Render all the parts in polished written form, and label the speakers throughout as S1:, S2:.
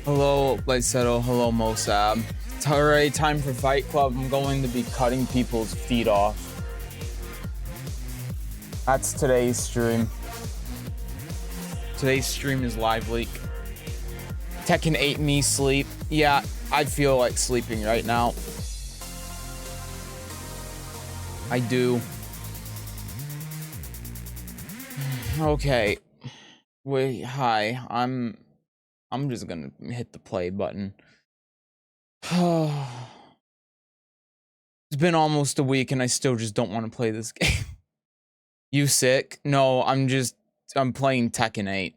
S1: Hello, Lightsettle. Hello, Mosab. It's already time for Fight Club. I'm going to be cutting people's feet off. That's today's stream. Today's stream is live leak. Tekken 8 me sleep. Yeah, I feel like sleeping right now. I do. Okay. Wait, hi. I'm just gonna hit the play button. It's been almost a week and I still just don't want to play this game. You sick? No, I'm playing Tekken 8.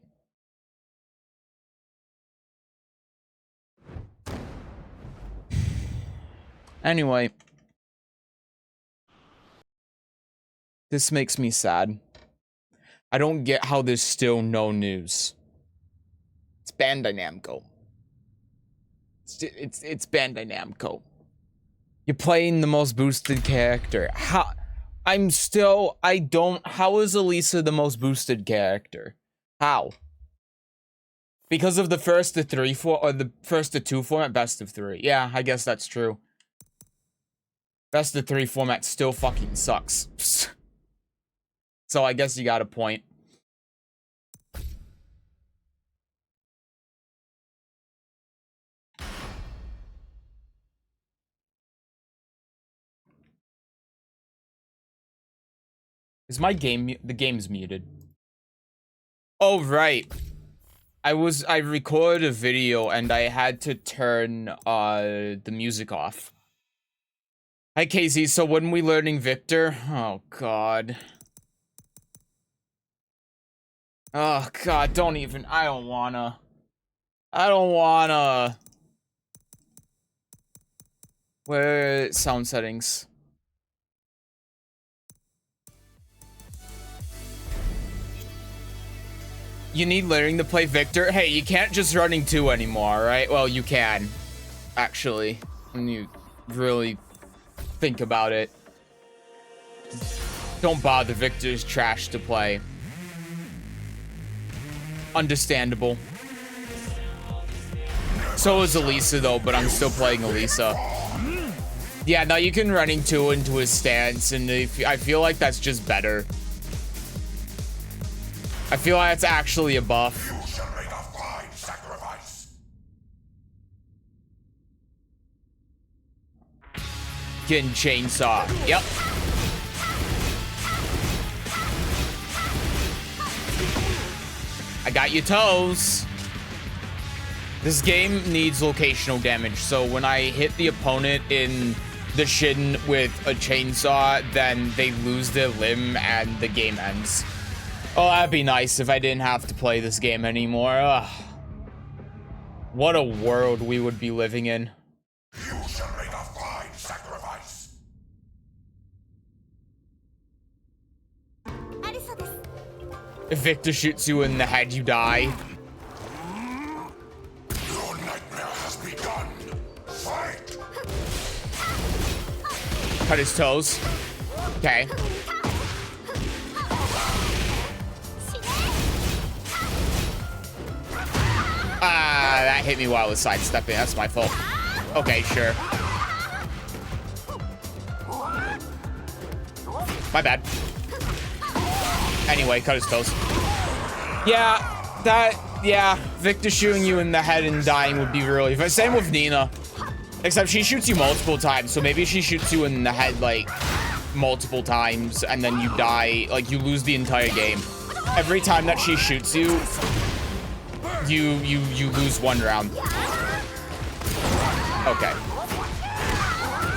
S1: Anyway. This makes me sad. I don't get how there's still no news. It's Bandai Namco. It's Bandai Namco. You're playing the most boosted character. How is Alisa the most boosted character? How? Because of the first to two format, best of three. Yeah, I guess that's true. Best of three format still fucking sucks. So I guess you got a point. Is my game, the game's muted. Oh, right. I recorded a video and I had to turn, the music off. Hi, Casey. So when we learning Victor? Oh, God. Oh, God, I don't wanna. Where sound settings? You need learning to play Victor? Hey, you can't just running 2 anymore, right? Well, you can, actually, when you really think about it. Don't bother, Victor's trash to play. Understandable. So is Alisa though, but I'm still playing Alisa. Yeah, now you can running 2 into his stance, and I feel like that's just better. I feel like it's actually a buff.
S2: You shall make a fine sacrifice.
S1: Getting chainsaw. Yep. I got your toes. This game needs locational damage, so when I hit the opponent in the shin with a chainsaw, then they lose their limb and the game ends. Oh, that'd be nice if I didn't have to play this game anymore. Ugh. What a world we would be living in.
S2: You shall make a fine sacrifice.
S1: If Victor shoots you in the head, you die.
S2: Your nightmare has begun. Fight!
S1: Cut his toes. Okay. That hit me while I was sidestepping. That's my fault. Okay, sure. My bad. Anyway, cut his toes. Yeah, Victor shooting you in the head and dying would be really... Same with Nina. Except she shoots you multiple times, so maybe she shoots you in the head, like, multiple times, and then you die, like, you lose the entire game. Every time that she shoots you, you lose 1 round. Okay.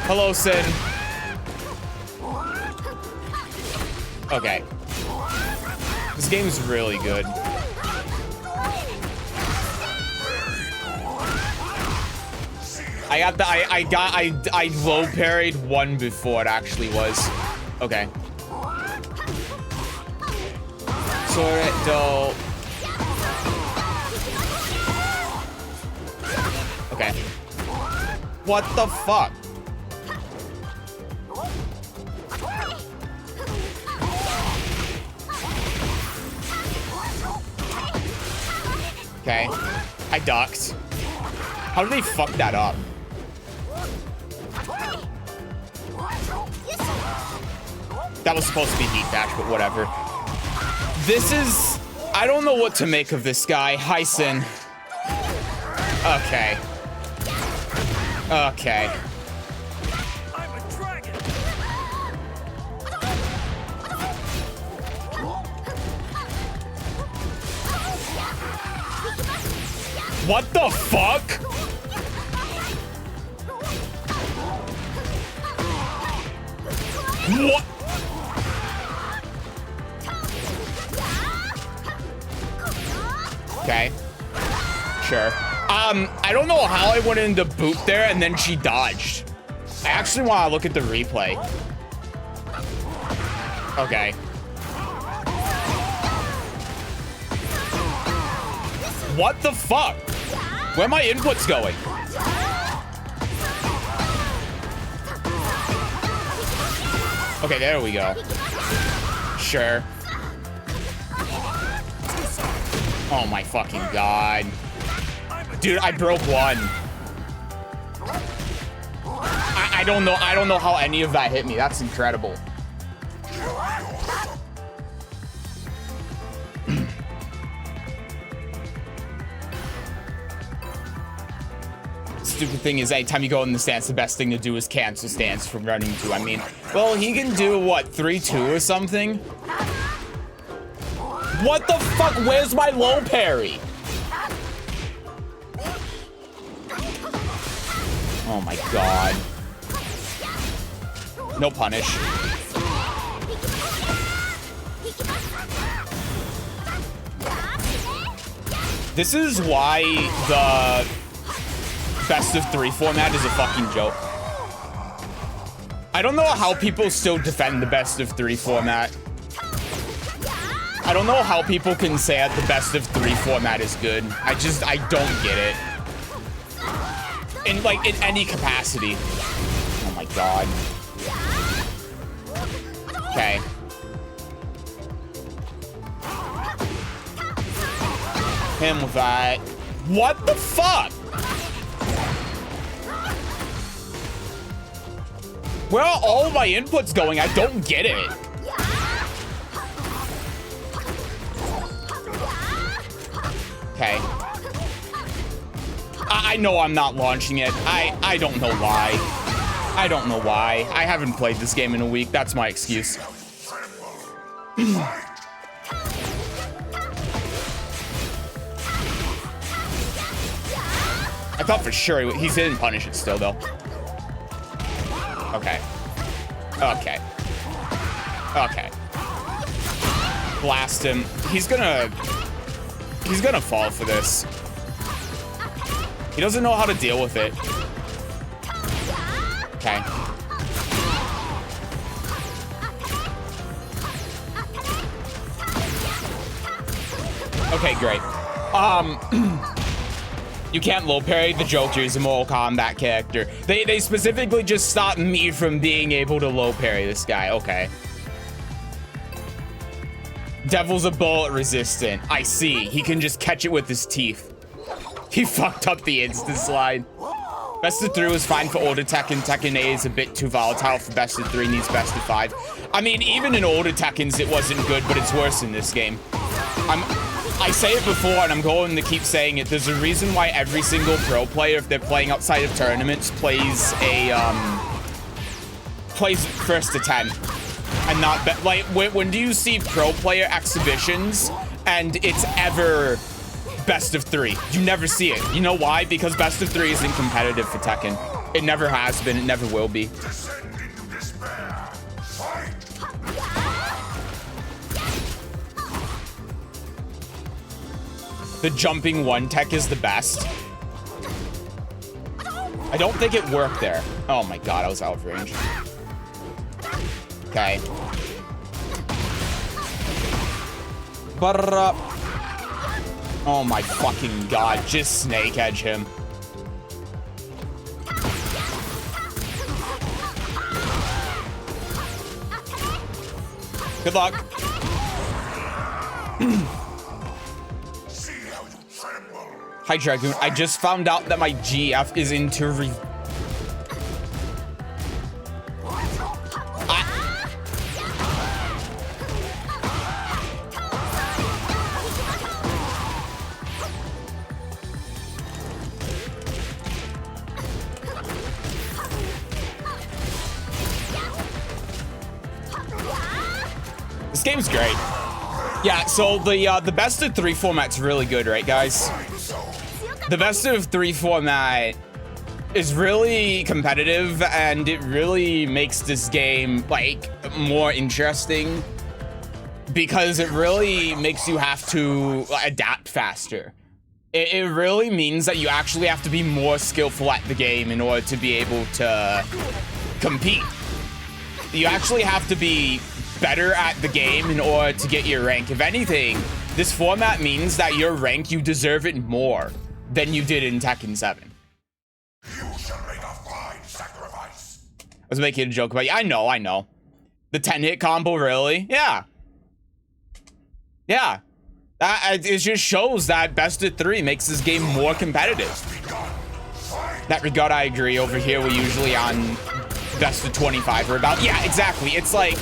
S1: Hello, Sin. Okay. This game is really good. I low parried 1 before it actually was. Okay. Sorry, okay. What the fuck? Okay. I ducked. How did they fuck that up? That was supposed to be deep dash, but whatever. This is... I don't know what to make of this guy. Hi, Sin. Okay. Okay.
S3: I'm a dragon.
S1: What the fuck? What? Okay. Sure. I don't know how I went into boot there and then she dodged. I actually want to look at the replay. Okay. What the fuck? Where are my inputs going? Okay, there we go. Sure. Oh my fucking god. Dude, I broke one. I don't know how any of that hit me. That's incredible. Stupid thing is, anytime you go in the stance, the best thing to do is cancel stance from running to. I mean, well, he can do what, 3-2 or something? What the fuck? Where's my low parry? Oh my god. No punish. This is why the best of 3 format is a fucking joke. I don't know how people still defend the best of 3 format. I don't know how people can say that the best of 3 format is good. I don't get it. In any capacity. Oh my god. Okay. Him with that. What the fuck? Where are all of my inputs going? I don't get it. Okay. I know I'm not launching it. I don't know why. I don't know why. I haven't played this game in a week. That's my excuse. I thought for sure he didn't punish it still, though. Okay. Okay. Okay. Blast him. He's gonna fall for this. He doesn't know how to deal with it. Okay. Okay, great. You can't low parry. The Joker is a Mortal Kombat character. They specifically just stopped me from being able to low parry this guy. Okay. Devil's a bullet resistant. I see. He can just catch it with his teeth. He fucked up the instant slide. Best of 3 was fine for older Tekken. Tekken 8 is a bit too volatile for best of 3, needs best of 5. I mean, even in older Tekkens, it wasn't good, but it's worse in this game. I say it before, and I'm going to keep saying it. There's a reason why every single pro player, if they're playing outside of tournaments, plays first to 10. And not, like, when do you see pro player exhibitions, and it's ever best of 3? You never see it. You know why? Because best of 3 isn't competitive for Tekken. It never has been. It never will be. The jumping one tech is the best. I don't think it worked there. Oh my god, I was out of range. Okay. But oh my fucking god, just snake edge him. Good luck.
S2: See how you tremble.
S1: Hi, Dragoon. I just found out that my GF is into This game's great. Yeah, so the best of 3 format's really good, right, guys? The best of 3 format is really competitive, and it really makes this game like more interesting because it really makes you have to adapt faster. It really means that you actually have to be more skillful at the game in order to be able to compete. You actually have to be better at the game in order to get your rank. If anything, this format means that your rank, you deserve it more than you did in Tekken 7.
S2: You shall make a fine sacrifice.
S1: I was making a joke about you. I know. The 10-hit combo, really? Yeah. Yeah. It just shows that best of 3 makes this game more competitive. In that regard, I agree. Over here, we're usually on best of 25 or about. Yeah, exactly. It's like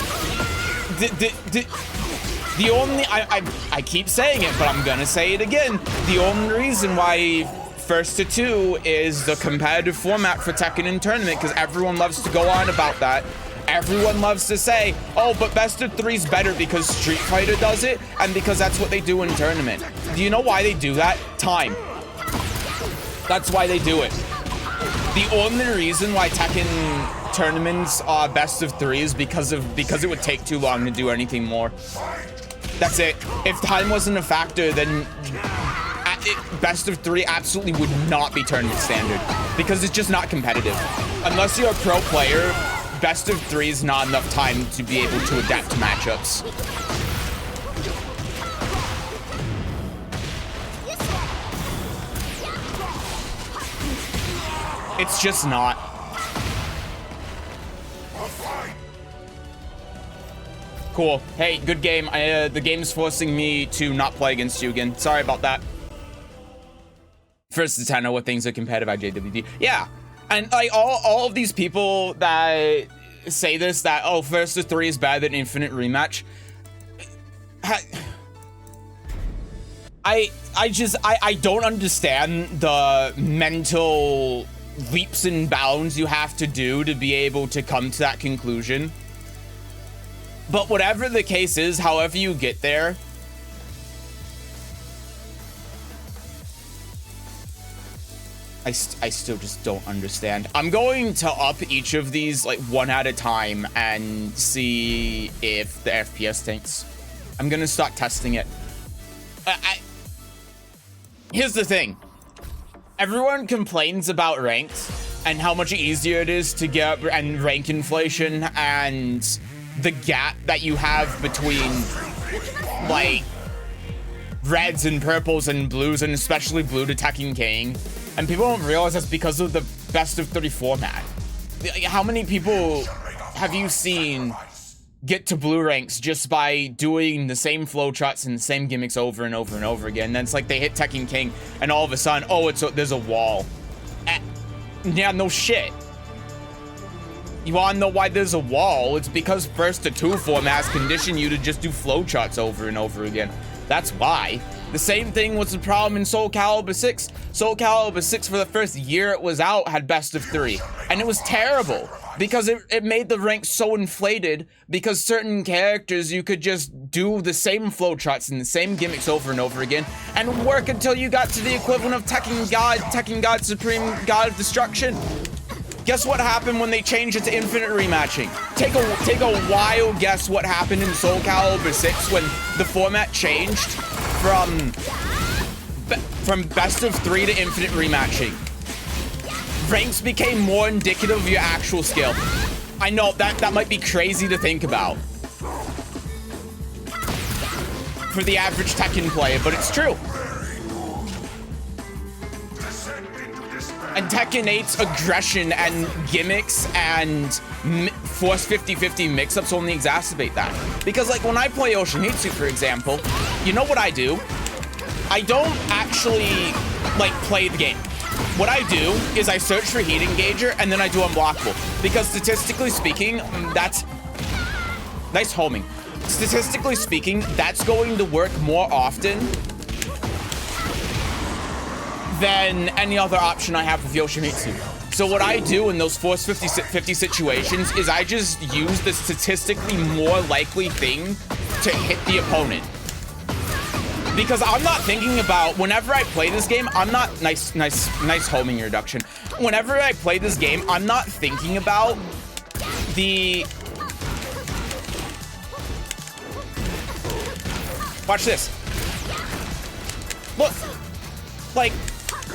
S1: the only I keep saying it, but I'm gonna say it again. The only reason why first to 2 is the competitive format for Tekken in tournament, because everyone loves to go on about that. Everyone loves to say, oh, but best of 3 is better because Street Fighter does it and because that's what they do in tournament. Do you know why they do that? Time. That's why they do it. The only reason why Tekken tournaments are best of 3 is because it would take too long to do anything more. That's it. If time wasn't a factor, then best of 3 absolutely would not be tournament standard because it's just not competitive. Unless you're a pro player, best of 3 is not enough time to be able to adapt to matchups. It's just not. Cool. Hey, good game. The game's forcing me to not play against you again. Sorry about that. First to 10 know what things are competitive at JWD. Yeah. And like all of these people that say this, that, oh, first to 3 is better than Infinite Rematch. I don't understand the mental leaps and bounds you have to do to be able to come to that conclusion. But whatever the case is, however you get there, I still just don't understand. I'm going to up each of these like one at a time and see if the FPS tanks. I'm gonna start testing it. Here's the thing. Everyone complains about ranked and how much easier it is to get, and rank inflation and the gap that you have between like reds and purples and blues, and especially blue to Tekken King. And people don't realize that's because of the best of 30 format. How many people have you seen get to blue ranks just by doing the same flowcharts and the same gimmicks over and over and over again? And then it's like they hit Tekken King and all of a sudden, oh, there's a wall. Yeah, no shit. You wanna know why there's a wall? It's because first to 2 formats condition you to just do flowcharts over and over again. That's why. The same thing was the problem in Soul Calibur 6. Soul Calibur 6 for the first year it was out had best of 3. And it was terrible because it made the ranks so inflated because certain characters you could just do the same flowcharts and the same gimmicks over and over again and work until you got to the equivalent of Tekken God Supreme God of Destruction. Guess what happened when they changed it to infinite rematching? Take a wild guess what happened in Soul Calibur 6 when the format changed from best of 3 to infinite rematching. Ranks became more indicative of your actual skill. I know that might be crazy to think about for the average Tekken player, but it's true. And Tekken 8's aggression and gimmicks and Force 50-50 mix-ups only exacerbate that. Because like when I play Yoshimitsu, for example, you know what I do? I don't actually like play the game. What I do is I search for heat engager and then I do unblockable, because statistically speaking, that's nice homing. Statistically speaking, that's going to work more often than any other option I have with Yoshimitsu. So what I do in those force 50 situations is I just use the statistically more likely thing to hit the opponent. Because I'm not thinking about, whenever I play this game, I'm not, nice homing reduction. Whenever I play this game, I'm not thinking about the, watch this. Look, like,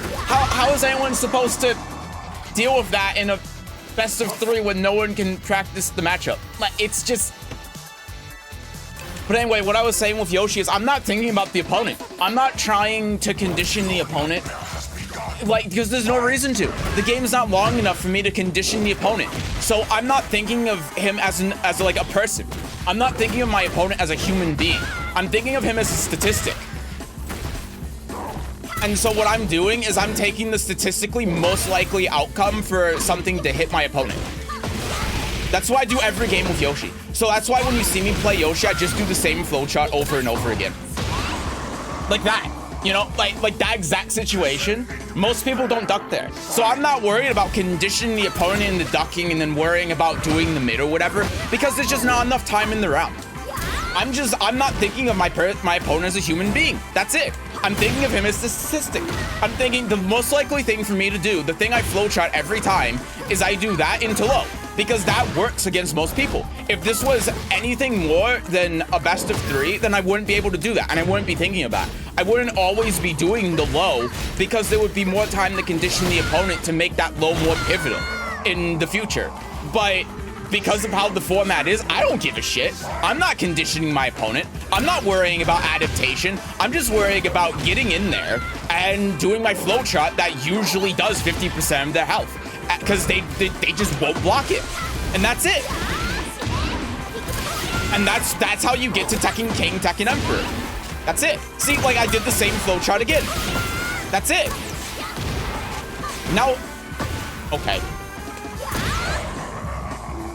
S1: how is anyone supposed to deal with that in a best of 3 when no one can practice the matchup? Like, it's just... But anyway, what I was saying with Yoshi is I'm not thinking about the opponent. I'm not trying to condition the opponent, like, because there's no reason to. The game's not long enough for me to condition the opponent. So I'm not thinking of him as like a person. I'm not thinking of my opponent as a human being. I'm thinking of him as a statistic. And so what I'm doing is I'm taking the statistically most likely outcome for something to hit my opponent. That's why I do every game with Yoshi. So that's why when you see me play Yoshi, I just do the same flowchart over and over again. Like that, you know, like that exact situation. Most people don't duck there. So I'm not worried about conditioning the opponent into ducking and then worrying about doing the mid or whatever, because there's just not enough time in the round. I'm not thinking of my opponent as a human being. That's it. I'm thinking of him as a statistic. I'm thinking the most likely thing for me to do, the thing I flowchart every time, is I do that into low, because that works against most people. If this was anything more than a best of 3, then I wouldn't be able to do that, and I wouldn't be thinking of that. I wouldn't always be doing the low, because there would be more time to condition the opponent to make that low more pivotal in the future. But because of how the format is, I don't give a shit. I'm not conditioning my opponent. I'm not worrying about adaptation. I'm just worrying about getting in there and doing my flowchart that usually does 50% of their health, because they just won't block it. And that's it. And that's how you get to Tekken King, Tekken Emperor. That's it. See, like, I did the same flowchart again. That's it. Now, okay.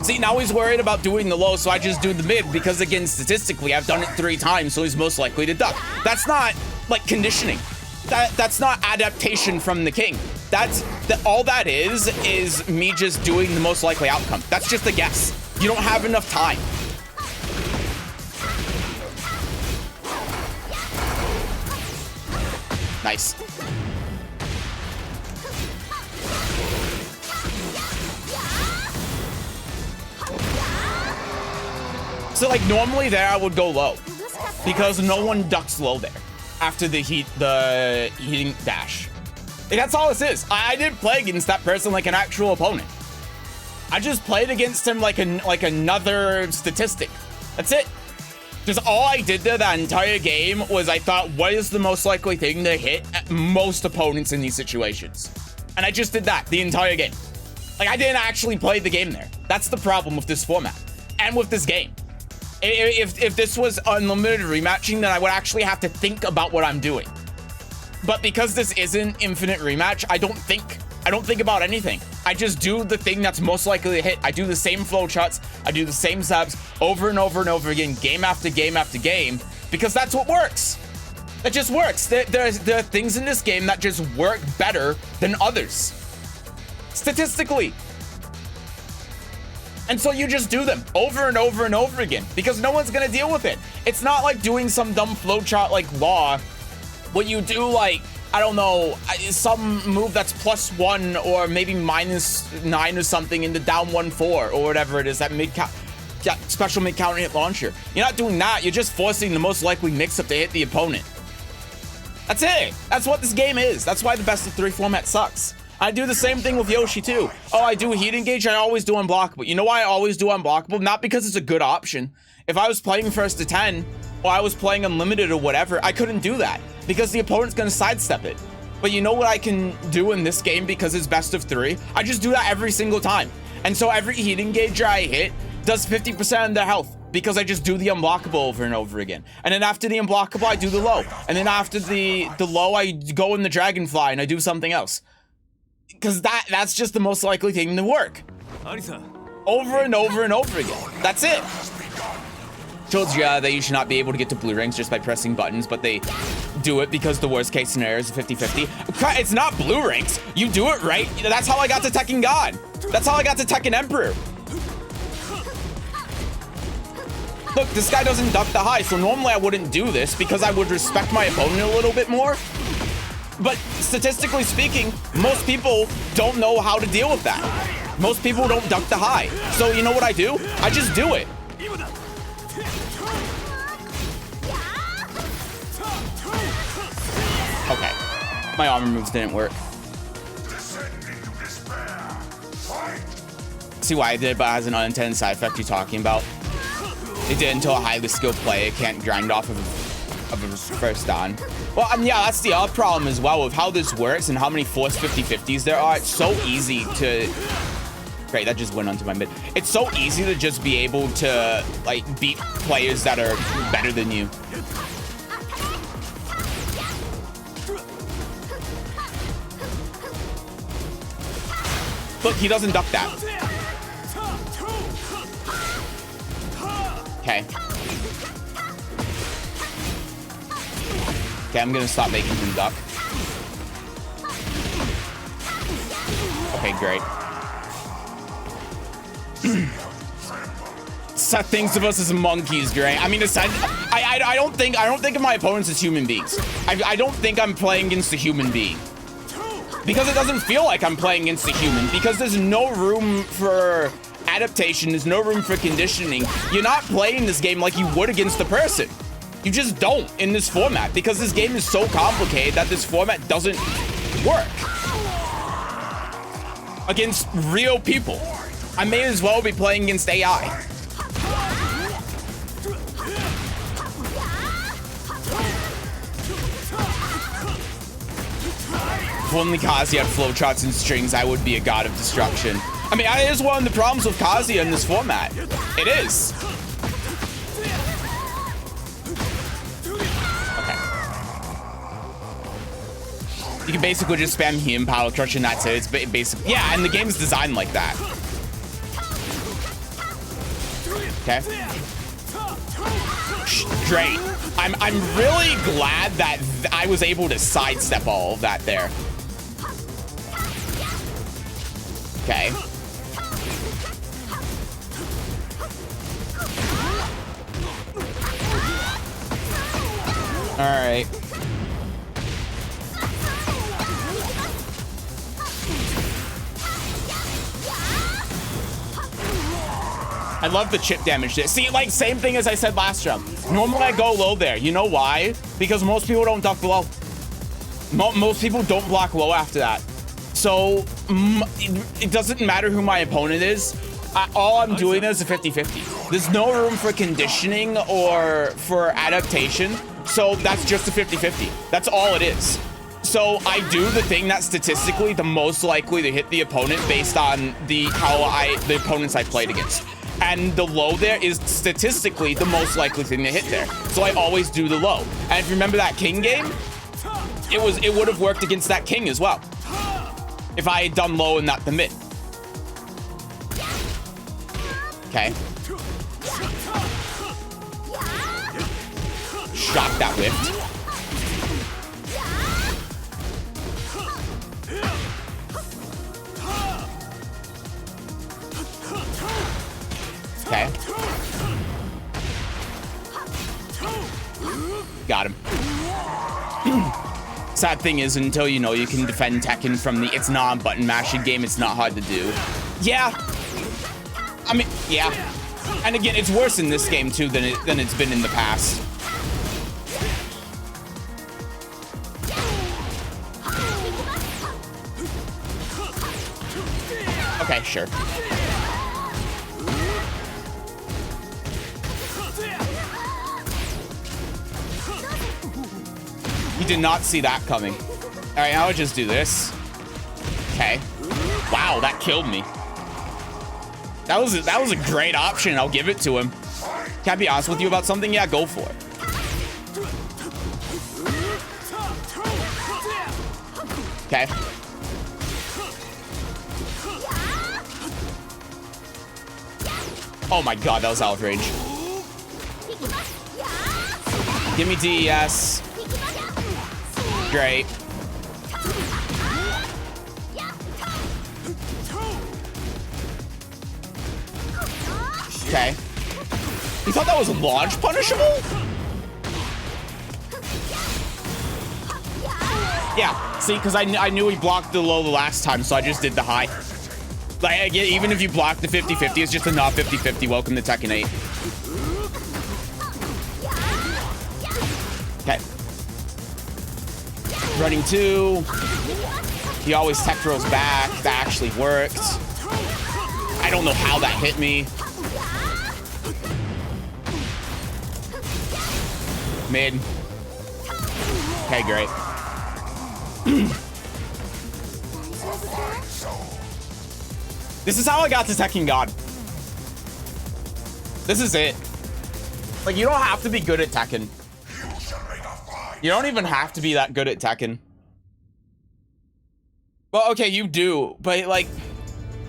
S1: See, now he's worried about doing the low, so I just do the mid, because again, statistically, I've done it 3 times, so he's most likely to duck. That's not, like, conditioning. That's not adaptation from the king. All that is me just doing the most likely outcome. That's just a guess. You don't have enough time. Nice. So, like, normally there I would go low, because no one ducks low there after the heating dash. Like, that's all this is. I didn't play against that person like an actual opponent. I just played against him like another statistic. That's it. Just all I did there that entire game was I thought, what is the most likely thing to hit at most opponents in these situations? And I just did that the entire game. Like, I didn't actually play the game there. That's the problem with this format and with this game. If this was unlimited rematching, then I would actually have to think about what I'm doing. But because this isn't infinite rematch, I don't think about anything. I just do the thing that's most likely to hit. I do the same flowcharts. I do the same subs over and over and over again, game after game after game, because that's what works. That just works. There are things in this game that just work better than others, statistically. And so you just do them over and over and over again, because no one's gonna deal with it. It's not like doing some dumb flowchart like Law, where you do, like, I don't know, some move that's +1 or maybe -9 or something into down 1-4 or whatever it is, that special mid counter hit launcher. You're not doing that. You're just forcing the most likely mix-up to hit the opponent. That's it. That's what this game is. That's why the best of 3 format sucks. I do the same thing with Yoshi too. Oh, I do heat engage. I always do unblockable. You know why I always do unblockable? Not because it's a good option. If I was playing first to 10 or I was playing unlimited or whatever, I couldn't do that because the opponent's going to sidestep it. But you know what I can do in this game because it's best of 3? I just do that every single time. And so every heat engager I hit does 50% of their health. because I just do the unblockable over and over again. And then after the unblockable, I do the low. And then after the low, I go in the dragonfly and I do something else. Because that's just the most likely thing to work.
S3: Alisa.
S1: Over and over and over again. That's it. Told you that you should not be able to get to blue rings just by pressing buttons, but they do it because the worst case scenario is a 50-50. It's not blue rings. You do it right. That's how I got to Tekken God. That's how I got to Tekken Emperor. Look, this guy doesn't duck the high, so normally I wouldn't do this because I would respect my opponent a little bit more. But statistically speaking, most people don't know how to deal with that. Most people don't duck the high. So you know what I do? I just do it. Okay. My armor moves didn't work. See why I did it, but it has an unintended side effect you're talking about. It did until a highly skilled player can't grind off of a first on. Well, yeah, that's the other problem as well with how this works and how many forced 50-50s there are. It's so easy to... Great, that just went onto my mid. It's so easy to just be able to, like, beat players that are better than you. Look, he doesn't duck that. Okay. Okay, I'm gonna stop making him duck. Okay, great. Seth thinks of us as monkeys, great. I mean, aside, I don't think of my opponents as human beings. I don't think I'm playing against a human being. Because it doesn't feel like I'm playing against a human, because there's no room for adaptation, there's no room for conditioning. You're not playing this game like you would against a person. You just don't in this format, because this game is so complicated that this format doesn't work against real people. I may as well be playing against AI. If only Kazuya had flowcharts and strings, I would be a god of destruction. I mean, that is one of the problems with Kazuya in this format. It is. Okay. You can basically just spam him, Power Crush, and that's it. It's basically, yeah, and the game's designed like that. Okay. Great. I'm really glad that I was able to sidestep all of that there. Okay. All right. I love the chip damage there. See, like, same thing as I said last round. Normally I go low there. You know why? Because most people don't duck below. Most people don't block low after that. So it doesn't matter who my opponent is. All I'm doing is a 50-50. There's no room for conditioning or for adaptation. So that's just a 50-50. That's all it is. So I do the thing that's statistically the most likely to hit the opponent based on the opponents I played against. And the low there is statistically the most likely thing to hit there. So I always do the low. And if you remember that king game, it would have worked against that king as well. If I had done low and not the mid. Okay. Shock that whiffed. Okay. Got him. Sad thing is, until you know you can defend Tekken from the it's not button mashing game, it's not hard to do. Yeah. I mean, yeah. And again, it's worse in this game too than it's been in the past. Okay, sure. You did not see that coming. All right, I'll just do this. Okay. Wow, that killed me. That was a great option. I'll give it to him. Can I be honest with you about something? Yeah, go for it. Okay. Oh my god, that was out of range. Give me DES. Great. Okay. You thought that was launch punishable? Yeah, see, because I knew he blocked the low the last time, so I just did the high. Like, again, even if you block the 50-50, it's just a not 50-50. Welcome to Tekken 8. Okay. Running 2. He always tech throws back. That actually worked. I don't know how that hit me. Mid. Okay, great. This is how I got to Tekken God. This is it. Like, you don't have to be good at Tekken. You don't even have to be that good at Tekken. Well, okay, you do, but like,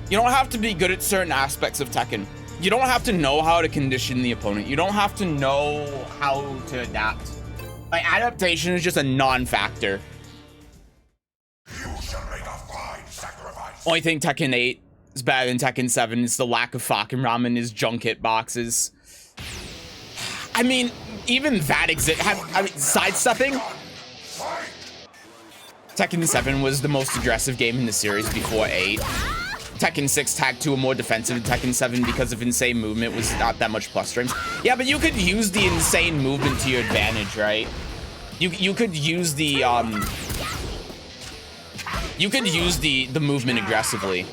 S1: you don't have to be good at certain aspects of Tekken. You don't have to know how to condition the opponent. You don't have to know how to adapt. Like, adaptation is just a non-factor. Only thing Tekken 8 is better than Tekken 7 is the lack of fucking ramen is junk hitboxes. I mean, even that exists. I mean, sidestepping. Tekken 7 was the most aggressive game in the series before 8. Tekken 6 tagged to a more defensive Tekken 7 because of insane movement was not that much plus strings. Yeah, but you could use the insane movement to your advantage, right? You could use the the movement aggressively.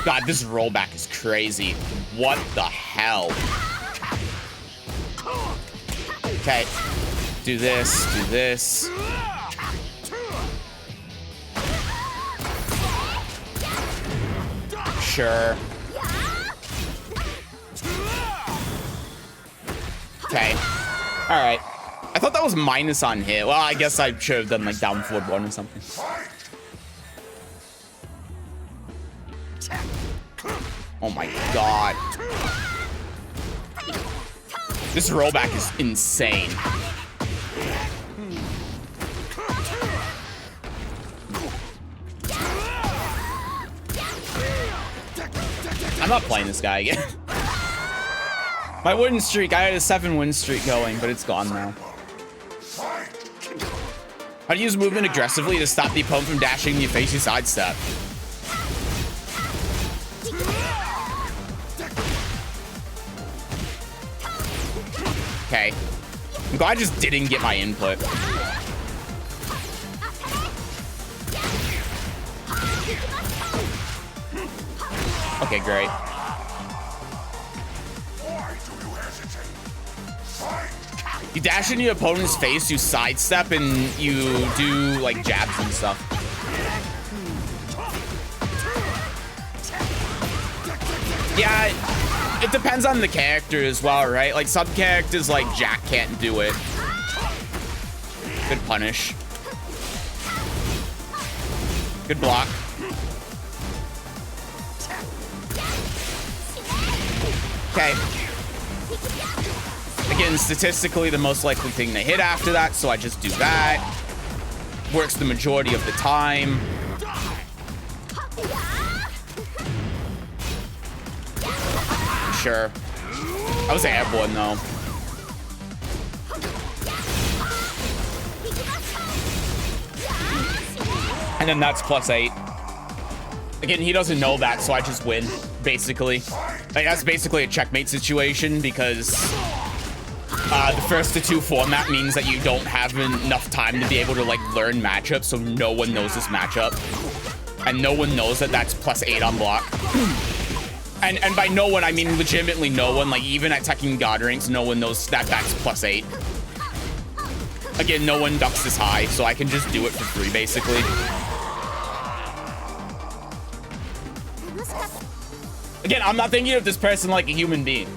S1: God, this rollback is crazy. What the hell? Okay. Do this, do this. Sure. Okay. All right. I thought that was minus on hit. Well, I guess I should have done like down forward one or something. Oh my god. This rollback is insane. I'm not playing this guy again. My win streak, I had a 7-win streak going, but it's gone now. How to use movement aggressively to stop the opponent from dashing the evasive sidestep. Okay. I'm glad I just didn't get my input. Okay, great. You dash in your opponent's face, you sidestep, and you do like jabs and stuff. Yeah, it depends on the character as well, right? Like some characters like Jack can't do it. Good punish. Good block. Okay. Again, statistically, the most likely thing to hit after that, so I just do that. Works the majority of the time. Sure. I was airborne, though. And then that's +8. Again, he doesn't know that, so I just win, basically. Like, that's basically a checkmate situation because the first to 2 format means that you don't have enough time to be able to like learn matchups, so no one knows this matchup, and no one knows that that's +8 on block. And by no one, I mean legitimately no one. Like even at Tekken God ranks, no one knows that that's +8. Again, no one ducks this high, so I can just do it for free, basically. Again, I'm not thinking of this person like a human being.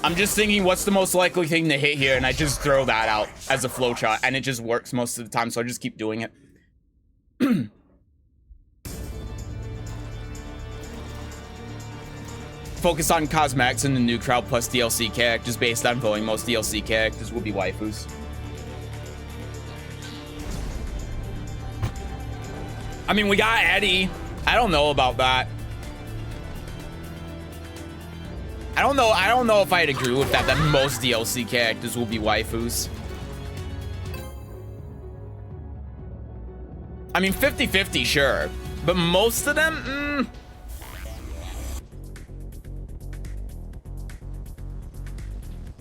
S1: I'm just thinking, what's the most likely thing to hit here? And I just throw that out as a flowchart, and it just works most of the time, so I just keep doing it. Focus on cosmetics in the new crowd plus DLC characters. Based on voting, most DLC characters will be waifus. I mean, we got Eddie. I don't know about that. I don't know if I'd agree with that, that most DLC characters will be waifus. I mean, 50-50, sure. But most of them,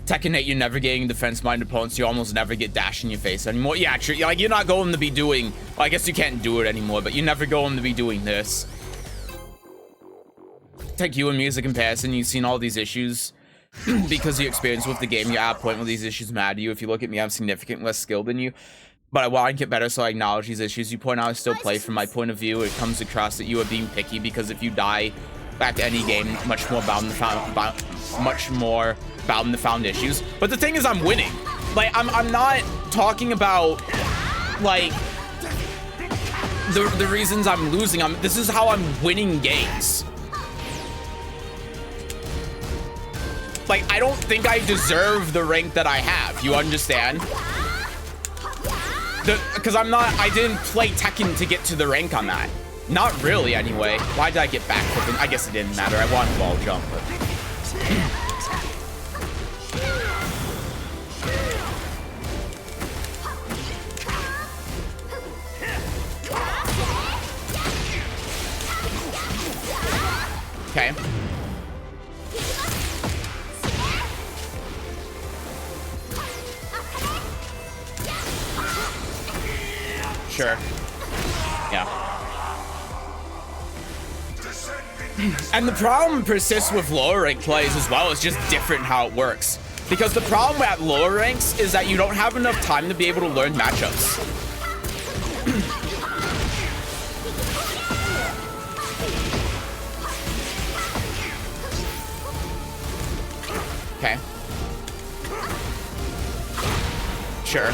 S1: Tekken 8, you're never getting defense-minded opponents. You almost never get dash in your face anymore. Yeah, true. Like, you're not going to be doing... Well, I guess you can't do it anymore, but you're never going to be doing this. Take you and me as a comparison. You've seen all these issues because of your experience with the game. You're at a point where these issues matter to you. If you look at me, I'm significantly less skilled than you. But I want to get better, so I acknowledge these issues. You point out I still play from my point of view. It comes across that you are being picky because if you die back to any game, much more bound in the found issues. But the thing is, I'm winning. Like, I'm not talking about like the reasons I'm losing. This is how I'm winning games. Like, I don't think I deserve the rank that I have. You understand? Because I didn't play Tekken to get to the rank on that. Not really, anyway. Why did I get back flipping? I guess it didn't matter. I wanted wall jump, but... Okay. Sure. Yeah. And the problem persists with lower rank plays as well. It's just different how it works. Because the problem at lower ranks is that you don't have enough time to be able to learn matchups. Okay. Sure.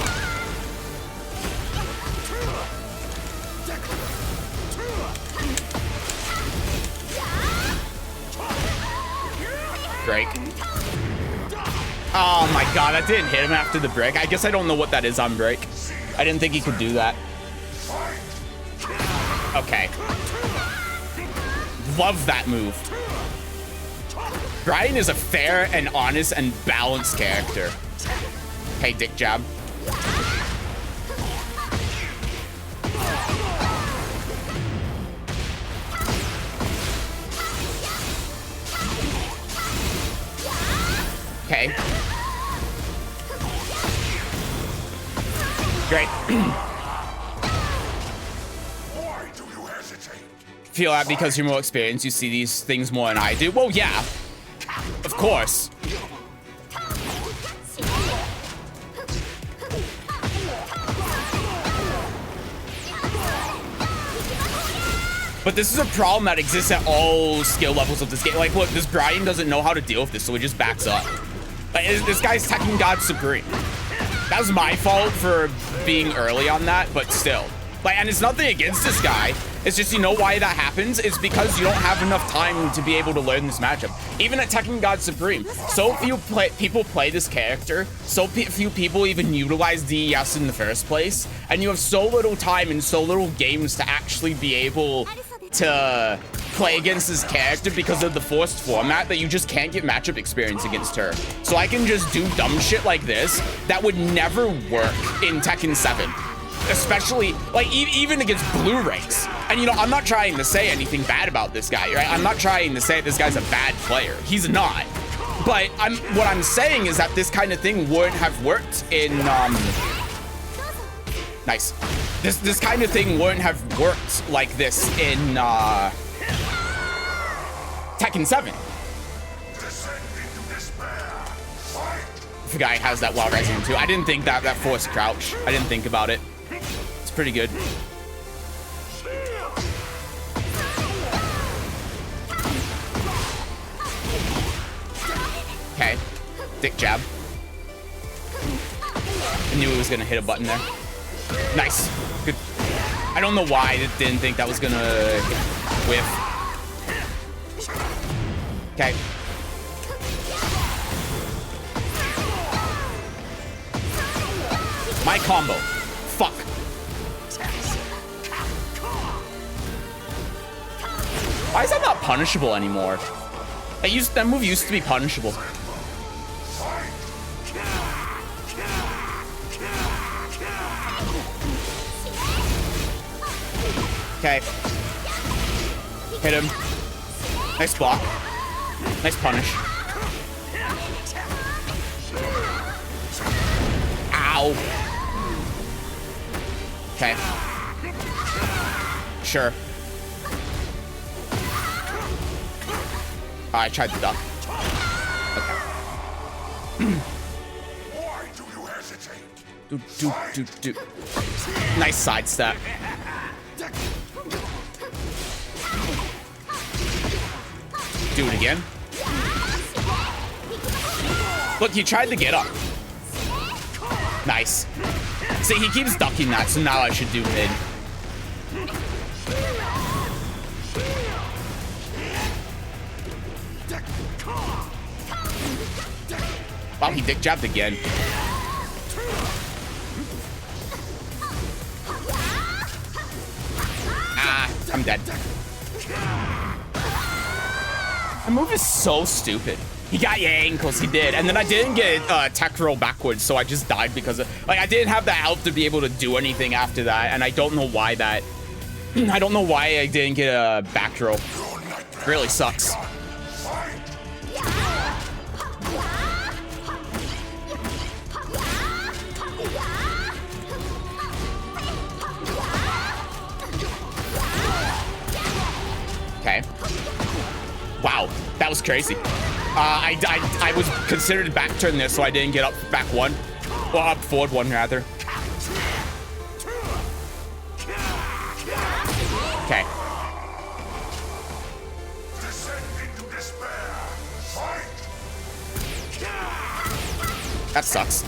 S1: Break. Oh my god, that didn't hit him after the break. I guess I don't know what that is on break. I didn't think he could do that. Okay. Love that move. Brian is a fair and honest and balanced character. Hey, dick jab. Okay. Great.
S2: Why do you hesitate?
S1: Feel that because you're more experienced, you see these things more than I do? Well, yeah. Of course. But this is a problem that exists at all skill levels of this game. Like, look, this Brian doesn't know how to deal with this, so he just backs up. Like, this guy's Tekken God Supreme. That was my fault for being early on that, but still. Like, and it's nothing against this guy. It's just, you know why that happens? It's because you don't have enough time to be able to learn this matchup. Even at Tekken God Supreme, so few people play this character, so few people even utilize DES in the first place, and you have so little time and so little games to actually be able to play against this character because of the forced format that you just can't get matchup experience against her. So I can just do dumb shit like this that would never work in Tekken 7. Especially, like, even against blue ranks. And, you know, I'm not trying to say anything bad about this guy, right? I'm not trying to say this guy's a bad player. He's not. But what I'm saying is that this kind of thing wouldn't have worked in, Nice. This kind of thing wouldn't have worked like this in, Tekken 7. If the guy has that while rising too. I didn't think that forced crouch. I didn't think about it. It's pretty good. Okay. Dick jab. I knew it was gonna hit a button there. Nice. Good. I don't know why I didn't think that was gonna whiff. Okay. My combo. Fuck. Why is that not punishable anymore? That move used to be punishable. Okay. Hit him. Nice block. Nice punish. Ow. Okay. Sure. I tried to duck. Okay.
S2: Why do you hesitate?
S1: Do. Nice sidestep. Do it again. Look, he tried to get up. Nice. See, he keeps ducking that, so now I should do mid. Wow, he dick jabbed again. Ah, I'm dead. The move is so stupid. He got your ankles, he did. And then I didn't get tech roll backwards, so I just died because of, like, I didn't have the health to be able to do anything after that, and I don't know why that, I don't know why I didn't get a back throw. Really sucks. Okay. Wow, that was crazy. I was considered back turn this, so I didn't get up back one. Well, up forward one, rather. Okay. That sucks.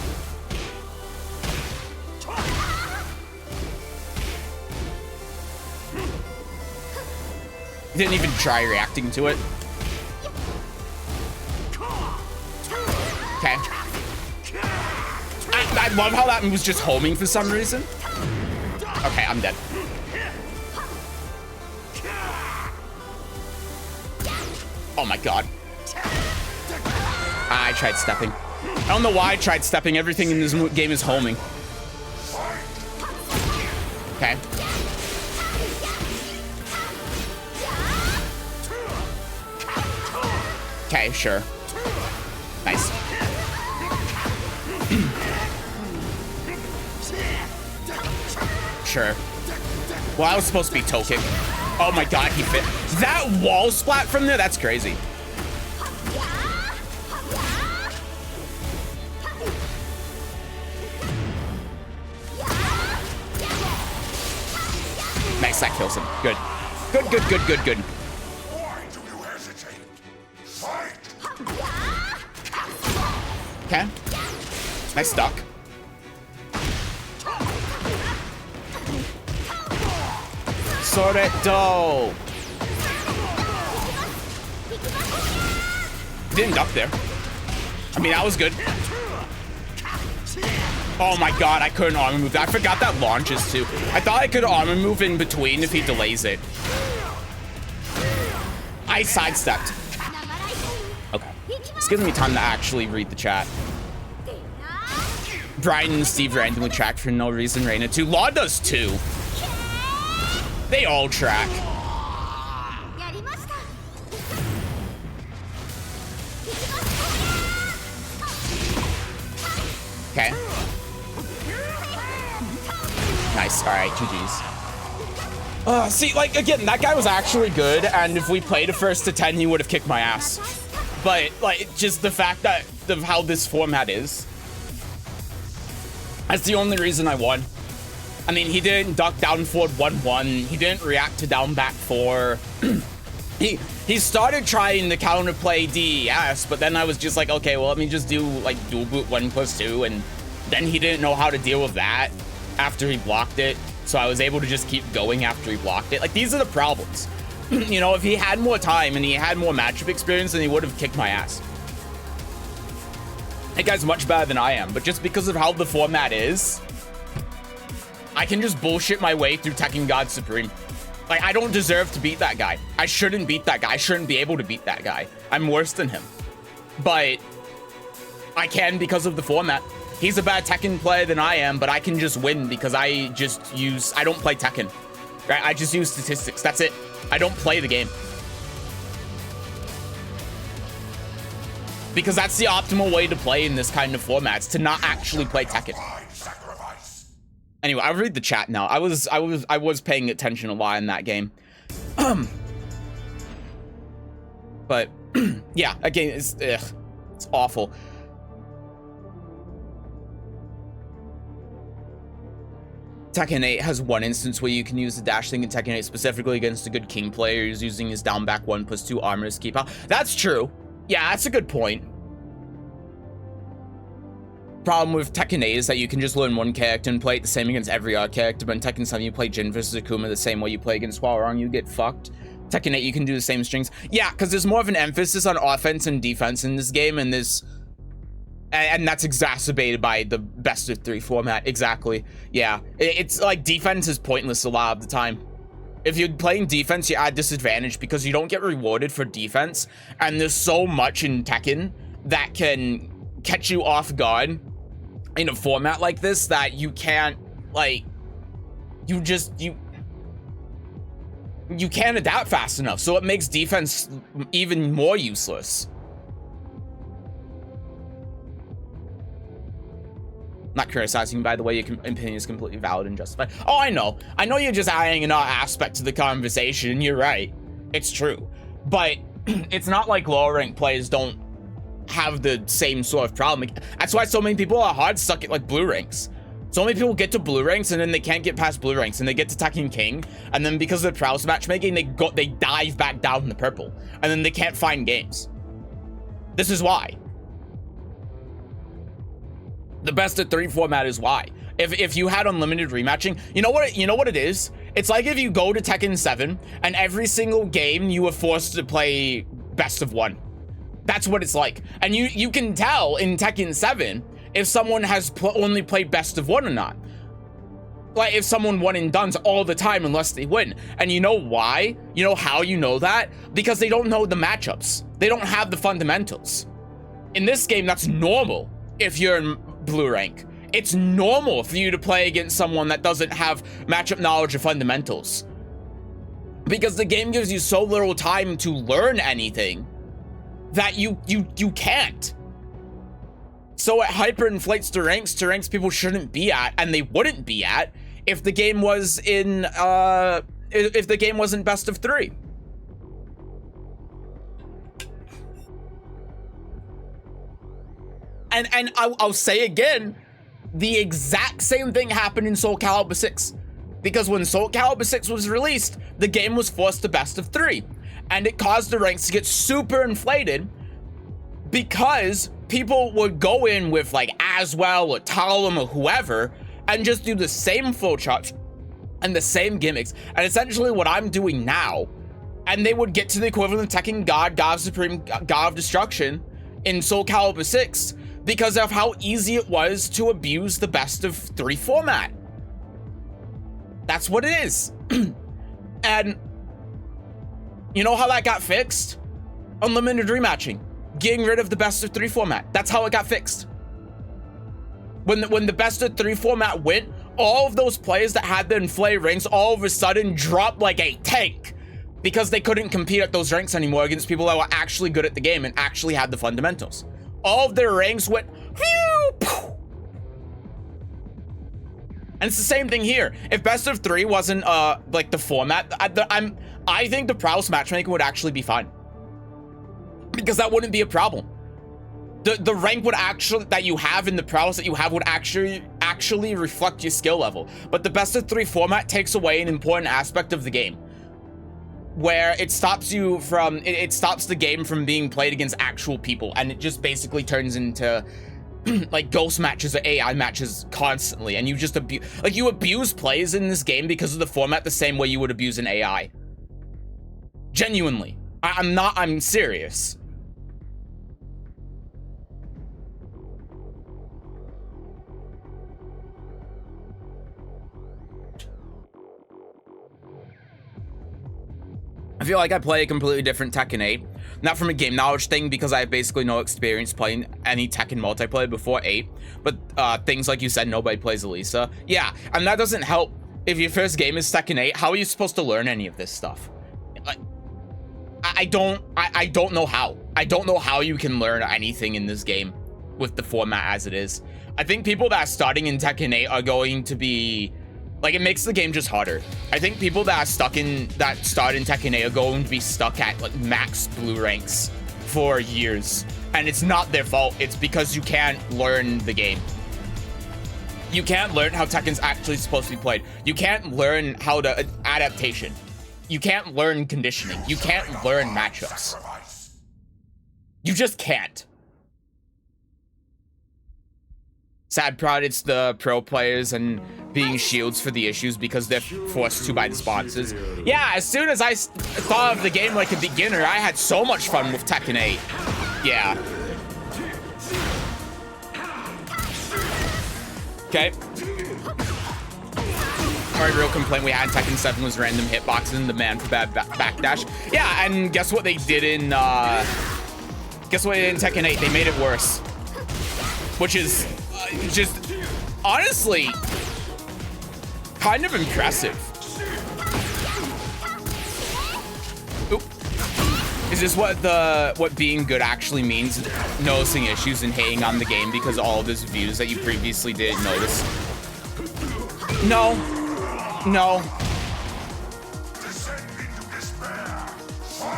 S1: Didn't even try reacting to it. Okay. I love how that was just homing for some reason. Okay, I'm dead. Oh my god. I tried stepping. I don't know why I tried stepping. Everything in this game is homing. Okay. Okay, sure. Nice. Sure. Well, I was supposed to be toe kick. Oh my god, he fit. That wall splat from there, that's crazy. Nice, that kills him. Good. Good.
S2: Why do you hesitate? Fight!
S1: Okay. Nice duck. Soreto. Didn't duck there. I mean, that was good. Oh my god, I couldn't armor move. I forgot that launches too. I thought I could armor move in between if he delays it. I sidestepped. Okay. It's giving me time to actually read the chat. Brian and Steve randomly track for no reason. Reina too. Law does too. They all track. Okay. Nice. All right, GG's. See, like, again, that guy was actually good, and if we played a first to 10, he would have kicked my ass. But, like, just the fact that of how this format is, that's the only reason I won. I mean, he didn't duck down forward 1-1. He didn't react to down back 4. He started trying to counterplay DES, but then I was just like, okay, well, let me just do like dual boot 1+2, and then he didn't know how to deal with that after he blocked it, so I was able to just keep going after he blocked it. Like, these are the problems. You know, if he had more time and he had more matchup experience, then he would have kicked my ass. That guy's much better than I am, but just because of how the format is, I can just bullshit my way through Tekken God Supreme. Like, I don't deserve to beat that guy. I shouldn't beat that guy. I shouldn't be able to beat that guy. I'm worse than him. But I can because of the format. He's a better Tekken player than I am, but I can just win because I don't play Tekken. Right? I just use statistics. That's it. I don't play the game. Because that's the optimal way to play in this kind of formats, to not actually play Tekken. Anyway, I'll read the chat now. I was paying attention a lot in that game. But yeah, again, it's awful. Tekken 8 has one instance where you can use the dash thing in Tekken 8 specifically against a good king player who's using his down back 1+2 armor to keep out. That's true. Yeah, that's a good point. Problem with Tekken 8 is that you can just learn one character and play it the same against every other character, but in Tekken 7 you play Jin versus Akuma the same way you play against Hwoarang, you get fucked. Tekken 8 you can do the same strings. Yeah, because there's more of an emphasis on offense and defense in this game, and that's exacerbated by the best of 3 format. Exactly. Yeah, it's like defense is pointless a lot of the time. If you're playing defense, you're at disadvantage because you don't get rewarded for defense, and there's so much in Tekken that can catch you off guard in a format like this that you can't, like, you can't adapt fast enough, so it makes defense even more useless. Not criticizing, by the way, your opinion is completely valid and justified. Oh, I know you're just adding another aspect to the conversation, and you're right, it's true, but it's not like lower ranked players don't have the same sort of problem. That's why so many people are hard stuck at like blue ranks. So many people get to blue ranks and then they can't get past blue ranks, and they get to Tekken King, and then because of the prowess matchmaking, they dive back down in the purple, and then they can't find games. This is why. The best of 3 format is why. If you had unlimited rematching, you know what it is? It's like if you go to Tekken 7 and every single game you were forced to play best of 1. That's what it's like. And you can tell in Tekken 7 if someone has only played best of 1 or not. Like if someone won and dones all the time unless they win. And you know why? You know how you know that? Because they don't know the matchups. They don't have the fundamentals. In this game, that's normal if you're in blue rank. It's normal for you to play against someone that doesn't have matchup knowledge or fundamentals. Because the game gives you so little time to learn anything that you can't. So it hyperinflates the ranks to ranks people shouldn't be at, and they wouldn't be at if the game was in if the game wasn't best of 3. And I'll say again, the exact same thing happened in Soul Calibur 6. Because when Soul Calibur 6 was released, the game was forced to best of 3. And it caused the ranks to get super inflated because people would go in with like Aswell or Talum or whoever and just do the same flowcharts and the same gimmicks. And essentially what I'm doing now, and they would get to the equivalent of Tekken God, God of Supreme, God of Destruction in Soul Calibur 6 because of how easy it was to abuse the best of 3 format. That's what it is. And you know how that got fixed? Unlimited rematching. Getting rid of the best of 3 format. That's how it got fixed. When the best of 3 format went, all of those players that had the inflated ranks all of a sudden dropped like a tank because they couldn't compete at those ranks anymore against people that were actually good at the game and actually had the fundamentals. All of their ranks went whew. And it's the same thing here. If best of 3 wasn't like the format, I think the prowess matchmaking would actually be fine. Because that wouldn't be a problem. The rank would actually that you have in the prowess that you have would actually reflect your skill level. But the best of 3 format takes away an important aspect of the game. where it stops you from, it stops the game from being played against actual people, and it just basically turns into like ghost matches or AI matches constantly, and you just you abuse players in this game because of the format the same way you would abuse an AI. Genuinely. I'm serious. I feel like I play a completely different Tekken 8. Not from a game knowledge thing, because I have basically no experience playing any Tekken multiplayer before 8. But things like you said, nobody plays Alisa. Yeah, and that doesn't help. If your first game is Tekken 8, how are you supposed to learn any of this stuff? Like, I don't know how. I don't know how you can learn anything in this game with the format as it is. I think people that are starting in Tekken 8 are going to be... Like, it makes the game just harder. I think people that start in Tekken 8 are going to be stuck at, like, max blue ranks for years. And it's not their fault. It's because you can't learn the game. You can't learn how Tekken's actually supposed to be played. You can't learn how to... adaptation. You can't learn conditioning. You can't learn matchups. You just can't. Sad part, it's the pro players and being shields for the issues because they're forced to by the sponsors. Yeah, as soon as I thought of the game like a beginner, I had so much fun with Tekken 8. Yeah. Okay. Our real complaint we had in Tekken 7 was random hitboxes and the man for bad backdash. Yeah, and guess what they did in Tekken 8? They made it worse. Which is just honestly kind of impressive. Oop. Is this what being good actually means? Noticing issues and hating on the game because all of those views that you previously didn't notice? No. No.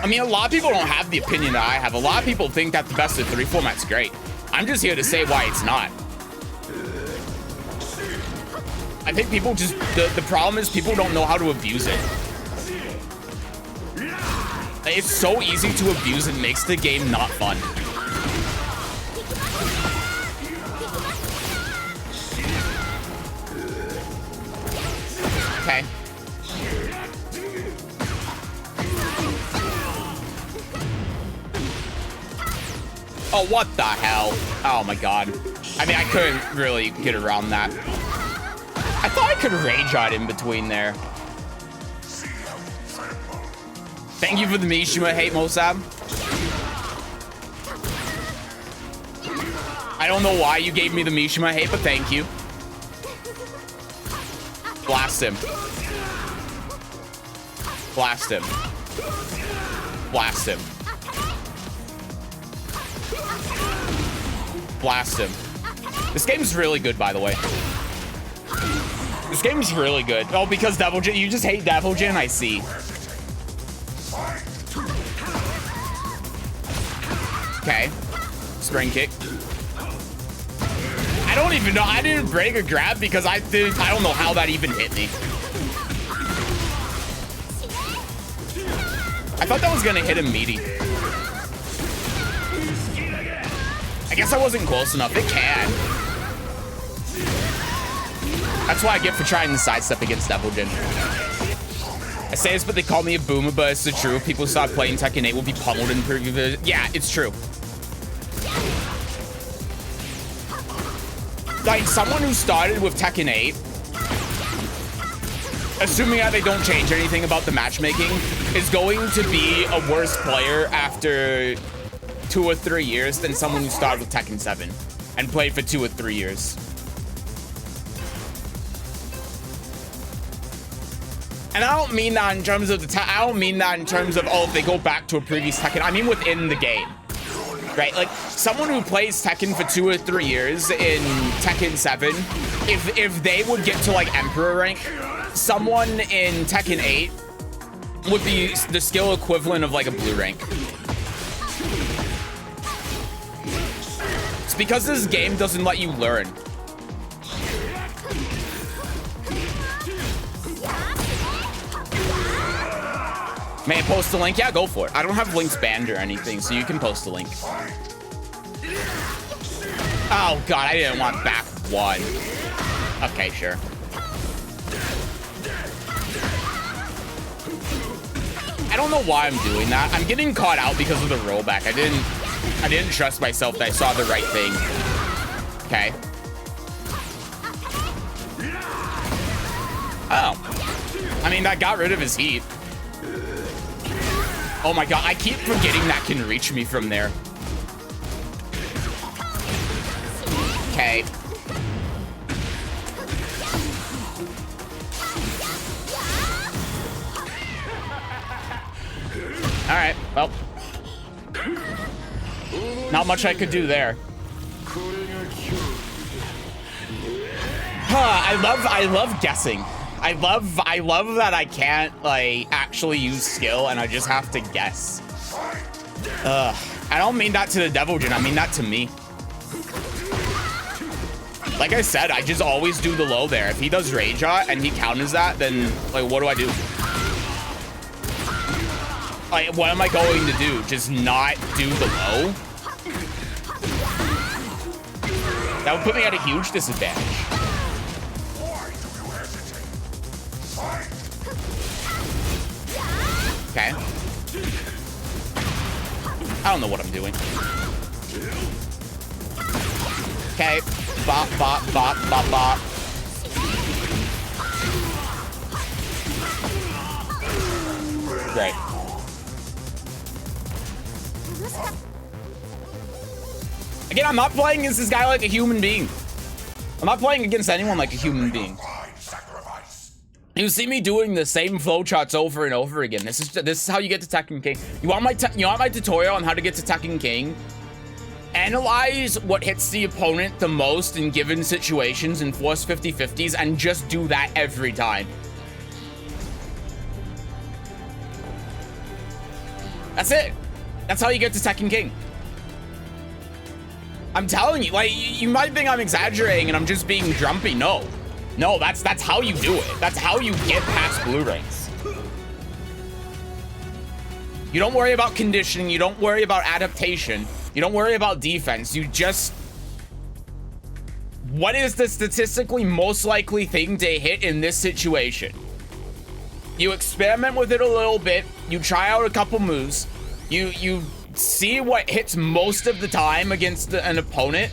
S1: I mean, a lot of people don't have the opinion that I have. A lot of people think that the best of 3 format's great. I'm just here to say why it's not. I think people just... The problem is people don't know how to abuse it. It's so easy to abuse, it makes the game not fun. Okay. Oh, what the hell? Oh my god. I mean, I couldn't really get around that. I thought I could rage on in between there. Thank you for the Mishima hate, Mosab. I don't know why you gave me the Mishima hate, but thank you. Blast him. Blast him. Blast him. Blast him. This game's really good, by the way. This game's really good. Oh, because Devil Jin, you just hate Devil Jin? I see. Okay. Spring kick. I don't even know. I didn't break a grab because I don't know how that even hit me. I thought that was gonna hit him meaty. I guess I wasn't close enough. It can. That's what I get for trying to sidestep against Devil Jin. I say this, but they call me a boomer, but it's the truth. If people start playing Tekken 8 will be pummeled in preview. Yeah, it's true. Like, someone who started with Tekken 8, assuming that they don't change anything about the matchmaking, is going to be a worse player after 2 or 3 years than someone who started with Tekken 7 and played for 2 or 3 years. And I don't mean that in terms of I don't mean that in terms of, oh, if they go back to a previous Tekken. I mean within the game, right? Like, someone who plays Tekken for 2 or 3 years in Tekken 7, if they would get to like Emperor rank, someone in Tekken 8 would be the skill equivalent of like a blue rank. It's because this game doesn't let you learn. May I post a link? Yeah, go for it. I don't have links banned or anything, so you can post a link. Oh god, I didn't want back one. Okay, sure. I don't know why I'm doing that. I'm getting caught out because of the rollback. I didn't trust myself that I saw the right thing. Okay. Oh. I mean, that got rid of his heat. Oh my god, I keep forgetting that can reach me from there. Okay. All right, well. Not much I could do there. I love guessing. I love that I can't like actually use skill and I just have to guess. I don't mean that to the Devil Jin, I mean that to me. Like I said, I just always do the low there. If he does Rage Art and he counters that, then like what do I do? Like what am I going to do? Just not do the low? That would put me at a huge disadvantage. Okay. I don't know what I'm doing. Okay. Bop, bop, bop, bop, bop. Great. Again, I'm not playing against this guy like a human being. I'm not playing against anyone like a human being. You see me doing the same flowcharts over and over again. This is how you get to Tekken King. You want my tutorial on how to get to Tekken King? Analyze what hits the opponent the most in given situations and force 50-50s and just do that every time. That's it. That's how you get to Tekken King. I'm telling you, like, you might think I'm exaggerating and I'm just being grumpy. No, that's how you do it. That's how you get past blue ranks. You don't worry about conditioning. You don't worry about adaptation. You don't worry about defense. You just... What is the statistically most likely thing to hit in this situation? You experiment with it a little bit. You try out a couple moves. You see what hits most of the time against an opponent,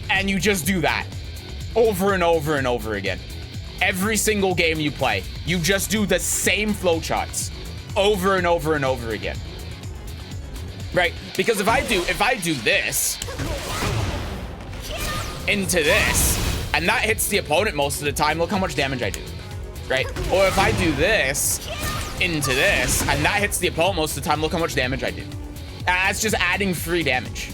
S1: and you just do that over and over and over again. Every single game you play, you just do the same flowcharts over and over and over again. Right? Because if I do this into this, and that hits the opponent most of the time, look how much damage I do. Right? Or if I do this into this, and that hits the opponent most of the time, look how much damage I do. That's just adding free damage.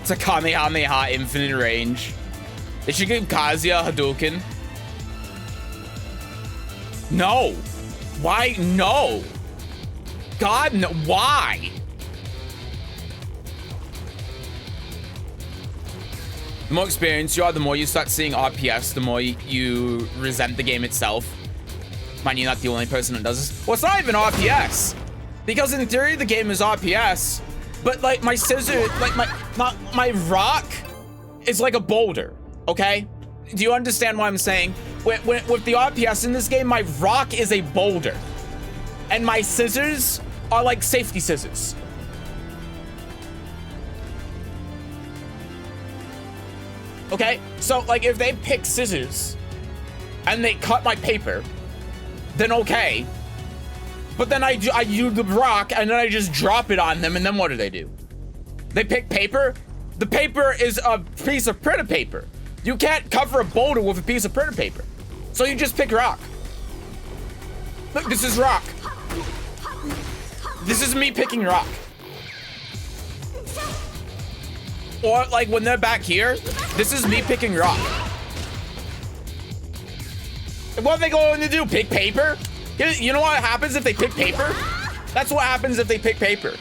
S1: It's a Kamehameha infinite range. They should give Kazuya Hadouken. No. Why? No. God, no. Why? The more experienced you are, the more you start seeing RPS, the more you resent the game itself. Mind you, not the only person that does this. Well, it's not even RPS. Because in theory, the game is RPS. But like my scissor, like my rock is like a boulder, okay? Do you understand what I'm saying? With the RPS in this game, my rock is a boulder. And my scissors are like safety scissors. Okay, so like if they pick scissors and they cut my paper, then okay. But then I do the rock and then I just drop it on them, and then what do? They pick paper? The paper is a piece of printer paper. You can't cover a boulder with a piece of printer paper. So you just pick rock. Look, this is rock. This is me picking rock. Or like when they're back here, this is me picking rock. What are they going to do? Pick paper? You know what happens if they pick paper? That's what happens if they pick paper.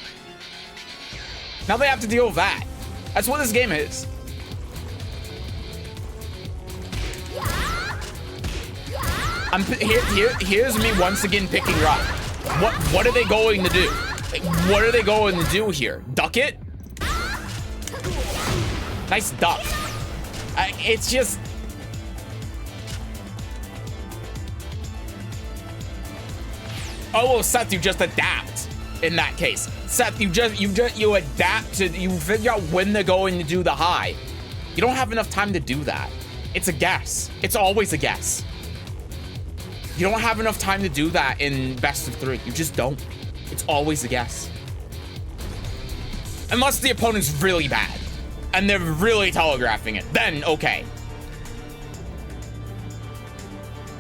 S1: Now they have to deal with that. That's what this game is. Here's me once again picking rock. What are they going to do? Like, what are they going to do here? Duck it? Nice duck. It's just... Oh, well, Seth, you just adapt in that case. Seth, you adapt to, you figure out when they're going to do the high. You don't have enough time to do that. It's a guess. It's always a guess. You don't have enough time to do that in best of 3. You just don't. It's always a guess. Unless the opponent's really bad and they're really telegraphing it, then okay.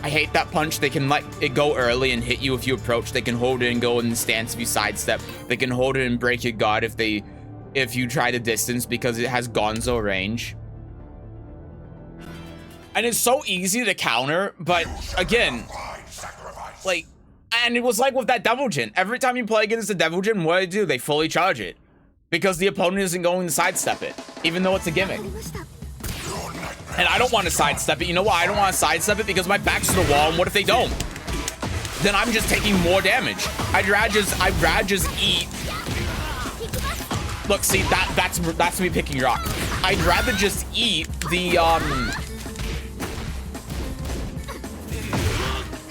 S1: I hate that punch. They can let it go early and hit you if you approach. They can hold it and go in the stance if you sidestep. They can hold it and break your guard if you try to distance because it has gonzo range. And it's so easy to counter, but again, like, and it was like with that Devil Jin. Every time you play against the Devil Jin, what do? They fully charge it because the opponent isn't going to sidestep it, even though it's a gimmick. And I don't want to sidestep it. You know why I don't want to sidestep it? Because my back's to the wall, and what if they don't? Then I'm just taking more damage. I'd rather just eat. Look, see, that's me picking rock. I'd rather just eat the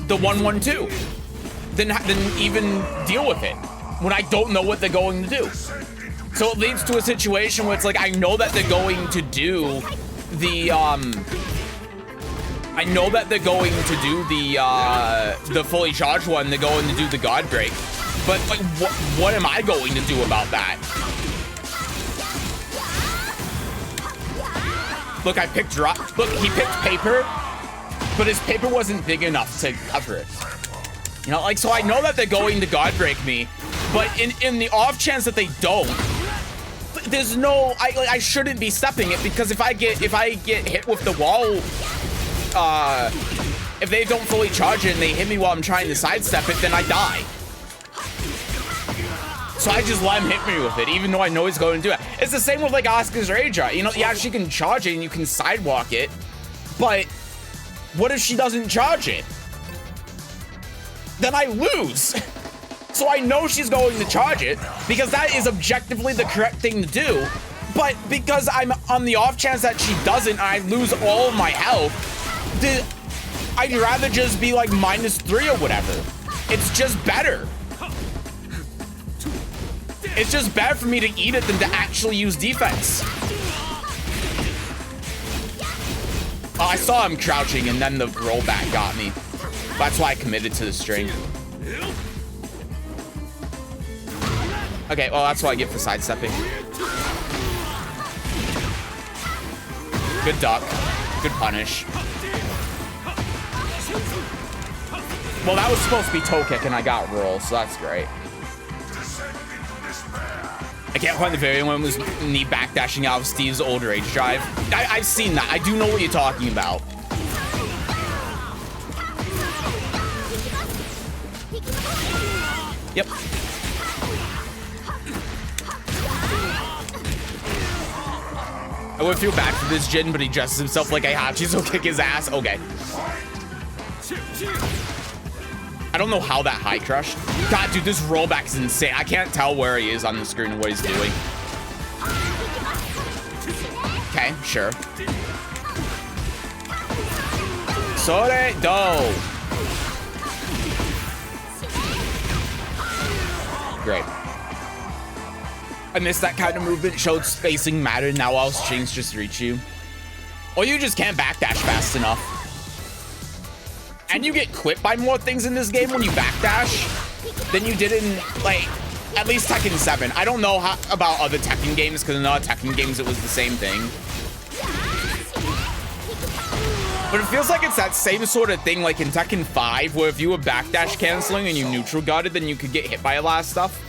S1: 1-1-2 than even deal with it when I don't know what they're going to do. So it leads to a situation where it's like, I know that they're going to do the I know that they're going to do the fully charged one. They're going to do the God break, but like, what am I going to do about that? Look, I picked rock. Look, he picked paper, but his paper wasn't big enough to cover it. You know, like, so I know that they're going to God break me, but in the off chance that they don't, there's no, I shouldn't be stepping it, because if I get hit with the wall, if they don't fully charge it and they hit me while I'm trying to sidestep it, then I die. So I just let him hit me with it, even though I know he's going to do it. It's the same with like Asuka's Rage Art. You know, yeah, she can charge it and you can sidewalk it, but what if she doesn't charge it? Then I lose. So I know she's going to charge it because that is objectively the correct thing to do. But because I'm on the off chance that she doesn't and I lose all of my health, I'd rather just be like -3 or whatever. It's just better. It's just better for me to eat it than to actually use defense. Oh, I saw him crouching and then the rollback got me. That's why I committed to the string. Okay, well, that's what I get for sidestepping. Good duck. Good punish. Well, that was supposed to be toe kick, and I got roll, so that's great. I can't find the variant when it was me backdashing out of Steve's old rage drive. I've seen that. I do know what you're talking about. Yep. I would feel bad for this Jin, but he dresses himself like Heihachi, so kick his ass. Okay. I don't know how that high crushed. God, dude, this rollback is insane. I can't tell where he is on the screen and what he's doing. Okay, sure. Sore do. Great. I missed that kind of movement. Showed spacing mattered. Now all strings just reach you. Or you just can't backdash fast enough. And you get quit by more things in this game when you backdash than you did in, like, at least Tekken 7. I don't know about other Tekken games, because in other Tekken games it was the same thing. But it feels like it's that same sort of thing like in Tekken 5, where if you were backdash canceling and you neutral guarded, then you could get hit by a lot of stuff.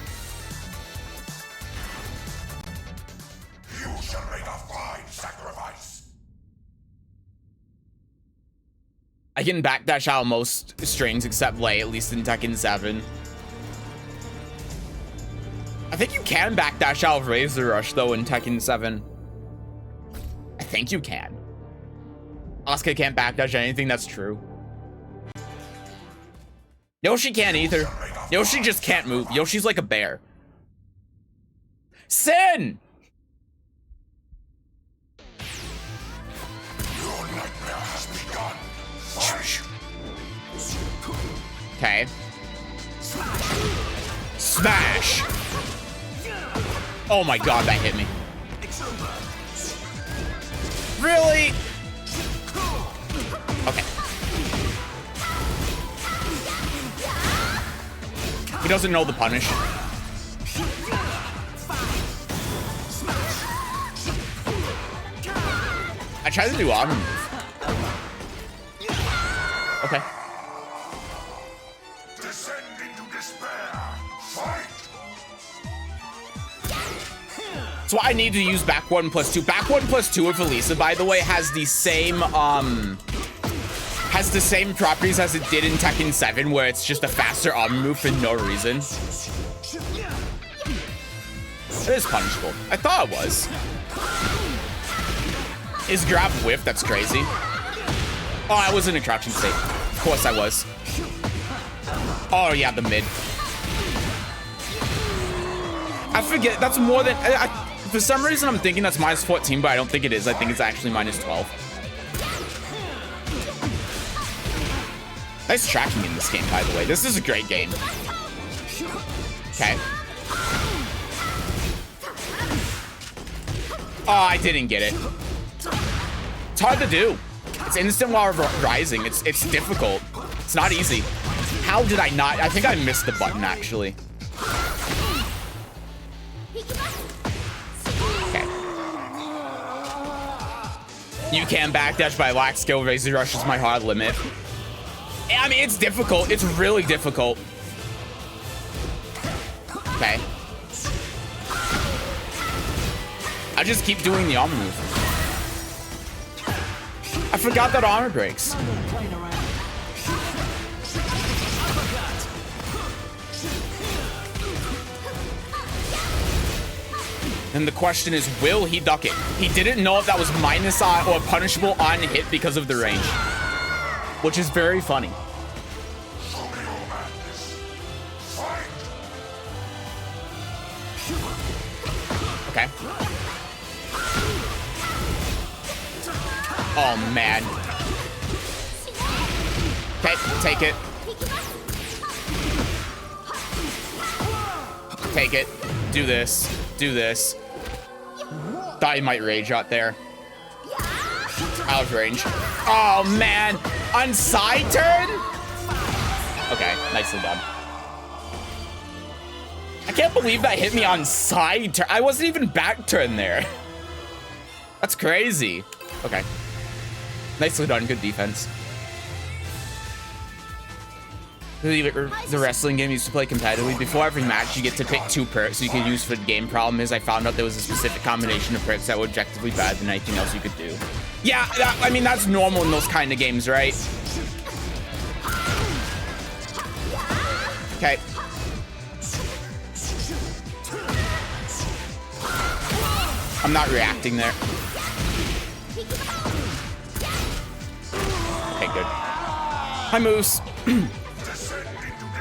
S2: You shall make a fine sacrifice.
S1: I can backdash out most strings except Lei, at least in Tekken 7. I think you can backdash out of Razor Rush, though, in Tekken 7. I think you can. Asuka can't backdash anything, that's true. Yoshi can't either. Yoshi just can't move. Yoshi's like a bear. Sin!
S2: Your nightmare has begun. Fight!
S1: Okay. Smash! Oh my god, that hit me. Really? Okay. He doesn't know the punish. I tried to do armor move. Okay.
S2: Descend into despair. Fight!
S1: That's why I need to use back 1+2. Back 1+2 of Alisa, by the way, has the same properties as it did in Tekken 7, where it's just a faster armor move for no reason. It is punishable. I thought it was. Is grab whiff? That's crazy. Oh, I was in a crouching state. Of course I was. Oh yeah, the mid. I forget. That's more than. For some reason, I'm thinking that's -14, but I don't think it is. I think it's actually -12. Nice tracking in this game, by the way. This is a great game. Okay. Oh, I didn't get it. It's hard to do. It's instant while rising. It's difficult. It's not easy. How did I not? I think I missed the button, actually. Okay. You can backdash, but I lack skill. Razor Rush is my hard limit. I mean, it's difficult. It's really difficult. Okay. I just keep doing the armor move. I forgot that armor breaks. And the question is, will he duck it? He didn't know if that was minus on or punishable on hit because of the range, which is very funny. Okay. Oh, man. Okay, take it. Take it. Do this. Do this. Thought you might rage out there. Out of range. Oh, man. On side turn? Okay, nicely done. I can't believe that hit me on side turn. I wasn't even back turn there. That's crazy. Okay. Nicely done. Good defense. The wrestling game used to play competitively. Before every match, you get to pick 2 perks you can use for the game. Problem is, I found out there was a specific combination of perks that were objectively better than anything else you could do. Yeah, I mean, that's normal in those kind of games, right? Okay. I'm not reacting there. Okay, good. Hi, Moose.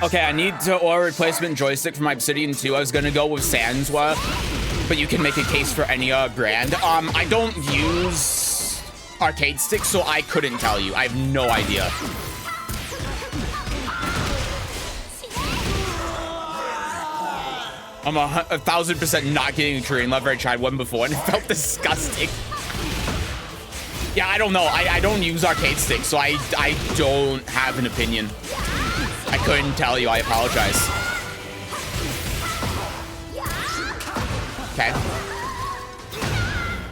S1: Okay, I need to order a replacement joystick for my Obsidian 2. I was gonna go with Sanswa, but you can make a case for any brand. I don't use arcade sticks, so I couldn't tell you. I have no idea. I'm 1,000% not getting a Korean lever. I tried one before and it felt disgusting. Yeah, I don't know. I don't use arcade sticks, so I don't have an opinion. I couldn't tell you. I apologize. Okay.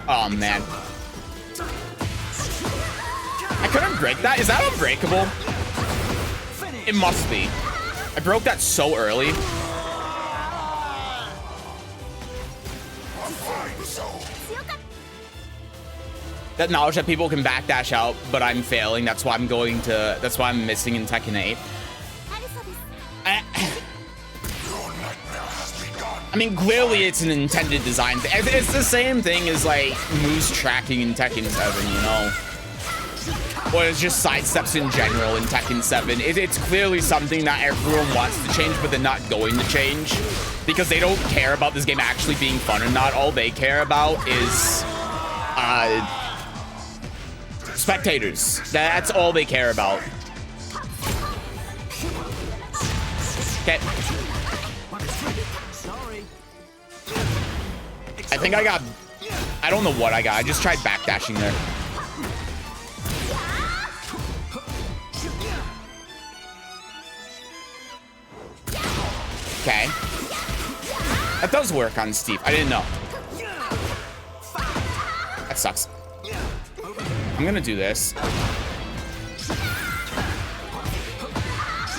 S1: Oh, man. I couldn't break that. Is that unbreakable? It must be. I broke that so early. That knowledge that people can backdash out, but I'm failing. That's why I'm going to. That's why I'm missing in Tekken 8. I mean, clearly it's an intended design. It's the same thing as like moose tracking in Tekken 7, you know. or it's just sidesteps in general in Tekken 7. It's clearly something that everyone wants to change, but they're not going to change because they don't care about this game actually being fun or not. All they care about is spectators. That's all they care about. Okay. I think I got... I don't know what I got. I just tried backdashing there. Okay. That does work on Steve. I didn't know. That sucks. I'm gonna do this.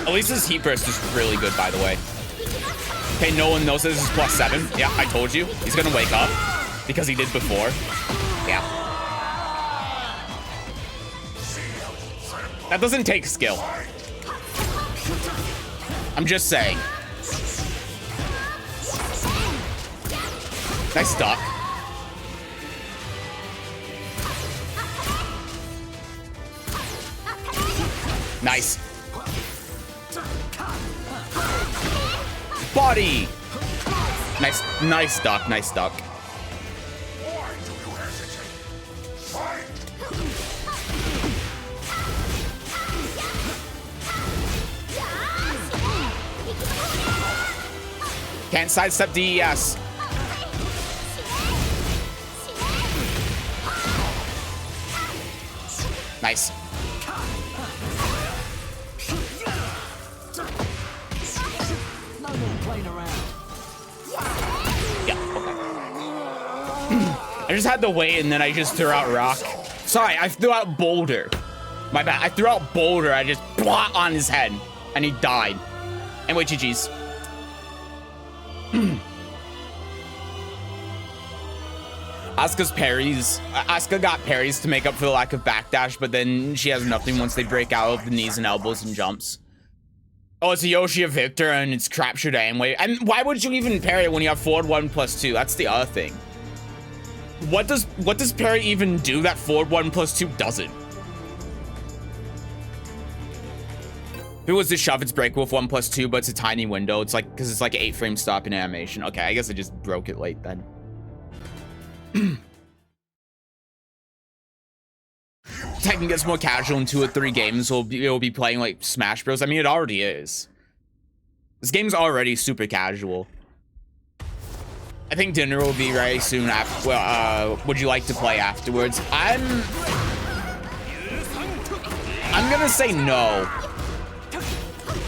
S1: Alisa's heat burst is really good, by the way. Okay, no one knows this is +7. Yeah, I told you. He's gonna wake up because he did before. Yeah. That doesn't take skill. I'm just saying. Nice duck. Nice. Body. Nice, nice duck, nice duck.
S2: Why do you hesitate? Fight!
S1: Can't sidestep DES. Nice. Yeah, okay. I just had to wait and then I just threw out rock. Sorry, I threw out boulder. My bad. I threw out boulder. I just blot on his head and he died. Anyway, GG's. Asuka's parries. Asuka got parries to make up for the lack of backdash, but then she has nothing once they break out of the knees and elbows and jumps. Oh, it's a Yoshi of Victor and it's captured anyway. And why would you even parry when you have forward 1+2? That's the other thing. What does parry even do that forward 1+2 doesn't? If it was to shove, it's breakable with 1+2, but it's a tiny window. It's like, because it's like 8-frame stop in animation. Okay, I guess I just broke it late then. Tekken gets more casual in 2 or 3 games. It'll be playing like Smash Bros. I mean, it already is. This game's already super casual. I think dinner will be ready soon after. Well, would you like to play afterwards? I'm gonna say no.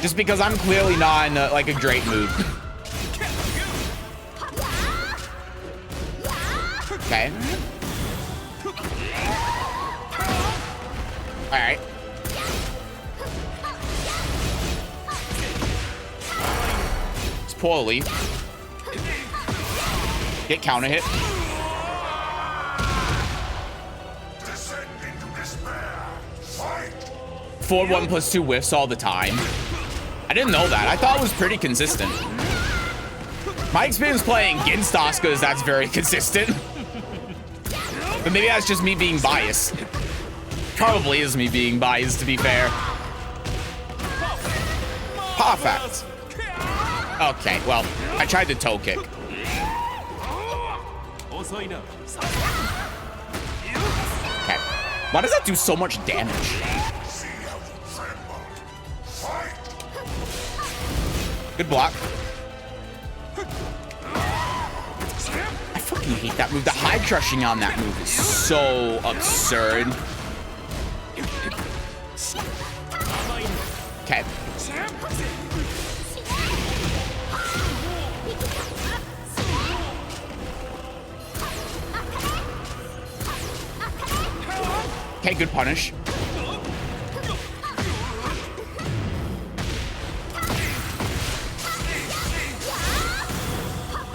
S1: Just because I'm clearly not in like a great mood. Okay. All right. It's poorly. Get counter hit.
S2: Descend into despair. Fight!
S1: Forward 1+2 whiffs all the time. I didn't know that. I thought it was pretty consistent. My experience playing against Asuka is that's very consistent. But maybe that's just me being biased. Probably is me being biased, to be fair. Perfect. Okay, well, I tried the toe kick. Okay. Why does that do so much damage? Good block. I fucking hate that move. The high crushing on that move is so absurd. Okay. Okay, good punish.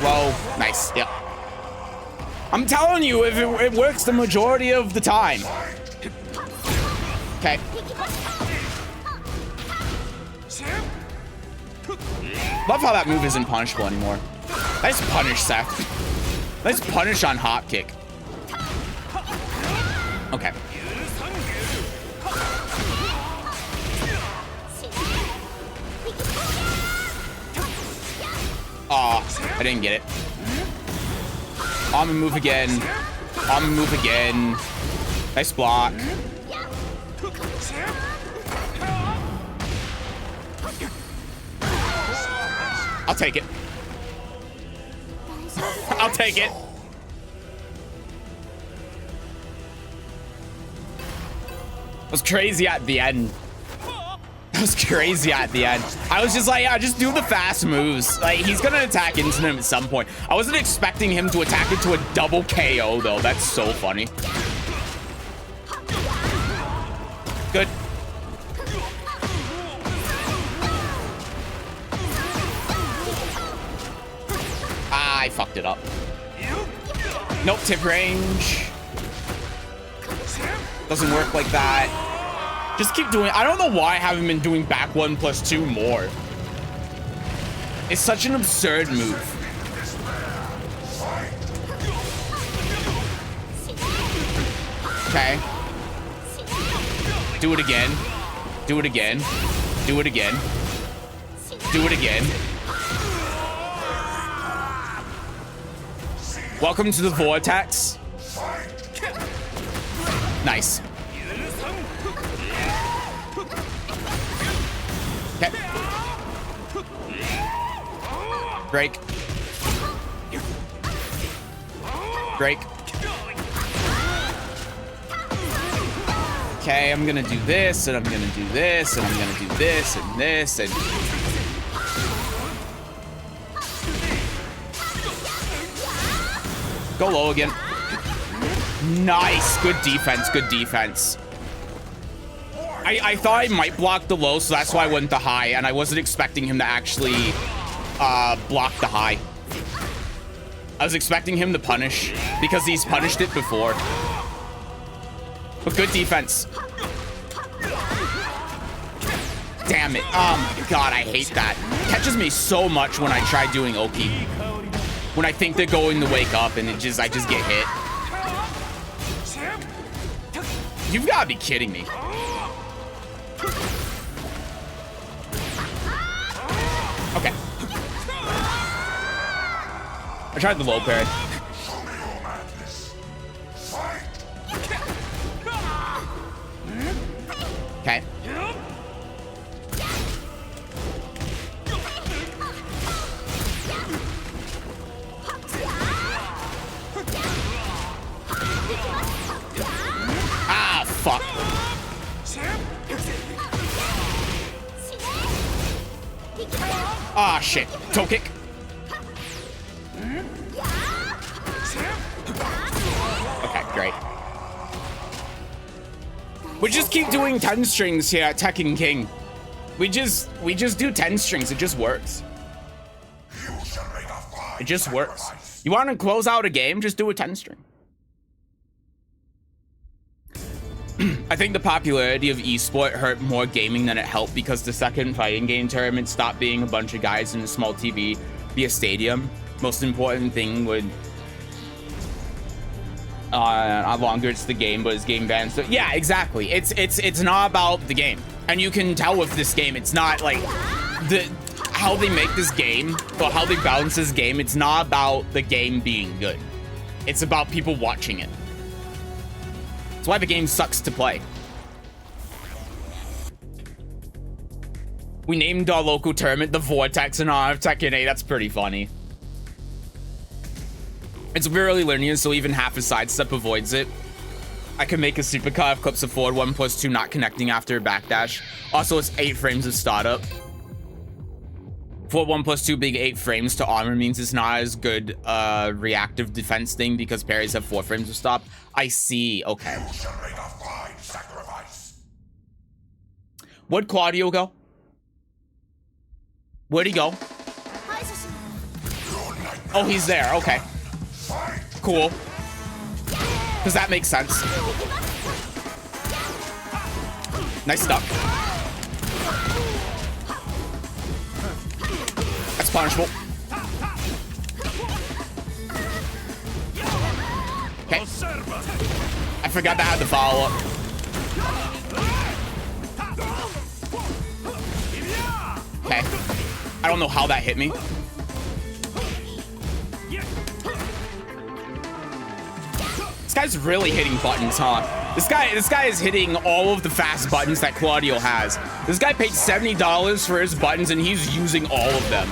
S1: Whoa, nice, yep. I'm telling you, if it works the majority of the time. Okay. Love how that move isn't punishable anymore. Nice punish, Seth. Nice punish on hop kick. Okay. Aw, I didn't get it. Arm and move again. Arm and move again. Nice block. I'll take it. I'll take it. It was crazy at the end. That was crazy at the end. I was just like, yeah, just do the fast moves. Like, he's gonna attack into him at some point. I wasn't expecting him to attack into a double KO, though. That's so funny. Good. Ah, I fucked it up. Nope, tip range. Doesn't work like that. Just keep doing it. I don't know why I haven't been doing back 1+2 more. It's such an absurd move. Okay. Do it again. Do it again. Do it again. Do it again. Welcome to the vortex. Nice. Okay. Break. Break. Okay, I'm gonna do this, and I'm gonna do this, and I'm gonna do this, and this, and... Go low again. Nice. Good defense. Good defense. I thought I might block the low, so that's why I went the high, and I wasn't expecting him to actually block the high. I was expecting him to punish, because he's punished it before. But good defense. Damn it. Oh my god, I hate that. Catches me so much when I try doing Oki. When I think they're going to wake up and I just get hit. You've got to be kidding me. Okay. I tried the low parry. Okay. Ah, fuck. Ah, shit. Toe kick. Okay, great. We just keep doing 10 strings here at Tekken King. We just do 10 strings. It just works. It just works. You want to close out a game? Just do a 10 string. I think the popularity of esport hurt more gaming than it helped because the second fighting game tournament stopped being a bunch of guys in a small TV, be a stadium. Most important thing would not longer it's the game, but it's game banned. So yeah, exactly. It's not about the game, and you can tell with this game, it's not like how they make this game or how they balance this game. It's not about the game being good. It's about people watching it. That's why the game sucks to play. We named our local tournament the Vortex in honor of Tekken 8. That's pretty funny. It's really linear, so even half a sidestep avoids it. I can make a supercar if clips of forward 1+2 not connecting after a backdash. Also, it's 8 frames of startup. For 1+2 being 8 frames to armor means it's not as good reactive defense thing because parries have 4 frames of stop. I see. Okay. Where'd Claudio go? Where'd he go? Oh, he's there. Okay. Cool. Because that makes sense. Nice stuff. That's punishable. Okay. I forgot that I had the follow-up. Okay. I don't know how that hit me. guy's really hitting buttons, huh? This guy is hitting all of the fast buttons that Claudio has. This guy paid $70 for his buttons, and he's using all of them.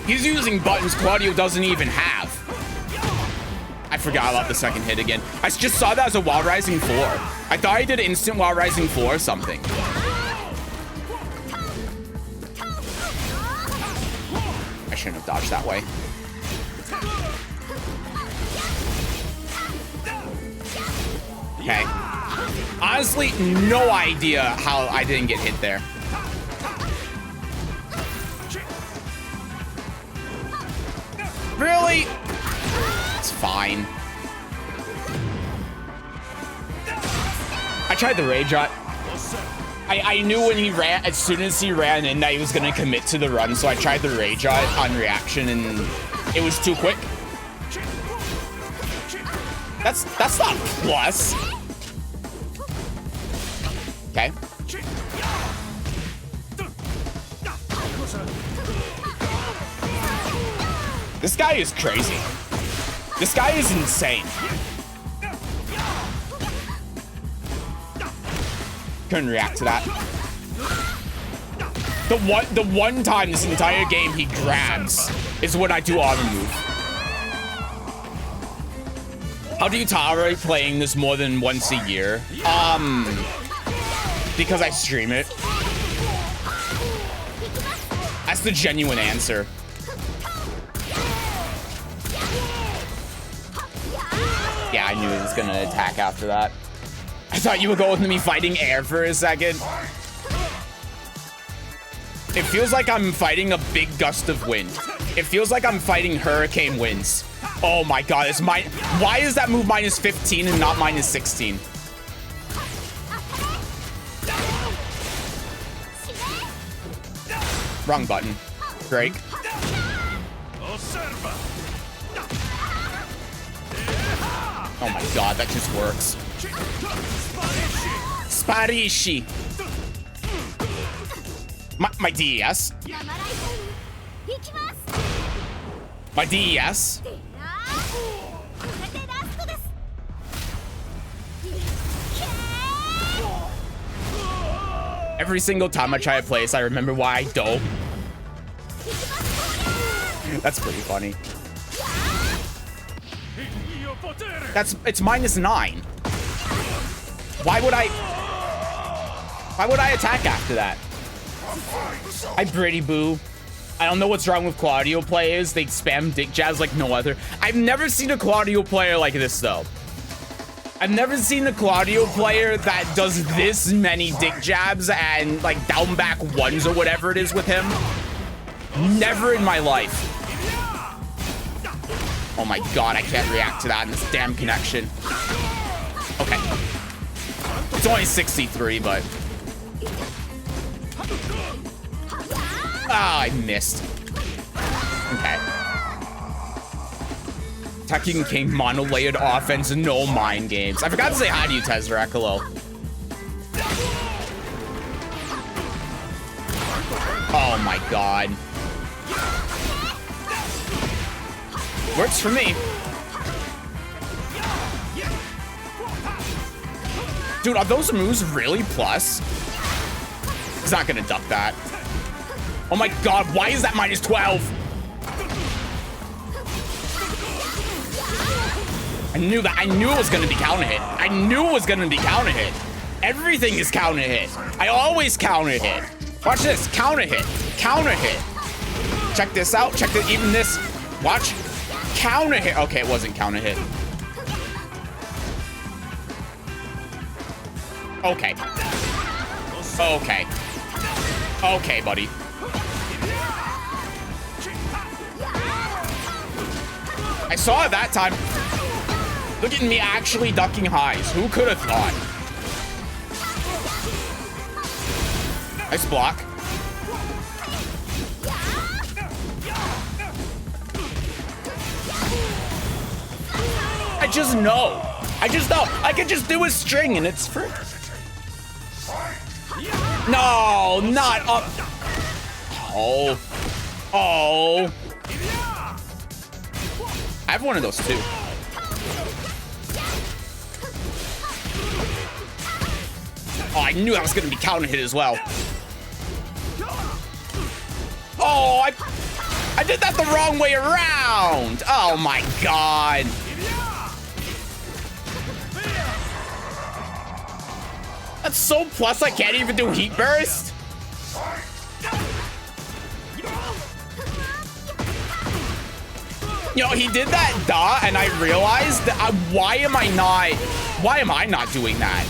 S1: He's using buttons Claudio doesn't even have. I forgot about the second hit again. I just saw that as a While Rising 4. I thought I did instant While Rising 4 or something. I shouldn't have dodged that way. Okay. Honestly, no idea how I didn't get hit there. Really? It's fine. I tried the rage shot. I knew when he ran, as soon as he ran in, that he was gonna commit to the run, so I tried the rage shot on reaction, and it was too quick. That's not plus. Okay. This guy is crazy. This guy is insane. Couldn't react to that. The one time this entire game he grabs is when I do auto move. How do you tolerate playing this more than once a year? Because I stream it. That's the genuine answer. Yeah, I knew he was gonna attack after that. I thought you were going with me fighting air for a second. It feels like I'm fighting a big gust of wind. It feels like I'm fighting hurricane winds. Oh my god, it's why is that move minus 15 and not minus 16? Wrong button. Drake. Oh my god, that just works. Sparishi. My DES. My DES. Every single time I try to play this, I remember why I don't. That's pretty funny. It's minus 9. Why would I attack after that? I Pretty Boo. I don't know what's wrong with Claudio players. They spam dick jabs like no other. I've never seen a Claudio player like this though. I've never seen a Claudio player that does this many dick jabs and like down back ones or whatever it is with him. Never in my life. Oh my god, I can't react to that in this damn connection. Okay. It's only 63, but... Ah, I missed. Okay. Tekken King mono-layered offense, no mind games. I forgot to say hi to you, Tezrak. Hello. Oh my god. Works for me. Dude, are those moves really plus? He's not gonna duck that. Oh my god, why is that minus 12? I knew that. I knew it was gonna be counter hit. I knew it was gonna be counter hit. Everything is counter hit. I always counter hit. Watch this. Counter hit. Counter hit. Check this out. Check this. Even this. Watch. Counter hit. Okay, it wasn't counter hit. Okay. Okay. Okay, buddy. I saw it that time. Look at me actually ducking highs. Who could have thought? Nice block. I just know. I just know. I can just do a string and it's free. No, not up. Oh. Oh. I have one of those too. Oh, I knew I was gonna be counter hit as well. Oh, I did that the wrong way around. Oh my god. That's so plus I can't even do heat burst. You know, he did that duh, and I realized that why am I not doing that?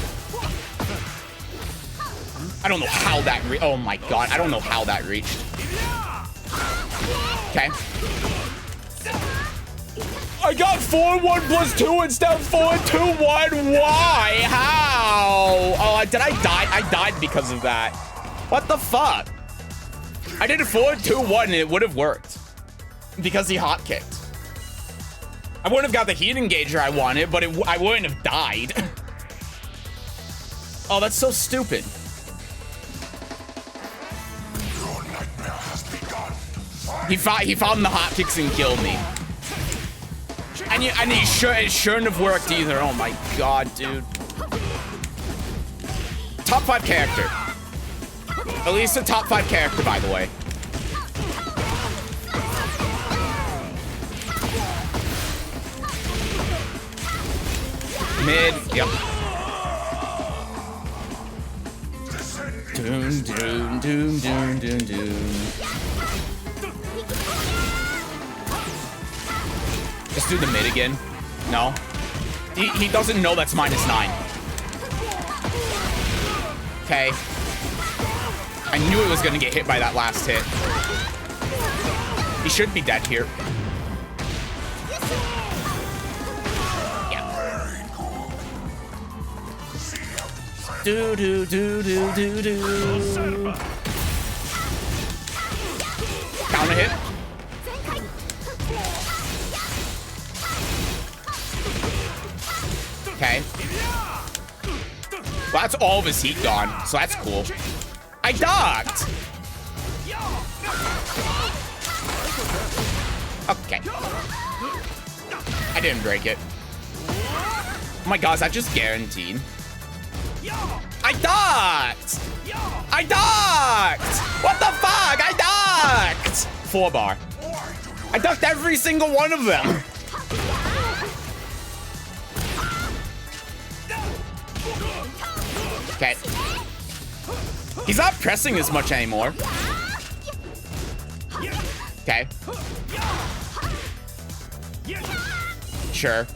S1: I don't know how that oh my god, I don't know how that reached. Okay. I got 4-1 plus 2 instead of 4-2-1. Why? How? Oh, did I die? I died because of that. What the fuck? I did a 4-2-1 and it would have worked because he hot kicked. I wouldn't have got the heat engager I wanted, but I wouldn't have died. Oh, that's so stupid.
S2: Your nightmare has begun.
S1: He found the hot kicks and killed me. And it shouldn't have worked either. Oh my god, dude. Top 5 character. Alisa, top 5 character, by the way. Mid, yep. Doom, doom, doom, doom, doom, doom. Just do the mid again. No. He doesn't know that's -9. Okay. I knew it was gonna get hit by that last hit. He should be dead here. Do do do do do do. Counter hit. Okay. Well, that's all of his heat gone, so that's cool. I ducked. Okay. I didn't break it. Oh my god, is that just guaranteed? I ducked! I ducked! What the fuck? I ducked! 4-bar. I ducked every single one of them. Okay. He's not pressing as much anymore. Okay. Sure.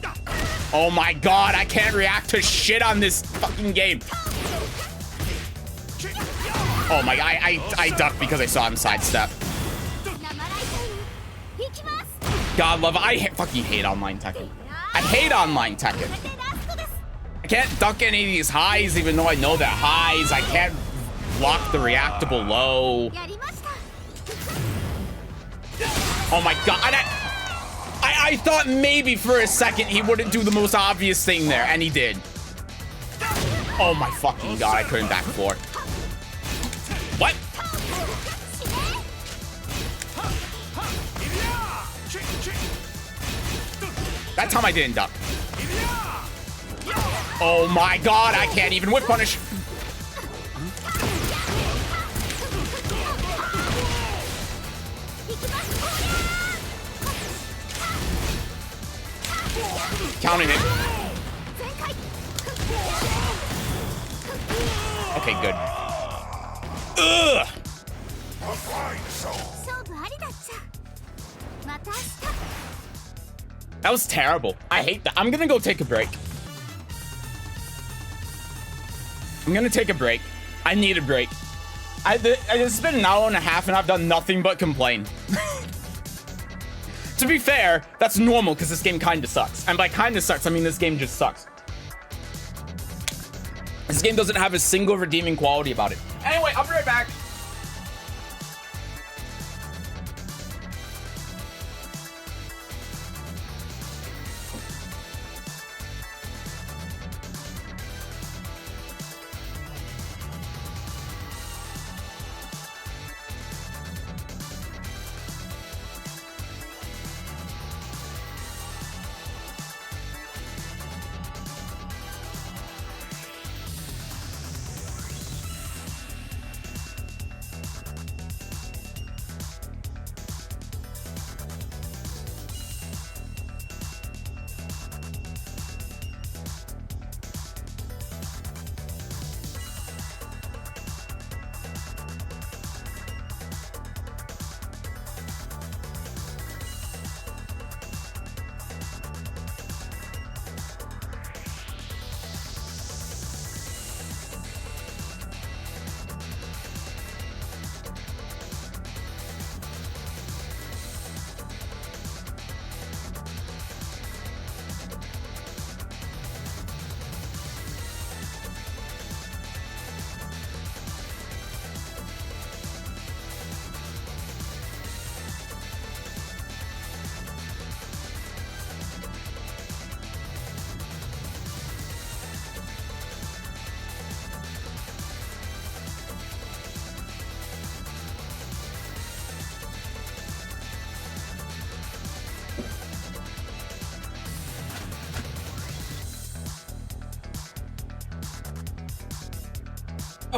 S1: Oh my god, I can't react to shit on this fucking game. Oh my god, I ducked because I saw him sidestep. God love it. I fucking hate online Tekken. I hate online Tekken. I can't duck any of these highs even though I know they're highs. I can't block the reactable low. Oh my god. I thought maybe for a second he wouldn't do the most obvious thing there, and he did. Oh my fucking god, I couldn't back 4. What? That time I didn't duck. Oh my god, I can't even whip punish. Counting it. Okay, good. Ugh. That was terrible. I hate that. I'm gonna go take a break. I'm gonna take a break. I need a break. It's been an hour and a half and I've done nothing but complain. To be fair, that's normal because this game kinda sucks. And by kinda sucks, I mean this game just sucks. This game doesn't have a single redeeming quality about it. Anyway, I'll be right back.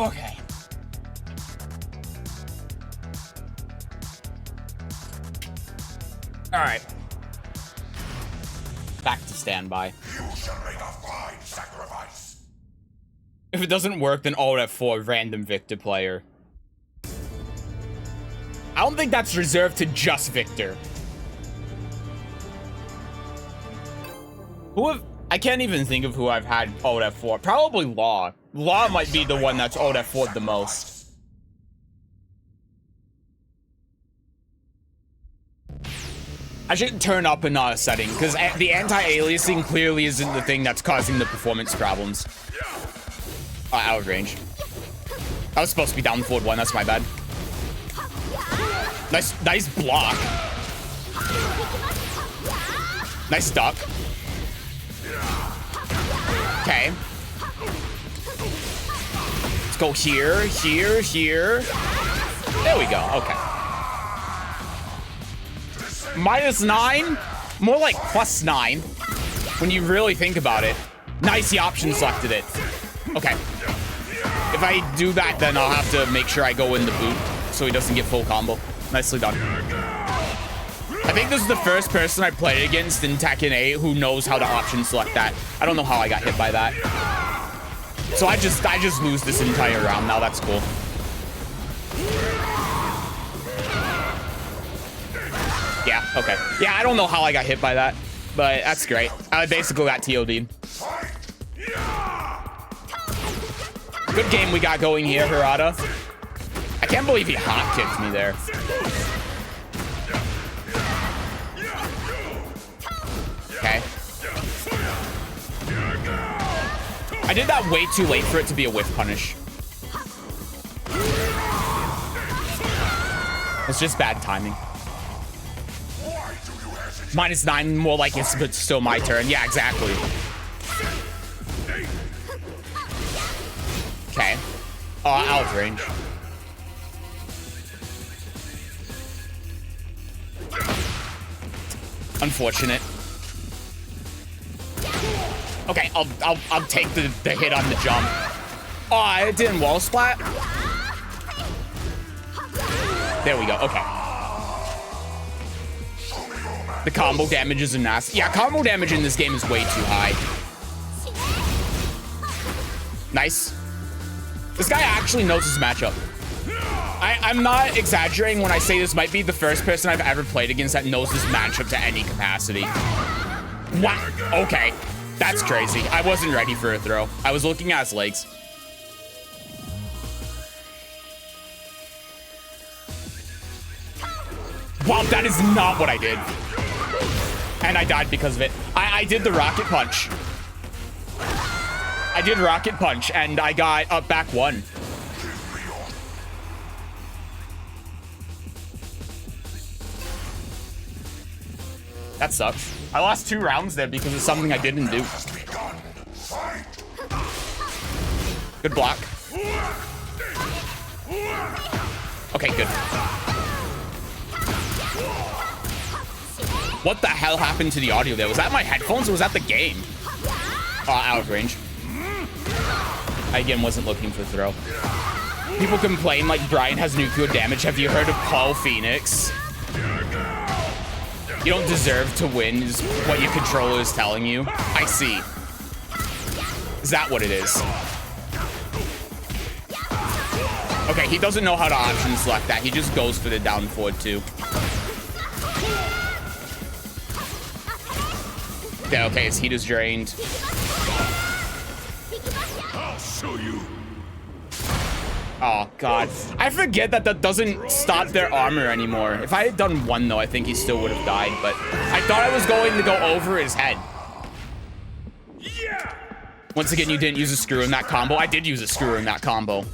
S1: Okay. All right. Back to standby.
S2: You shall make a fine sacrifice.
S1: If it doesn't work, then alt F4, random Victor player. I don't think that's reserved to just Victor. I can't even think of who I've had alt F4. Probably Law. Law might be the one that's alt F4 the most. I should turn up another setting, because the anti-aliasing clearly isn't the thing that's causing the performance problems. Out of range. I was supposed to be down forward 1, that's my bad. Nice block. Nice duck. Okay. Let's go here, here, here. There we go, okay. -9? More like +9. When you really think about it. Nice, he option selected it. Okay. If I do that, then I'll have to make sure I go in the boot so he doesn't get full combo. Nicely done. I think this is the first person I played against in Tekken 8 who knows how to option select that. I don't know how I got hit by that. So I just lose this entire round now. That's cool. Yeah, okay. Yeah, I don't know how I got hit by that, but that's great. I basically got TOD'd. Good game we got going here, Hirata. I can't believe he hot kicked me there. Okay. I did that way too late for it to be a whiff punish. It's just bad timing. -9, more like it's but still my turn. Yeah, exactly. Okay. Out of range. Unfortunate. Okay, I'll take the hit on the jump. Oh, it didn't wall splat. There we go. Okay. The combo damage is a nasty. Yeah, combo damage in this game is way too high. Nice. This guy actually knows his matchup. I'm not exaggerating when I say this might be the first person I've ever played against that knows his matchup to any capacity. Wow. Okay. That's crazy. I wasn't ready for a throw. I was looking at his legs. Wow, that is not what I did. And I died because of it. I did the rocket punch. I did rocket punch and I got up back 1. That sucks. I lost 2 rounds there because of something I didn't do. Good block. Okay, good. What the hell happened to the audio there? Was that my headphones or was that the game? Out of range. I again wasn't looking for throw. People complain like Brian has nuclear damage. Have you heard of Paul Phoenix? You don't deserve to win is what your controller is telling you. I see. Is that what it is? Okay, he doesn't know how to option select that. He just goes for the down forward too. Yeah, okay, his heat is drained.
S2: I'll show you.
S1: Oh, God. I forget that that doesn't stop their armor anymore. If I had done 1, though, I think he still would have died. But I thought I was going to go over his head. Once again, you didn't use a screw in that combo. I did use a screw in that combo.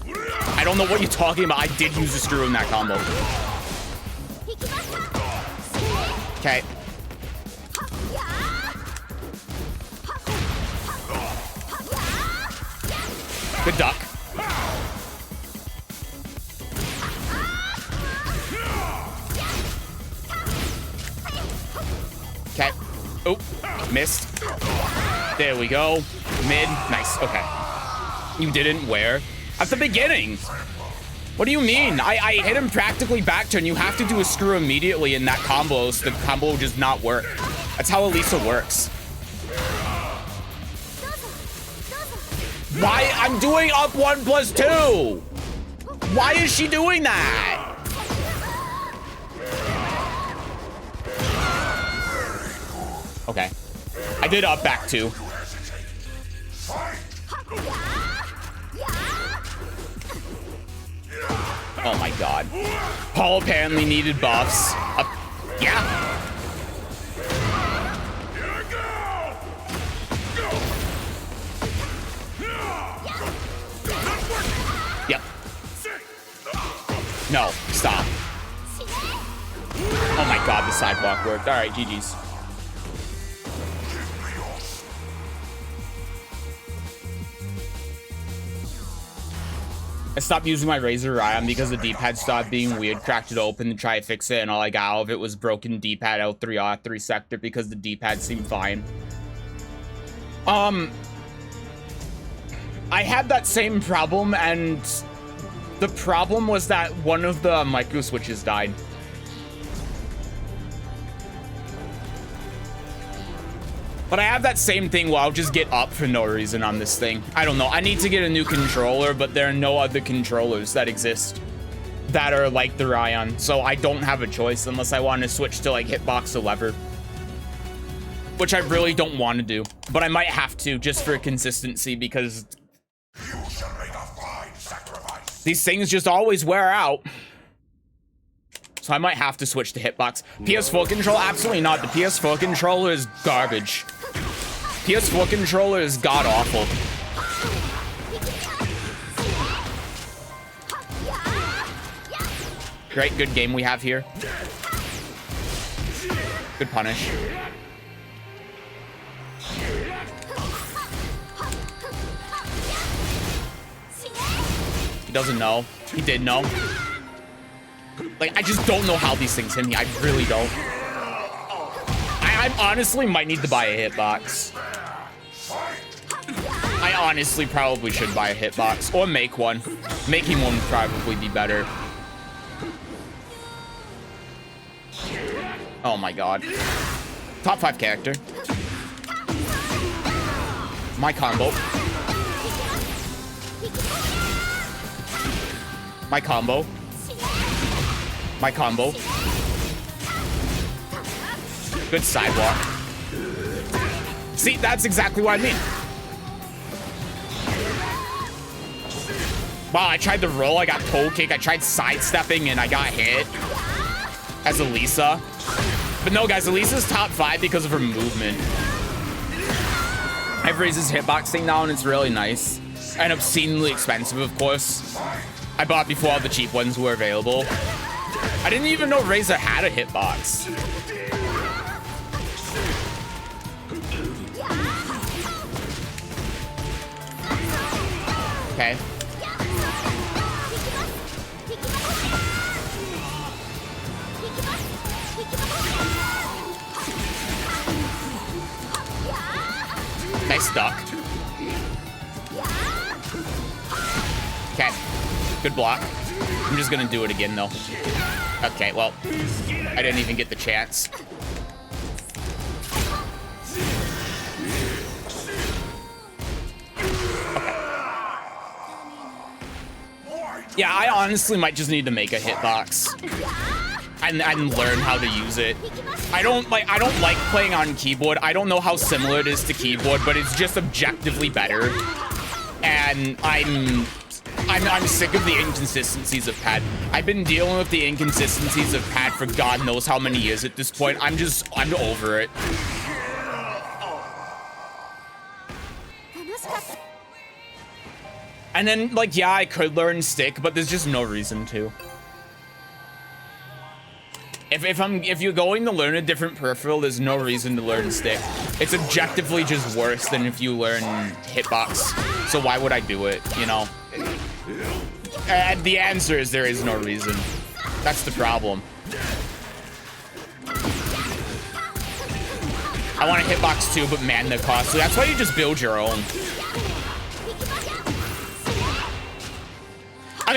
S1: I don't know what you're talking about. I did use a screw in that combo. Okay. Good duck. Okay. Oh, missed. There we go. Mid. Nice. Okay. You didn't wear. At the beginning. What do you mean? I hit him practically back turn. You have to do a screw immediately in that combo, so the combo will just not work. That's how Alisa works. Why? I'm doing up 1+2. Why is she doing that? Okay. I did up back 2. Oh my god. Paul apparently needed buffs. Yeah. Yep. No, stop. Oh my god, the sidewalk worked. Alright, GG's. I stopped using my Razer Ion because the D-pad stopped being weird, cracked it open to try to fix it, and all I got out of it was broken D-pad L3 R3 sector because the D-pad seemed fine. I had that same problem, and the problem was that one of the micro switches died. But I have that same thing where I'll just get up for no reason on this thing. I don't know. I need to get a new controller, but there are no other controllers that exist that are like the Ryan. So I don't have a choice unless I want to switch to like hitbox or lever. Which I really don't want to do. But I might have to just for consistency because
S2: You shall make a fine sacrifice.
S1: these things just always wear out. So I might have to switch to hitbox. PS4 controller? Absolutely not. The PS4 controller is garbage. PS4 controller is god-awful. Great, good game we have here. Good punish. He doesn't know. He did know. Like, I just don't know how these things hit me. I really don't. I honestly might need to buy a hitbox. I honestly probably should buy a hitbox or make one. Making one would probably be better. Oh my god. Top 5 character. My combo. My combo. My combo. Good sidewalk. See, that's exactly what I mean. Wow, I tried to roll, I got toe kick, I tried sidestepping, and I got hit as Alisa. But no, guys, Alisa's top 5 because of her movement. I've raised his hitbox thing now, and it's really nice. And obscenely expensive, of course. I bought before all the cheap ones were available. I didn't even know Razer had a hitbox. Okay. Nice duck. Okay. Good block. I'm just gonna do it again, though. Okay, well, I didn't even get the chance. Yeah, I honestly might just need to make a hitbox and learn how to use it. I don't like playing on keyboard. I don't know how similar it is to keyboard, but it's just objectively better. And I'm sick of the inconsistencies of pad. I've been dealing with the inconsistencies of pad for God knows how many years at this point. I'm over it. And then, like, yeah, I could learn stick, but there's just no reason to. If you're going to learn a different peripheral, there's no reason to learn stick. It's objectively just worse than if you learn hitbox. So why would I do it, you know? And the answer is there is no reason. That's the problem. I want a hitbox too, but man, they're costly. That's why you just build your own.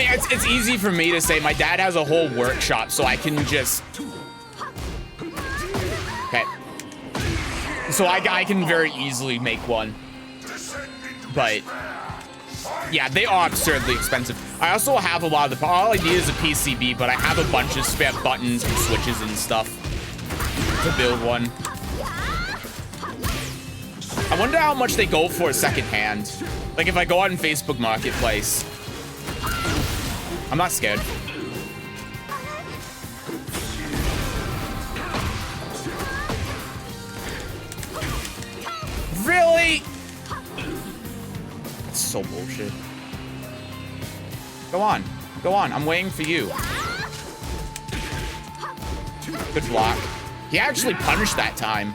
S1: mean, it's easy for me to say. My dad has a whole workshop, so I can just... Okay. So I can very easily make one. But... yeah, they are absurdly expensive. I also have a lot of the... all I need is a PCB, but I have a bunch of spare buttons and switches and stuff to build one. I wonder how much they go for secondhand. Like, if I go on Facebook Marketplace. I'm not scared. Really? That's so bullshit. Go on. Go on. I'm waiting for you. Good block. He actually punished that time.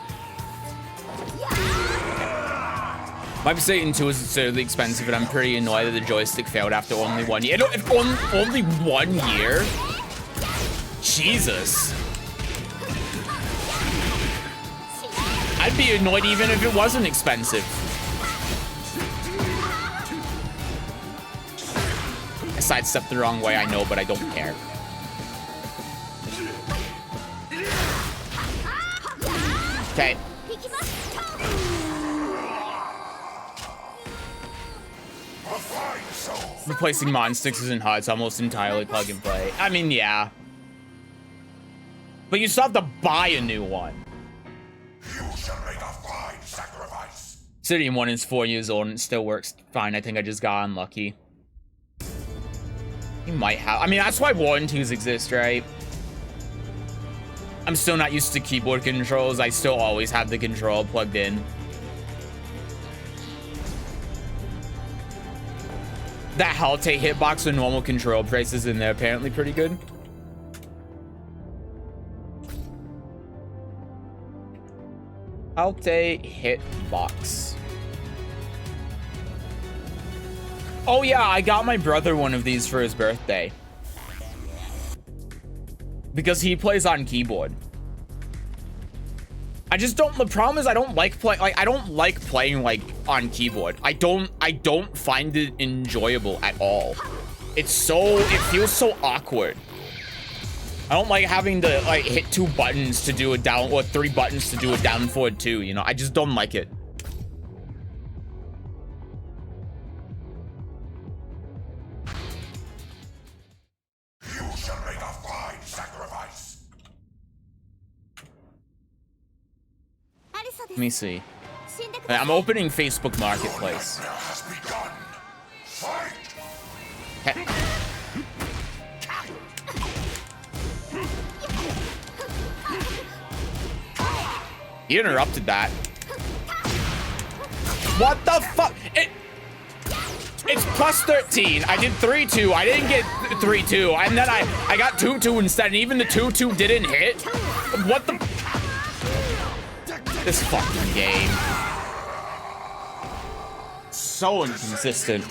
S1: Might be saying 2 is absurdly expensive, and I'm pretty annoyed that the joystick failed after only 1 year. No, if only 1 year? Jesus. I'd be annoyed even if it wasn't expensive. I sidestepped the wrong way, I know, but I don't care. Okay. Replacing mod sticks isn't hard, it's almost entirely plug and play. I mean, yeah. But you still have to buy a new one.
S2: You shall make a fine sacrifice.
S1: City 1 is 4 years old and it still works fine. I think I just got unlucky. You might have. I mean, that's why warranties exist, right? I'm still not used to keyboard controls. I still always have the control plugged in. That Halte hitbox with normal control prices in there apparently pretty good. Halte hitbox. Oh yeah, I got my brother one of these for his birthday. Because he plays on keyboard. I just don't, the problem is I don't like playing like on keyboard. I don't find it enjoyable at all. It feels so awkward. I don't like having to like hit 2 buttons to do a down, or 3 buttons to do a down forward 2, you know? I just don't like it.
S2: You shall make a fine sacrifice.
S1: Let me see. I'm opening Facebook Marketplace.
S2: Has begun. Fight.
S1: Hey. You interrupted that. What the fuck? It's plus 13. I did 3-2. I didn't get 3-2. And then I got 2-2 instead. And even the 2-2 didn't hit. What the? This fucking game. So inconsistent.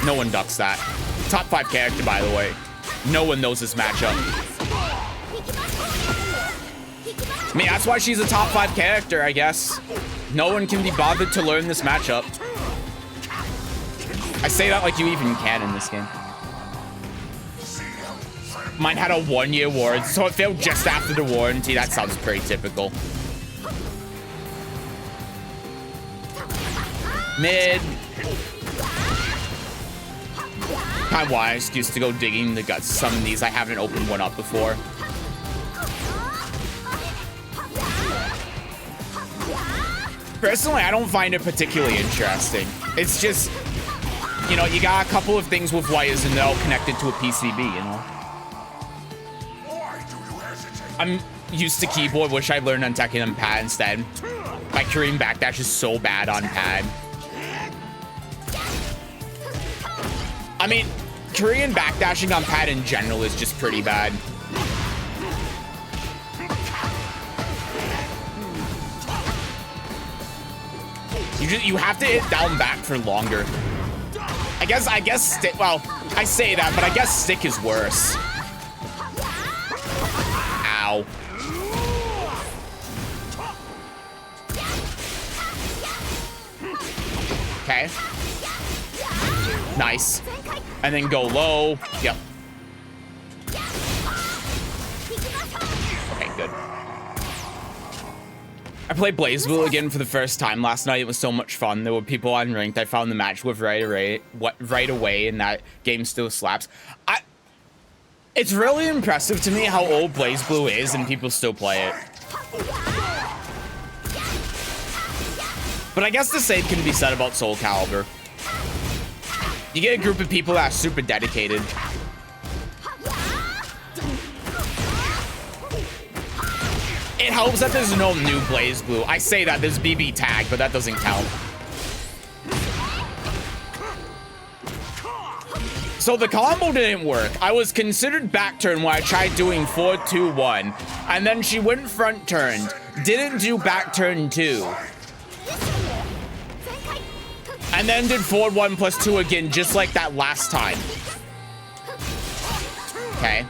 S1: No one ducks that. Top 5 character, by the way. No one knows this matchup. I mean, that's why she's a top 5 character, I guess. No one can be bothered to learn this matchup. I say that like you even can in this game. Mine had a 1-year warranty, so it failed just after the warranty. That sounds pretty typical. Mid. Kind of want an excuse to go digging the guts. Some of these I haven't opened one up before. Personally, I don't find it particularly interesting. It's just, you know, you got a couple of things with wires and they're all connected to a PCB, you know? I'm used to keyboard, wish I learned on Tekken and pad instead. My Korean backdash is so bad on pad. I mean, Korean backdashing on pad in general is just pretty bad. You have to hit down back for longer. I guess stick, well, I say that, but I guess stick is worse. Ow. Okay. Nice. And then go low. Yep. Okay, good. I played BlazBlue again for the first time last night. It was so much fun. There were people unranked I found the match with right away, and that game still slaps. It's really impressive to me how old BlazBlue is and people still play it. But I guess the same can be said about Soul Calibur. You get a group of people that are super dedicated. It helps that there's no new BlazBlue. I say that there's BB Tag, but that doesn't count. So the combo didn't work. I was considered back turn when I tried doing 4-2-1, and then she went front turned. Didn't do back turn 2. And then did forward 1+2 again, just like that last time. Okay.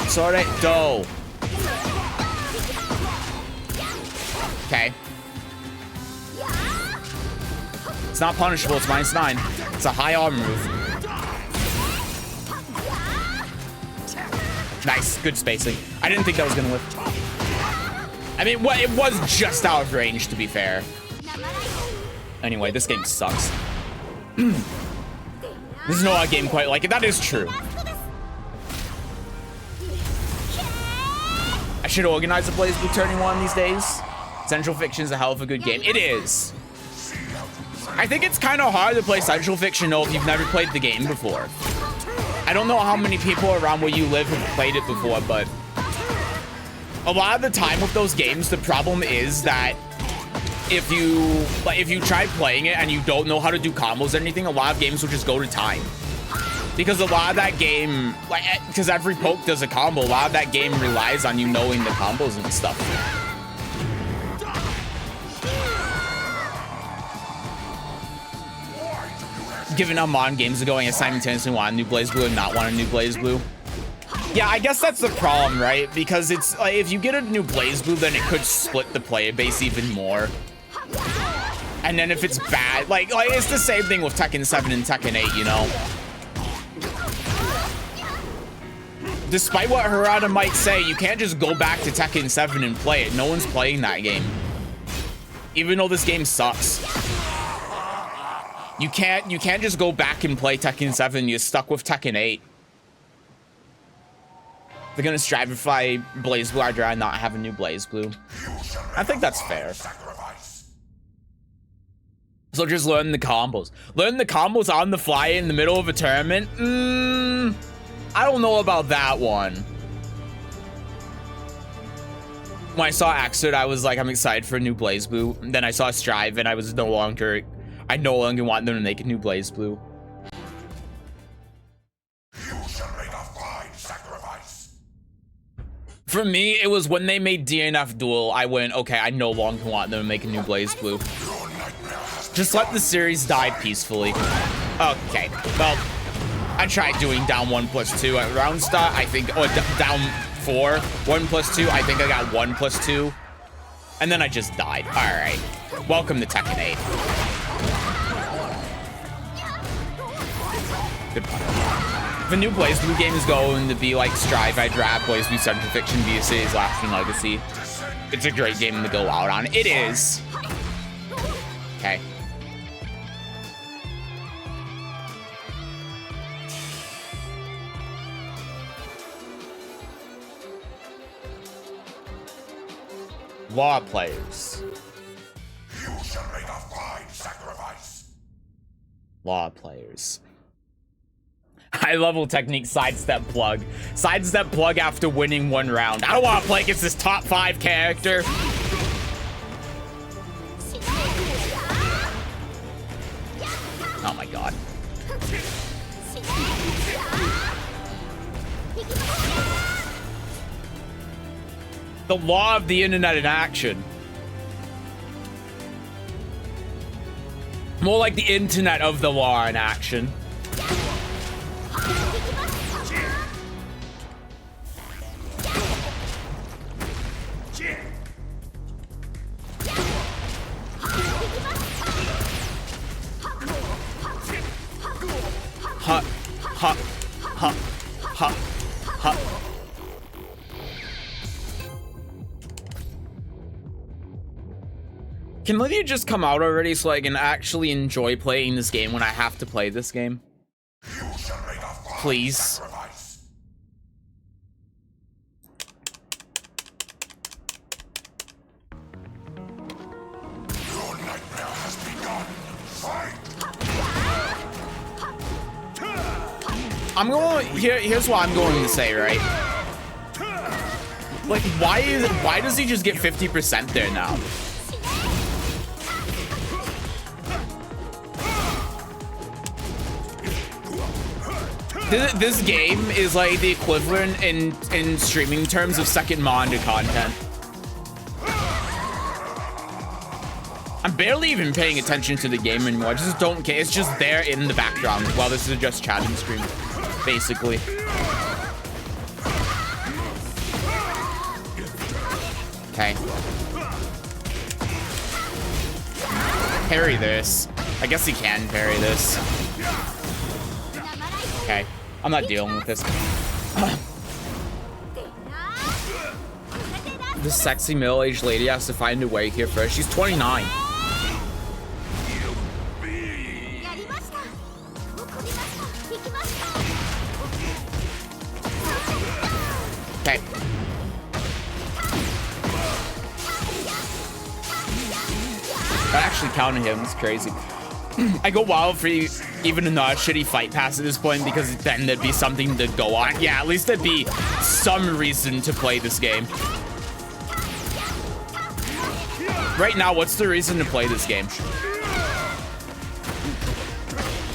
S1: Sort it, do. Okay. It's not punishable, it's -9. It's a high arm move. Nice, good spacing. I didn't think that was gonna lift. I mean, well, it was just out of range, to be fair. Anyway, this game sucks. There's no other game quite like it. That is true. I should organize a BlazBlue tourney one of these days. Central Fiction's a hell of a good game. It is. I think it's kind of hard to play Central Fiction though if you've never played the game before. I don't know how many people around where you live have played it before, but a lot of the time with those games, the problem is that if you try playing it and you don't know how to do combos or anything, a lot of games will just go to time. Because a lot of that game, because every poke does a combo, a lot of that game relies on you knowing the combos and stuff. Given how Mon games are going, I simultaneously want a new BlazBlue and not want a new BlazBlue. Yeah, I guess that's the problem, right? Because it's like, if you get a new BlazBlue, then it could split the player base even more. And then if it's bad, like it's the same thing with Tekken 7 and Tekken 8, you know? Despite what Harada might say, you can't just go back to Tekken 7 and play it. No one's playing that game. Even though this game sucks. You can't just go back and play Tekken 7. You're stuck with Tekken 8. They're gonna strivify BlazBlue. I'd rather not have a new BlazBlue. I think that's fair. So just learn the combos. Learn the combos on the fly in the middle of a tournament? I don't know about that one. When I saw Axel, I was like, I'm excited for a new BlazBlue. And then I saw Strive, and I no longer want them to make a new BlazBlue. For me, it was when they made DNF Duel, I went, okay, I no longer want them to make a new BlazBlue. Just let the series die peacefully. Okay, well, I tried doing down 1+2 at round start, I think, or down 4, 1+2, I think I got 1+2. And then I just died. All right, welcome to Tekken 8. Goodbye. If a new BlazBlue game is going to be like Strive, I'd rather BlazBlue Central Fiction be a series lasting legacy. It's a great game to go out on. It is. Okay. Law players.
S2: You shall make a fine sacrifice.
S1: Law players. High level technique sidestep plug. Sidestep plug after winning one round. I don't want to play against this top 5 character. Oh my god. The law of the internet in action. More like the internet of the law in action. Ha. Ha. Ha. Ha. Can Lydia just come out already so I can actually enjoy playing this game when I have to play this game? Please.
S2: Your nightmare has begun. Fight!
S1: I'm going here's what I'm going to say, right? Like, why does he just get 50% there now? This game is like the equivalent in streaming terms of second manga content. I'm barely even paying attention to the game anymore. I just don't care. It's just there in the background while this is just chatting stream, basically. Okay. Parry this. I guess he can parry this. Okay. I'm not dealing with this. This sexy middle-aged lady has to find a way here first. She's 29. Okay. That actually counted him. It's crazy. I go wild for even a shitty fight pass at this point because then there'd be something to go on. Yeah, at least there'd be some reason to play this game. Right now, what's the reason to play this game?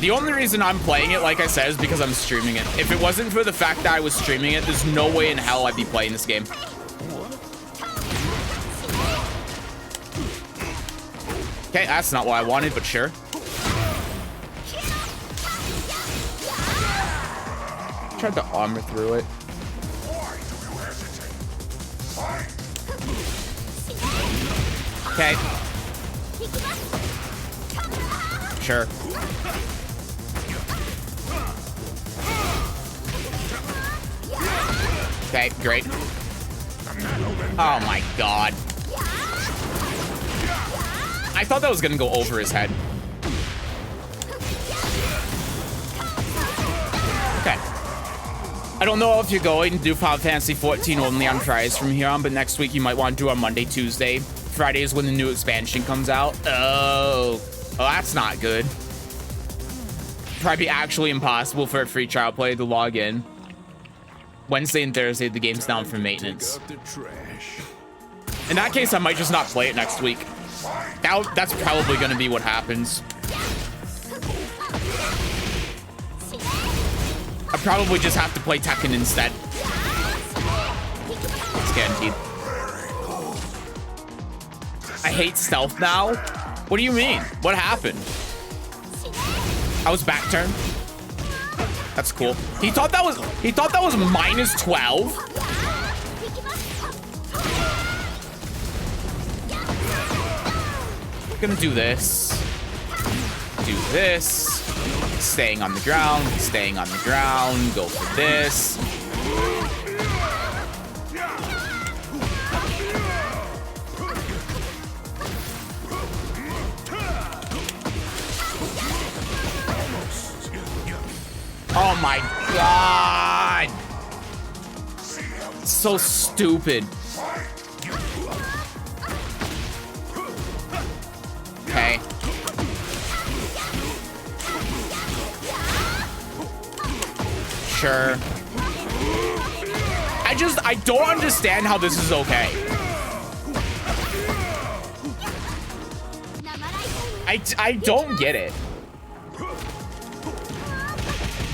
S1: The only reason I'm playing it, like I said, is because I'm streaming it. If it wasn't for the fact that I was streaming it, there's no way in hell I'd be playing this game. Okay, that's not what I wanted, but sure. Tried to armor through it. Okay. Sure. Okay, great. Oh my god. I thought that was gonna go over his head. Okay. I don't know if you're going to do Final Fantasy 14 only on Fridays from here on, but next week you might want to do on Monday, Tuesday. Friday is when the new expansion comes out. Oh, that's not good. Probably actually impossible for a free trial player to log in. Wednesday and Thursday, the game's down for maintenance. In that case, I might just not play it next week. That's probably going to be what happens. I probably just have to play Tekken instead. It's guaranteed. I hate stealth now. What do you mean? What happened? I was back turn. That's cool. He thought that was minus 12. Gonna do this. Do this. Staying on the ground. Staying on the ground. Go for this. Oh my god! So stupid. Okay. Sure. I don't understand how this is okay. I don't get it.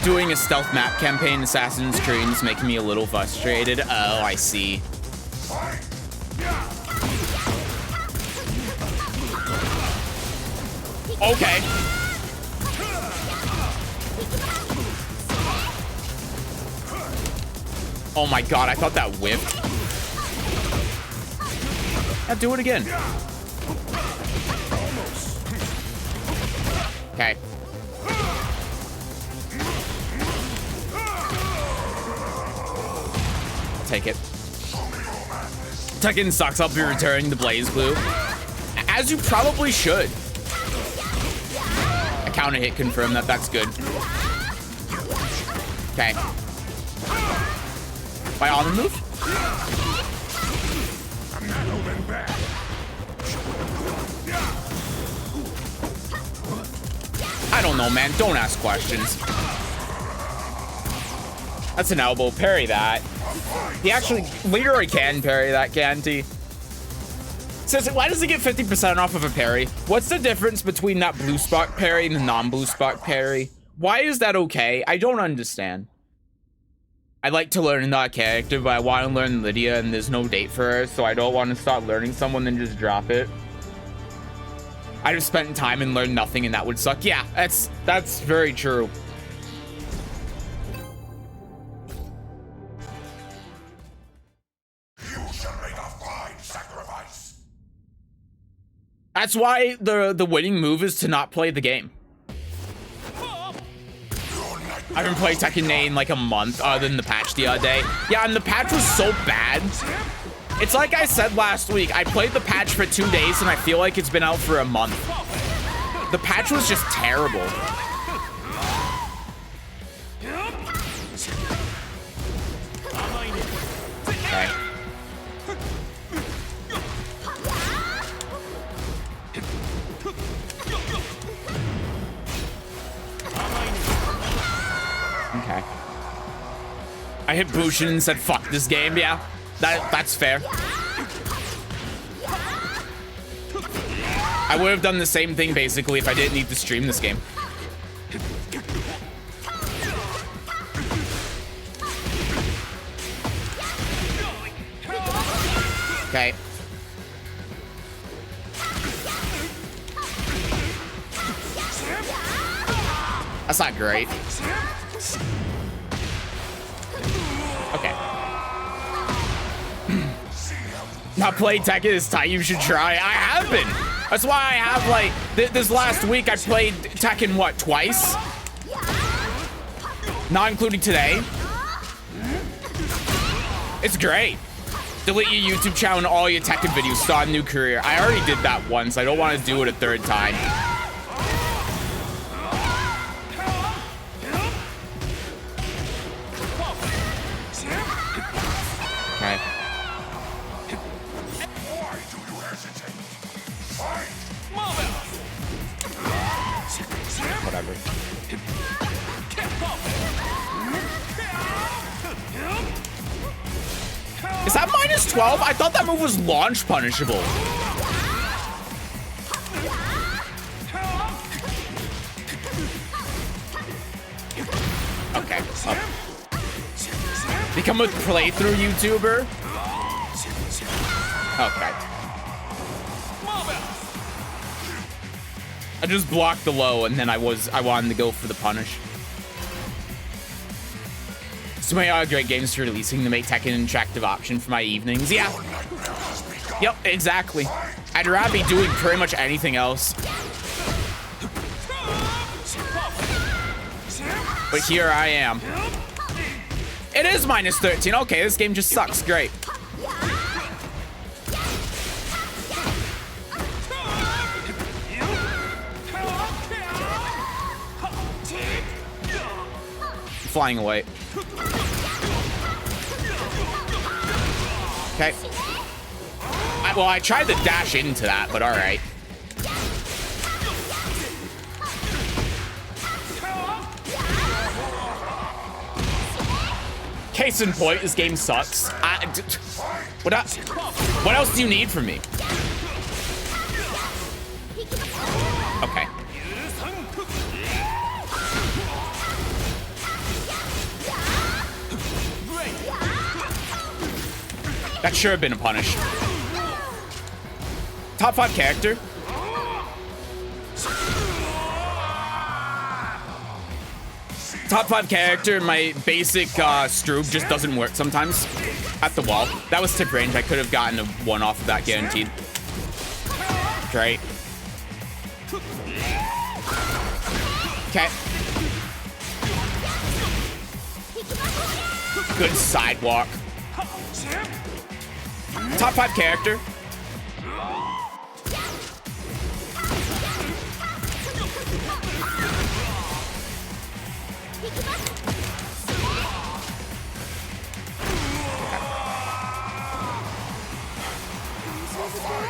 S1: Doing a stealth map campaign in Assassin's Creed is making me a little frustrated. Oh, I see. Okay. Oh my god, I thought that whipped. Yeah, do it again. Okay. take it. Tekken sucks. I'll be returning the Blaze Blue. As you probably should. A counter hit confirmed that. That's good. Okay. My armor move? I don't know, man. Don't ask questions. That's an elbow. Parry that. He actually... Leroy can parry that, can't he? Says, why does he get 50% off of a parry? What's the difference between that blue spark parry and the non-blue spark parry? Why is that okay? I don't understand. I'd like to learn that character, but I want to learn Lydia, and there's no date for her, so I don't want to start learning someone and just drop it. I just spent time and learned nothing, and that would suck. Yeah, that's very true.
S2: You shall make a fine sacrifice.
S1: That's why the winning move is to not play the game. I haven't played Tekken in like a month, other than the patch the other day. Yeah, and the patch was so bad. It's like I said last week, I played the patch for 2 days and I feel like it's been out for a month. The patch was just terrible. Okay. Okay. I hit Bushin and said, fuck this game. Yeah, that's fair. I would have done the same thing, basically, if I didn't need to stream this game. Okay. That's not great. Okay. Not played Tekken this time. You should try. I have been. That's why I have, like, this last week I played Tekken, what, twice? Not including today. It's great. Delete your YouTube channel and all your Tekken videos. Start a new career. I already did that once. I don't want to do it a third time. Okay. Whatever. Is that minus 12? I thought that move was launch punishable. Okay. Become a playthrough YouTuber? Okay. I just blocked the low and then I wanted to go for the punish. So many great games for releasing to make Tekken an attractive option for my evenings. Yeah. Yep, exactly. I'd rather be doing pretty much anything else. But here I am. It is minus 13. Okay, this game just sucks. Great. Flying away. Okay. Well, I tried to dash into that, but all right. Case in point, this game sucks. What else do you need from me? Okay. That should have been a punish. Top 5 character. Top 5 character, my basic Stroob just doesn't work sometimes. At the wall. That was tip range. I could have gotten a 1 off of that guaranteed. Great. Okay. Good sidewalk. Top 5 character.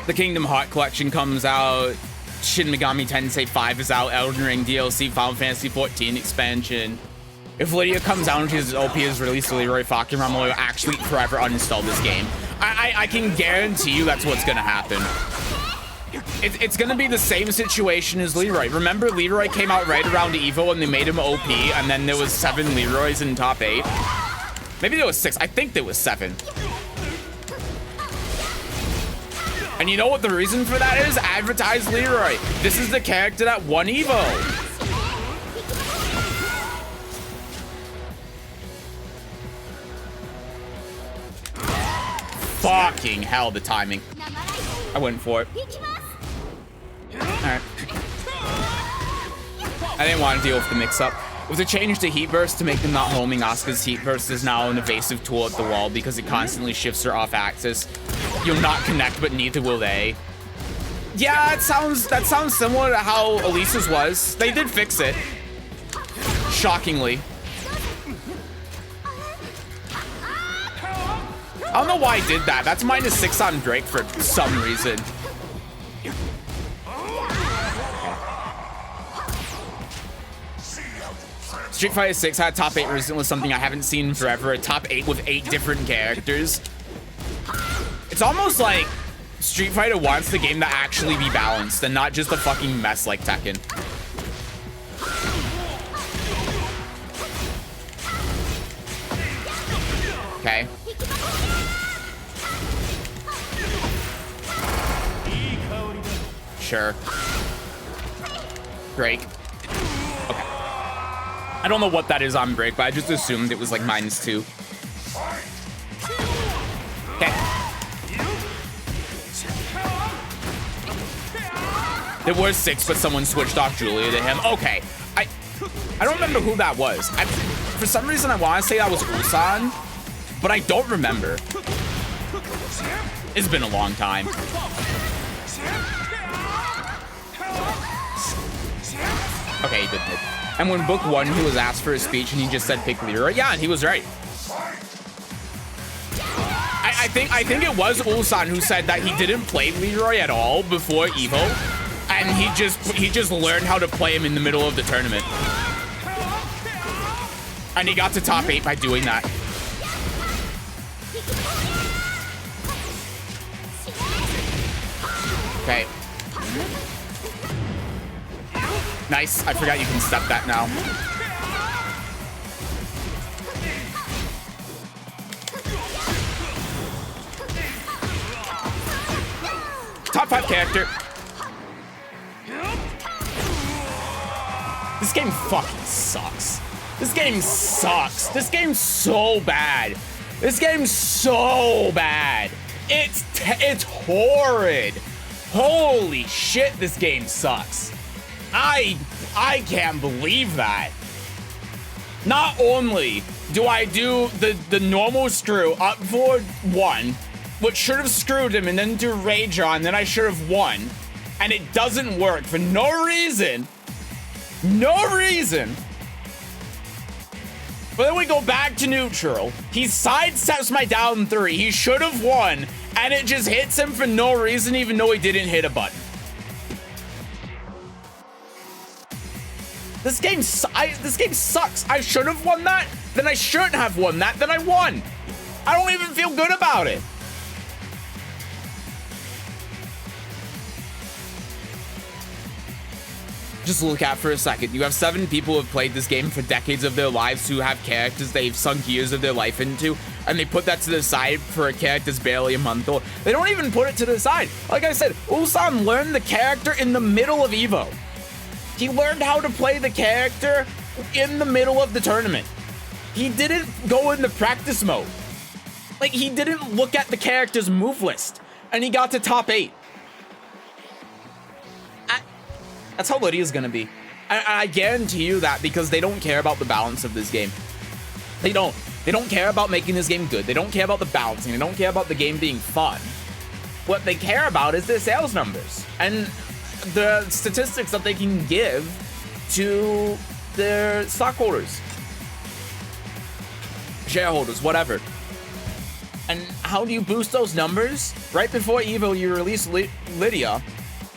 S1: The Kingdom Heart collection comes out. Shin Megami Tensei 5 is out. Elden Ring DLC. Final Fantasy 14 expansion. If Lydia comes out and his OP is released to Leroy Falcon, I'm going to actually forever uninstall this game. I can guarantee you that's what's going to happen. It's going to be the same situation as Leroy. Remember, Leroy came out right around Evo and they made him OP, and then there was 7 Leroys in top 8. Maybe there was 6. I think there was 7. And you know what the reason for that is? Advertise Leroy. This is the character that won Evo. Fucking hell, the timing. I went for it. Alright. I didn't want to deal with the mix-up. With a change to Heat Burst to make them not homing, Asuka's Heat Burst is now an evasive tool at the wall because it constantly shifts her off axis. You'll not connect, but neither will they. Yeah, that sounds similar to how Alisa's was. They did fix it. Shockingly. I don't know why I did that. That's -6 on Drake for some reason. Street Fighter 6 had top 8 recently, was something I haven't seen forever. A top 8 with 8 different characters. It's almost like Street Fighter wants the game to actually be balanced and not just a fucking mess like Tekken. Okay. Sure. Break. Okay. I don't know what that is on break, but I just assumed it was like -2. Okay. There were 6, but someone switched off Julia to him. Okay. I don't remember who that was. For some reason, I want to say that was Ulsan, but I don't remember. It's been a long time. Okay, he did it. And when Book 1, he was asked for a speech and he just said pick Leroy. Yeah, and he was right. I think it was Ulsan who said that he didn't play Leroy at all before Evo, and he just learned how to play him in the middle of the tournament. And he got to top 8 by doing that. Okay. Nice. I forgot you can step that now. Top 5 character. This game fucking sucks. This game sucks. This game's so bad. This game's so bad. It's horrid. Holy shit, this game sucks. I can't believe that. Not only do I do the normal screw up for 1, which should have screwed him, and then do rage on, then I should have won, and it doesn't work for no reason. No reason. But then we go back to neutral. He sidesteps my down 3. He should have won, and it just hits him for no reason, even though he didn't hit a button. This game sucks. I should have won that, then I shouldn't have won that, then I won. I don't even feel good about it. Just look at for a second. You have 7 people who have played this game for decades of their lives who have characters they've sunk years of their life into, and they put that to the side for a character that's barely a month old. They don't even put it to the side. Like I said, Ulsan learned the character in the middle of Evo. He learned how to play the character in the middle of the tournament. He didn't go into practice mode. Like, he didn't look at the character's move list, and he got to top 8. That's how Lydia's gonna be. I guarantee you that, because they don't care about the balance of this game. They don't. They don't care about making this game good. They don't care about the balancing. They don't care about the game being fun. What they care about is their sales numbers and the statistics that they can give to their stockholders, shareholders, whatever. And how do you boost those numbers? Right before Evo, you release Lydia.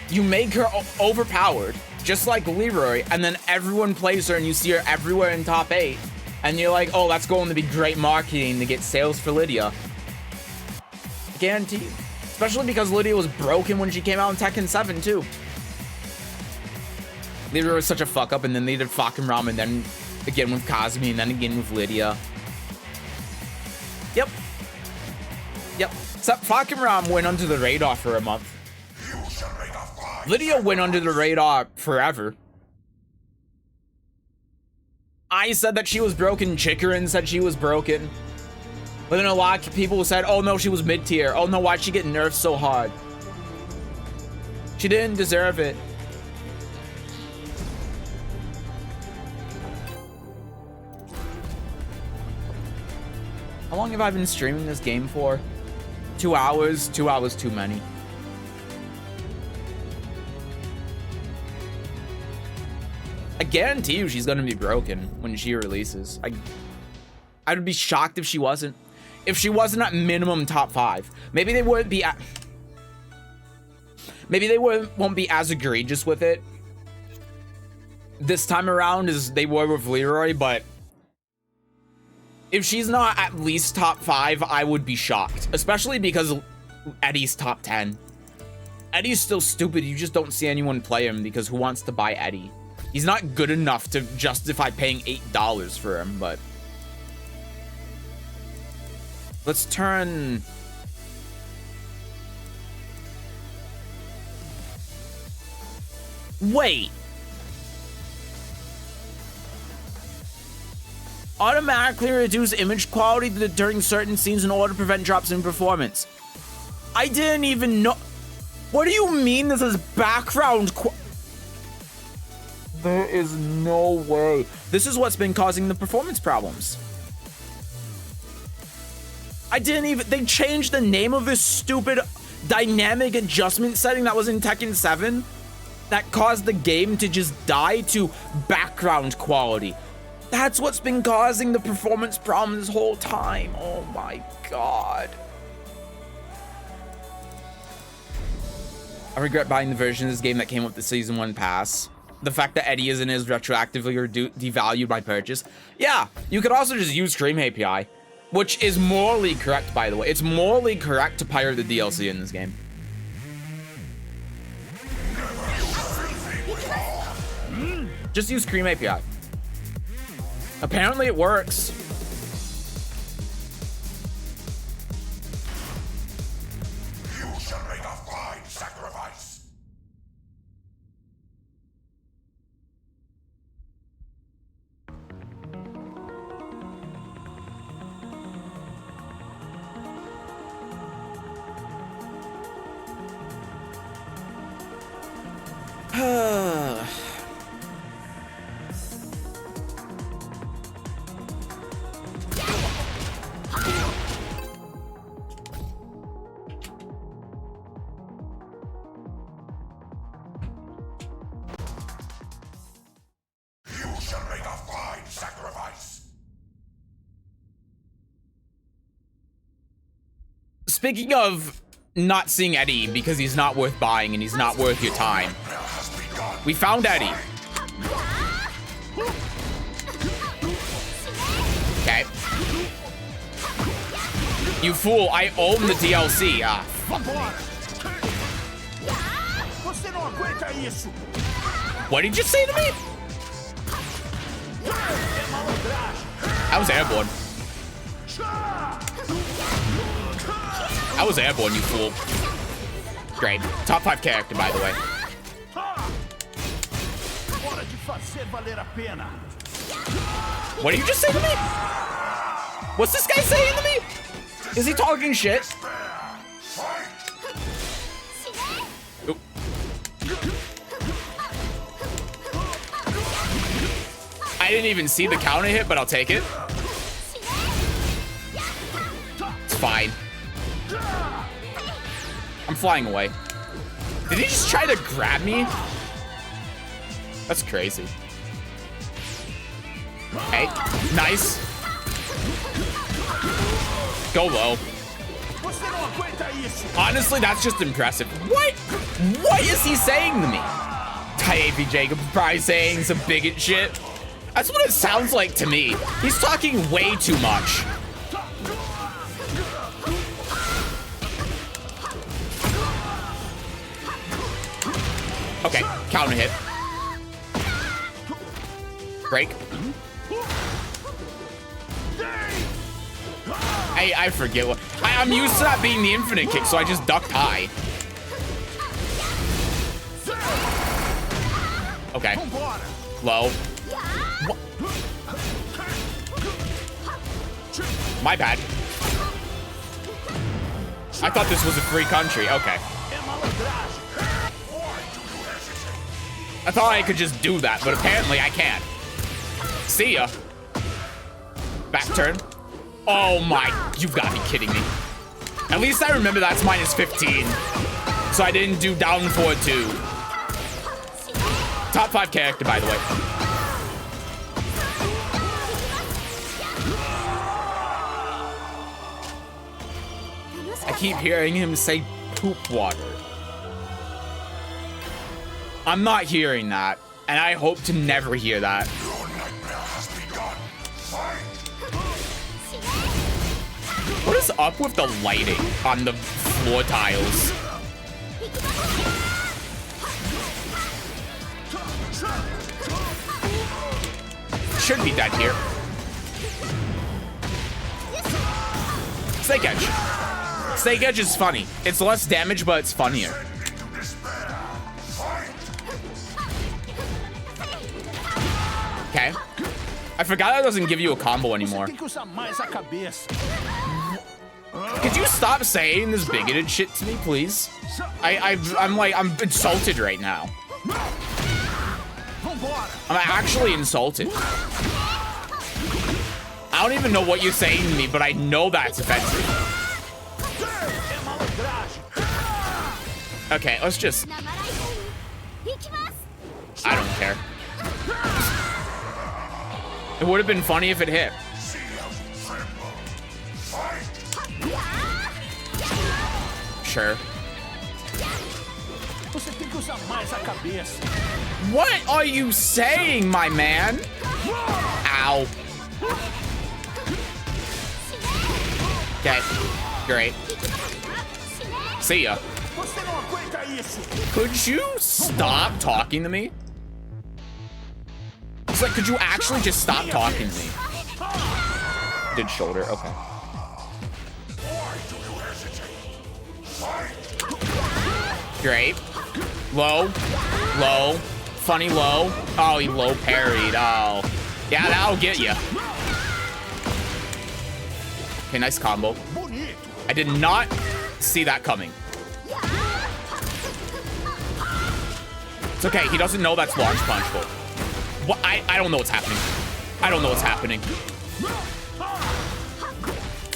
S1: You make her overpowered, just like Leroy, and then everyone plays her and you see her everywhere in top 8. And you're like, oh, that's going to be great marketing to get sales for Lydia. Guaranteed. Especially because Lydia was broken when she came out in Tekken 7, too. Lydia was such a fuck up, and then they did fucking Ram, and then again with Kazumi, and then again with Lydia. Yep. Except fucking Ram went under the radar for a month. Lydia went under the radar forever. I said that she was broken. Chikarin said she was broken. But then a lot of people said, oh no, she was mid-tier. Oh no, why'd she get nerfed so hard? She didn't deserve it. How long have I been streaming this game for? 2 hours. 2 hours too many. I guarantee you she's gonna be broken when she releases. I'd be shocked if she wasn't. If she wasn't at minimum top 5. Maybe they wouldn't be at... Maybe they won't be as egregious with it this time around as they were with Leroy, but... If she's not at least top 5, I would be shocked. Especially because Eddie's top 10. Eddie's still stupid. You just don't see anyone play him because who wants to buy Eddie? He's not good enough to justify paying $8 for him, but... Let's turn... Wait! Automatically reduce image quality during certain scenes in order to prevent drops in performance. I didn't even know... What do you mean this is background There is no way. This is what's been causing the performance problems. I didn't even... They changed the name of this stupid dynamic adjustment setting that was in Tekken 7 that caused the game to just die to background quality. That's what's been causing the performance problems this whole time. Oh my god. I regret buying the version of this game that came with the Season 1 pass. The fact that Eddie isn't as retroactively devalued by purchase. Yeah, you could also just use Stream API, which is morally correct, by the way. It's morally correct to pirate the DLC in this game. Just use Cream API. Apparently it works.
S2: You shall make a fine sacrifice.
S1: Speaking of not seeing Eddie because he's not worth buying and he's not worth your time, we found Eddie. Okay. You fool, I own the DLC. Ah, fuck me. What did you say to me? I was airborne. I was airborne, you fool. Great. Top 5 character, by the way. What did you just say to me? What's this guy saying to me? Is he talking shit? Oop. I didn't even see the counter hit, but I'll take it. fine. I'm flying away. Did he just try to grab me? That's crazy. Okay, nice. Go low. Honestly, that's just impressive. What is he saying to me? Ty Jacob probably saying some bigot shit. That's what it sounds like to me. He's talking way too much. Okay, counter hit. Break. I forget what. I'm used to that being the infinite kick, so I just ducked high. Okay. Low. What? My bad. I thought this was a free country. Okay. I thought I could just do that, but apparently I can't. See ya. Back turn. Oh my, you've got to be kidding me. At least I remember that's minus 15. So I didn't do down 4-2. Top 5 character, by the way. I keep hearing him say poop water. I'm not hearing that, and I hope to never hear that.
S2: Your nightmare has begun. Fight!
S1: What is up with the lighting on the floor tiles? Should be dead here. Snake Edge. Snake Edge is funny. It's less damage, but it's funnier. Okay. I forgot that doesn't give you a combo anymore. Could you stop saying this bigoted shit to me, please? I'm insulted right now. I'm actually insulted. I don't even know what you're saying to me, but I know that's offensive. Okay, let's just... I don't care. It would have been funny if it hit. Sure. What are you saying, my man? Ow. Okay, great. See ya. Could you stop talking to me? It's like, could you actually just stop talking to me? Did shoulder, okay. Great. Low. Low. Funny low. Oh, he low parried. Oh. Yeah, that'll get you. Okay, nice combo. I did not see that coming. It's okay. He doesn't know that's launch punchable. What? I don't know what's happening. I don't know what's happening.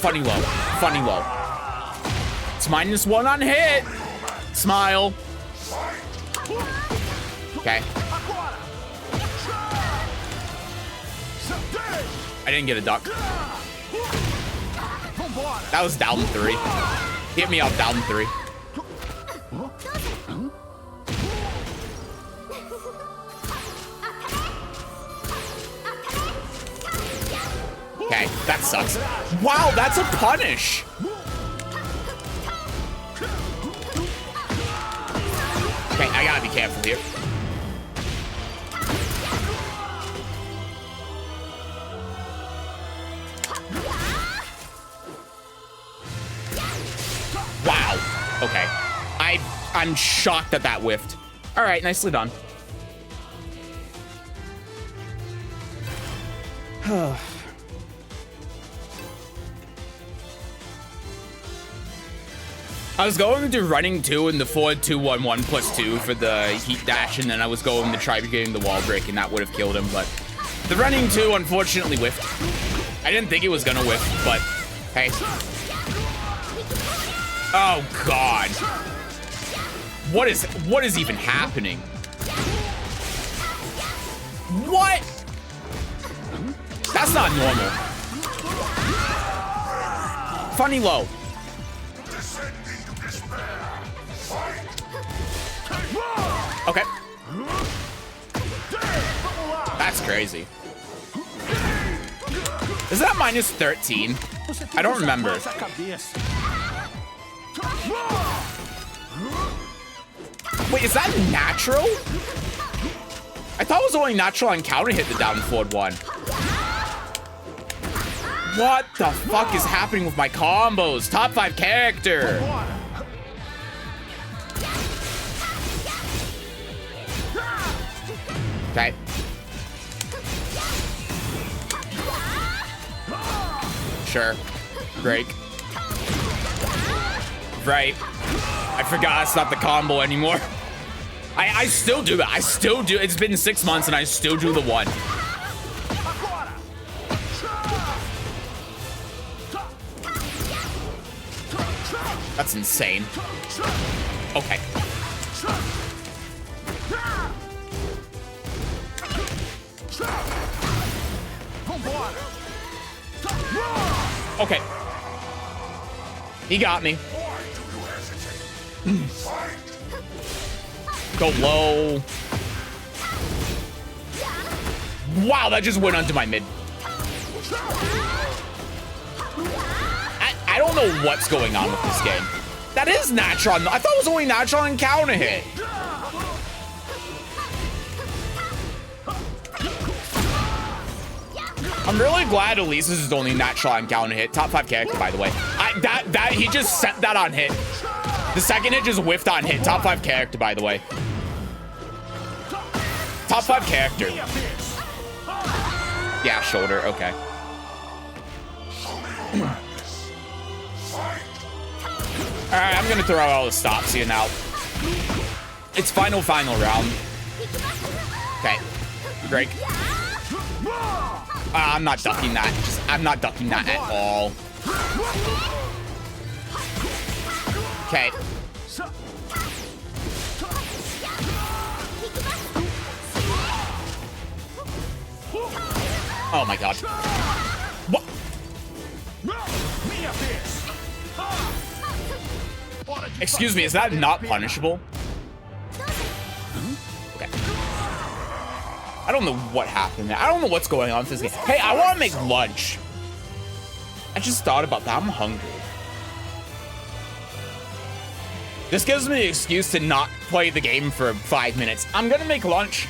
S1: Funny low. Funny low. It's -1 on hit. Smile. Okay. I didn't get a duck. That was down 3. Hit me up down 3. Okay, that sucks. Wow, that's a punish. Okay, I gotta be careful here. Wow. Okay. I'm shocked that that whiffed. All right, nicely done. I was going to do running 2 and the 4-2-1-1 +2 for the heat dash, and then I was going to try getting the wall break, and that would have killed him, but the running 2 unfortunately whiffed. I didn't think it was gonna whiff, but hey. Oh God. What is even happening? What? That's not normal. Funny low. Okay. That's crazy. Is that minus 13? I don't remember. Wait, is that natural? I thought it was only natural on counter hit the down forward one. What the fuck is happening with my combos? Top 5 character. Okay. Sure. Break. Right. I forgot it's not the combo anymore. I still do it. I still do. It's been 6 months and I still do the one. That's insane. Okay. Okay. He got me. Go low. Wow, that just went onto my mid. I don't know what's going on with this game. That is natural. I thought it was only natural on counter hit. I'm really glad Alisa's is only natural on counter hit. Top 5 character, by the way. He just set that on hit. The second hit just whiffed on hit. Top 5 character, by the way. Top 5 character. Yeah, shoulder. Okay. All right, I'm gonna throw out all the stops here now. It's final round. Okay, break. I'm not ducking that. I'm not ducking that at all. Okay. Oh my God. What? Excuse me, is that not punishable? Okay. I don't know what happened there. I don't know what's going on with this game. Hey, I want to make lunch. I just thought about that. I'm hungry. This gives me an excuse to not play the game for 5 minutes. I'm gonna make lunch.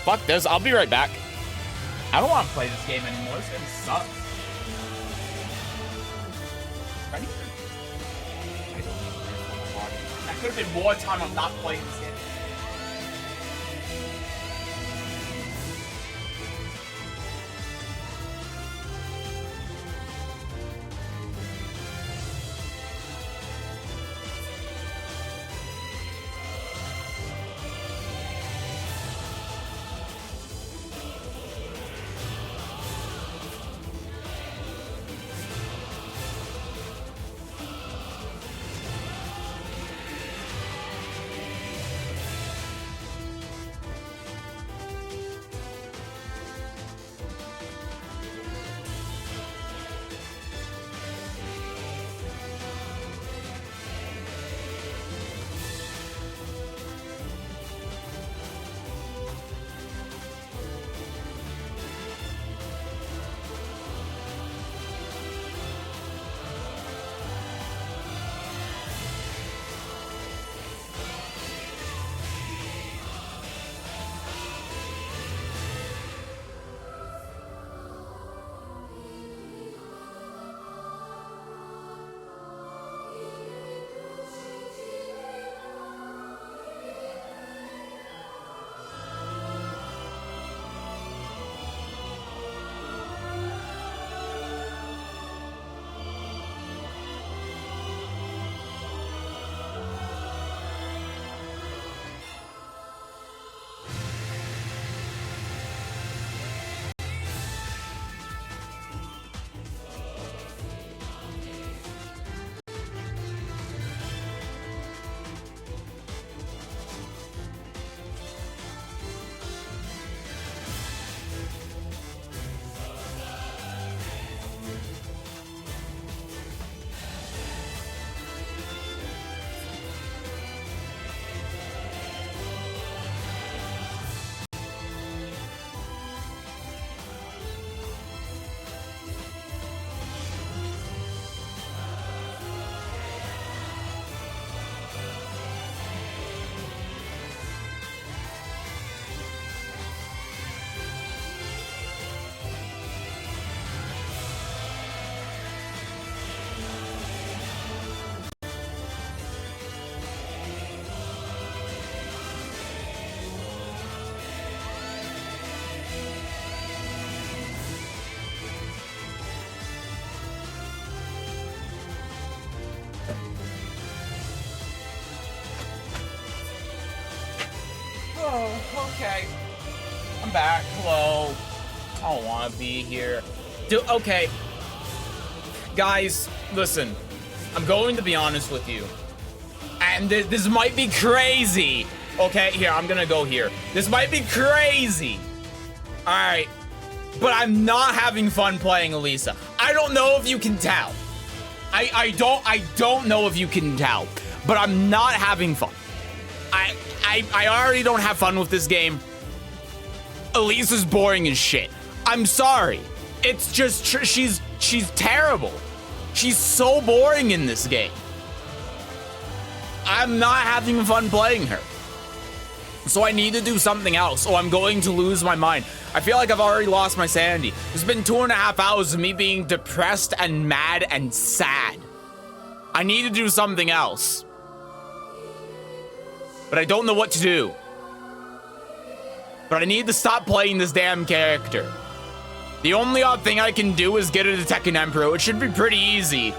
S1: Fuck this. I'll be right back. I don't want to play this game anymore. This game sucks. Ready? That could have been more time I'm not playing this game. back, Chloe. I don't want to be here. Dude, okay. Guys, listen. I'm going to be honest with you. And this might be crazy. Okay, here, I'm gonna go here. This might be crazy. All right. But I'm not having fun playing Alisa. I don't know if you can tell. I don't know if you can tell. But I'm not having fun. I already don't have fun with this game. Elisa's boring as shit. I'm sorry. It's just, she's terrible. She's so boring in this game. I'm not having fun playing her. So I need to do something else, or I'm going to lose my mind. I feel like I've already lost my sanity. It's been 2.5 hours of me being depressed and mad and sad. I need to do something else. But I don't know what to do. But I need to stop playing this damn character. The only odd thing I can do is get a Tekken Emperor. It should be pretty easy.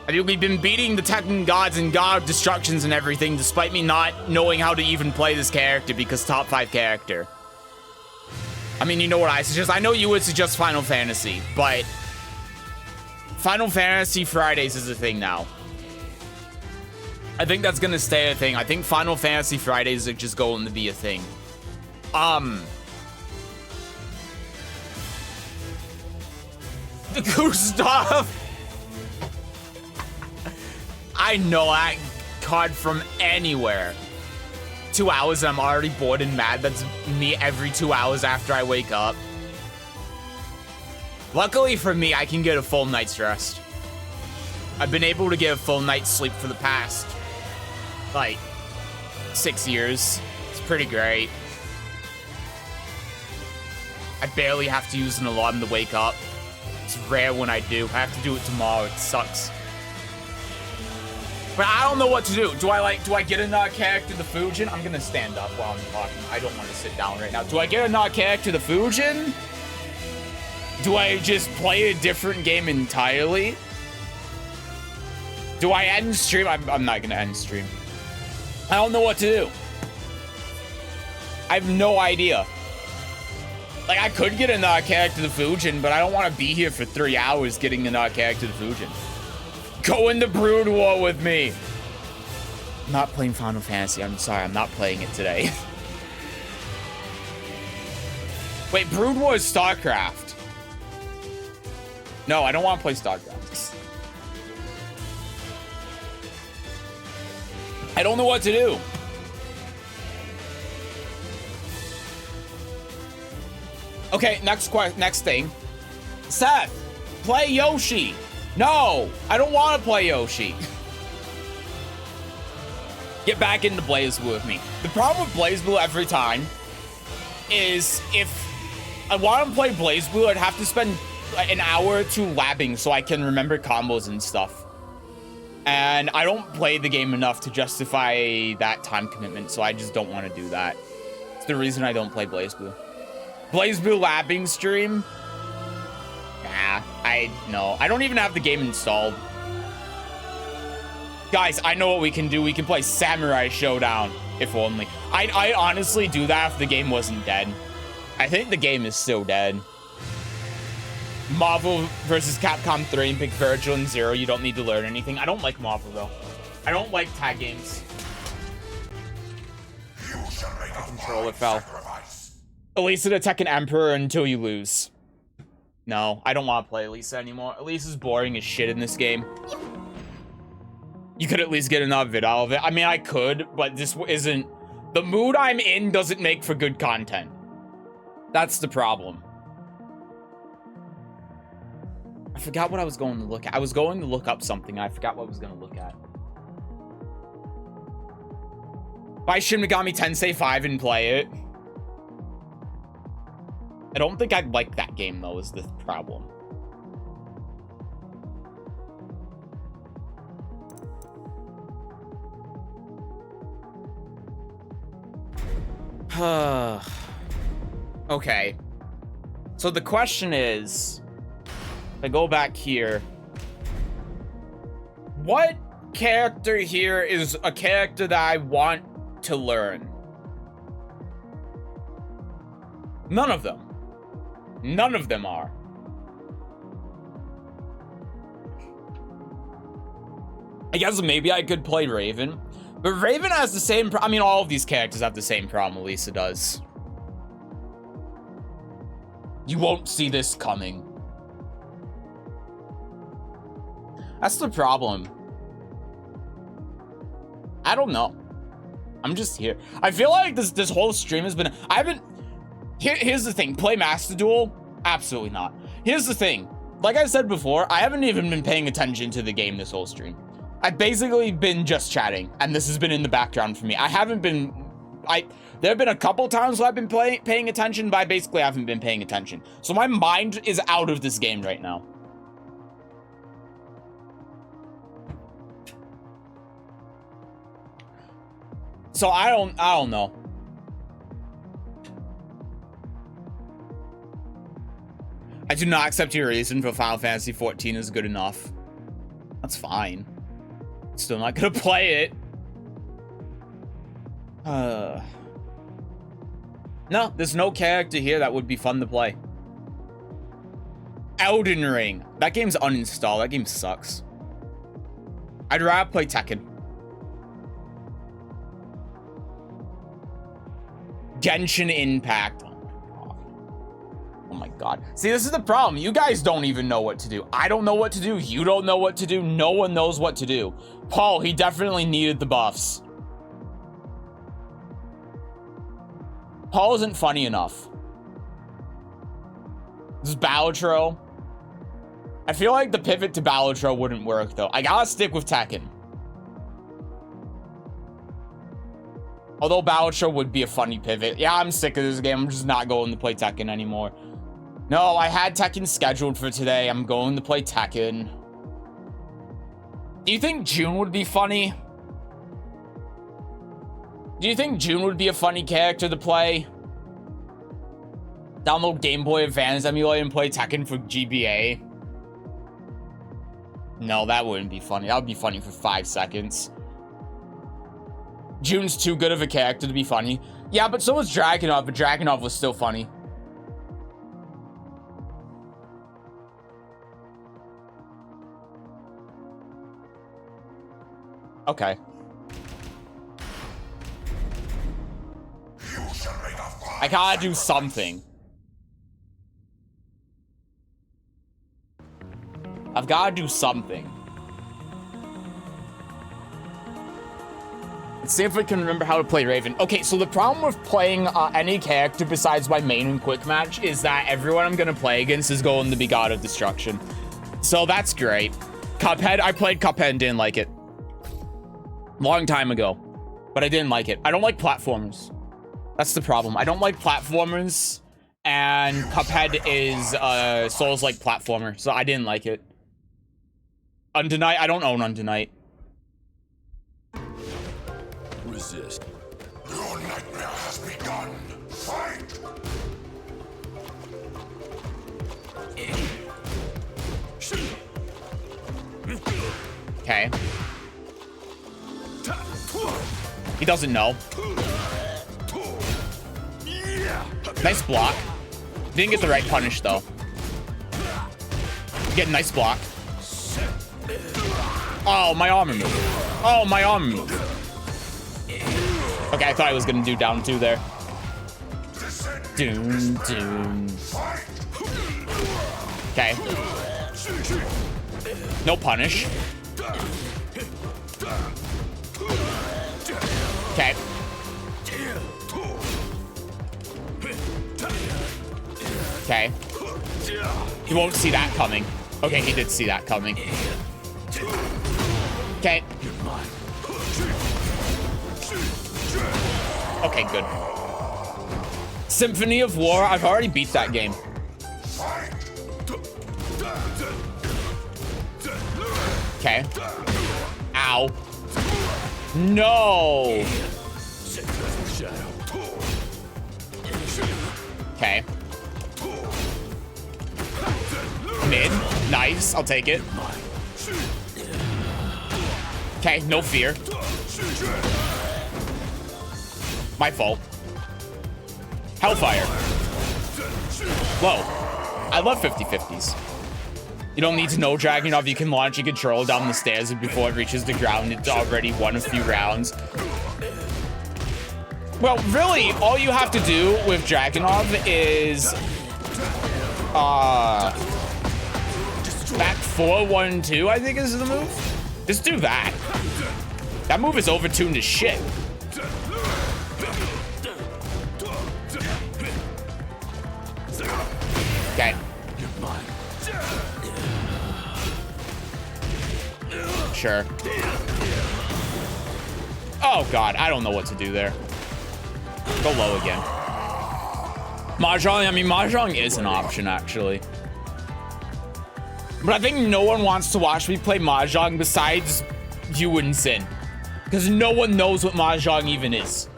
S1: I mean, we've been beating the Tekken gods and god of destructions and everything, despite me not knowing how to even play this character because top 5 character. I mean, you know what I suggest? I know you would suggest Final Fantasy, but Final Fantasy Fridays is a thing now. I think that's gonna stay a thing. I think Final Fantasy Fridays are just going to be a thing. The Gustav. I know that card from anywhere. 2 hours and I'm already bored and mad. That's me every 2 hours after I wake up. Luckily for me, I can get a full night's rest. I've been able to get a full night's sleep for the past, like, 6 years. It's pretty great. I barely have to use an alarm to wake up. It's rare when I do. I have to do it tomorrow. It sucks. But I don't know what to do. Do I get another character to Fujin? I'm gonna stand up while I'm talking. I don't want to sit down right now. Do I get another character to Fujin? Do I just play a different game entirely? Do I end stream? I'm not gonna end stream. I don't know what to do. I have no idea. Like, I could get another character to Fujin, but I don't want to be here for 3 hours getting another character to Fujin. Go into Brood War with me. I'm not playing Final Fantasy. I'm sorry. I'm not playing it today. Wait, Brood War is StarCraft. No, I don't want to play StarCraft. I don't know what to do. Okay, next thing. Seth, play Yoshi. No, I don't want to play Yoshi. Get back into BlazBlue with me. The problem with BlazBlue every time is if I want to play BlazBlue, I'd have to spend an hour or 2 labbing so I can remember combos and stuff. And I don't play the game enough to justify that time commitment, so I just don't want to do that. It's the reason I don't play BlazBlue. BlazBlue labbing stream? Nah, no. I don't even have the game installed. Guys, I know what we can do. We can play Samurai Showdown, if only. I'd honestly do that if the game wasn't dead. I think the game is still dead. Marvel versus Capcom 3 and pick Virgil and Zero. You don't need to learn anything. I don't like Marvel, though. I don't like tag games. My controller fell. Alisa to Tekken Emperor until you lose. No, I don't want to play Alisa anymore. Alisa's boring as shit in this game. You could at least get another vid out of it. I mean, I could, but this isn't... The mood I'm in doesn't make for good content. That's the problem. I forgot what I was going to look at. I was going to look up something. I forgot what I was going to look at. Buy Shin Megami Tensei 5 and play it. I don't think I'd like that game, though, is the problem. Okay. So the question is, if I go back here, what character here is a character that I want to learn? None of them. None of them are. I guess maybe I could play Raven. But Raven has the same I mean, all of these characters have the same problem Alisa does. You won't see this coming. That's the problem. I don't know. I'm just here. I feel like this whole stream has been... I haven't... Here's the thing. Play Master Duel? Absolutely not. Here's the thing. Like I said before, I haven't even been paying attention to the game this whole stream. I've basically been just chatting, and this has been in the background for me. I haven't been... There have been a couple times where I've been paying attention, but I basically haven't been paying attention. So my mind is out of this game right now. So I don't know. I do not accept your reason for Final Fantasy 14 is good enough. That's fine. Still not gonna play it. No, there's no character here that would be fun to play. Elden Ring. That game's uninstalled. That game sucks. I'd rather play Tekken. Genshin Impact. Oh my god. See, this is the problem. You guys don't even know what to do. I don't know what to do. You don't know what to do. No one knows what to do. Paul, he definitely needed the buffs. Paul isn't funny enough. This is Balatro. I feel like the pivot to Balatro wouldn't work, though. I gotta stick with Tekken. Although Balatro would be a funny pivot. Yeah, I'm sick of this game. I'm just not going to play Tekken anymore. No, I had Tekken scheduled for today. I'm going to play Tekken. Do you think June would be funny? Do you think June would be a funny character to play? Download Game Boy Advance emulator and play Tekken for GBA? No, that wouldn't be funny. That would be funny for 5 seconds. June's too good of a character to be funny. Yeah, but so was Dragunov, but Dragunov was still funny. Okay. I gotta do something. I've gotta do something. Let's see if we can remember how to play Raven. Okay, so the problem with playing any character besides my main and quick match is that everyone I'm gonna play against is going to be God of Destruction. So that's great. Cuphead, I played Cuphead and didn't like it. Long time ago, but I didn't like it. I don't like platformers. That's the problem. I don't like platformers, and Cuphead is a Souls-like platformer, so I didn't like it. Unto Night, I don't own Unto Night.
S2: Resist. Your nightmare has begun. Fight!
S1: Okay. He doesn't know. Nice block. Didn't get the right punish, though. Get a nice block. Oh, my armor move. Oh, my armor move. Okay, I thought I was gonna do down 2 there. Doom, doom. Okay. No punish. Okay. Okay. He won't see that coming. Okay, he did see that coming. Okay. Okay, good. Symphony of War, I've already beat that game. Okay. Ow. No. Okay. Mid. Nice. I'll take it. Okay. No fear. My fault. Hellfire. Whoa. I love 50-50s. You don't need to know Dragunov. You can launch your controller down the stairs, and before it reaches the ground, it's already won a few rounds. Well, really, all you have to do with Dragunov is back 4-1-2, I think is the move. Just do that. That move is overtuned as shit. Okay. Sure. Oh god, I don't know what to do there. Go low again. Mahjong, I mean, Mahjong is an option, actually. But I think no one wants to watch me play Mahjong besides you and Sin. Because no one knows what Mahjong even is.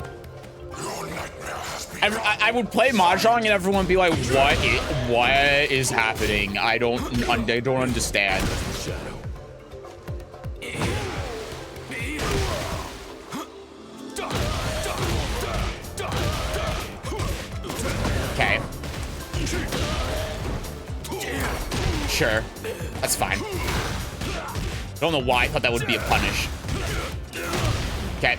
S1: I would play Mahjong and everyone would be like, what is happening? I don't understand. Okay. Sure. That's fine. I don't know why I thought that would be a punish. Okay.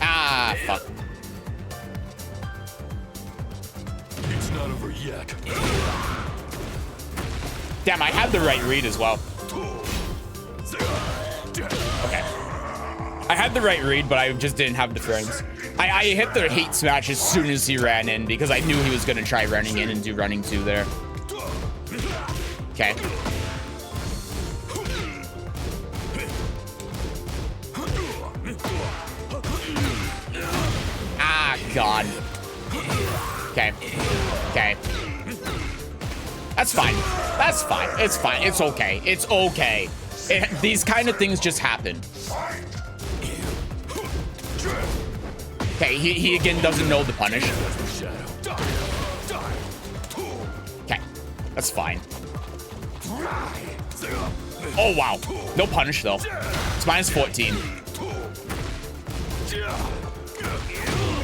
S1: Ah, fuck.
S2: It's not over yet.
S1: Damn, I had the right read as well. Okay. I had the right read, but I just didn't have the frames. I hit the hate smash as soon as he ran in because I knew he was going to try running in and do running 2 there. Okay. Ah, God. Okay. Okay. That's fine. That's fine. It's fine. It's okay. It's okay. These kind of things just happen. Okay, he again doesn't know the punish. Okay, that's fine. Oh, wow. No punish, though. It's minus 14.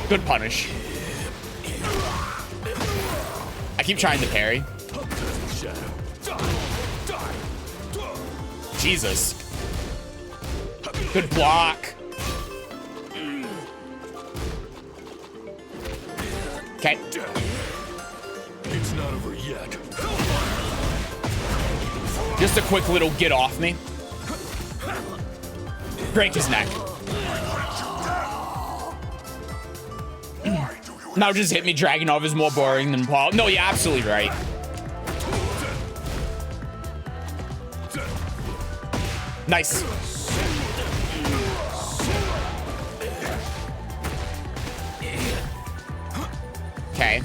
S1: Good punish. I keep trying to parry. Jesus. Good block. Okay.
S2: It's not over yet.
S1: Just a quick little get off me. Break his neck. Now just hit me. Dragunov is more boring than Paul. No, you're absolutely right. Nice. Okay.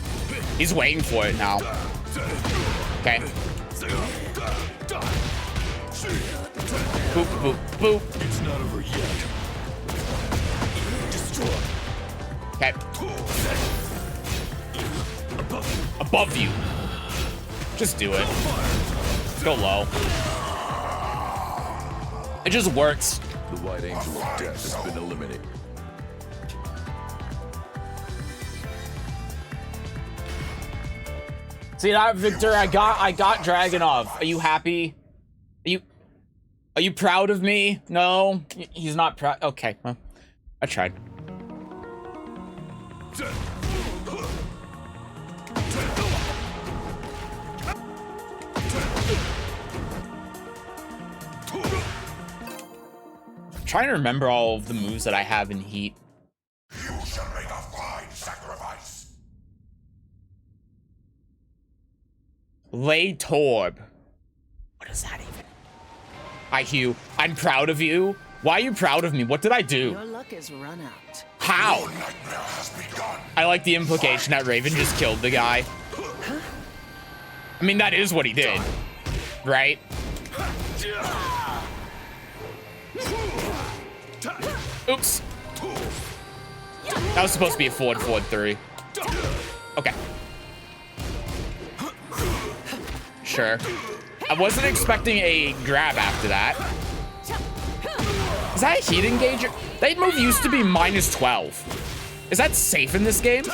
S1: He's waiting for it now. Okay. Boop, boop, boop.
S2: It's not over yet.
S1: Okay. Above you. Just do it. Let's go low. It just works.
S2: The White Angel of Death has been eliminated.
S1: See that, Victor? I got Dragunov. Are you happy? Are you proud of me? No, he's not proud. Okay, well, I tried. I'm trying to remember all of the moves that I have in Heat.
S2: You shall make a fine sacrifice.
S1: Lay Torb. What is that even? Hi, Hugh. I'm proud of you. Why are you proud of me? What did I do?
S4: Your luck is run out.
S1: How?
S2: Your nightmare has begun.
S1: I like the implication that Raven just killed the guy. I mean, that is what he did, right? Oops. That was supposed to be a forward 3. Okay. Sure. I wasn't expecting a grab after that. Is that a heat engager? That move used to be minus 12. Is that safe in this game?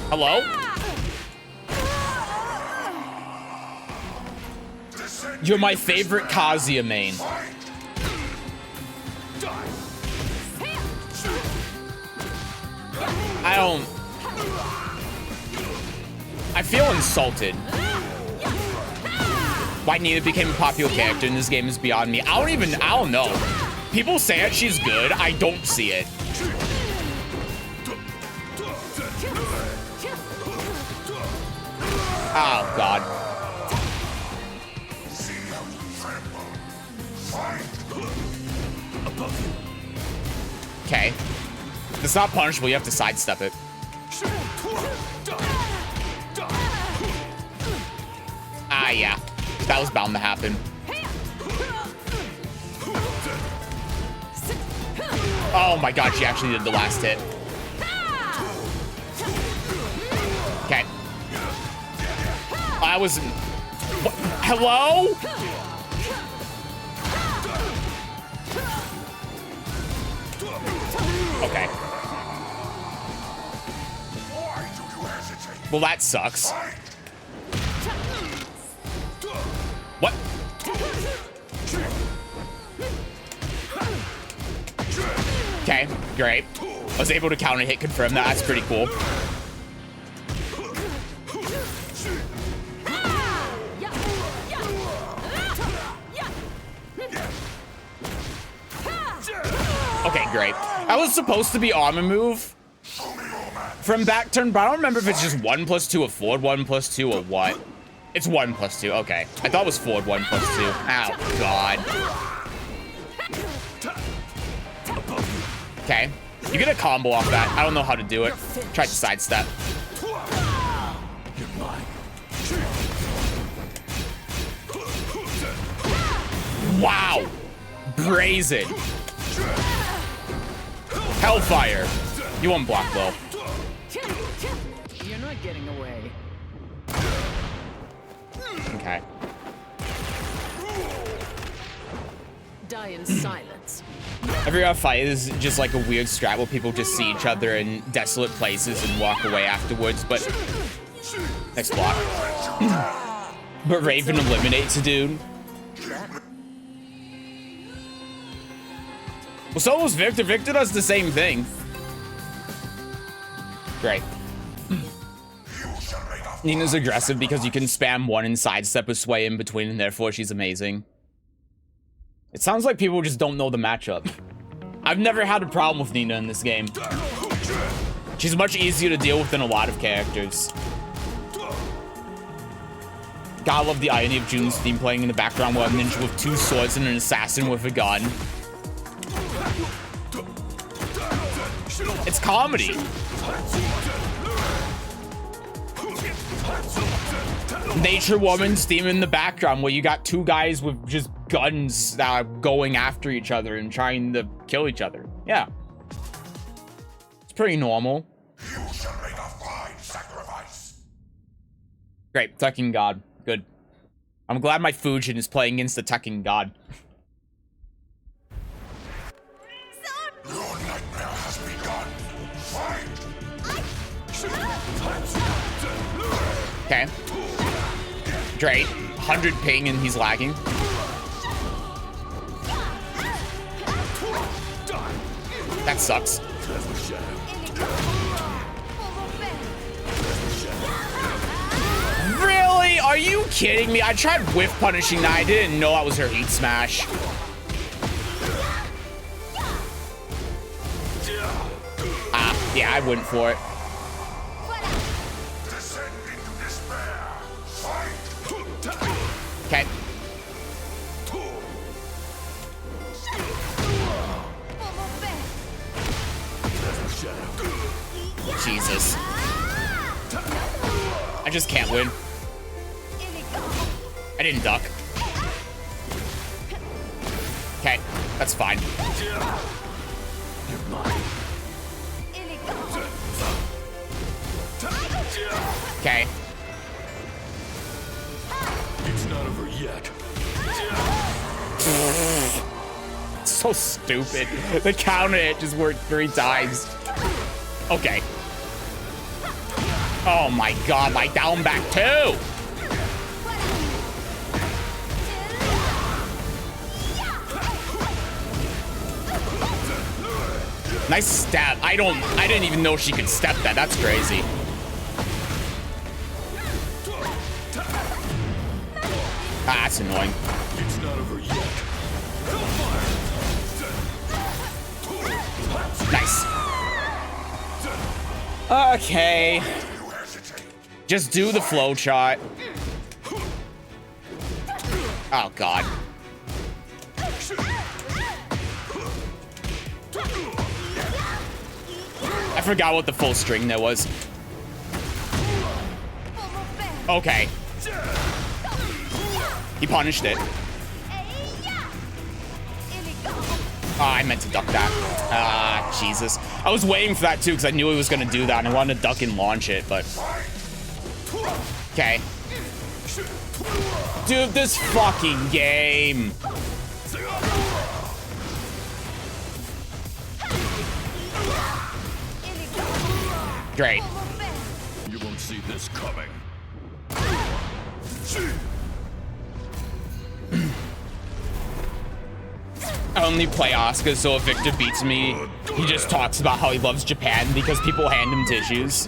S1: Hello? You're my favorite Kazuya main. I feel insulted. Why Nina became a popular character in this game is beyond me. I don't know. People say that she's good. I don't see it. Oh, God. Okay. It's not punishable. You have to sidestep it. Ah, yeah. That was bound to happen. Oh my god, she actually did the last hit. Okay. I was... What? Hello? Okay. Well, that sucks. What? Okay, great. I was able to counter hit confirm that. That's pretty cool. Okay, great. That was supposed to be armor move from back turn, but I don't remember if it's just 1+2 or forward 1+2 or what. It's 1+2. Okay. I thought it was forward 1+2. Ow, God. Okay. You get a combo off that. I don't know how to do it. Try to sidestep. Wow. Brazen. Hellfire. You won't block though.
S4: You're not getting away.
S1: Okay.
S4: Die in silence.
S1: Every fight is just like a weird strat where people just see each other in desolate places and walk away afterwards, but... Next block. But Raven eliminates a dude. Well, so was Victor. Victor does the same thing. Great. Nina's aggressive because you can spam one and sidestep a sway in between, and therefore she's amazing. It sounds like people just don't know the matchup. I've never had a problem with Nina in this game. She's much easier to deal with than a lot of characters. Gotta love the irony of June's theme playing in the background while a ninja with 2 swords and an assassin with a gun. It's comedy. Nature Woman's theme in the background where you got 2 guys with just guns that are going after each other and trying to kill each other. Yeah. It's pretty normal.
S2: You shall make a fine sacrifice.
S1: Great. Tucking God. Good. I'm glad my Fujin is playing against the Tucking God.
S2: Your nightmare has begun. Fight!
S1: Okay. Great. 100 ping and he's lagging. That sucks. Really? Are you kidding me? I tried whiff punishing that. I didn't know that was her heat smash. Ah, yeah, I went for it.
S2: Descend into despair. Fight!
S1: Okay. Jesus. I just can't win. I didn't duck. Okay, that's fine. Okay.
S3: It's not over yet.
S2: yet.
S1: So stupid. The counter hit just worked 3 times. Okay. Oh my god, my down back too. Nice step. I didn't even know she could step that. That's crazy. Ah, that's annoying.
S2: It's not over yet.
S1: Nice. Okay. Just do the flow shot. Oh god. I forgot what the full string there was. Okay. He punished it. Oh, I meant to duck that. Ah, Jesus. I was waiting for that too because I knew he was going to do that and I wanted to duck and launch it, but... Okay. Dude, this fucking game. Great.
S2: You won't see this coming.
S1: I only play Oscar, so if Victor beats me, he just talks about how he loves Japan because people hand him tissues.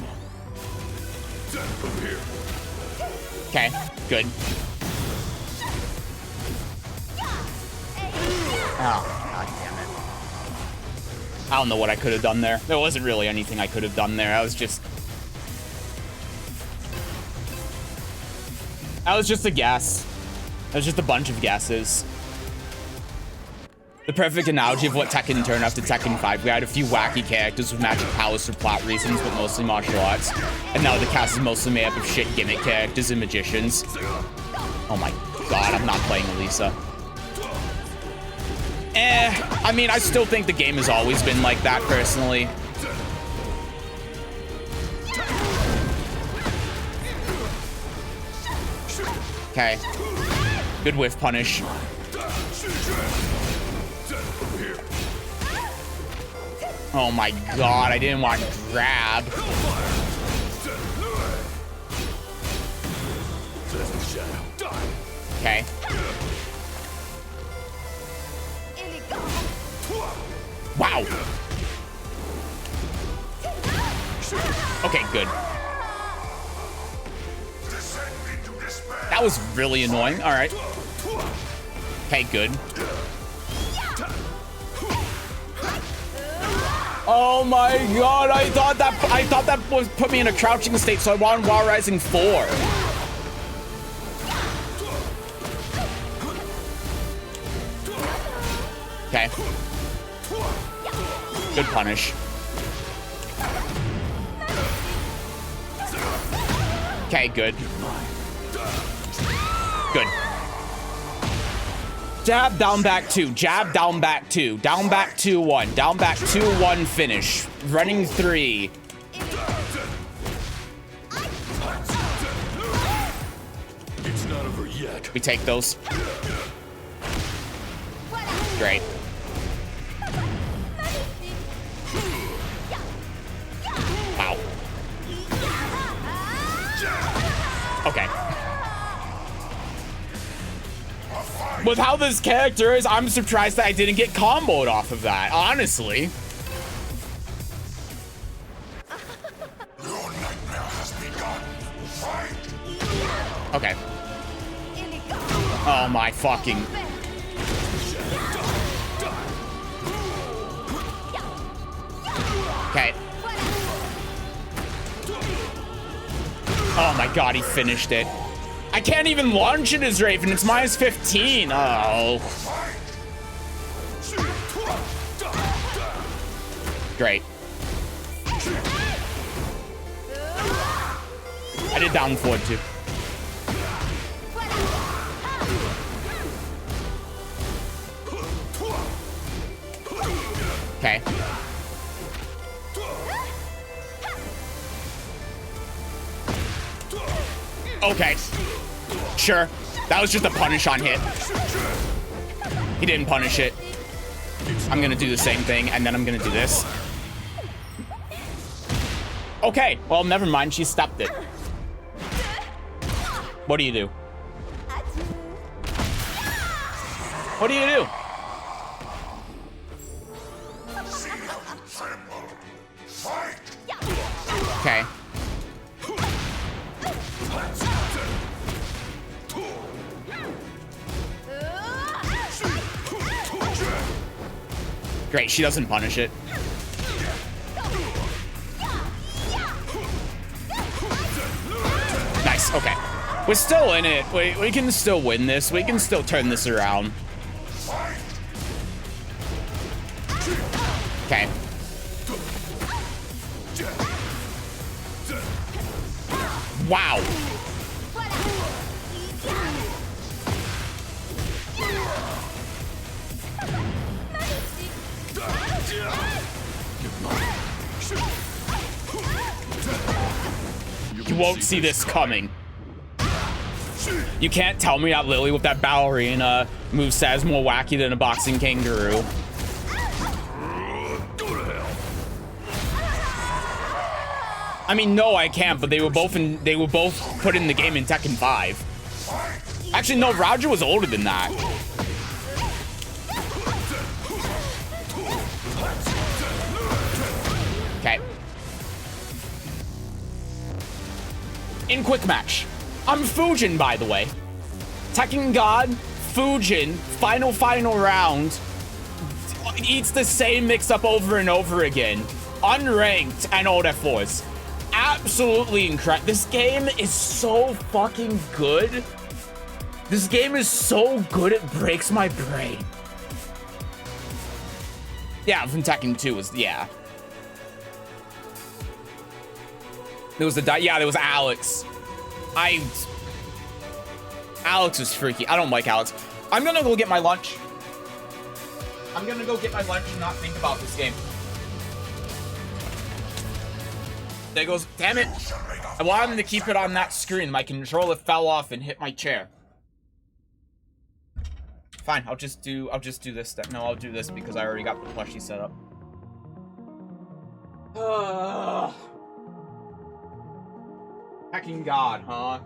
S1: Okay, good. Oh, god damn it. I don't know what I could have done there. There wasn't really anything I could have done there. I was just a guess. It was just a bunch of guesses. The perfect analogy of what Tekken turned after Tekken 5. We had a few wacky characters with magic powers for plot reasons, but mostly martial arts. And now the cast is mostly made up of shit gimmick characters and magicians. Oh my god, I'm not playing Alisa. I mean, I still think the game has always been like that, personally. Okay. Good whiff punish. Oh my god, I didn't want to grab. Okay. Wow. Okay, good. That was really annoying. All right. Okay, good. Oh my god, I thought that was put me in a crouching state, so I wanted Wall Rising 4. Okay. Good punish. Okay, good. Good. Jab, down, back, 2. Jab, down, back, 2. Down, back, 2, 1. Down, back, 2, 1, finish. Running 3.
S2: It's not over yet.
S1: We take those. Great. Wow. Okay. With how this character is, I'm surprised that I didn't get comboed off of that, honestly.
S2: Your nightmare has begun. Fight!
S1: Okay. Oh my fucking... Okay. Oh my god, he finished it. I can't even launch it as Raven. It's minus 15. Oh. Great. I did down forward too. Okay. Okay. Sure. That was just a punish on hit. He didn't punish it. I'm gonna do the same thing, and then I'm gonna do this. Okay, well, never mind. She stopped it. What do you do? What do you do? Okay. Great, she doesn't punish it. Nice, okay. We're still in it. We can still win this. We can still turn this around. Okay. Wow. You won't see this coming. You can't tell me that Lily with that ballerina moveset is more wacky than a boxing kangaroo. I mean, no, I can't, but they were both put in the game in Tekken 5. Actually, no, Roger was older than that. Okay. In quick match. I'm Fujin, by the way. Tekken God, Fujin, final round. Eats the same mix-up over and over again. Unranked and old F4s. Absolutely incredible. This game is so fucking good. This game is so good, it breaks my brain. Yeah, from Tekken 2 was, yeah. There was there was Alex. Alex was freaky. I don't like Alex. I'm gonna go get my lunch. I'm gonna go get my lunch and not think about this game. There goes, damn it. I wanted to keep it on that screen. My controller fell off and hit my chair. Fine, I'll just do this then. No, I'll do this because I already got the plushie set up. Hacking God, huh?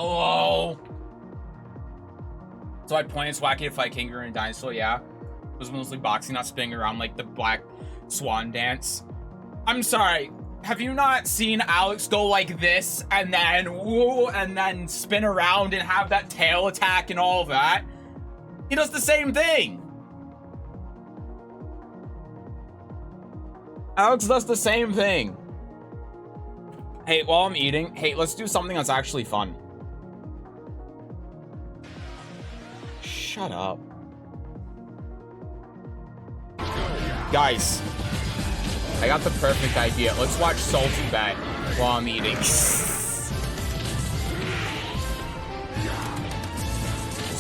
S1: Hello. So I pointed Swacky to fight King and Dinosaur, yeah. It was mostly boxing, not spinning around like the Black Swan dance. I'm sorry. Have you not seen Alex go like this and then woo and then spin around and have that tail attack and all of that? He does the same thing. Alex does the same thing. Hey, while I'm eating, hey, let's do something that's actually fun. Shut up. Guys, I got the perfect idea. Let's watch Salty Bet while I'm eating. Let's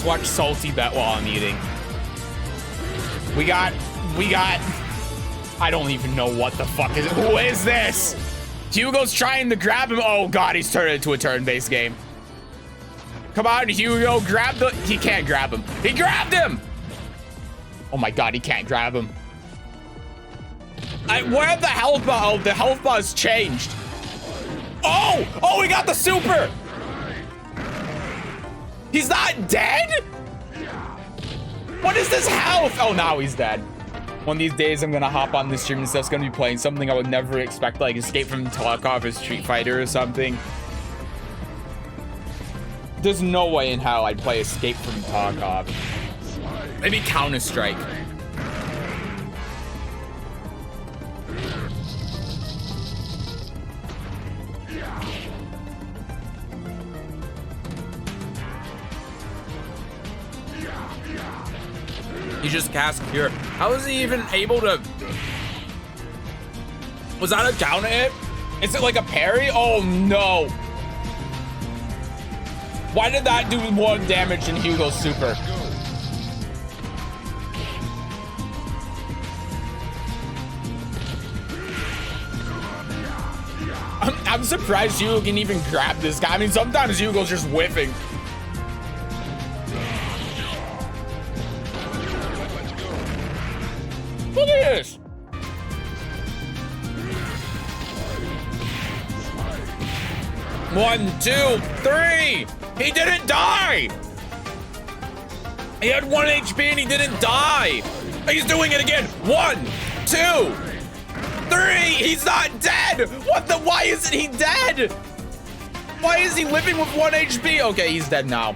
S1: watch Salty Bet while I'm eating. We got, I don't even know what the fuck is it. Who is this? Hugo's trying to grab him. Oh God, he's turned it into a turn-based game. Come on, Hugo, grab the, he can't grab him. He grabbed him. Oh my God, he can't grab him. Where the health bar? Oh, the health bar's changed. Oh, we got the super. He's not dead? What is this health? Oh, now he's dead. One of these days, I'm gonna hop on this stream and stuff's gonna be playing something I would never expect, like Escape from Tarkov or Street Fighter or something. There's no way in hell I'd play Escape from Tarkov. Maybe Counter-Strike. He just cast Cure. How is he even able to... Was that a counter hit? Is it like a parry? Oh no. Why did that do more damage than Hugo's super? I'm surprised Hugo can even grab this guy. I mean, sometimes Hugo's just whiffing. Look at this. One, two, three. He didn't die. He had 1 HP and he didn't die. He's doing it again. 1, 2, 3. He's not dead. What the? Why isn't he dead? Why is he living with 1 HP? Okay, he's dead now.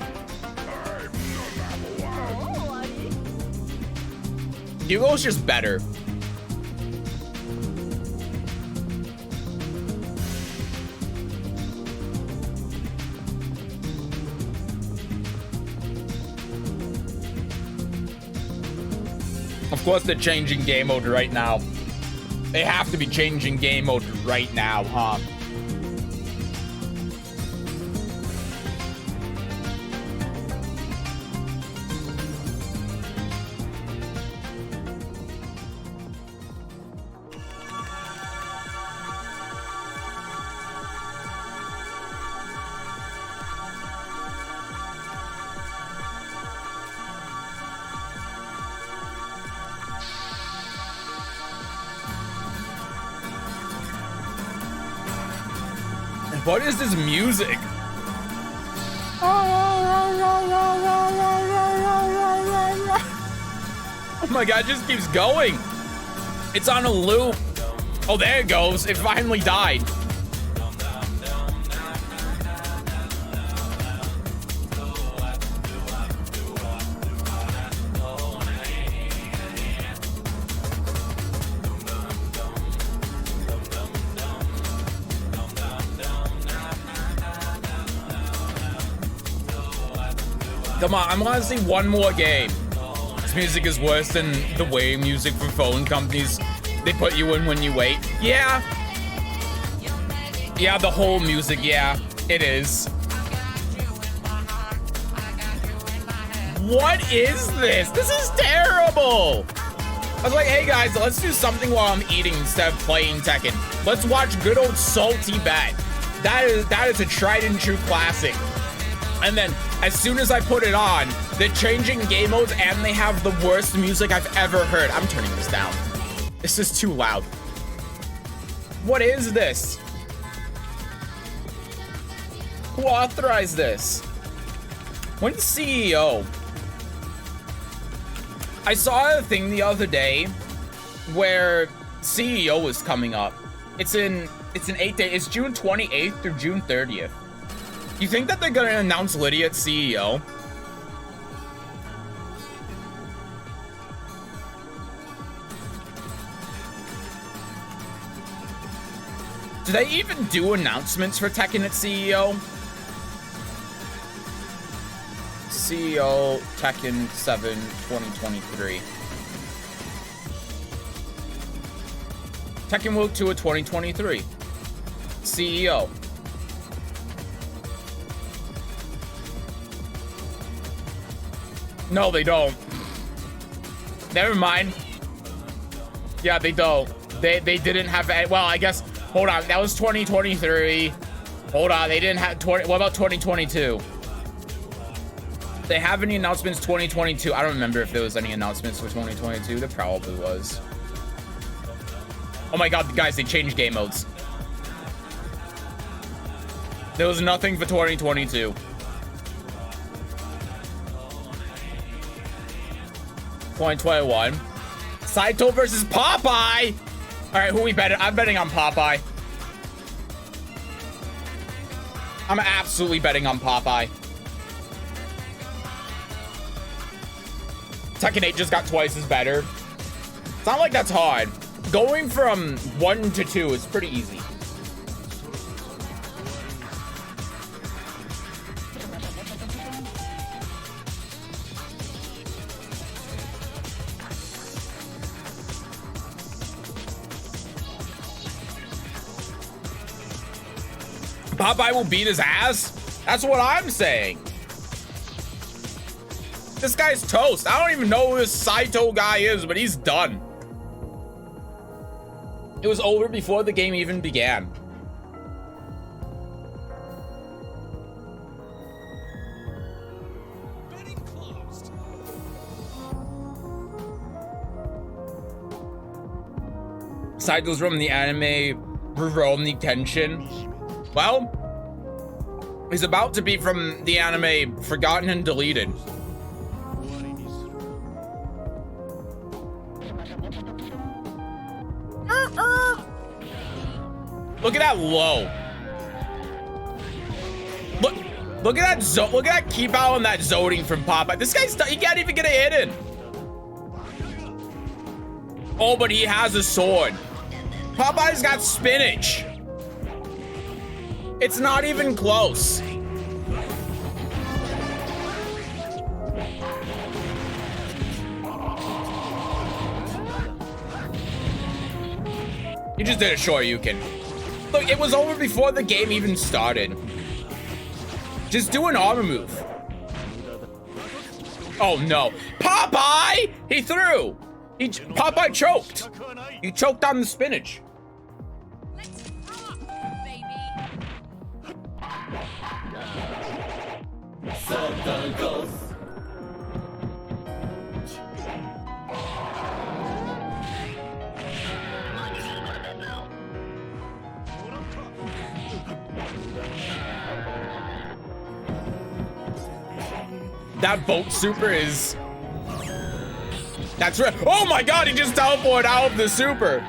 S1: Hugo's just better. Of course they're changing game mode right now. They have to be changing game mode right now, huh? What is this music? Oh my God, it just keeps going. It's on a loop. Oh, there it goes. It finally died. Come on, I'm gonna see one more game. This music is worse than the way music for phone companies they put you in when you wait. Yeah. Yeah, the whole music, yeah, it is. What is this? This is terrible. I was like, hey guys, let's do something while I'm eating instead of playing Tekken. Let's watch good old Salty Bet. That is a tried and true classic. And then, as soon as I put it on, they're changing game modes and they have the worst music I've ever heard. I'm turning this down. This is too loud. What is this? Who authorized this? When's CEO? I saw a thing the other day where CEO was coming up. It's an 8 day. It's June 28th through June 30th. You think that they're gonna announce Lydia at CEO? Do they even do announcements for Tekken at CEO? CEO Tekken 7 2023. Tekken World 2 of 2023. CEO. No, they don't. Never mind. Yeah, they don't. They didn't have any, well, I guess, hold on, that was 2023. Hold on, they didn't have 20, what about 2022? They have any announcements 2022? I don't remember if there was any announcements for 2022. There probably was. Oh my god, guys, they changed game modes. There was nothing for 2022. .21. Saito versus Popeye. All right, who we betting? I'm betting on Popeye. I'm absolutely betting on Popeye. Tekken 8 just got twice as better. It's not like that's hard. Going from 1 to 2 is pretty easy. Popeye will beat his ass? That's what I'm saying. This guy's toast. I don't even know who this Saito guy is, but he's done. It was over before the game even began. Saito's from the anime Rurouni Kenshin. Well, he's about to be from the anime Forgotten and Deleted. Look at that low. Look at that look at that keep out on that zoning from Popeye. This guy's, he can't even get a hit in. Oh, but he has a sword. Popeye's got spinach. It's not even close. You just did a Shoryuken. Look, it was over before the game even started. Just do an armor move. Oh no. Popeye! He threw! Popeye choked. He choked on the spinach.
S5: Let's rock, baby.
S1: That boat super is... That's right. Oh my god, he just teleported out of the super.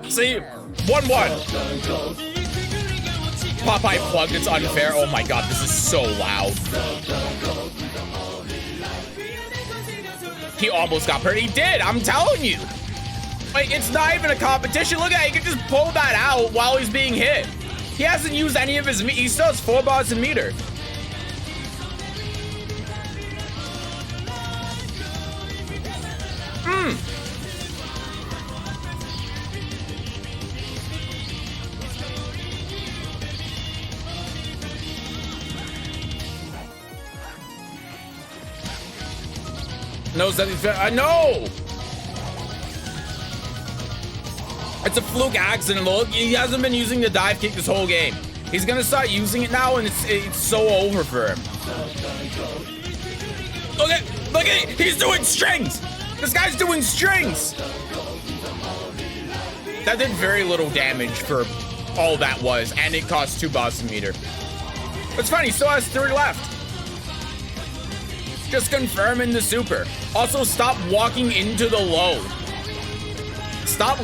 S1: See? 1-1. Popeye plugged, it's unfair. Oh my god, this is so loud. He almost got hurt. He did, I'm telling you. Like, it's not even a competition. Look at it, he can just pull that out while he's being hit. He hasn't used any of his, he still has 4 bars in meter. Knows that he's fair. I know. It's a fluke accident. Look, he hasn't been using the dive kick this whole game. He's gonna start using it now, and it's so over for him. Look at it. He's doing strings. This guy's doing strings. That did very little damage for all that was, and it cost 2 boss a meter. It's funny, he still has 3 left. Just confirming the super. Also, stop walking into the low. Stop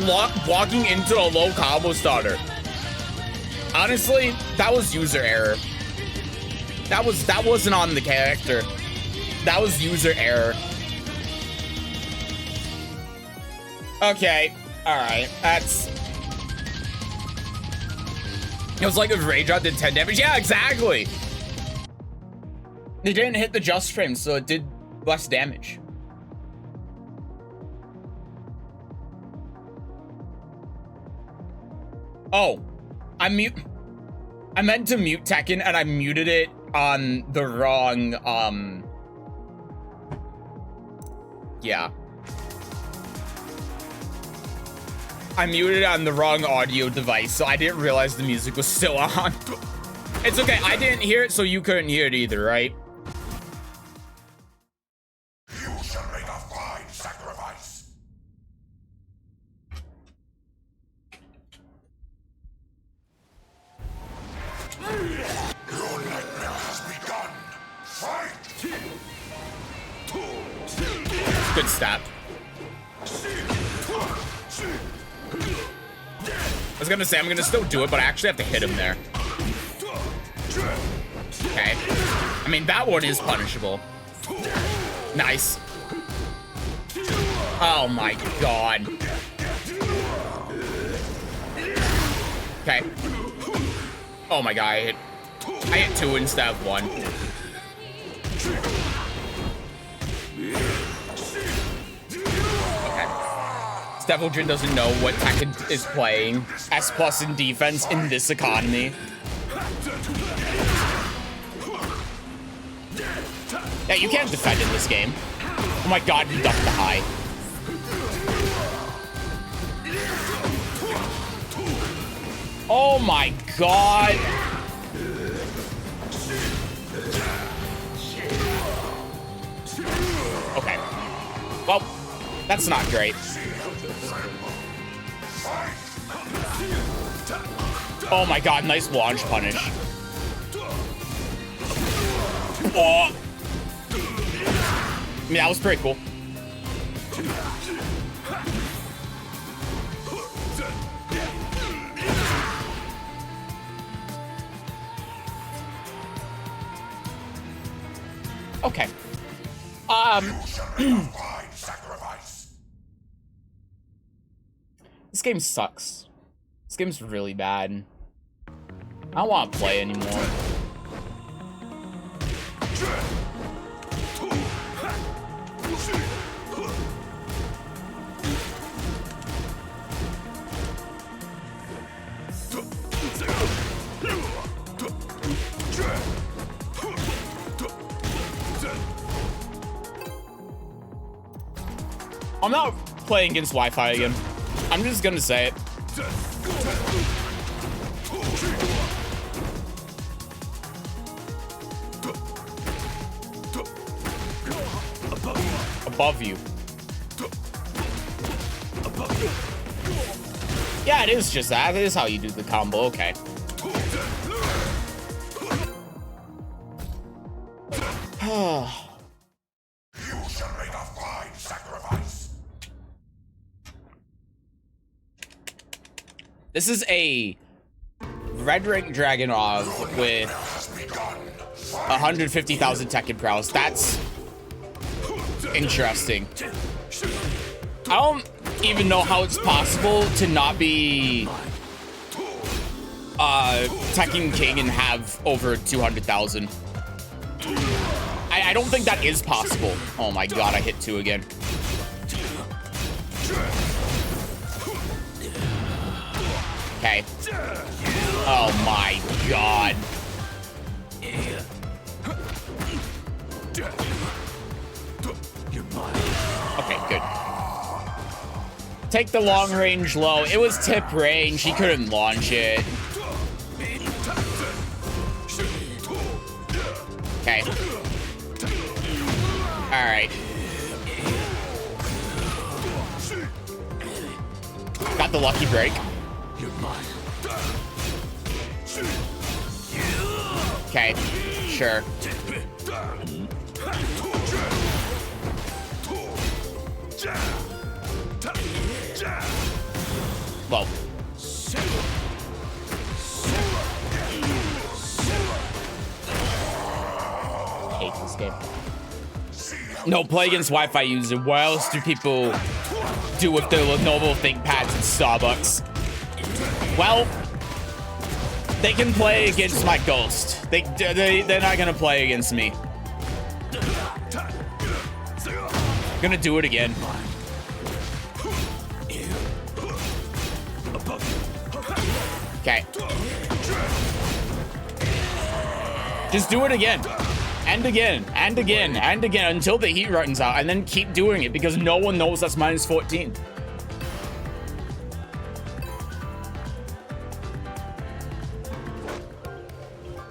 S1: walking into a low combo starter. Honestly, that was user error. That wasn't on the character. That was user error. Okay, alright, that's... It was like if Raydrop did 10 damage. Yeah, exactly! They didn't hit the just frame, so it did less damage. Oh, I meant to mute Tekken, and I muted it on the wrong, yeah. I muted it on the wrong audio device, so I didn't realize the music was still on. It's okay, I didn't hear it, so you couldn't hear it either, right?
S2: You shall make a fine sacrifice. Your nightmare has begun. Fight!
S1: Good stab. I was gonna say, I'm gonna still do it, but I actually have to hit him there. Okay. I mean, that one is punishable. Nice. Oh my god. Okay. Oh my god, I hit 2 instead of 1. Devilgen doesn't know what Tekken is playing. S+ in defense in this economy. Yeah, you can't defend in this game. Oh my god, he ducked the high. Oh my god. Okay. Well, that's not great. Oh my god, nice launch punish. Oh. I mean, that was pretty cool. Okay. This game sucks. This game's really bad. I don't want to play anymore. I'm not playing against Wi-Fi again. I'm just gonna say it. Above you. Yeah, it is just that. It is how you do the combo. Okay.
S2: You shall make a fine sacrifice.
S1: This is a red rank Dragunov with 150,000 Tekken prowess. That's interesting. I don't even know how it's possible to not be Tekken King and have over 200,000. I don't think that is possible. Oh my god, I hit 2 again. Okay. Oh my god. Okay, good. Take the long range low. It was tip range. He couldn't launch it. Okay. Alright. Got the lucky break. Okay, sure. Whoa. Hate this game. No, play against Wi-Fi user. What else do people do with their Lenovo ThinkPads at Starbucks? Well, they can play against my ghost. They're not gonna play against me. Gonna do it again. Okay. Just do it again. And again, and again, and again, until the heat runs out, and then keep doing it, because no one knows that's minus 14.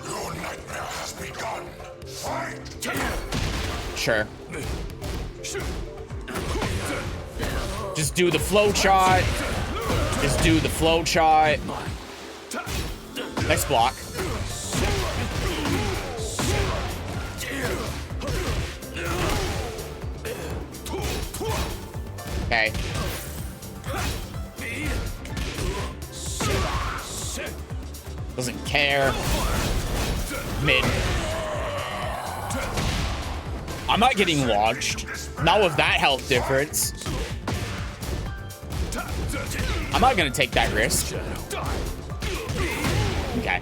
S2: Your nightmare has begun. Fight!
S1: Sure. Just do the flow chart. Just do the flow chart. Nice block. Okay. Doesn't care. Mid. I'm not getting launched. Not with that health difference. I'm not gonna take that risk. Okay.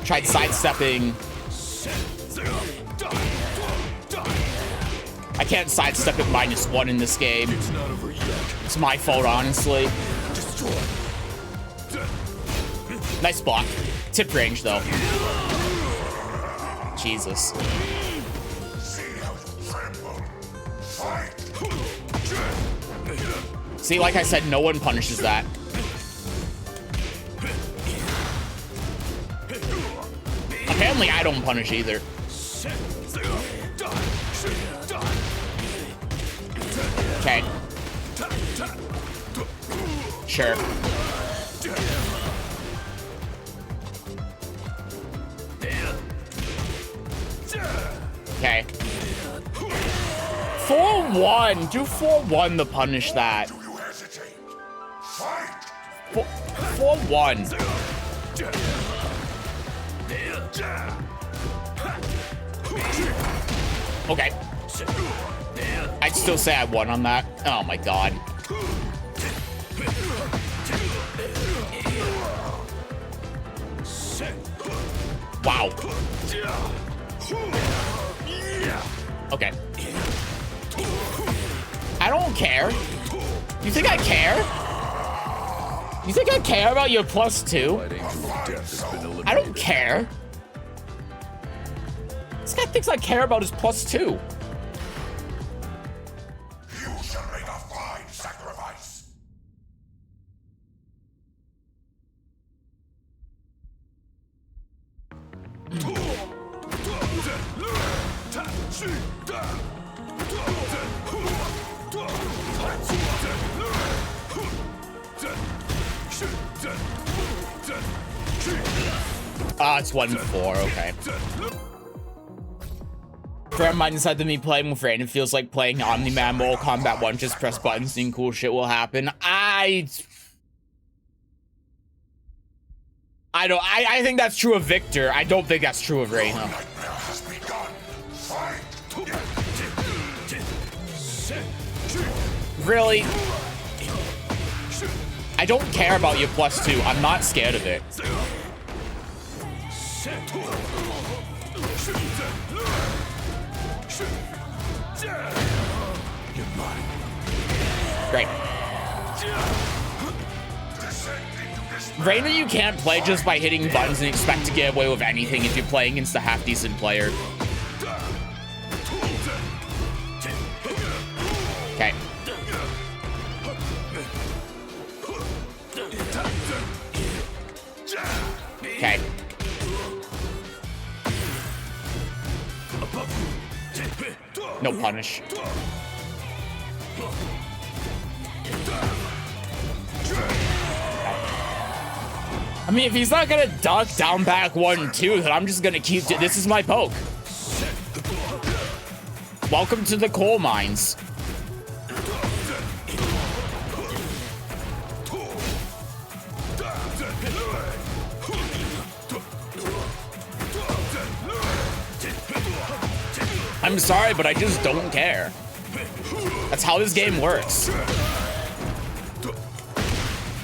S1: Tried sidestepping. I can't sidestep at -1 in this game. It's my fault, honestly. Nice block. Tip range, though. Jesus. See, like I said, no one punishes that. Apparently, I don't punish either. Okay. Sure. Okay. 4-1. Do 4-1 to punish that. 4-1. Okay. I'd still say I won on that. Oh my god. Wow. Okay. I don't care. You think I care? You think I care about your +2? I don't care. This guy thinks I care about his +2.
S2: You shall make a fine sacrifice.
S1: It's 1-4, okay. Friend mine said to me playing with Rain, it feels like playing Omni-Man Mortal Kombat 1, just press buttons and cool shit will happen. I think that's true of Victor. I don't think that's true of Rain. Really? I don't care about your +2. I'm not scared of it. Great. Rainer, you can't play just by hitting buttons and expect to get away with anything if you're playing against a half-decent player. Okay. Okay. No punish. I mean, if he's not gonna duck down back 1-2, then I'm just gonna keep. This is my poke. Welcome to the coal mines. I'm sorry, but I just don't care. That's how this game works.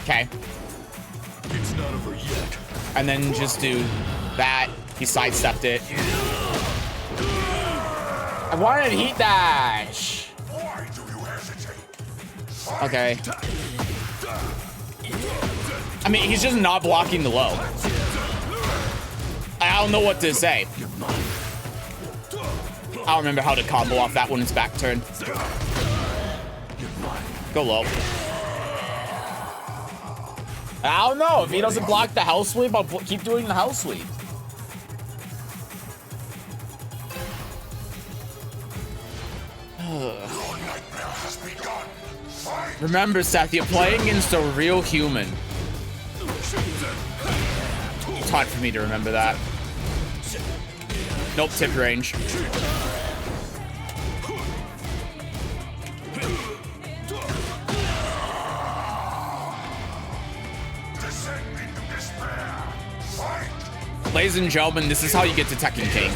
S1: Okay.
S2: It's not over yet.
S1: And then just do that. He sidestepped it. I wanted heat dash.
S2: Why do you hesitate?
S1: Okay. I mean, he's just not blocking the low. I don't know what to say. I don't remember how to combo off that when it's back turn. Go low. I don't know. If he doesn't block the hell sweep, I'll keep doing the hell sweep.
S2: Your nightmare has begun. Fight!
S1: Remember, Seth, you're playing against a real human. It's hard for me to remember that. Nope, tip range.
S2: Descend into despair. Fight!
S1: Ladies and gentlemen, this is how you get to Tekken King.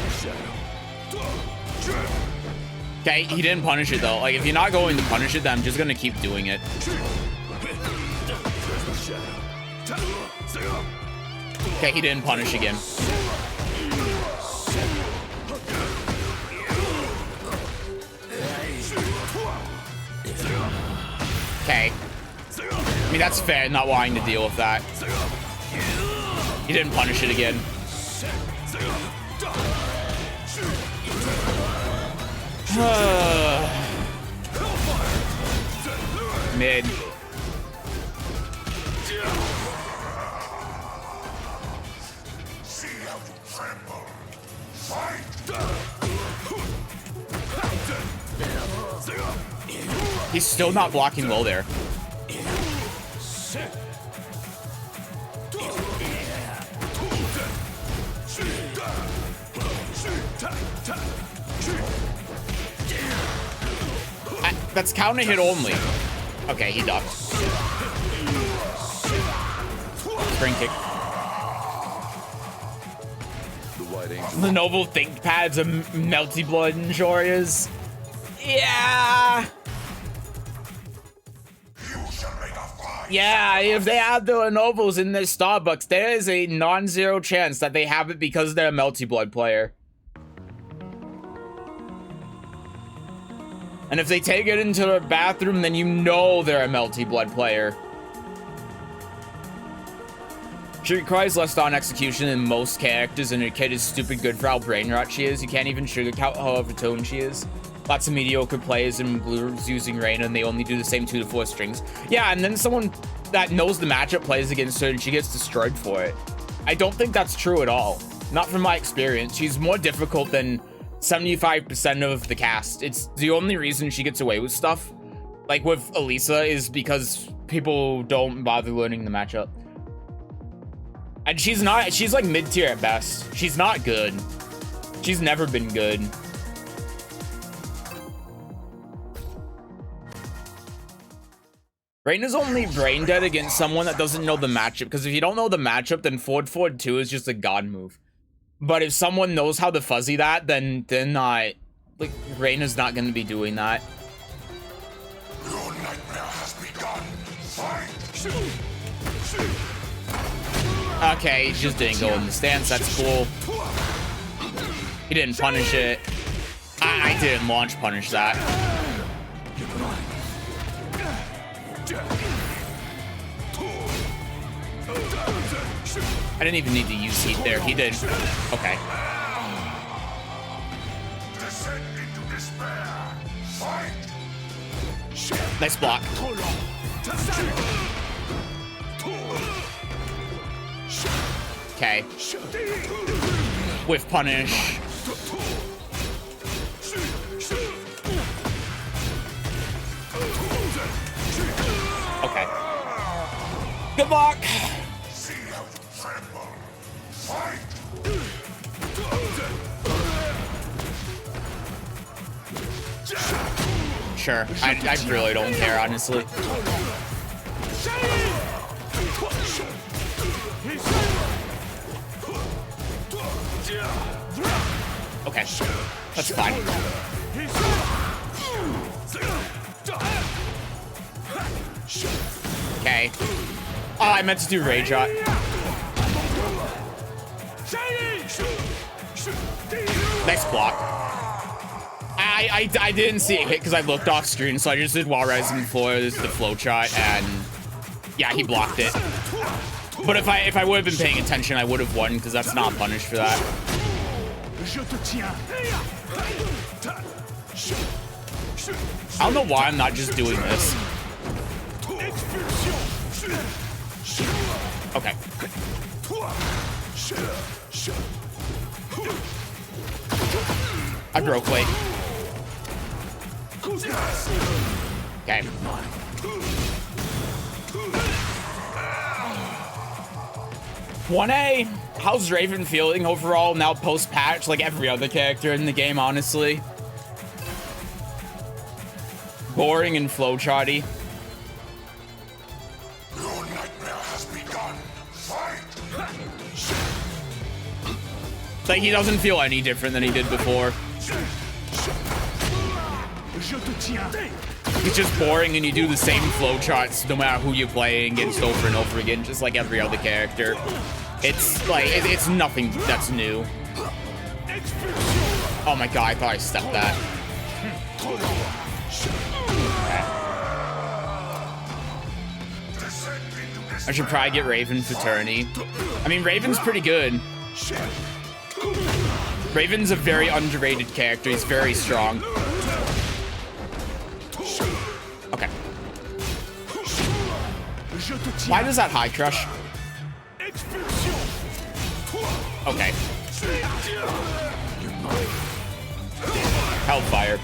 S1: Okay, he didn't punish it though. Like, if you're not going to punish it, then I'm just gonna keep doing it. Okay, he didn't punish again. Okay. I mean, that's fair, not wanting to deal with that. He didn't punish it again. Mid.
S2: See how you tremble. Fight!
S1: He's still not blocking low there. That's counter hit only. Okay, he ducked. Spring kick. The noble ThinkPads of Melty Blood Warriors. Yeah. Yeah, if they have the Lenovo's in their Starbucks, there is a non-zero chance that they have it because they're a Melty Blood player. And if they take it into their bathroom, then you know they're a Melty Blood player. She requires less on execution than most characters, and her kid is stupid good for how brain rot she is. You can't even sugarcoat how overtoned she is. Lots of mediocre players in blues using Reina, and they only do the same 2 to 4 strings. Yeah, and then someone that knows the matchup plays against her, and she gets destroyed for it. I don't think that's true at all. Not from my experience. She's more difficult than 75% of the cast. It's the only reason she gets away with stuff, like with Alisa, is because people don't bother learning the matchup. And she's like mid-tier at best. She's not good. She's never been good. Reina's only brain dead against someone that doesn't know the matchup, because if you don't know the matchup, then forward 2 is just a god move. But if someone knows how to fuzzy that, then like, Reina's not going to be doing that.
S2: Your nightmare has begun. Fight!
S1: Okay, he just didn't go in the stance. That's cool. He didn't punish it. I didn't launch punish that. I didn't even need to use heat there. He did. Okay.
S2: Descend into despair. Fight!
S1: Nice block. Okay. With punish. Okay. Good luck.
S2: See how you
S1: Sure. I really don't care, honestly. Okay. That's fine. Okay. Oh, I meant to do Rage Shot. Nice block. I didn't see it hit because I looked off screen, so I just did wall rising for the flow shot, and yeah, he blocked it. But if I would have been paying attention, I would have won because that's not punished for that. I don't know why I'm not just doing this. Okay. I broke late. Okay. One A. How's Raven feeling overall now post-patch? Like every other character in the game, honestly. Boring and flowcharty.
S2: Your nightmare has begun. Fight!
S1: Like he doesn't feel any different than he did before. It's just boring and you do the same flowcharts no matter who you're playing against over and over again, just like every other character. It's like, it's nothing that's new. Oh my god, I thought I stepped that. I should probably get Raven for tourney. I mean, Raven's pretty good. Raven's a very underrated character. He's very strong. Okay. Why does that high crush? Okay. Hellfire.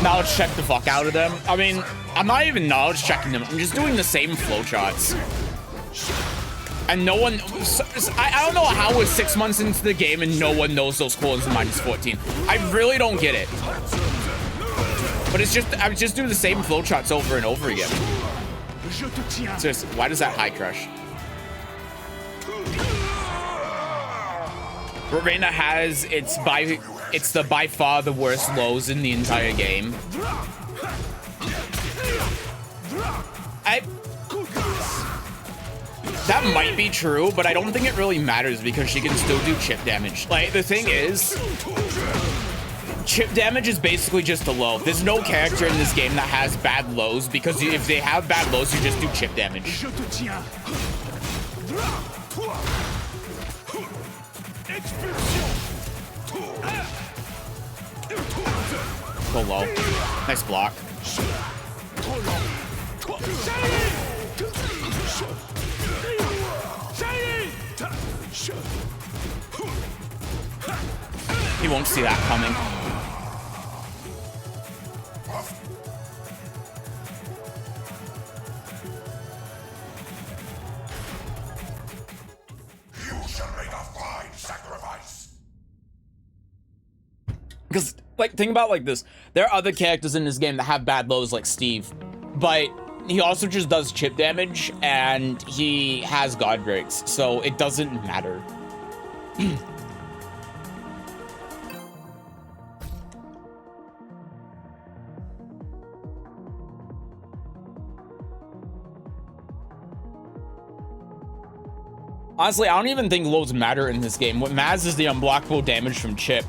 S1: Knowledge check the fuck out of them. I mean, I'm not even knowledge checking them. I'm just doing the same flowcharts. And no one, I don't know how we're 6 months into the game and no one knows those cooldowns in -14. I really don't get it. But it's just, I just do the same flowcharts over and over again. Seriously, why does that high crush? Rowena has it's by far the worst lows in the entire game. That might be true, but I don't think it really matters because she can still do chip damage. Like, the thing is, chip damage is basically just a low. There's no character in this game that has bad lows because if they have bad lows, you just do chip damage. Go low. Nice block. He won't see that coming.
S2: You shall make a fine sacrifice.
S1: Because, like, think about it like this. There are other characters in this game that have bad lows like Steve, but he also just does chip damage and he has God breaks, so it doesn't matter. Honestly, I don't even think lows matter in this game. What matters is the unblockable damage from chip.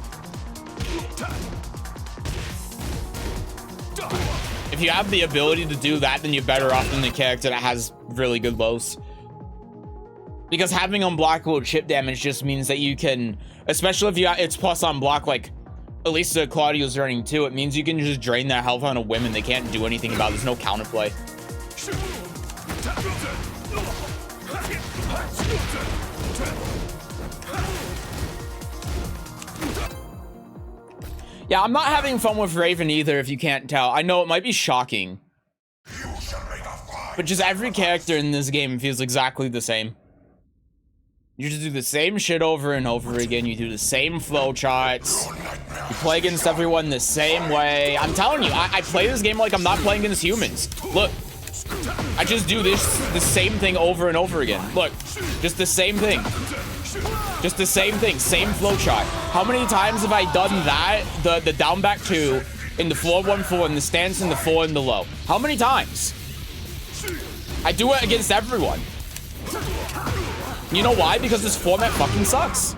S1: If you have the ability to do that, then you're better off than the character that has really good lows. Because having unblockable chip damage just means that you can, especially if it's plus unblock like Alisa Claudio's running too, it means you can just drain their health on a whim and they can't do anything about it. There's no counterplay. Yeah, I'm not having fun with Raven either, if you can't tell. I know it might be shocking, but just every character in this game feels exactly the same. You just do the same shit over and over again. You do the same flow charts. You play against everyone the same way. I'm telling you, I play this game like I'm not playing against humans. Look, I just do the same thing over and over again. Look, just the same thing. Just the same thing, same flow chart. How many times have I done that? The down back 2 in the 4-1-4 in the stance and the 4 in the low. How many times? I do it against everyone. You know why? Because this format fucking sucks.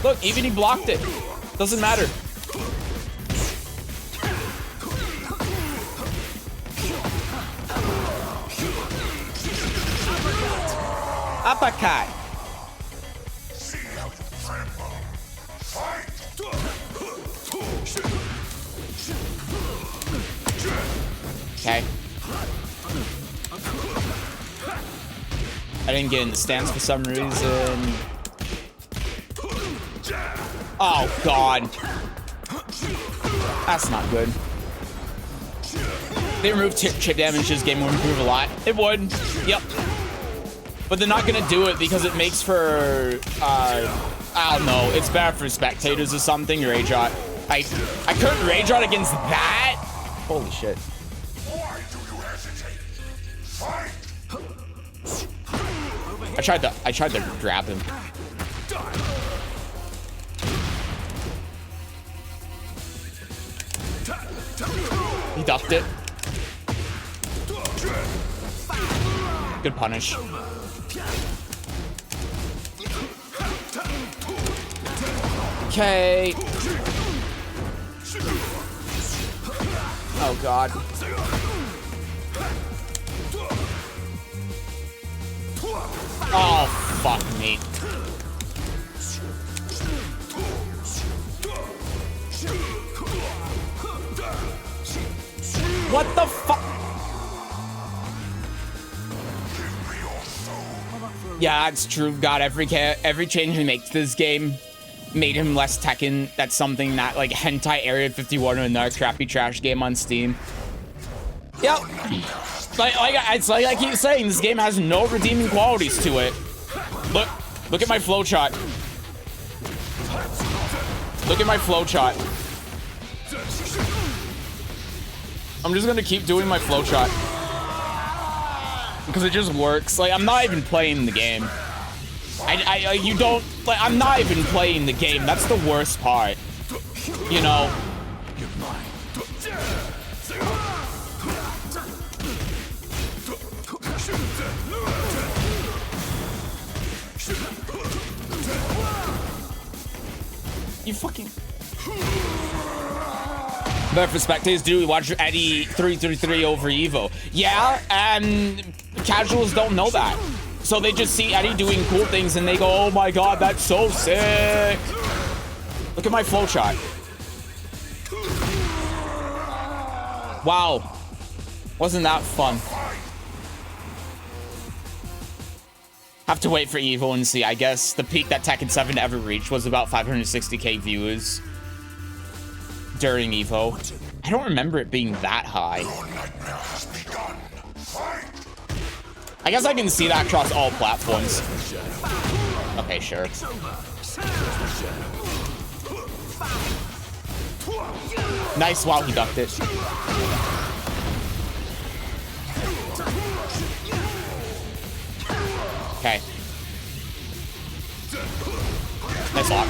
S1: Look, even he blocked it. Doesn't matter. Uppercut.
S2: See how you tremble. Fight!
S1: Okay. I didn't get in the stance for some reason. Oh, God. That's not good. They removed chip damage, this game would improve a lot. It would. Yep. But they're not gonna do it because it makes for, I don't know. It's bad for spectators or something. Rage Rot. I couldn't Rage Rot against that. Holy shit.
S2: Why do you hesitate? Fight!
S1: I tried to grab him. He ducked it. Good punish. Okay. Oh, God. Oh, fuck me. What the fuck? Yeah, it's true. God, every change he makes to this game made him less Tekken. That's something that, like, Hentai Area 51 or another crappy trash game on Steam. Yep. It's like I keep saying, this game has no redeeming qualities to it. Look at my flowchart. Look at my flowchart. I'm just gonna keep doing my flowchart because it just works. Like, I'm not even playing the game. You don't, like, I'm not even playing the game. That's the worst part. You know. You fucking. But for spectators, do we watch Eddie 333 over Evo? Yeah, and casuals don't know that. So they just see Eddie doing cool things and they go, oh my God, that's so sick. Look at my flowchart. Wow. Wasn't that fun? Have to wait for Evo and see. I guess the peak that Tekken 7 ever reached was about 560k viewers during Evo. I don't remember it being that high. I guess I can see that across all platforms. Okay, sure. Nice, wow, he ducked it. Okay. Nice lock.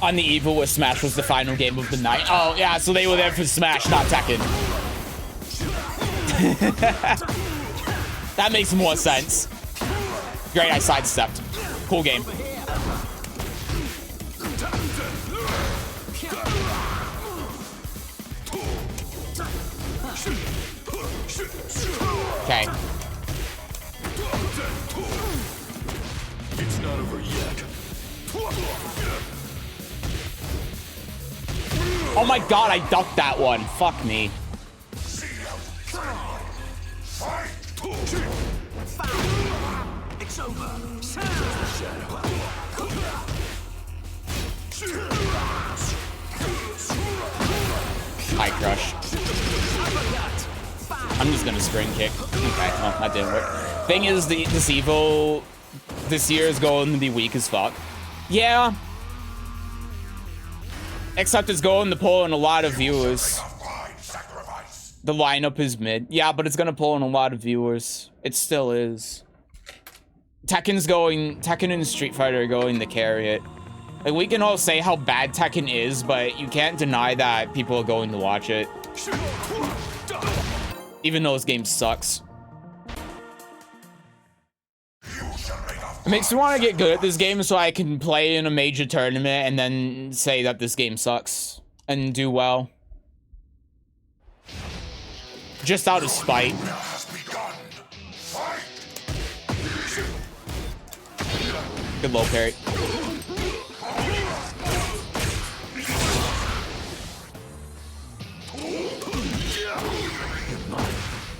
S1: On the Evo, where Smash was the final game of the night. Oh, yeah, so they were there for Smash, not Tekken. That makes more sense. Great, I sidestepped. Cool game. Okay.
S3: It's not over yet.
S1: Oh my God, I ducked that one. Fuck me.
S3: It's over.
S1: High crush. I'm just gonna spring kick. Okay, well, that didn't work. Thing is, this Evo this year is going to be weak as fuck. Yeah. Except it's going to pull in a lot of viewers. The lineup is mid. Yeah, but it's gonna pull in a lot of viewers. It still is. Tekken and Street Fighter are going to carry it. Like, we can all say how bad Tekken is, but you can't deny that people are going to watch it. Even though this game sucks. It makes me want to get good at this game so I can play in a major tournament and then say that this game sucks and do well. Just out of spite. Good low parry.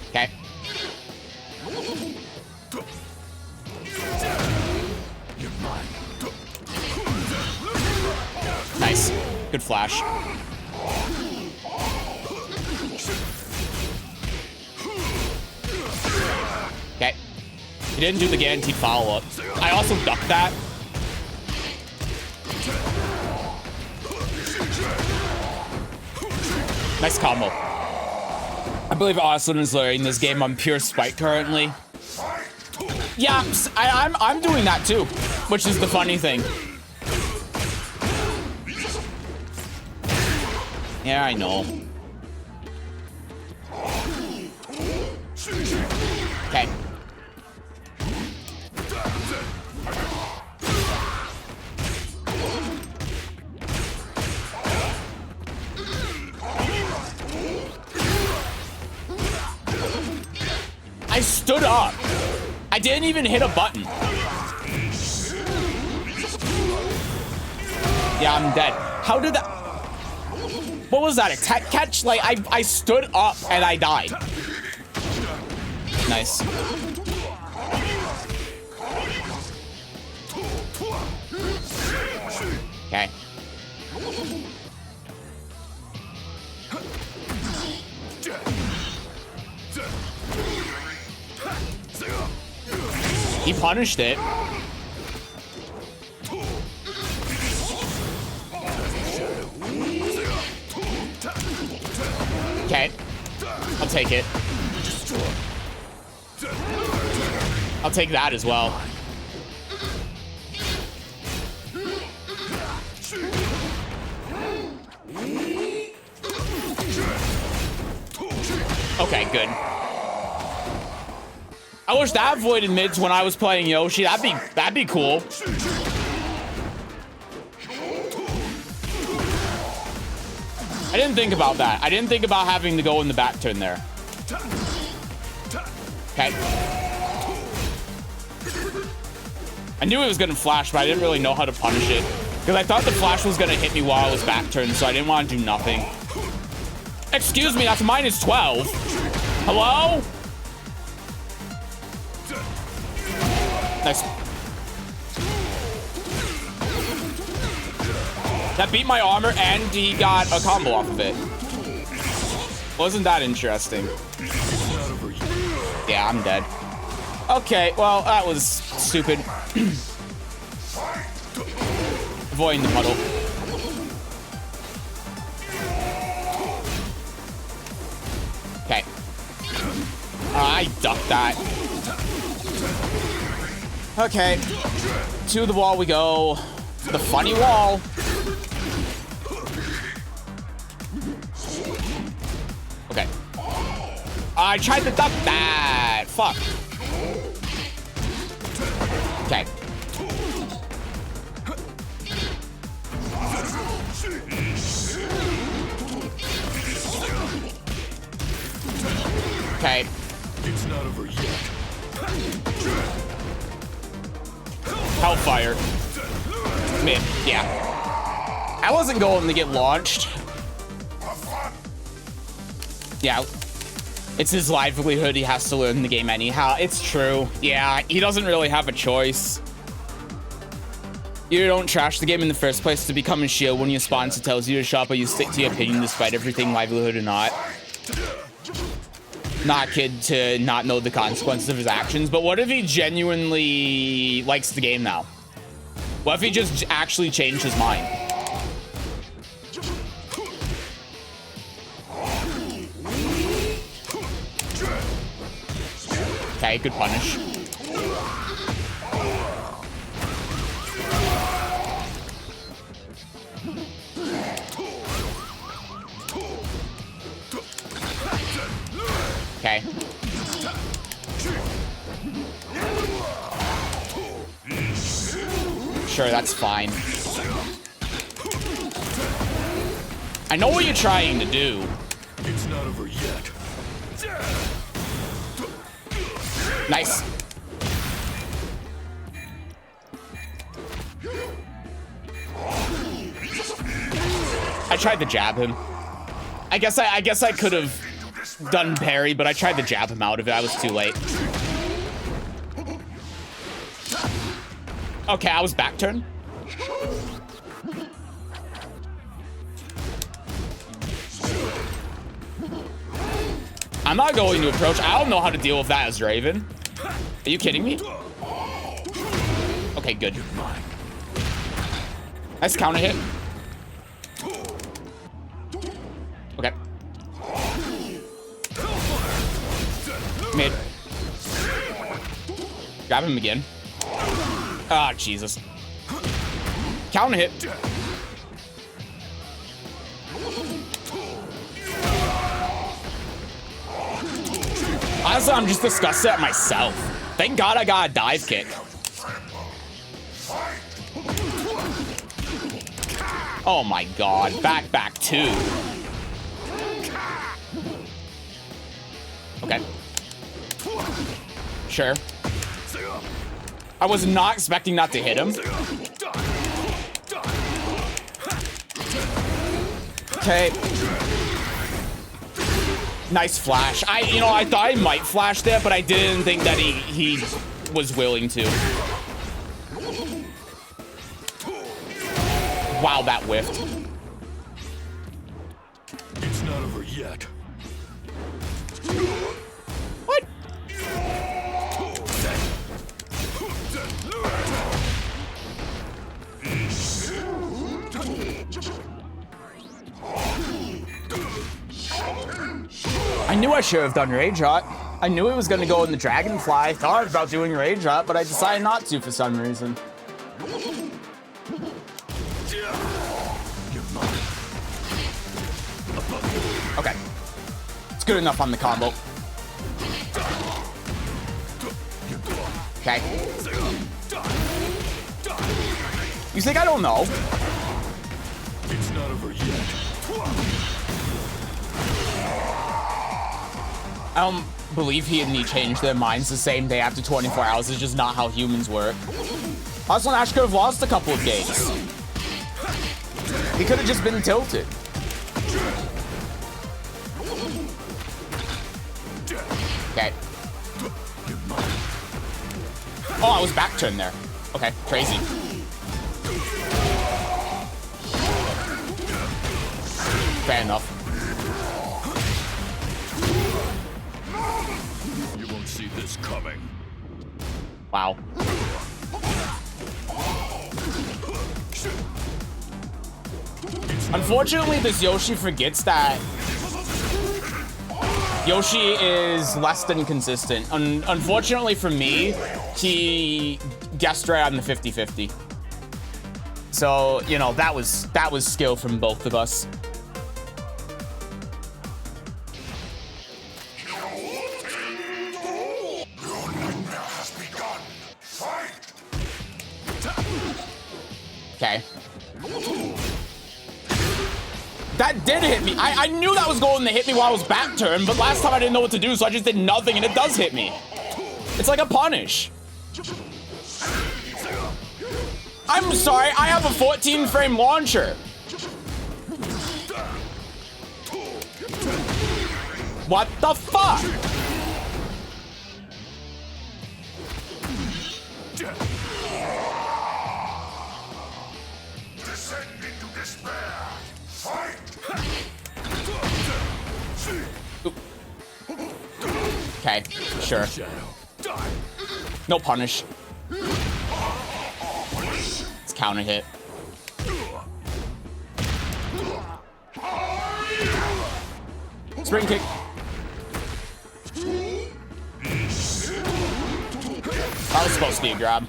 S1: Okay. Nice. Good flash. Okay. He didn't do the guaranteed follow-up. I also ducked that. Nice combo. I believe Austin is learning this game on pure spite currently. Yeah, I'm doing that too, which is the funny thing. Yeah, I know. Okay. I stood up. I didn't even hit a button. Yeah, I'm dead. How did that? What was that? A tech catch? Like, I stood up and I died. Nice. Okay. He punished it. Okay. I'll take it. I'll take that as well. Okay, good. I wish that avoided mids when I was playing Yoshi. That'd be cool. I didn't think about that. I didn't think about having to go in the back turn there. Okay. I knew it was gonna flash, but I didn't really know how to punish it. Because I thought the flash was gonna hit me while I was back turned, so I didn't want to do nothing. Excuse me, that's minus 12. Hello? Nice. That beat my armor and he got a combo off of it. Wasn't that interesting? Yeah, I'm dead. Okay, well, that was stupid. Avoiding the puddle. Okay. I ducked that. Okay. To the wall we go. The funny wall. Okay. I tried to duck that. Fuck. Okay. Okay.
S3: It's not over yet.
S1: Hellfire. Mid. Yeah. I wasn't going to get launched. Yeah. It's his livelihood. He has to learn the game anyhow. It's true. Yeah, he doesn't really have a choice. You don't trash the game in the first place to become a shield when your sponsor tells you to shop, but you stick to your opinion despite everything, livelihood or not. Not a kid to not know the consequences of his actions, but what if he genuinely likes the game now? What if he just actually changed his mind? Okay, good punish. Okay. Sure, that's fine. I know what you're trying to do.
S3: It's not over yet.
S1: Nice. I tried to jab him. I guess I could have done parry, but I tried to jab him out of it. I was too late. Okay, I was back turn. I'm not going to approach. I don't know how to deal with that as Raven. Are you kidding me? Okay, good. Nice counter hit. Okay. Mid. Grab him again. Ah, Jesus. Counter hit. Honestly, I'm just disgusted at myself. Thank God I got a dive kick. Oh my God. Back two. Okay. Sure. I was not expecting that to hit him. Okay. Nice flash. I thought he might flash there, but I didn't think that he was willing to. Wow, that whiffed.
S3: It's not over yet.
S1: What? I knew I should have done Rage Shot. I knew it was going to go in the Dragonfly. I thought about doing Rage Shot, but I decided not to for some reason. Okay. It's good enough on the combo. Okay. You think I don't know?
S3: It's not over yet.
S1: I don't believe he and me changed their minds the same day after 24 hours. It's just not how humans work. Also, Ash could have lost a couple of games. He could have just been tilted. Okay. Oh, I was back turn there. Okay, crazy. Fair enough.
S3: You won't see this coming.
S1: Wow. Unfortunately, this Yoshi forgets that Yoshi is less than consistent. Unfortunately for me, he guessed right on the 50-50. So, you know, that was skill from both of us. Okay. That did hit me. I knew that was going to hit me while I was back turn, but last time I didn't know what to do, so I just did nothing, and it does hit me. It's like a punish. I'm sorry, I have a 14-frame launcher. What the fuck? Okay, sure.
S3: Shadow. Die.
S1: No punish. It's counter hit. Spring kick. That was supposed to be a grab.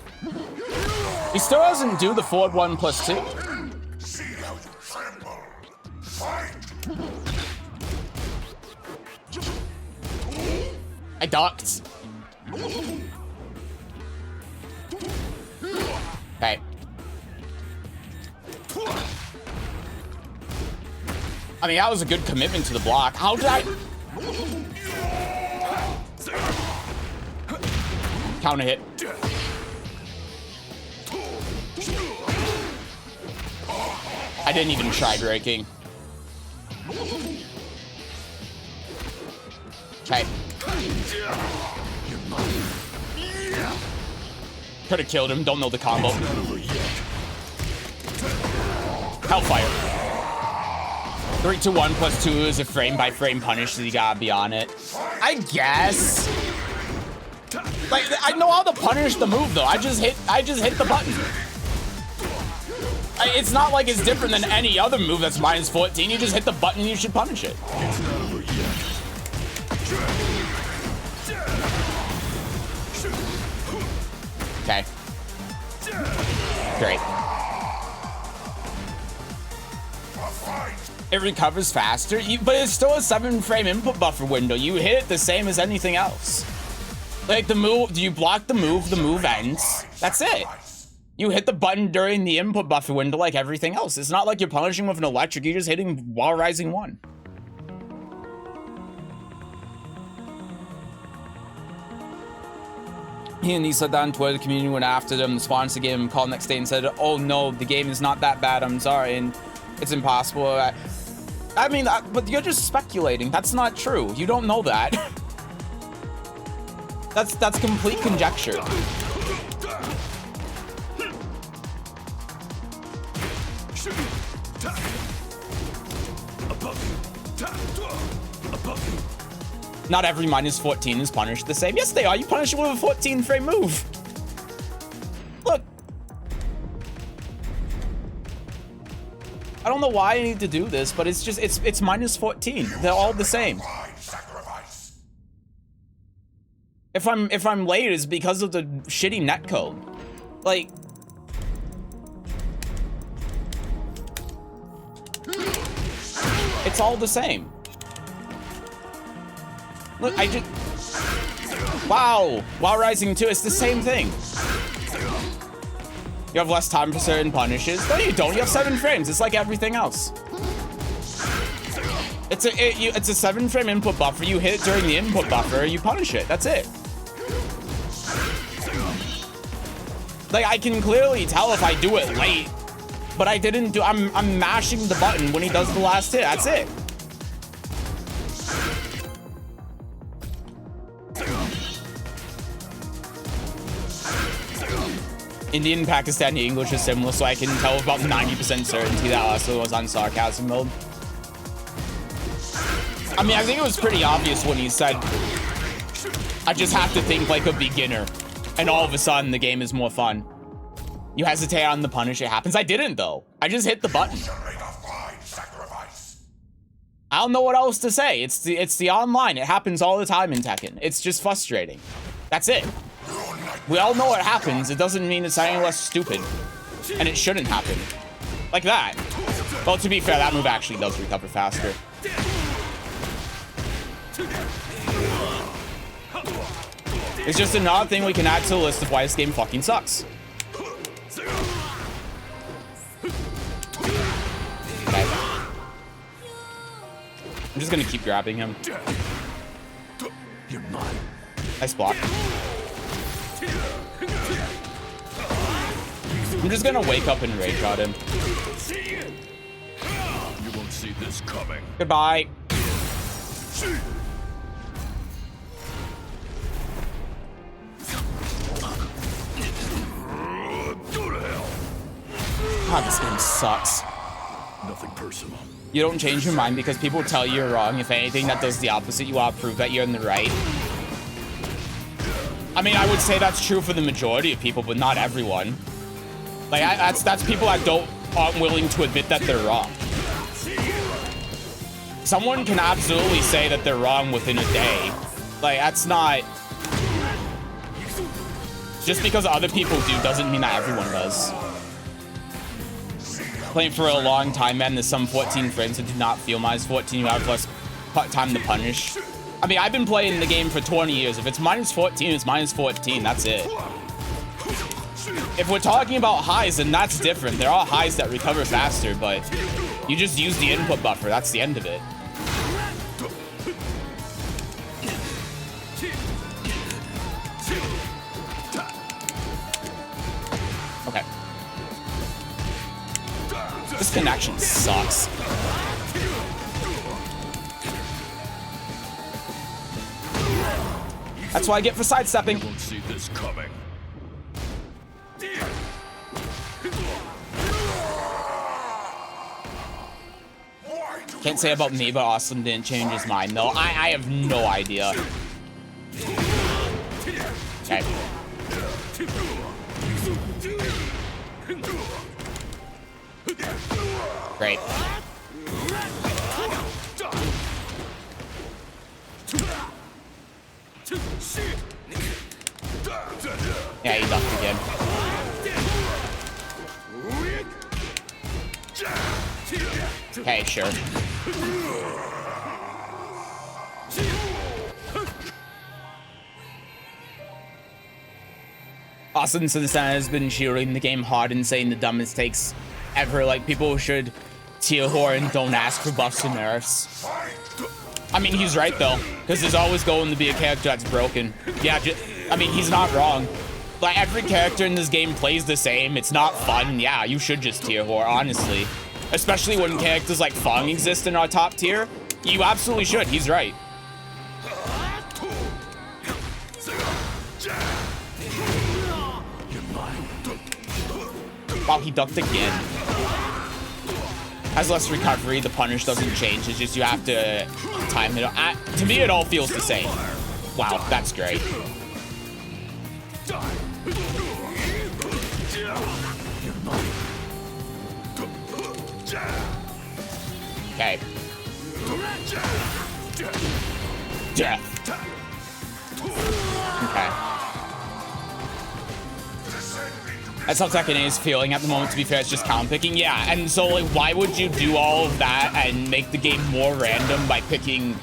S1: He still doesn't do the forward 1+2.
S2: See how you tremble. Fight.
S1: I ducked. Okay. I mean, that was a good commitment to the block. How did I... Counter hit. I didn't even try breaking. Okay. Could have killed him. Don't know the combo. Hellfire. 3, 2, 1 +2 is a frame-by-frame punish, so you gotta be on it. I guess. Like, I know how to punish the move though. I just hit the button. It's not like it's different than any other move that's -14. You just hit the button and you should punish it.
S3: It's not over yet.
S1: Okay. Great. It recovers faster, but it's still a 7-frame input buffer window. You hit it the same as anything else. Like the move, you block the move ends. That's it. You hit the button during the input buffer window like everything else. It's not like you're punishing with an electric, you're just hitting while rising 1. He said that on Twitter. The community went after them. The sponsor gave him a call next day and said, "Oh no, the game is not that bad. I'm sorry, and it's impossible." I mean, but you're just speculating. That's not true. You don't know that. That's complete conjecture. Not every -14 is punished the same. Yes, they are. You punish it with a 14-frame move. Look. I don't know why I need to do this, but it's just, it's -14. They're all the same. If I'm late, it's because of the shitty netcode. Like, it's all the same. Look, I just... Wow! While rising 2, it's the same thing. You have less time for certain punishes. No, you don't. You have 7 frames. It's like everything else. It's a 7-frame input buffer. You hit it during the input buffer, you punish it. That's it. Like, I can clearly tell if I do it late, but I didn't do... I'm mashing the button when he does the last hit. That's it. Indian, Pakistani, English is similar, so I can tell with about 90% certainty that also was on sarcasm mode. I mean, I think it was pretty obvious when he said, "I just have to think like a beginner," and all of a sudden the game is more fun. You hesitate on the punish, it happens. I didn't though. I just hit the button. I don't know what else to say. It's the online. It happens all the time in Tekken. It's just frustrating. That's it. We all know it happens. It doesn't mean it's any less stupid. And it shouldn't happen. Like that. Well, to be fair, that move actually does recover faster. It's just another thing we can add to the list of why this game fucking sucks. Okay. I'm just gonna keep grabbing him. Nice block. I'm just gonna wake up and rage at him.
S3: You won't see this coming.
S1: Goodbye.
S3: Go to hell.
S1: God, this game sucks.
S3: Nothing personal.
S1: You don't change your mind because people tell you you're wrong. If anything, that does the opposite. You want to prove that you're in the right. I mean, I would say that's true for the majority of people, but not everyone. Like, that's people that aren't willing to admit that they're wrong. Someone can absolutely say that they're wrong within a day. Like, that's not... Just because other people do doesn't mean that everyone does. Playing for a long time, man, there's some 14 frames that do not feel minus 14. You have less time to punish. I mean, I've been playing the game for 20 years. If it's minus 14, it's minus 14. That's it. If we're talking about highs, then that's different. There are highs that recover faster, but you just use the input buffer. That's the end of it. Okay. This connection sucks. That's what I get for sidestepping.
S3: Won't see this coming.
S1: Can't say about me, but Austin didn't change his mind, though. I have no idea. Okay. Great. Yeah, he ducked again. Okay, sure. Austin since then has been cheering the game hard and saying the dumbest takes ever. Like, people should tier whore and don't ask for buffs and nerfs. I mean, he's right, though, because there's always going to be a character that's broken. Yeah, I mean, he's not wrong. Like, every character in this game plays the same. It's not fun. Yeah, you should just tier whore, honestly. Especially when characters like Fong exist in our top tier. You absolutely should. He's right. Wow, he ducked again. Has less recovery. The punish doesn't change. It's just you have to time it. To me, it all feels the same. Wow, that's great. Okay. Death. Okay. That's how Tekken is feeling at the moment, to be fair. It's just count picking. Yeah, and so, like, why would you do all of that and make the game more random by picking,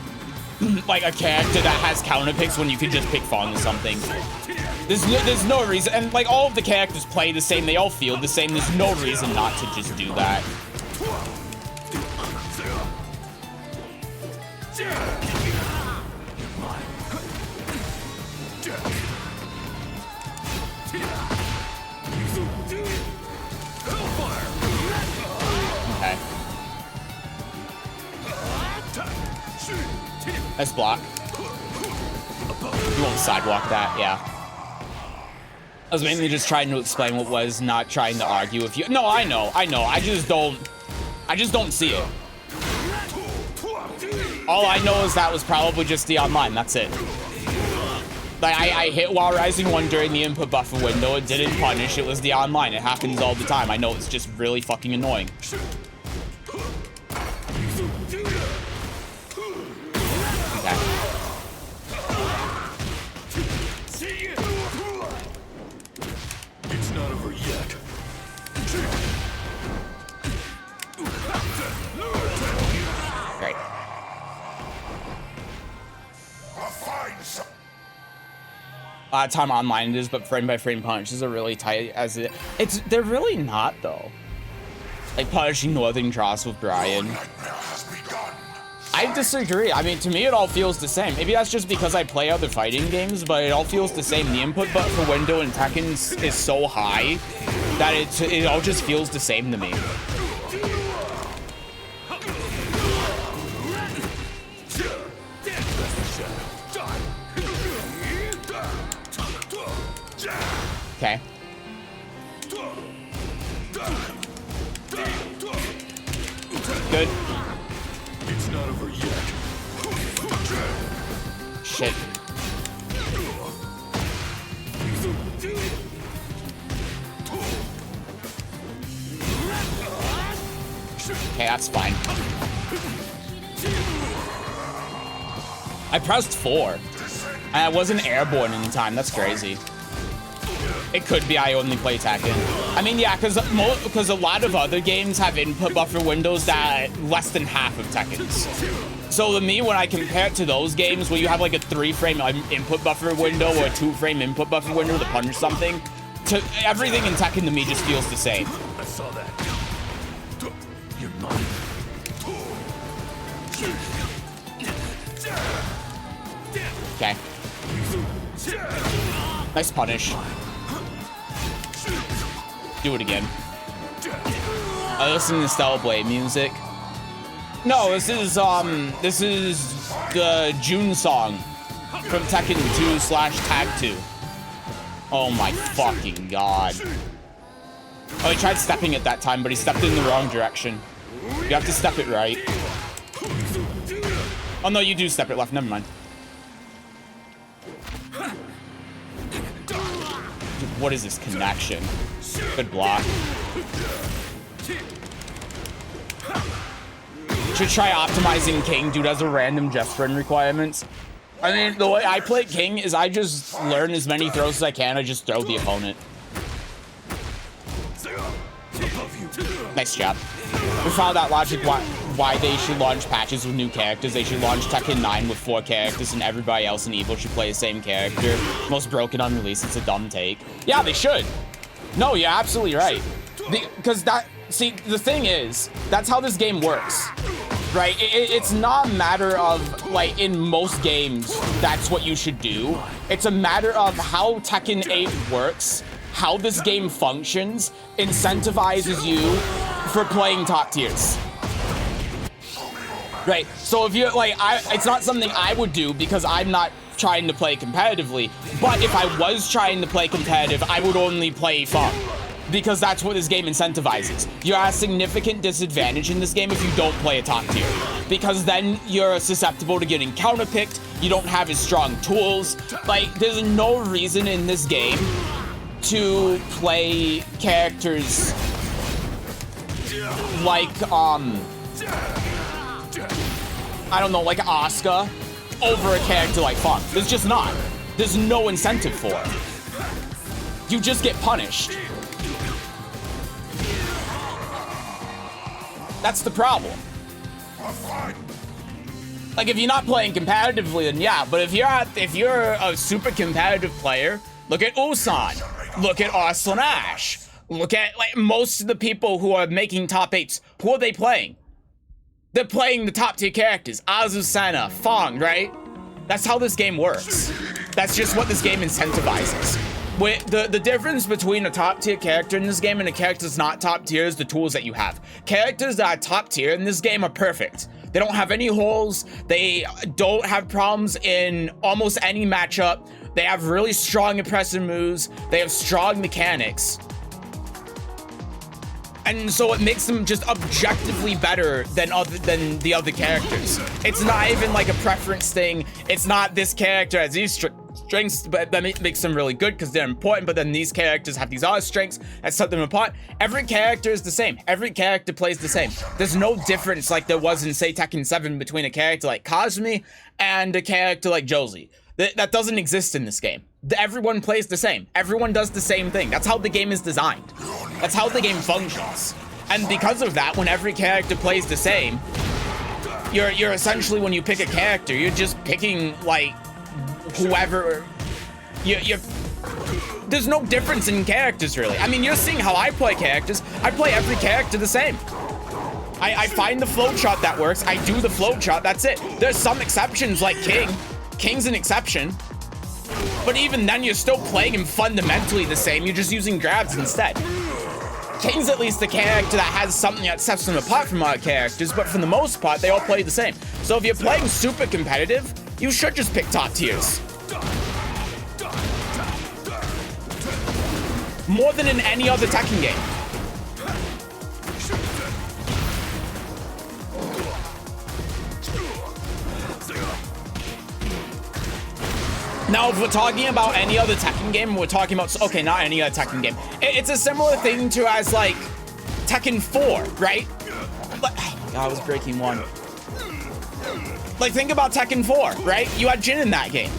S1: like, a character that has counter picks when you could just pick Fawn or something? There's no reason. And, like, all of the characters play the same. They all feel the same. There's no reason not to just do that. Nice block. You won't sidewalk that, yeah. I was mainly just trying to explain what was, not trying to argue with you. No, I know. I just don't see it. All I know is that was probably just the online. That's it. Like, I hit while rising 1 during the input buffer window. It didn't punish. It was the online. It happens all the time. I know it's just really fucking annoying.
S3: It's not over yet.
S1: Great. Time online it is, but frame by frame punishes are really tight as they're really not though. Like punishing Northern Cross with Brian. I disagree. I mean, to me, it all feels the same. Maybe that's just because I play other fighting games, but it all feels the same. The input buffer window in Tekken is so high that it all just feels the same to me. Okay. Good.
S3: It's not over yet.
S1: Shit. Okay, that's fine. I pressed 4, and I wasn't airborne in time. That's crazy. It could be I only play Tekken. I mean, yeah, because a lot of other games have input buffer windows that are less than half of Tekken's. So to me, when I compare it to those games where you have like a 3-frame input buffer window or a 2-frame input buffer window to punch something, to everything in Tekken to me just feels the same.
S3: I saw that. You're mine.
S1: Okay. Nice punish. Do it again. I listen to Stellar Blade music. No, this is the June song from Tekken 2/Tag 2. Oh my fucking god. Oh, he tried stepping it that time, but he stepped in the wrong direction. You have to step it right. Oh no, you do step it left, never mind. What is this connection? Good block. Should try optimizing King. Dude has a random Jeff friend requirements. I mean, the way I play King is I just learn as many throws as I can. I just throw the opponent. Nice job. We found out logic why they should launch patches with new characters. They should launch Tekken 9 with 4 characters, and everybody else in Evo should play the same character. Most broken on release. It's a dumb take. Yeah, they should. No, you're absolutely right. Because see, the thing is, that's how this game works. Right? It's not a matter of, like, in most games, that's what you should do. It's a matter of how Tekken 8 works, how this game functions, incentivizes you for playing top tiers. Right? So if you're, like, it's not something I would do because I'm not trying to play competitively, but if I was trying to play competitive, I would only play fun. Because that's what this game incentivizes. You're at a significant disadvantage in this game if you don't play a top tier. Because then you're susceptible to getting counterpicked, you don't have as strong tools. Like, there's no reason in this game to play characters like, I don't know, like Asuka over a character like Funk. There's just not. There's no incentive for it. You just get punished. That's the problem. Like, if you're not playing competitively, then yeah. But if you're a super competitive player, look at Ulsan. Look at Arslan Ash. Look at, like, most of the people who are making top 8s. Who are they playing? They're playing the top tier characters. Azucena, Fong, right? That's how this game works. That's just what this game incentivizes. The difference between a top tier character in this game and a character that's not top tier is the tools that you have. Characters that are top tier in this game are perfect. They don't have any holes. They don't have problems in almost any matchup. They have really strong impressive moves. They have strong mechanics. And so it makes them just objectively better than the other characters. It's not even like a preference thing. It's not this character has these strengths, but that makes them really good because they're important, but then these characters have these other strengths that set them apart. Every character is the same. Every character plays the same. There's no difference like there was in, say, Tekken 7 between a character like Kazumi and a character like Josie. That doesn't exist in this game. Everyone plays the same. Everyone does the same thing. That's how the game is designed. That's how the game functions. And because of that, when every character plays the same, you're essentially, when you pick a character, you're just picking, like, whoever. There's no difference in characters, really. I mean, you're seeing how I play characters. I play every character the same. I find the flowchart that works. I do the flowchart. That's it. There's some exceptions, like King. King's an exception. But even then, you're still playing him fundamentally the same. You're just using grabs instead. King's at least a character that has something that sets them apart from other characters, but for the most part, they all play the same. So if you're playing super competitive, you should just pick top tiers. More than in any other Tekken game. Now, if we're talking about any other Tekken game, we're talking about, okay, not any other Tekken game. It's a similar thing to as like Tekken 4, right? But, oh my God, I was breaking one. Like, think about Tekken 4, right? You had Jin in that game.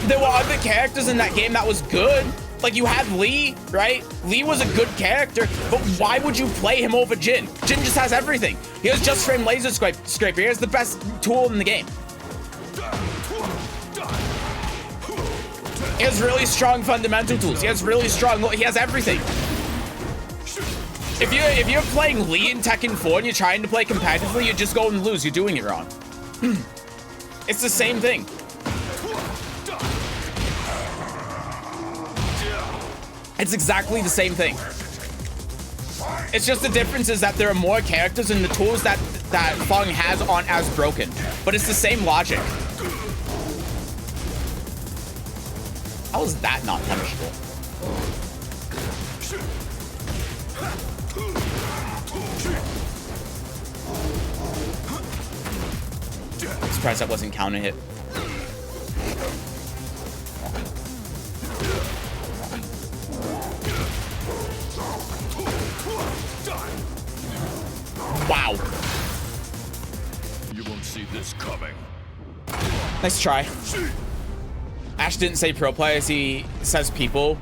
S1: There were other characters in that game that was good. Like, you had Lee, right? Lee was a good character, but why would you play him over Jin? Jin just has everything. He has Just Frame Laser Scraper. He has the best tool in the game. He has really strong fundamental tools. He has really strong, he has everything. If you're playing Lee in Tekken 4 and you're trying to play competitively, you're just going to lose. You're doing it wrong. It's the same thing. It's exactly the same thing. It's just the difference is that there are more characters and the tools that Fung has aren't as broken. But it's the same logic. How is that not punishable? I'm surprised that wasn't counter hit. Wow.
S3: You won't see this coming.
S1: Nice try. Ash didn't say pro players, he says people.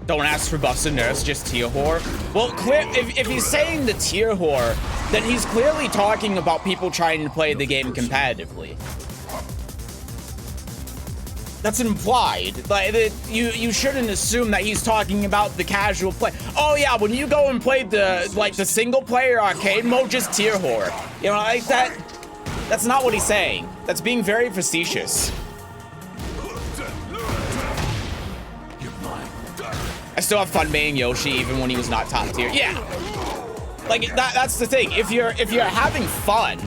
S1: Don't ask for buffs and nerfs, just tier whore. Well, if he's saying the tier whore, then he's clearly talking about people trying to play the game competitively. That's implied. Like, you shouldn't assume that he's talking about the casual play. Oh yeah, when you go and play the single player arcade mode, just tier whore. You know, like that. That's not what he's saying. That's being very facetious. I still have fun making Yoshi even when he was not top tier. Yeah, like that's the thing. If you're having fun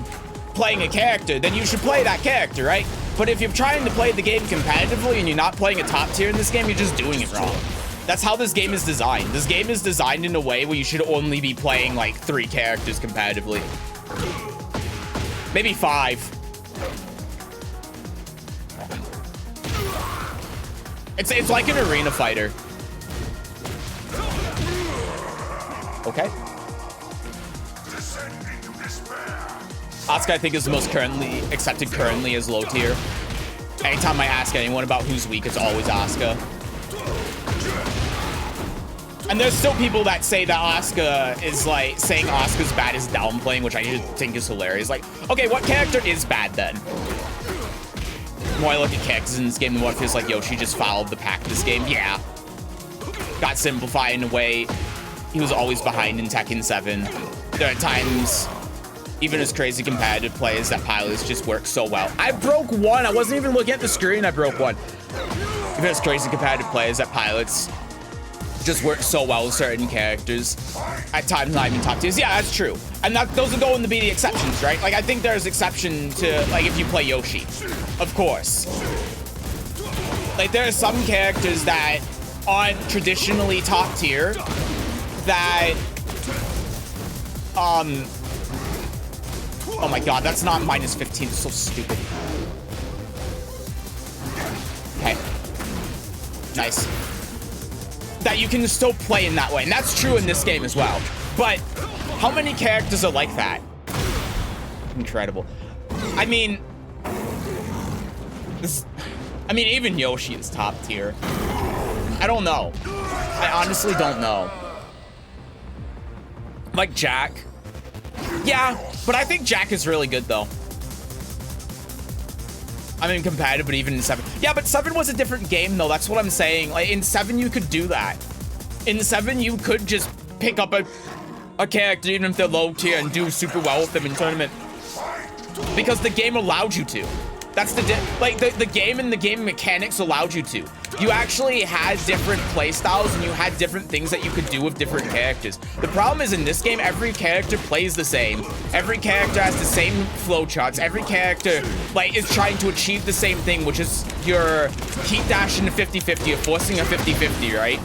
S1: playing a character, then you should play that character, right? But if you're trying to play the game competitively and you're not playing a top tier in this game, you're just doing it wrong. That's how this game is designed. This game is designed in a way where you should only be playing like 3 characters competitively. Maybe 5. It's like an arena fighter. Okay. Asuka, I think, is the most currently accepted as low tier. Anytime I ask anyone about who's weak, it's always Asuka. And there's still people that say that Asuka is like saying Asuka's bad is downplaying, which I think is hilarious. Like, okay, what character is bad then? The more I look at characters in this game, the more it feels like Yoshi just followed the pack this game. Yeah. Got simplified in a way. He was always behind in Tekken 7. There are times, even as crazy competitive plays, that pilots just work so well. I broke one. I wasn't even looking at the screen. I broke one. Even as crazy competitive plays, that pilots just work so well with certain characters. At times, not even top tiers. Yeah, that's true. And those are going to be the exceptions, right? Like, I think there's exception to, like, if you play Yoshi. Of course. Like, there are some characters that aren't traditionally top tier that, oh my God, that's not minus 15. It's so stupid. Okay. Nice. That you can still play in that way. And that's true in this game as well. But how many characters are like that? Incredible. I mean, even Yoshi is top tier. I don't know. I honestly don't know. Like Jack. Yeah, but I think Jack is really good though. I mean, competitive, but even in 7. Yeah, but 7 was a different game though. That's what I'm saying. Like in 7, you could do that. In 7, you could just pick up a character, even if they're low tier, and do super well with them in tournament. Because the game allowed you to. That's the game and the game mechanics allowed you to. You actually had different play styles and you had different things that you could do with different characters. The problem is in this game, every character plays the same. Every character has the same flowcharts. Every character is trying to achieve the same thing, which is your heat dash into 50-50, you're forcing a 50-50, right?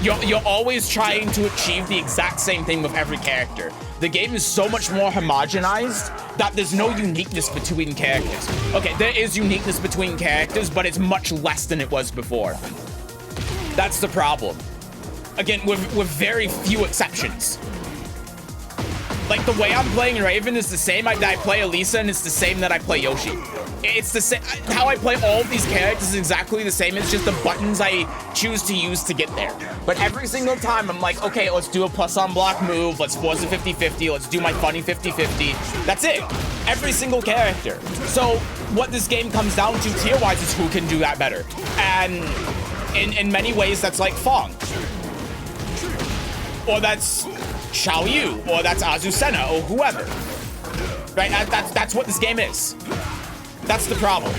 S1: You're always trying to achieve the exact same thing with every character. The game is so much more homogenized that there's no uniqueness between characters. Okay, there is uniqueness between characters, but it's much less than it was before. That's the problem. Again, with very few exceptions. Like, the way I'm playing Raven is the same I play Alisa, and it's the same that I play Yoshi. It's the same. How I play all of these characters is exactly the same. It's just the buttons I choose to use to get there. But every single time, I'm like, okay, let's do a plus on block move. Let's force a 50-50. Let's do my funny 50-50. That's it. Every single character. So what this game comes down to tier-wise is who can do that better. And in many ways, that's like Fong. Or that's Xiao Yu, or that's Azucena, or whoever. Right? That's what this game is. That's the problem.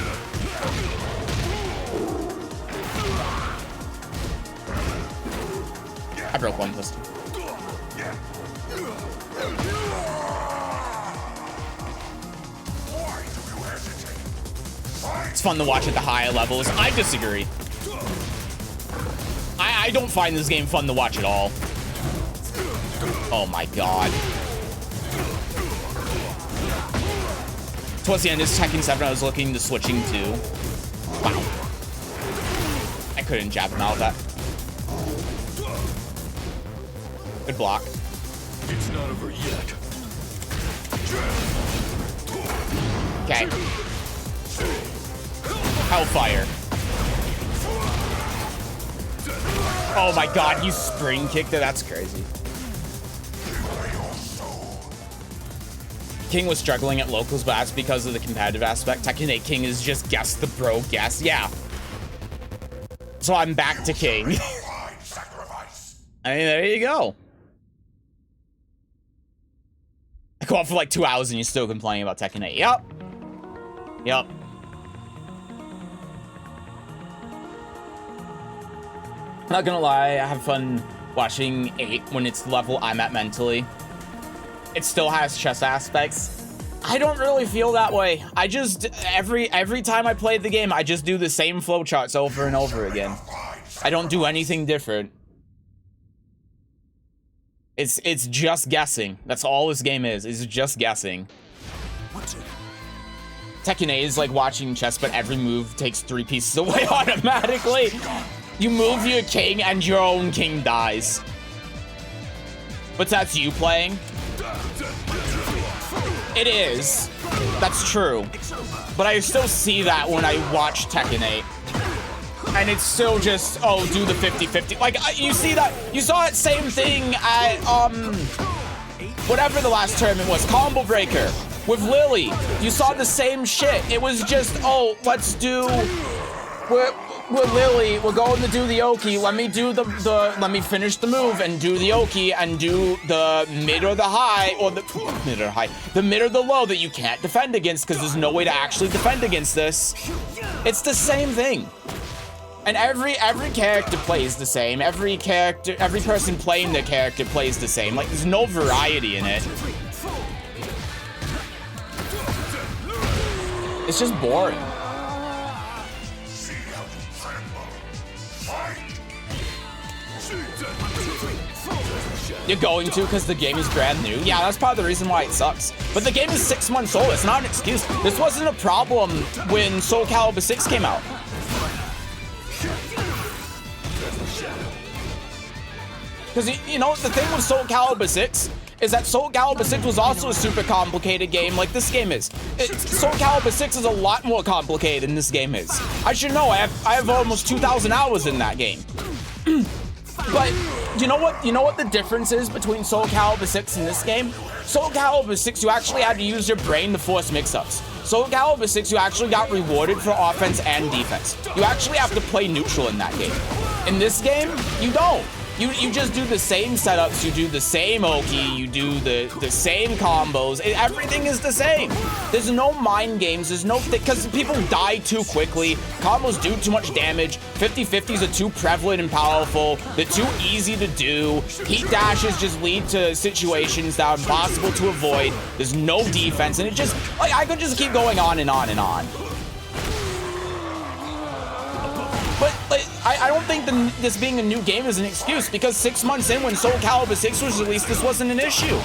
S1: I broke one pistol. It's fun to watch at the higher levels. I disagree. I don't find this game fun to watch at all. Oh my god. Towards the end of Tekken 7, I was looking to switching to... Wow. I couldn't jab him out of that. Good block.
S3: It's not over yet.
S1: Okay. Hellfire. Oh my god, you spring kicked it? That's crazy. King was struggling at locals, but that's because of the competitive aspect. Tekken 8 King is just guess the bro guess. Yeah. So I'm back to King. I mean, there you go. I go off for like 2 hours and you're still complaining about Tekken 8. Yep. Yep. Not gonna lie, I have fun watching 8 when it's the level I'm at mentally. It still has chess aspects. I don't really feel that way. I just, every time I play the game, I just do the same flowcharts over and over again. I don't do anything different. It's just guessing. That's all this game is just guessing. Tekken 8 is like watching chess, but every move takes 3 pieces away automatically. You move your king and your own king dies. But that's you playing? It is. That's true. But I still see that when I watch Tekken 8. And it's still just, oh, do the 50-50. Like, you see that, you saw that same thing at, whatever the last tournament was, Combo Breaker, with Lily. You saw the same shit. It was just, oh, let's do, we're Lily, we're going to do the Oki. Let me do let me finish the move and do the Oki and do the mid or the high, or the mid or high, the mid or the low that you can't defend against because there's no way to actually defend against this. It's the same thing. And every character plays the same. Every person playing their character plays the same. Like, there's no variety in it. It's just boring. You're going to because the game is brand new? Yeah, that's part of the reason why it sucks. But the game is 6 months old. It's not an excuse. This wasn't a problem when Soul Calibur 6 came out. Because, you know, the thing with Soul Calibur 6 is that Soul Calibur 6 was also a super complicated game like this game is. Soul Calibur 6 is a lot more complicated than this game is. I should know, I have almost 2,000 hours in that game. But you know what the difference is between Soul Calibur 6 and this game? Soul Calibur 6, you actually had to use your brain to force mix-ups. Soul Calibur 6, you actually got rewarded for offense and defense. You actually have to play neutral in that game. In this game, you don't. You just do the same setups, you do the same Oki, you do the same combos. Everything is the same. There's no mind games, there's no, because people die too quickly, combos do too much damage, 50-50s are too prevalent and powerful, they're too easy to do, heat dashes just lead to situations that are impossible to avoid, there's no defense, and it just, like, I could just keep going on and on and on. But like, I don't think this being a new game is an excuse, because 6 months in, when Soul Calibur 6 was released, this wasn't an issue.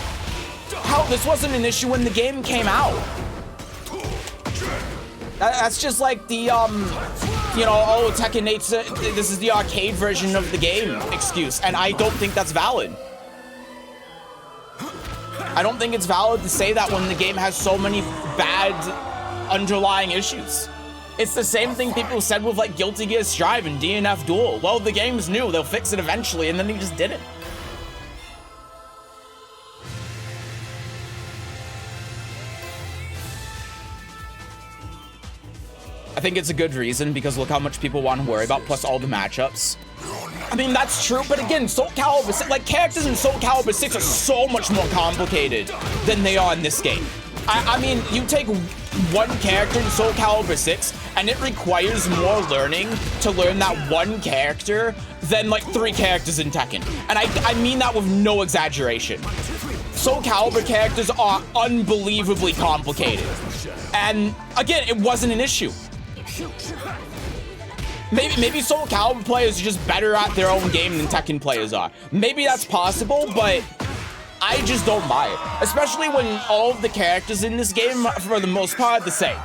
S1: How this wasn't an issue when the game came out? That's just like the you know, oh, Tekken 8, this is the arcade version of the game excuse, and I don't think that's valid. I don't think it's valid to say that when the game has so many bad underlying issues. It's the same thing people said with like Guilty Gear Strive and DNF Duel. Well, the game's new, they'll fix it eventually, and then they just didn't. I think it's a good reason, because look how much people want to worry about, plus all the matchups. I mean, that's true, but again, Soul Calibur 6, like, characters in Soul Calibur 6 are so much more complicated than they are in this game. I mean, you take one character in Soul Calibur 6, and it requires more learning to learn that one character than, like, 3 characters in Tekken. And I mean that with no exaggeration. Soul Calibur characters are unbelievably complicated. And, again, it wasn't an issue. Maybe Soul Calibur players are just better at their own game than Tekken players are. Maybe that's possible, but I just don't buy it. Especially when all of the characters in this game, for the most part, are the same.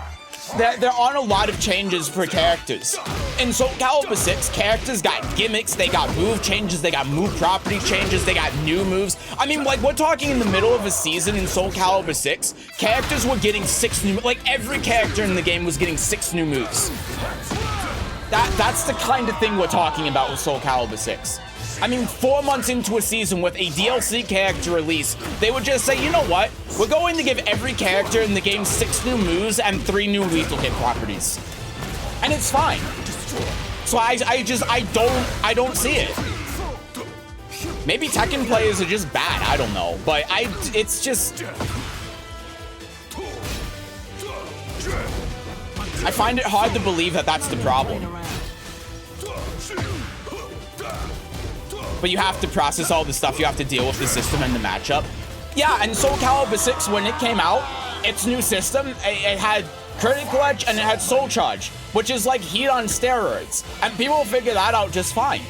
S1: There aren't a lot of changes for characters. In Soul Calibur 6, characters got gimmicks, they got move changes, they got move property changes, they got new moves. I mean, like, we're talking in the middle of a season in Soul Calibur 6, characters were getting 6 new, like, every character in the game was getting 6 new moves. That's the kind of thing we're talking about with Soul Calibur 6. I mean, 4 months into a season with a DLC character release, they would just say, you know what? We're going to give every character in the game 6 new moves and 3 new lethal hit properties. And it's fine. So I don't see it. Maybe Tekken players are just bad, I don't know. But it's just... I find it hard to believe that that's the problem. But you have to process all the stuff, you have to deal with the system and the matchup. Yeah, and Soul Calibur 6, when it came out, its new system, it had Critical Edge and it had Soul Charge, which is like Heat on steroids. And people figure that out just fine.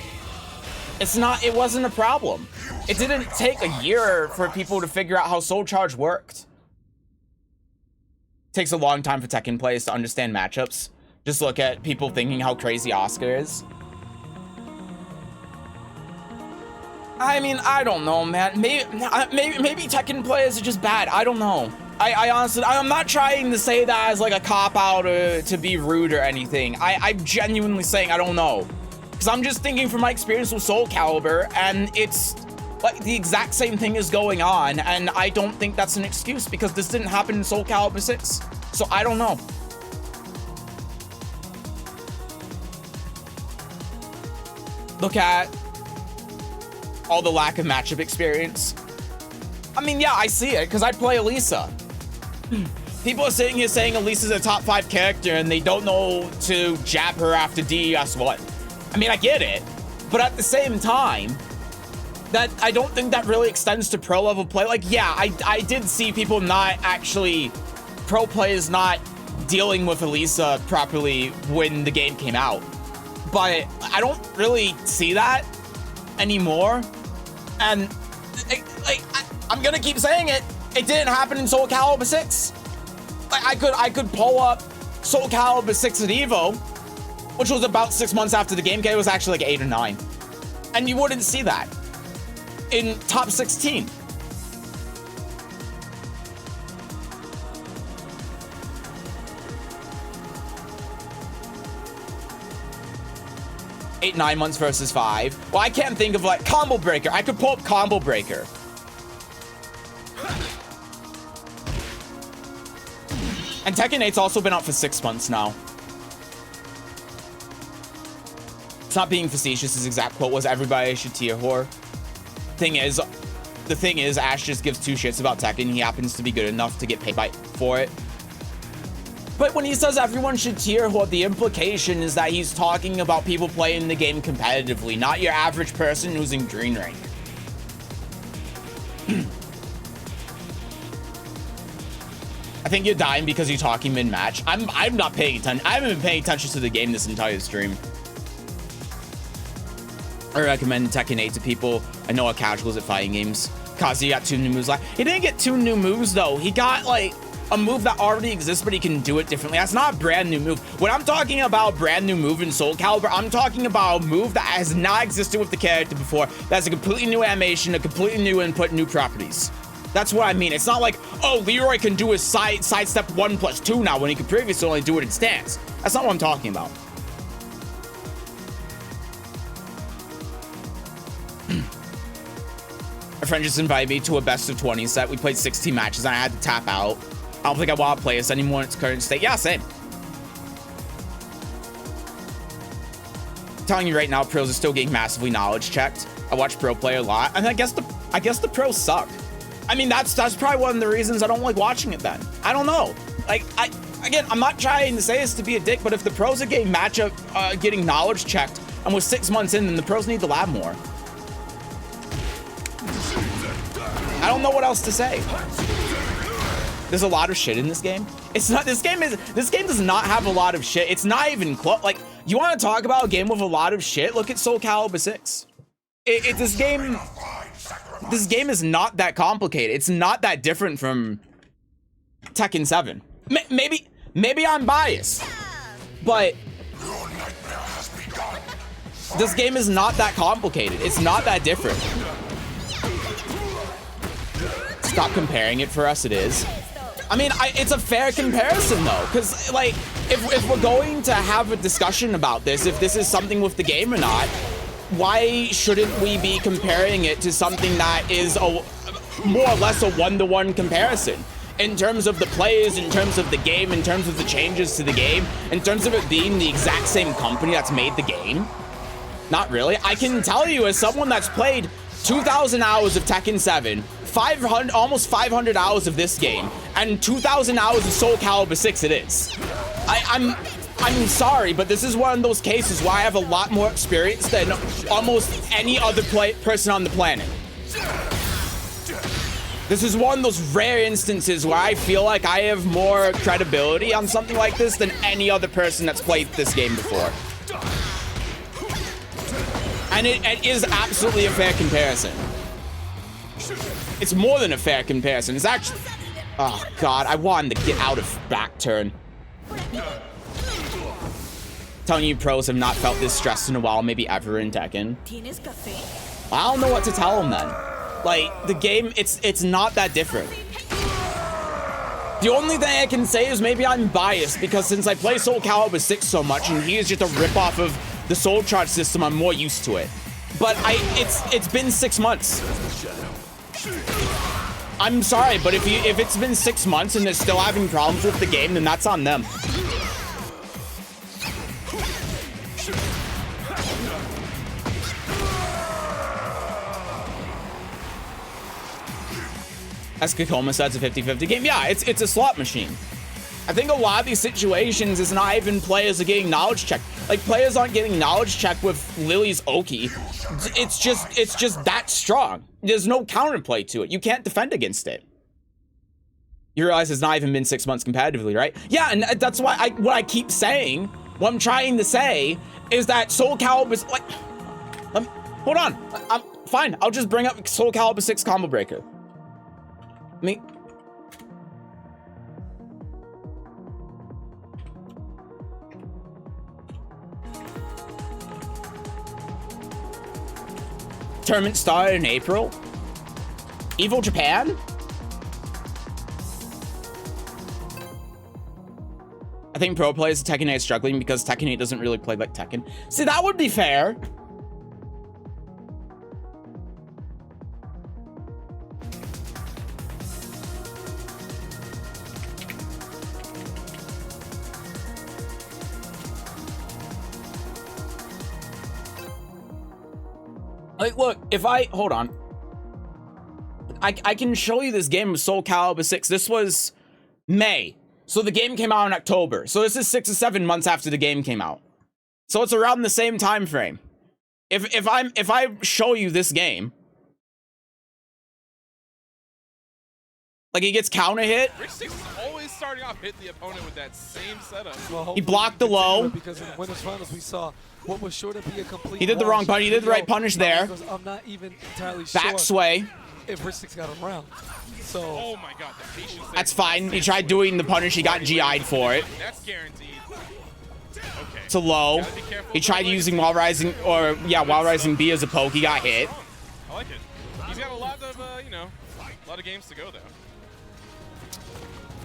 S1: It wasn't a problem. It didn't take a year for people to figure out how Soul Charge worked. It takes a long time for Tekken players to understand matchups. Just look at people thinking how crazy Oscar is. I mean, I don't know, man. Maybe Tekken players are just bad. I don't know. I honestly, I'm not trying to say that as like a cop-out or to be rude or anything. I'm genuinely saying I don't know. Because I'm just thinking from my experience with Soul Calibur, and it's like the exact same thing is going on, and I don't think that's an excuse, because this didn't happen in Soul Calibur 6. So I don't know. Look at all the lack of matchup experience. I mean, yeah, I see it, because I play Alisa. People are sitting here saying Alisa's a top 5 character and they don't know to jab her after DES1. I mean, I get it, but at the same time, that I don't think that really extends to pro level play. Like, yeah, I did see people not actually, pro players not dealing with Alisa properly when the game came out, but I don't really see that anymore. And I'm gonna keep saying it. It didn't happen in Soul Calibur 6. Like, I could pull up Soul Calibur 6 at Evo, which was about 6 months after the game came. It was actually like 8 or 9, and you wouldn't see that in top 16. Eight, 9 months versus 5. Well, I can't think of like Combo Breaker. I could pull up Combo Breaker. And Tekken 8's also been out for 6 months now. It's not being facetious. His exact quote was, "Everybody should tier whore." The thing is, Ash just gives 2 shits about Tekken. He happens to be good enough to get paid for it. But when he says everyone should tier whore, the implication is that he's talking about people playing the game competitively, not your average person who's in green rank. I think you're dying because you're talking mid-match. I'm not paying attention. I haven't been paying attention to the game this entire stream. I recommend Tekken 8 to people I know are casuals at fighting games. Kazi got 2 new moves. He didn't get 2 new moves though. He got like a move that already exists, but he can do it differently. That's not a brand new move. When I'm talking about brand new move in Soul Calibur, I'm talking about a move that has not existed with the character before. That's a completely new animation, a completely new input, new properties. That's what I mean. It's not like, oh, Leroy can do his sidestep 1+2 now when he could previously only do it in stance. That's not what I'm talking about. A friend just invited me to a best of 20 set. We played 16 matches and I had to tap out. I don't think I want to play this anymore in its current state. Yeah, same. I'm telling you right now, pros are still getting massively knowledge checked. I watch pro play a lot, and I guess the pros suck. I mean, that's probably one of the reasons I don't like watching it then. I don't know. Like, again, I'm not trying to say this to be a dick, but if the pros are getting getting knowledge checked, and we're 6 months in, then the pros need to lab more. I don't know what else to say. There's a lot of shit in this game. It's not, this game does not have a lot of shit. It's not even close. Like, you want to talk about a game with a lot of shit? Look at Soul Calibur 6. This game is not that complicated. It's not that different from Tekken 7. Maybe I'm biased, but this game is not that complicated. It's not that different. Stop comparing it for us. It is. I mean, it's a fair comparison though, because like, if we're going to have a discussion about this, if this is something with the game or not, why shouldn't we be comparing it to something that is more or less a one-to-one comparison in terms of the plays, in terms of the game, in terms of the changes to the game, in terms of it being the exact same company that's made the game? Not really. I can tell you, as someone that's played 2,000 hours of Tekken 7, almost 500 hours of this game, and 2,000 hours of Soul Calibur 6, it is. I'm sorry, but this is one of those cases where I have a lot more experience than almost any other person on the planet. This is one of those rare instances where I feel like I have more credibility on something like this than any other person that's played this game before. And it is absolutely a fair comparison. It's more than a fair comparison. It's actually... Oh, God. I wanted to get out of back turn. Telling you pros have not felt this stressed in a while, maybe ever in Tekken. I don't know what to tell them then. Like, the game, it's not that different. The only thing I can say is maybe I'm biased, because since I play Soul Calibur 6 so much, and he is just a ripoff of the Soul Charge system, I'm more used to it. But it's been 6 months. I'm sorry, but if it's been 6 months and they're still having problems with the game, then that's on them. As Kakoma said, it's a 50-50 game. Yeah, it's a slot machine. I think a lot of these situations is not even players are getting knowledge checked. Like, players aren't getting knowledge checked with Lily's Oki. It's just that strong. There's no counterplay to it. You can't defend against it. You realize it's not even been 6 months competitively, right? Yeah, and that's why what I keep saying, what I'm trying to say, is that Soul Calibur's like... hold on. I'm fine. I'll just bring up Soul Calibur 6 Combo Breaker. Tournament started in April. Evil Japan? I think pro players of Tekken 8 are struggling because Tekken 8 doesn't really play like Tekken. See, that would be fair. Like, look, if hold on. I can show you this game of Soul Calibur 6. This was May. So the game came out in October. So this is 6 or 7 months after the game came out. So it's around the same time frame. If I show you this game, like, he gets counter hit.
S6: starting off hitting the opponent with that same setup.
S7: Well,
S1: He blocked the low.
S7: Because in the winners finals we saw what was sure to be a complete.
S1: He did the wrong punish. He did the right punish there.
S7: I'm not even entirely
S1: Back
S7: sure
S1: sway.
S7: if Rich Six got him around. So
S6: Oh my god, the patience.
S1: That's fine. He tried doing the punish. He got GI'd for it.
S6: That's guaranteed. Okay.
S1: It's a low. He tried using while rising, or yeah, while rising B as a poke. He got hit.
S6: I like it. He's got a lot of, you know, a lot of games to go though.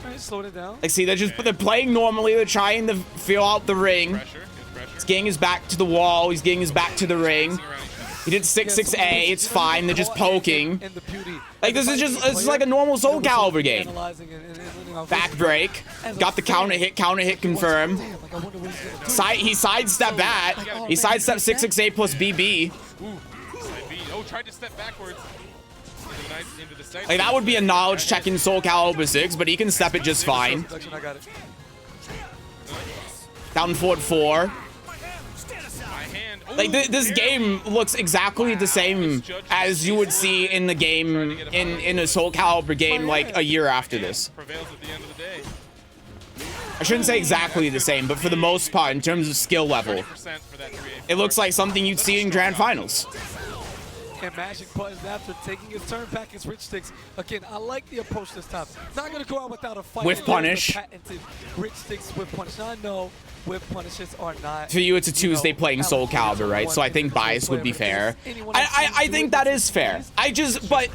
S7: all right, slowed it down.
S1: Like, see, they're playing normally. They're trying to feel out the ring.
S6: Pressure, good pressure.
S1: He's getting his back to the wall. He's getting his back to the ring.
S6: Around each other.
S1: He did 6-6A. It's fine. They're just poking.
S7: And the beauty.
S1: Like, this is like a normal Soul Calibur game. Back break. Got the counter hit confirm. He sidestepped that. He sidestepped 6-6A plus BB.
S6: Ooh, side B. Oh, tried to step backwards. Into the side.
S1: Like, that would be a knowledge check in Soul Calibur 6, but he can step it just fine.
S7: I got it.
S1: Down forward 4.
S6: My hand. Ooh,
S1: Like, this game looks exactly the same as you would see in the game, in a Soul Calibur game, like, a year after this.
S6: Prevails at the end of the day.
S1: I shouldn't say exactly the same, but for the most part, in terms of skill level,
S6: 30% for that 3A.
S1: it looks like something you'd see in Grand Finals.
S7: And mashing buttons after taking his turn back as Rich Sticks. Again, I like the approach this time. Not going to go out without a fight.
S1: Whiff punish.
S7: Patented Rich Sticks whiff punish. Now I know whiff punishes are not.
S1: For you, it's a Tuesday playing Soul Calibur, right? So I think bias would be fair. I think that is fair. But,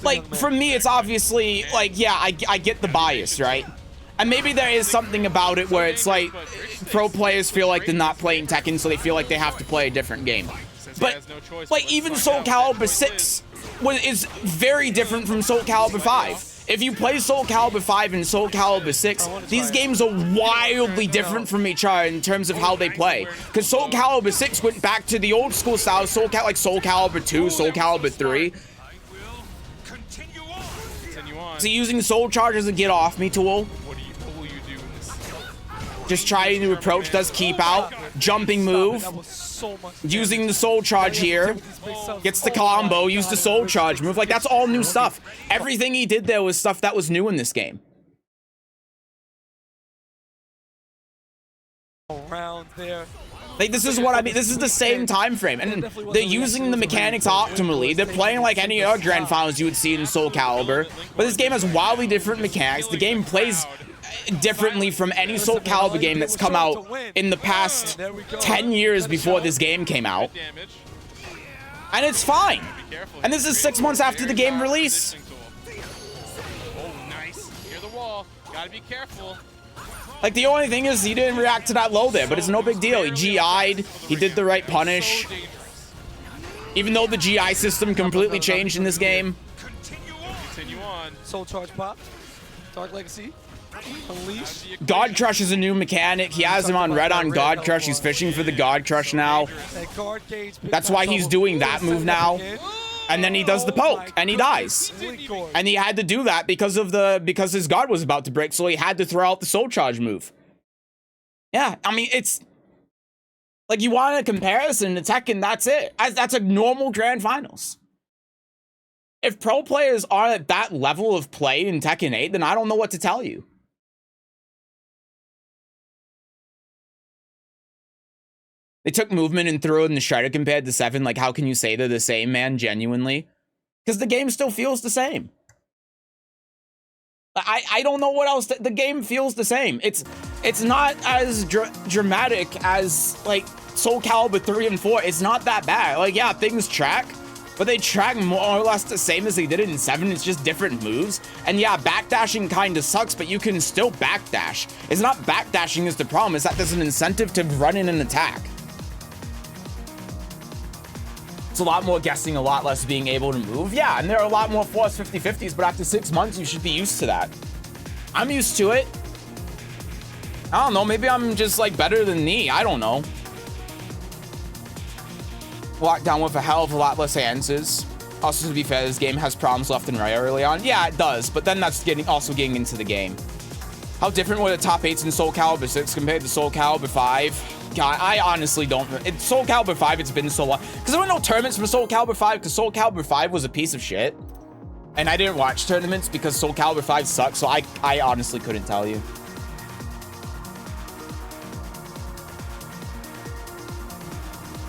S1: like, for me, it's obviously, like, yeah, I get the bias, right? And maybe there is something about it where it's like pro players feel like they're not playing Tekken, so they feel like they have to play a different game. But, like, even Soul Calibur 6 is very different from Soul Calibur 5. If you play Soul Calibur 5 and Soul Calibur 6, these games are wildly different from each other in terms of how they play. Because Soul Calibur 6 went back to the old school style, like Soul Calibur 2, Soul Calibur 3. So using Soul Charge as a get off me tool.
S6: What will you do in this?
S1: Just trying to approach, does keep out. Jumping move. Using the Soul Charge here. Gets the combo, use the Soul Charge move. Like, that's all new stuff. Everything he did there was stuff that was new in this game.
S7: Around there.
S1: Like, this is what I mean. This is the same time frame. And they're using the mechanics optimally. They're playing like any other Grand Finals you would see in Soul Calibur. But this game has wildly different mechanics. The game plays differently from any Soul Calibur game that's come out in the past 10 years before this game came out. And it's fine. And this is 6 months after the game release.
S6: Oh, nice. Near the wall. Gotta be careful.
S1: Like, the only thing is he didn't react to that low there, but it's no big deal. He GI'd. He did the right punish. Even though the GI system completely changed in this game.
S6: Continue on.
S7: Soul Charge pop. Dark Legacy. Unleash.
S1: God Crush is a new mechanic. He has him on red on God Crush. He's fishing for the God Crush now. That's why he's doing that move now. And then he does the poke, and he dies. And he had to do that because his guard was about to break, so he had to throw out the Soul Charge move. Yeah, I mean, it's like, you want a comparison to Tekken, that's it. That's a normal Grand Finals. If pro players are at that level of play in Tekken 8, then I don't know what to tell you. They took movement and threw it in the Shredder compared to 7. Like, how can you say they're the same, man, genuinely? Because the game still feels the same. I don't know what else. The game feels the same. It's not as dramatic as, like, Soul Calibur 3 and 4. It's not that bad. Like, yeah, things track, but they track more or less the same as they did in 7. It's just different moves. And yeah, backdashing kind of sucks, but you can still backdash. It's not backdashing is the problem. It's that there's an incentive to run in an attack. It's a lot more guessing, a lot less being able to move. Yeah, and there are a lot more force 50-50s, but after 6 months, you should be used to that. I'm used to it. I don't know, maybe I'm just, like, better than me. I don't know. Lockdown with a hell of a lot less answers. Also, to be fair, this game has problems left and right early on. Yeah, it does, but then that's also getting into the game. How different were the top 8s in Soul Calibur 6 compared to Soul Calibur 5? God, I honestly don't. It's Soul Calibur 5, it's been so long. Because there were no tournaments for Soul Calibur 5, because Soul Calibur 5 was a piece of shit. And I didn't watch tournaments because Soul Calibur 5 sucked, so I honestly couldn't tell you.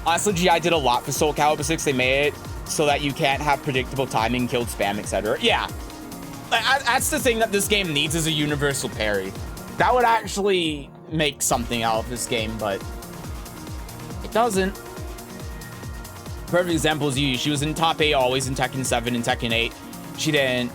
S1: Honestly, GI did a lot for Soul Calibur 6. They made it so that you can't have predictable timing, killed spam, etc. Yeah. That's the thing that this game needs, is a universal parry. That would actually make something out of this game, but it doesn't. Perfect example is Yu. She was in top 8 always in Tekken 7 and Tekken 8. She didn't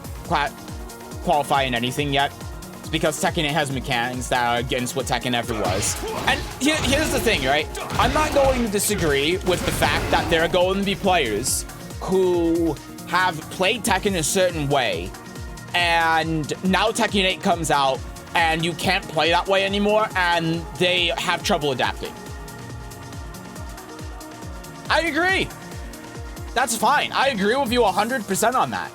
S1: qualify in anything yet. It's because Tekken 8 has mechanics that are against what Tekken ever was. And here's the thing, right? I'm not going to disagree with the fact that there are going to be players who have played Tekken a certain way, and now Tekken 8 comes out and you can't play that way anymore, and they have trouble adapting. I agree. That's fine. I agree with you 100% on that.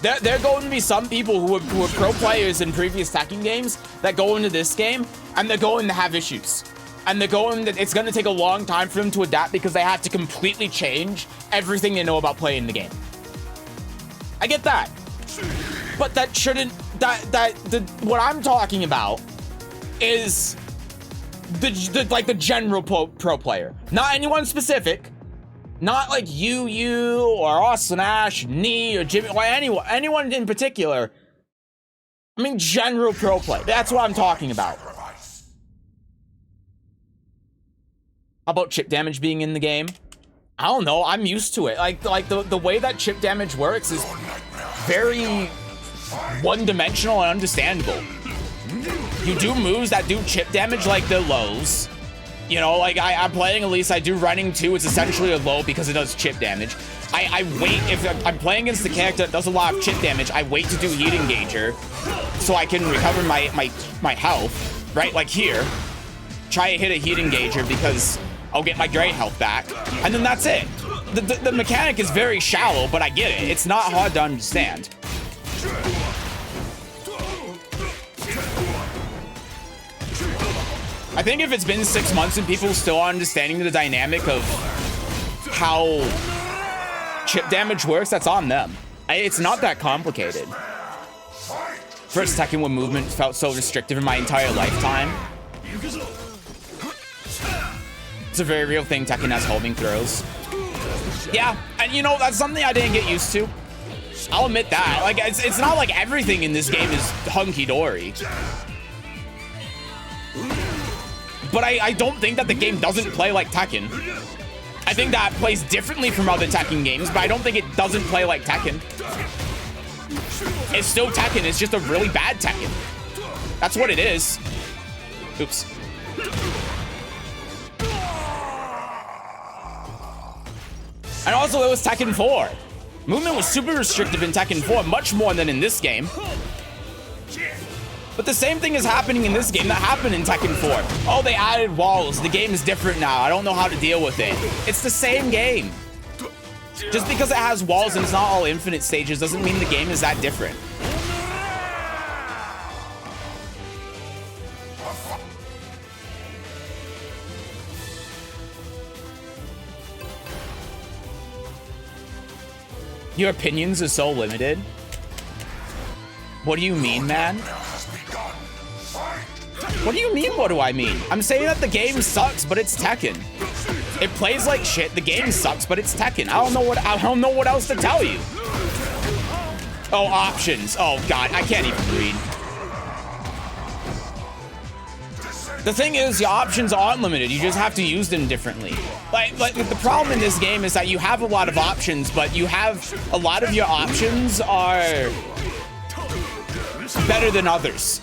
S1: There are going to be some people who are pro players in previous Tekken games that go into this game, and they're going to have issues. And it's going to take a long time for them to adapt because they have to completely change everything they know about playing the game. I get that. But that shouldn't... what I'm talking about is the general pro player. Not anyone specific. Not like you or Austin Ash, Nee, or Jimmy, or anyone in particular. I mean, general pro play. That's what I'm talking about. How about chip damage being in the game? I don't know. I'm used to it. Like the way that chip damage works is very one-dimensional and understandable. You do moves that do chip damage, like the lows. You know, like I'm playing Alisa, I do running 2, it's essentially a low because it does chip damage. I wait, if I'm playing against the character that does a lot of chip damage, I wait to do heat engager so I can recover my health, right? Like here, try to hit a heat engager because I'll get my gray health back, and then that's it. The mechanic is very shallow, but I get it. It's not hard to understand. I think if it's been 6 months and people still are understanding the dynamic of how chip damage works, that's on them. It's not that complicated. First Tekken when movement felt so restrictive in my entire lifetime. It's a very real thing, Tekken has homing throws. Yeah, and you know, that's something I didn't get used to. I'll admit that. Like, it's not like everything in this game is hunky-dory. But I don't think that the game doesn't play like Tekken. I think that plays differently from other Tekken games, but I don't think it doesn't play like Tekken. It's still Tekken, it's just a really bad Tekken. That's what it is. Oops. And also, it was Tekken 4. Movement was super restrictive in Tekken 4, much more than in this game. But the same thing is happening in this game that happened in Tekken 4. Oh, they added walls. The game is different now. I don't know how to deal with it. It's the same game. Just because it has walls and it's not all infinite stages doesn't mean the game is that different. Your opinions are so limited. What do you mean, man? What do you mean, what do I mean? I'm saying that the game sucks, but it's Tekken. It plays like shit, the game sucks, but it's Tekken. I don't know what else to tell you. Oh, options. Oh god, I can't even read. The thing is, your options are unlimited. You just have to use them differently. Like the problem in this game is that you have a lot of options, but you have a lot of your options are better than others.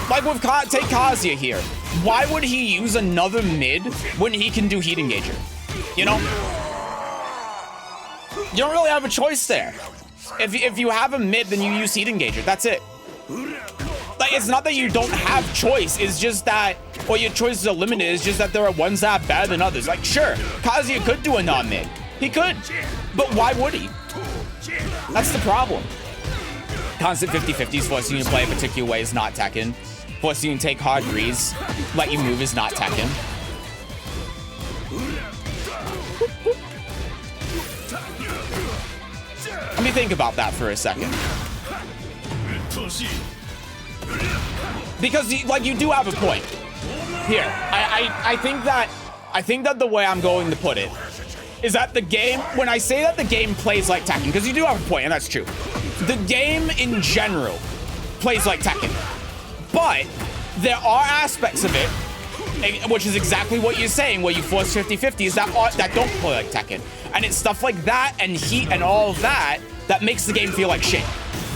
S1: Like with take Kazuya here. Why would he use another mid when he can do heat engager? You know? You don't really have a choice there. If you have a mid, then you use heat engager. That's it. Like, it's not that you don't have choice. It's just that, well, your choices are limited. It's just that there are ones that are better than others. Like, sure, Kazuya could do a non-mid. He could. But why would he? That's the problem. Constant 50-50s forcing you to play a particular way is not Tekken. Forcing you to take hard reads, let you move is not Tekken. Let me think about that for a second. Because, like, you do have a point. here. I think that the way I'm going to put it is that the game, when I say that the game plays like Tekken, because you do have a point, and that's true. The game in general plays like Tekken, but there are aspects of it, which is exactly what you're saying, where you force 50-50s that don't play like Tekken. And it's stuff like that and heat and all of that that makes the game feel like shit.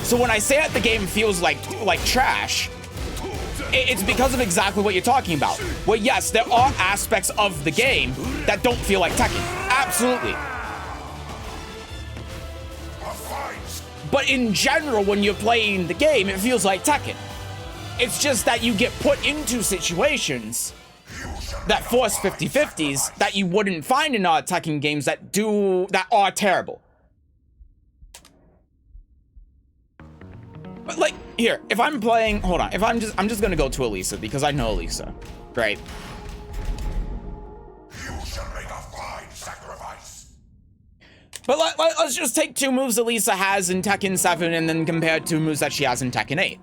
S1: So when I say that the game feels like trash, it's because of exactly what you're talking about. Well, yes, there are aspects of the game that don't feel like Tekken. Absolutely. But in general, when you're playing the game, it feels like Tekken. It's just that you get put into situations that force 50-50s that you wouldn't find in other Tekken games that are terrible. But like, here, if I'm playing, hold on, I'm just gonna go to Alisa because I know Alisa, right?
S2: You shall make a fine sacrifice.
S1: But let's just take 2 moves Alisa has in Tekken 7 and then compare 2 moves that she has in Tekken 8.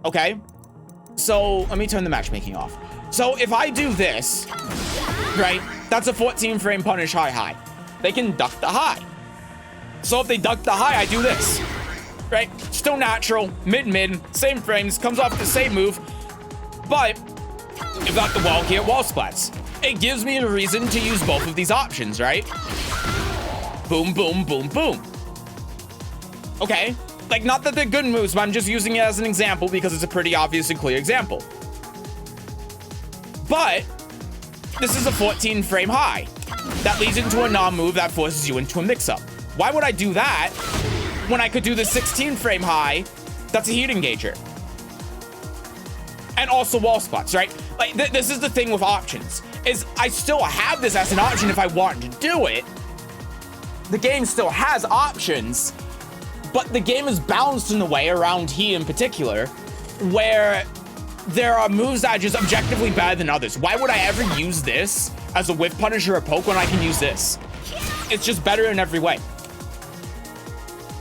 S1: Okay? So, let me turn the matchmaking off. So, if I do this, right, that's a 14 frame punish high. They can duck the high. So, if they duck the high, I do this. Right? Still natural, mid, same frames, comes off the same move, but you've got the wall here, wall splats. It gives me a reason to use both of these options, right? Boom, boom, boom, boom. Okay, like not that they're good moves, but I'm just using it as an example because it's a pretty obvious and clear example. But this is a 14 frame high that leads into a non-move that forces you into a mix-up. Why would I do that when I could do the 16 frame high that's a heat engager? And also wall spots, right? Like, this is the thing with options, is I still have this as an option if I want to do it. The game still has options, but the game is balanced in a way around heat in particular, where there are moves that are just objectively better than others. Why would I ever use this as a whiff punish or a poke when I can use this? It's just better in every way.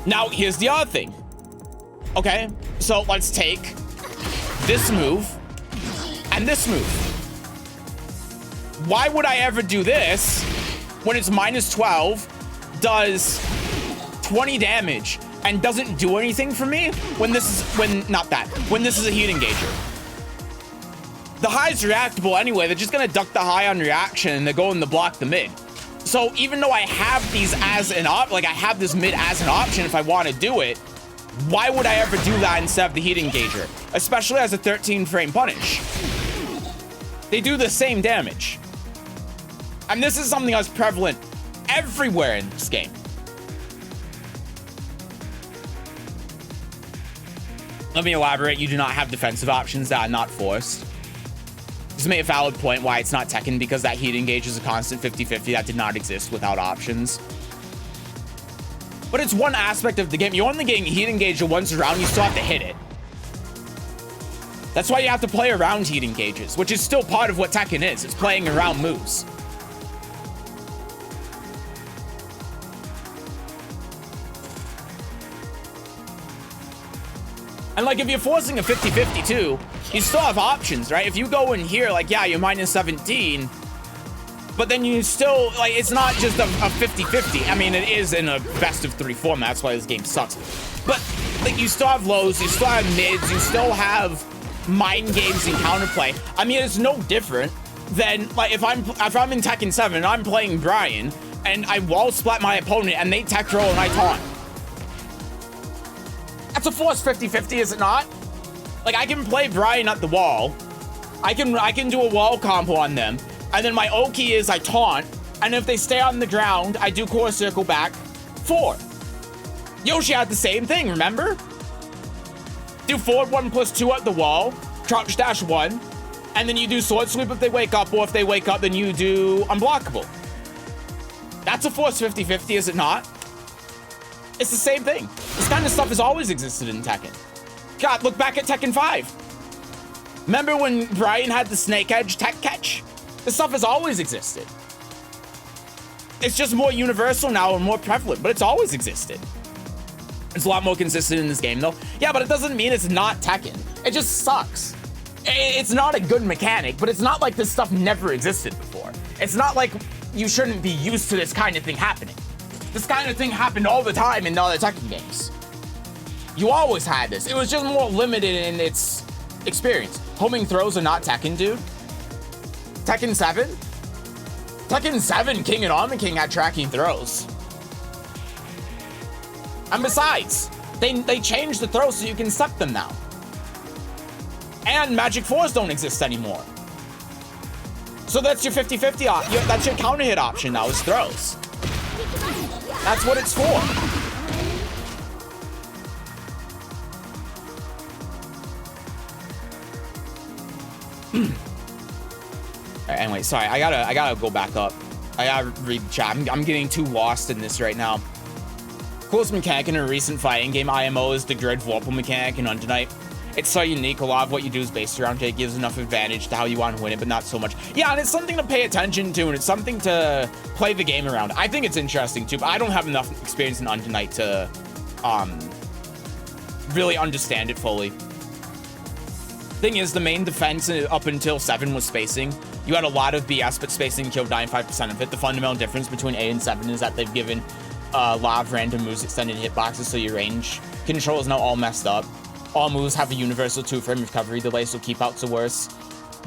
S1: Now, here's the other thing. Okay, so let's take this move and this move. Why would I ever do this when it's minus 12, does 20 damage, and doesn't do anything for me when this is, when this is a heat engager? The high's reactable anyway. They're just gonna duck the high on reaction and they're going to block the mid. So even though I have these as an I have this mid as an option if I want to do it, why would I ever do that instead of the heat engager? Especially as a 13 frame punish. They do the same damage. And this is something that's prevalent everywhere in this game. Let me elaborate. You do not have defensive options that are not forced. This made a valid point why it's not Tekken, because that heat engage is a constant 50-50 that did not exist without options. But it's one aspect of the game. You're only getting heat engaged once around, you still have to hit it. That's why you have to play around heat engages, which is still part of what Tekken is. It's playing around moves. And like, if you're forcing a 50-50 too, you still have options, right? If you go in here, like, yeah, you're minus 17, but then you still, like, it's not just a 50-50. I mean, it is in a best of 3 format. That's why this game sucks. But, like, you still have lows, you still have mids, you still have mind games and counterplay. I mean, it's no different than, like, if I'm in Tekken 7 and I'm playing Brian and I wall splat my opponent and they tech roll and I taunt. That's a force 50-50, is it not? Like, I can play Brian at the wall. I can do a wall combo on them. And then my Oki is I taunt. And if they stay on the ground, I do core circle back 4. Yoshi had the same thing, remember? Do forward 1+2 at the wall. Crouch dash 1. And then you do sword sweep if they wake up. Or if they wake up, then you do unblockable. That's a force 50-50, is it not? It's the same thing. This kind of stuff has always existed in Tekken. God, look back at Tekken 5. Remember when Brian had the snake edge tech catch? This stuff has always existed. It's just more universal now and more prevalent, but it's always existed. It's a lot more consistent in this game though. Yeah, but it doesn't mean it's not Tekken. It just sucks. It's not a good mechanic, but it's not like this stuff never existed before. It's not like you shouldn't be used to this kind of thing happening. This kind of thing happened all the time in other Tekken games. You always had this. It was just more limited in its experience. Homing throws are not Tekken, dude. Tekken 7? Tekken 7, King and Almond King had tracking throws. And besides, they changed the throws so you can step them now. And Magic 4s don't exist anymore. So that's your 50-50 that's your counter hit option now, is throws. That's what it's for. Anyway, sorry, I gotta go back up. I gotta read the chat. I'm getting too lost in this right now. Coolest mechanic in a recent fighting game IMO is the grid Vorpal mechanic in Undenight. It's so unique. A lot of what you do is based around it. It gives enough advantage to how you want to win it, but not so much. Yeah, and it's something to pay attention to, and it's something to play the game around. I think it's interesting too, but I don't have enough experience in Undenight to really understand it fully. Thing is, the main defense up until 7 was spacing. You had a lot of BS, but spacing killed 95% of it. The fundamental difference between 8 and 7 is that they've given a lot of random moves extended hitboxes, so your range control is now all messed up. All moves have a universal 2-frame recovery delay, so keep outs are worse.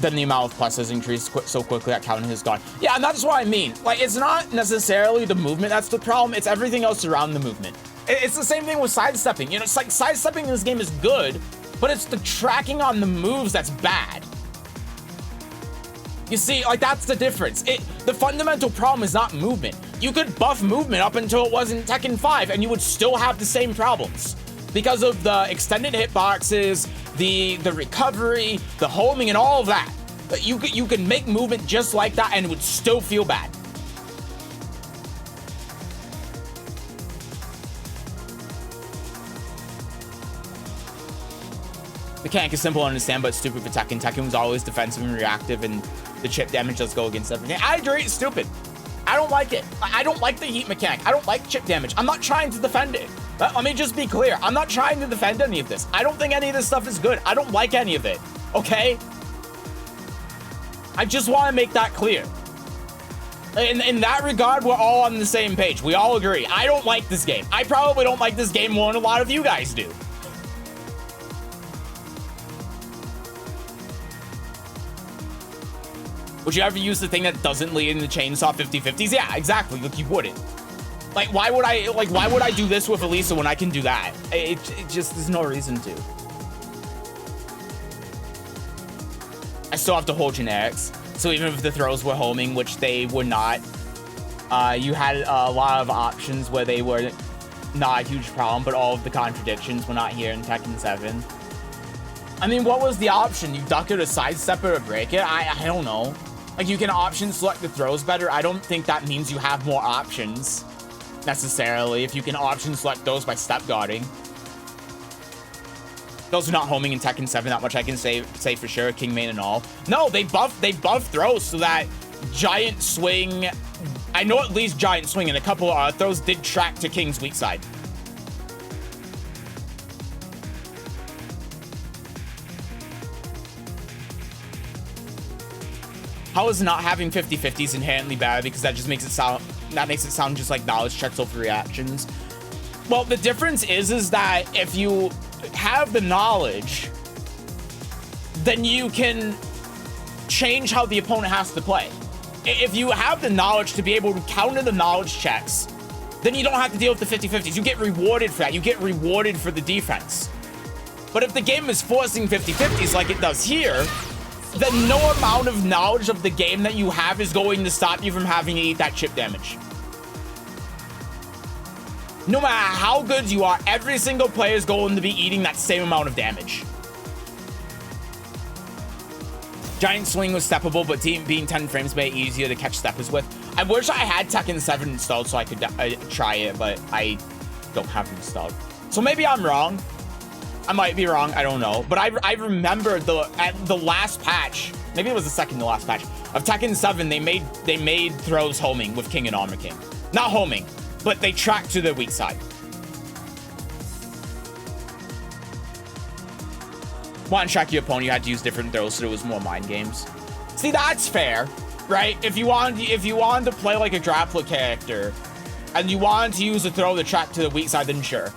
S1: Then the amount of plus has increased so quickly that counting is gone. Yeah, and that's what I mean. Like, it's not necessarily the movement that's the problem, it's everything else around the movement. It's the same thing with sidestepping. You know, it's like sidestepping in this game is good, but it's the tracking on the moves that's bad. You see, like, that's the difference. The fundamental problem is not movement. You could buff movement up until it was in Tekken 5, and you would still have the same problems. Because of the extended hitboxes, the recovery, the homing, and all of that. You can make movement just like that, and it would still feel bad. Mechanic is simple to understand, but stupid for Tekken. Tekken was always defensive and reactive, and the chip damage does go against everything. I agree, it's stupid. I don't like it. I don't like the heat mechanic. I don't like chip damage. I'm not trying to defend it. Let me just be clear. I'm not trying to defend any of this. I don't think any of this stuff is good. I don't like any of it. Okay? I just want to make that clear. In that regard, we're all on the same page. We all agree. I don't like this game. I probably don't like this game more than a lot of you guys do. Would you ever use the thing that doesn't lead in the chainsaw 50-50s? Yeah, exactly. Look, you wouldn't. Like, why would I do this with Alisa when I can do that? It just, there's no reason to. I still have to hold generics. So even if the throws were homing, which they were not, you had a lot of options where they were not a huge problem, but all of the contradictions were not here in Tekken 7. I mean, what was the option? You duck it, a sidestep it, or break it? I don't know. Like, you can option select the throws better. I don't think that means you have more options, necessarily, if you can option select those by step guarding. Those are not homing in Tekken 7, that much I can say for sure, King main and all. No, they buff throws so that giant swing, I know at least giant swing, and a couple of throws did track to King's weak side. How is not having 50-50s inherently bad? Because that just makes it sound, just like knowledge checks over reactions. Well, the difference is that if you have the knowledge, then you can change how the opponent has to play. If you have the knowledge to be able to counter the knowledge checks, then you don't have to deal with the 50-50s. You get rewarded for that. You get rewarded for the defense. But if the game is forcing 50-50s like it does here, then no amount of knowledge of the game that you have is going to stop you from having to eat that chip damage. No matter how good you are, every single player is going to be eating that same amount of damage. Giant swing was steppable, but being 10 frames made it easier to catch steppers with. I wish I had Tekken 7 installed so I could try it, but I don't have it installed. So maybe I'm wrong. I might be wrong, I don't know. But I remember at the last patch, maybe it was the second to last patch, of Tekken 7, they made throws homing with King and Armor King. Not homing, but they tracked to their weak side. want to check your opponent, you had to use different throws, so it was more mind games. See, that's fair, right? If you wanted to play like a grappler character, and you wanted to use a throw to track to the weak side, then sure.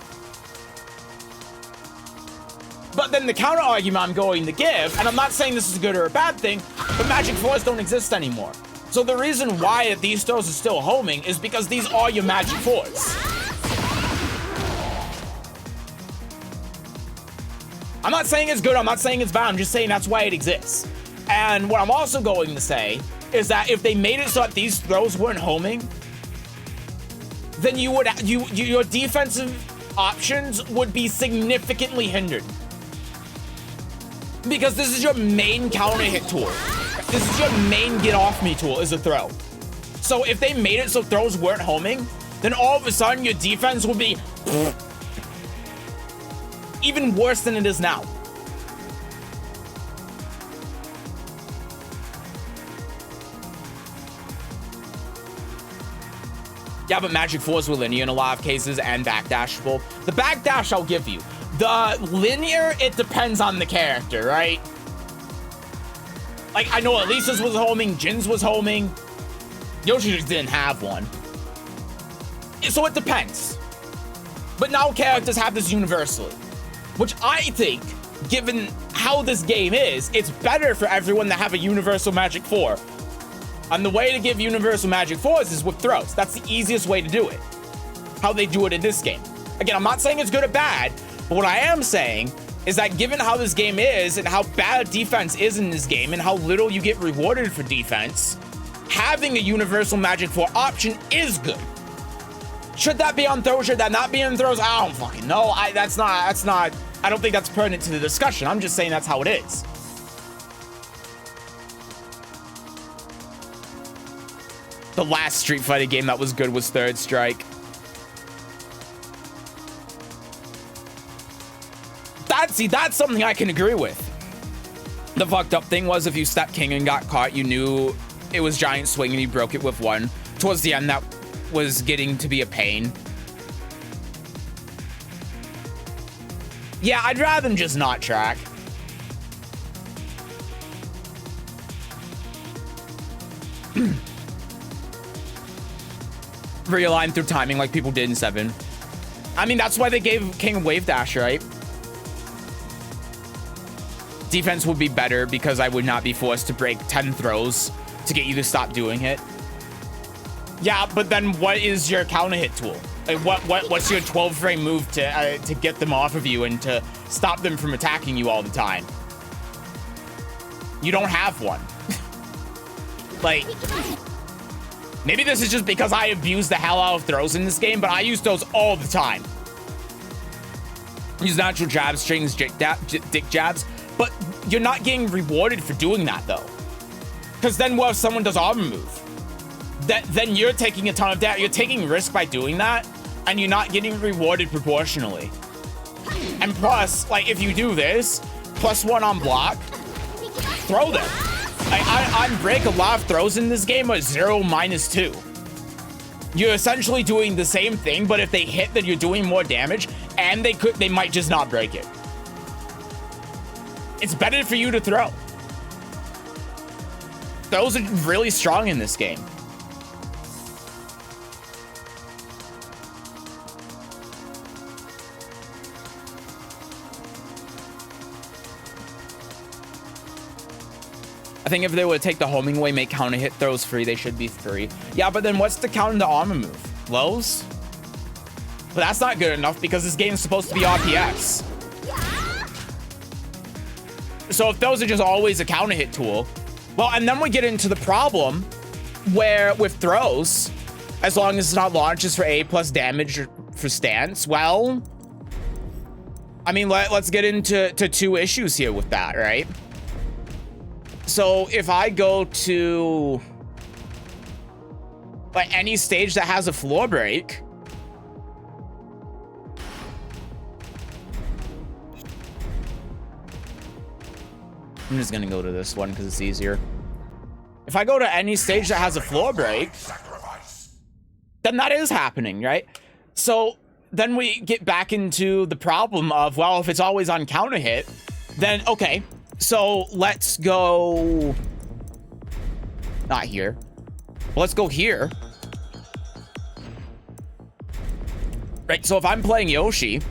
S1: But then the counter argument I'm going to give, and I'm not saying this is a good or a bad thing, but Magic 4s don't exist anymore. So the reason why these throws are still homing is because these are your Magic 4s. I'm not saying it's good, I'm not saying it's bad, I'm just saying that's why it exists. And what I'm also going to say is that if they made it so that these throws weren't homing, then your defensive options would be significantly hindered. Because this is your main counter hit tool. This is your main get off me tool, is a throw. So if they made it so throws weren't homing, then all of a sudden your defense would be even worse than it is now. Yeah, but Magic 4s were linear in a lot of cases and backdashable. The backdash I'll give you. The linear, it depends on the character, right? Like, I know Alisa's was homing, Jin's was homing. Yoshi just didn't have one. So it depends. But now characters have this universally. Which I think, given how this game is, it's better for everyone to have a universal Magic 4. And the way to give universal Magic 4s is with throws. That's the easiest way to do it. How they do it in this game. Again, I'm not saying it's good or bad, but what I am saying is that given how this game is and how bad defense is in this game and how little you get rewarded for defense, having a universal Magic 4 option is good. Should that be on throws? Should that not be on throws? I don't fucking know. I don't think that's pertinent to the discussion. I'm just saying that's how it is. The last Street Fighter game that was good was Third Strike. That's something I can agree with. The fucked up thing was if you stepped king and got caught, you knew it was giant swing and you broke it with one. Towards the end, that was getting to be a pain. Yeah, I'd rather than just not track. Realign through timing like people did in 7. I mean, that's why they gave King Wave Dash, right? Defense would be better because I would not be forced to break 10 throws to get you to stop doing it. Yeah, but then what is your counter hit tool? Like what's your 12 frame move to get them off of you and to stop them from attacking you all the time? You don't have one. Like, maybe this is just because I abuse the hell out of throws in this game, but I use those all the time. Use natural jabs, strings, dick jabs, but you're not getting rewarded for doing that though. Because then what if someone does armor move? Then you're taking a ton of damage. You're taking risk by doing that, and you're not getting rewarded proportionally. And plus, like, if you do this, +1 on block, throw them. On break, a lot of throws in this game are 0, -2. You're essentially doing the same thing, but if they hit, then you're doing more damage, and they might just not break it. It's better for you to throw. Those are really strong in this game. I think if they would take the homing away, make counter hit throws free, they should be free. Yeah, but then what's the counter to armor move? Lows? But that's not good enough because this game is supposed to be RPX. So if those are just always a counter hit tool, well, and then we get into the problem where with throws, as long as it's not launches for A plus damage for stance, well, I mean, let's get into two issues here with that, right? So if I go to like any stage that has a floor break, I'm just gonna go to this one because it's easier. If I go to any stage that has a floor break, then that is happening, right? So then we get back into the problem of, well, if it's always on counter hit, then okay. So let's go. Not here. Let's go here. Right, so if I'm playing Yoshi,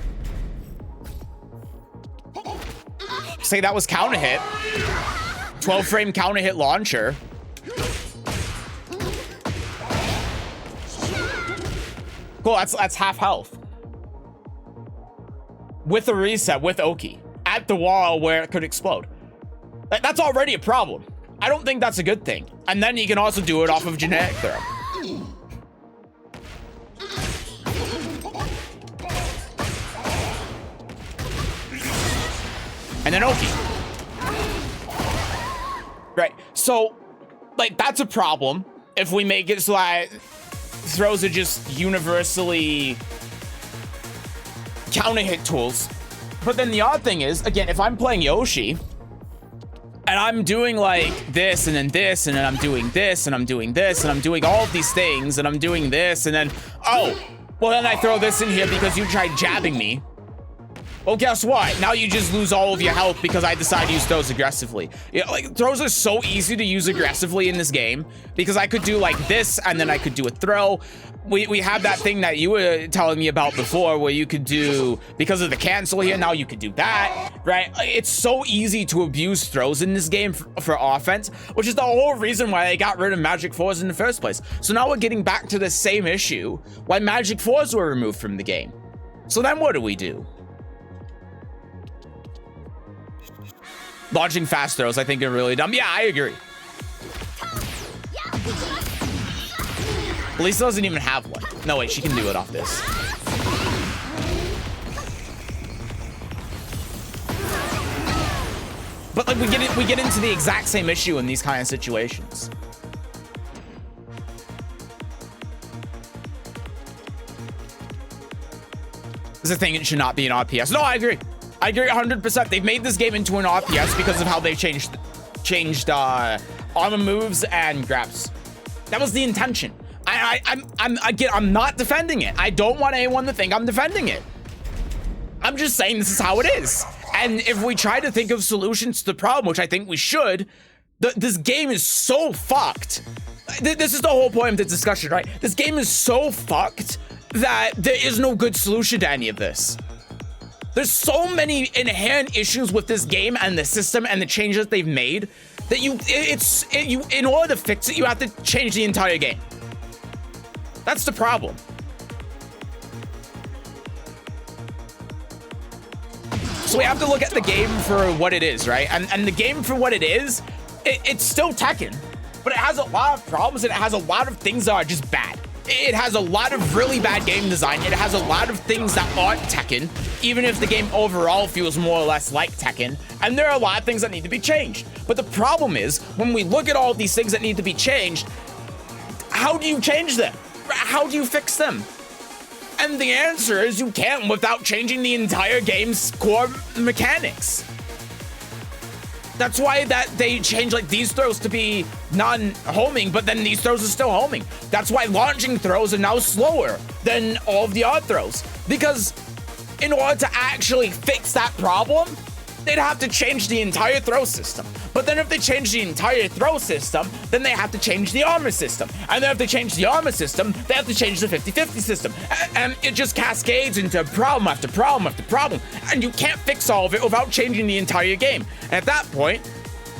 S1: say that was counter hit, 12 frame counter hit launcher. Cool, that's half health. With a reset, with Oki, at the wall where it could explode. That's already a problem. I don't think that's a good thing. And then you can also do it off of genetic throw. And then Oki. Right, so, like, that's a problem if we make it so that throws are just universally counter hit tools. But then the odd thing is, again, if I'm playing Yoshi, and I'm doing like this, and then this, and then I'm doing this, and I'm doing this, and I'm doing all of these things, and I'm doing this, and then, oh, well then I throw this in here because you tried jabbing me. Well, guess what? Now you just lose all of your health because I decided to use throws aggressively. You know, like, throws are so easy to use aggressively in this game because I could do like this and then I could do a throw. We have that thing that you were telling me about before where you could do, because of the cancel here, now you could do that, right? It's so easy to abuse throws in this game for offense, which is the whole reason why they got rid of Magic Fours in the first place. So now we're getting back to the same issue why Magic Fours were removed from the game. So then what do? Launching fast throws, I think, are really dumb. Yeah, I agree. Alisa doesn't even have one. No, wait, she can do it off this. But like we get into the exact same issue in these kind of situations. This is a thing, it should not be an RPS. No, I agree. I agree 100%. They've made this game into an RPS because of how they changed armor moves and grabs. That was the intention. I'm not defending it. I don't want anyone to think I'm defending it. I'm just saying this is how it is. And if we try to think of solutions to the problem, which I think we should, this game is so fucked. This is the whole point of the discussion, right? This game is so fucked that there is no good solution to any of this. There's so many inherent issues with this game and the system and the changes they've made that in order to fix it, you have to change the entire game. That's the problem. So we have to look at the game for what it is, right? And the game for what it is, it's still Tekken, but it has a lot of problems and it has a lot of things that are just bad. It has a lot of really bad game design. It has a lot of things that aren't Tekken, even if the game overall feels more or less like Tekken. And there are a lot of things that need to be changed. But the problem is, when we look at all of these things that need to be changed, how do you change them? How do you fix them? And the answer is you can't without changing the entire game's core mechanics. That's why they change like these throws to be non-homing, but then these throws are still homing. That's why launching throws are now slower than all of the odd throws. Because in order to actually fix that problem, they'd have to change the entire throw system. But then if they change the entire throw system, then they have to change the armor system. And then if they change the armor system, they have to change the 50-50 system. And it just cascades into problem after problem after problem. And you can't fix all of it without changing the entire game. And at that point,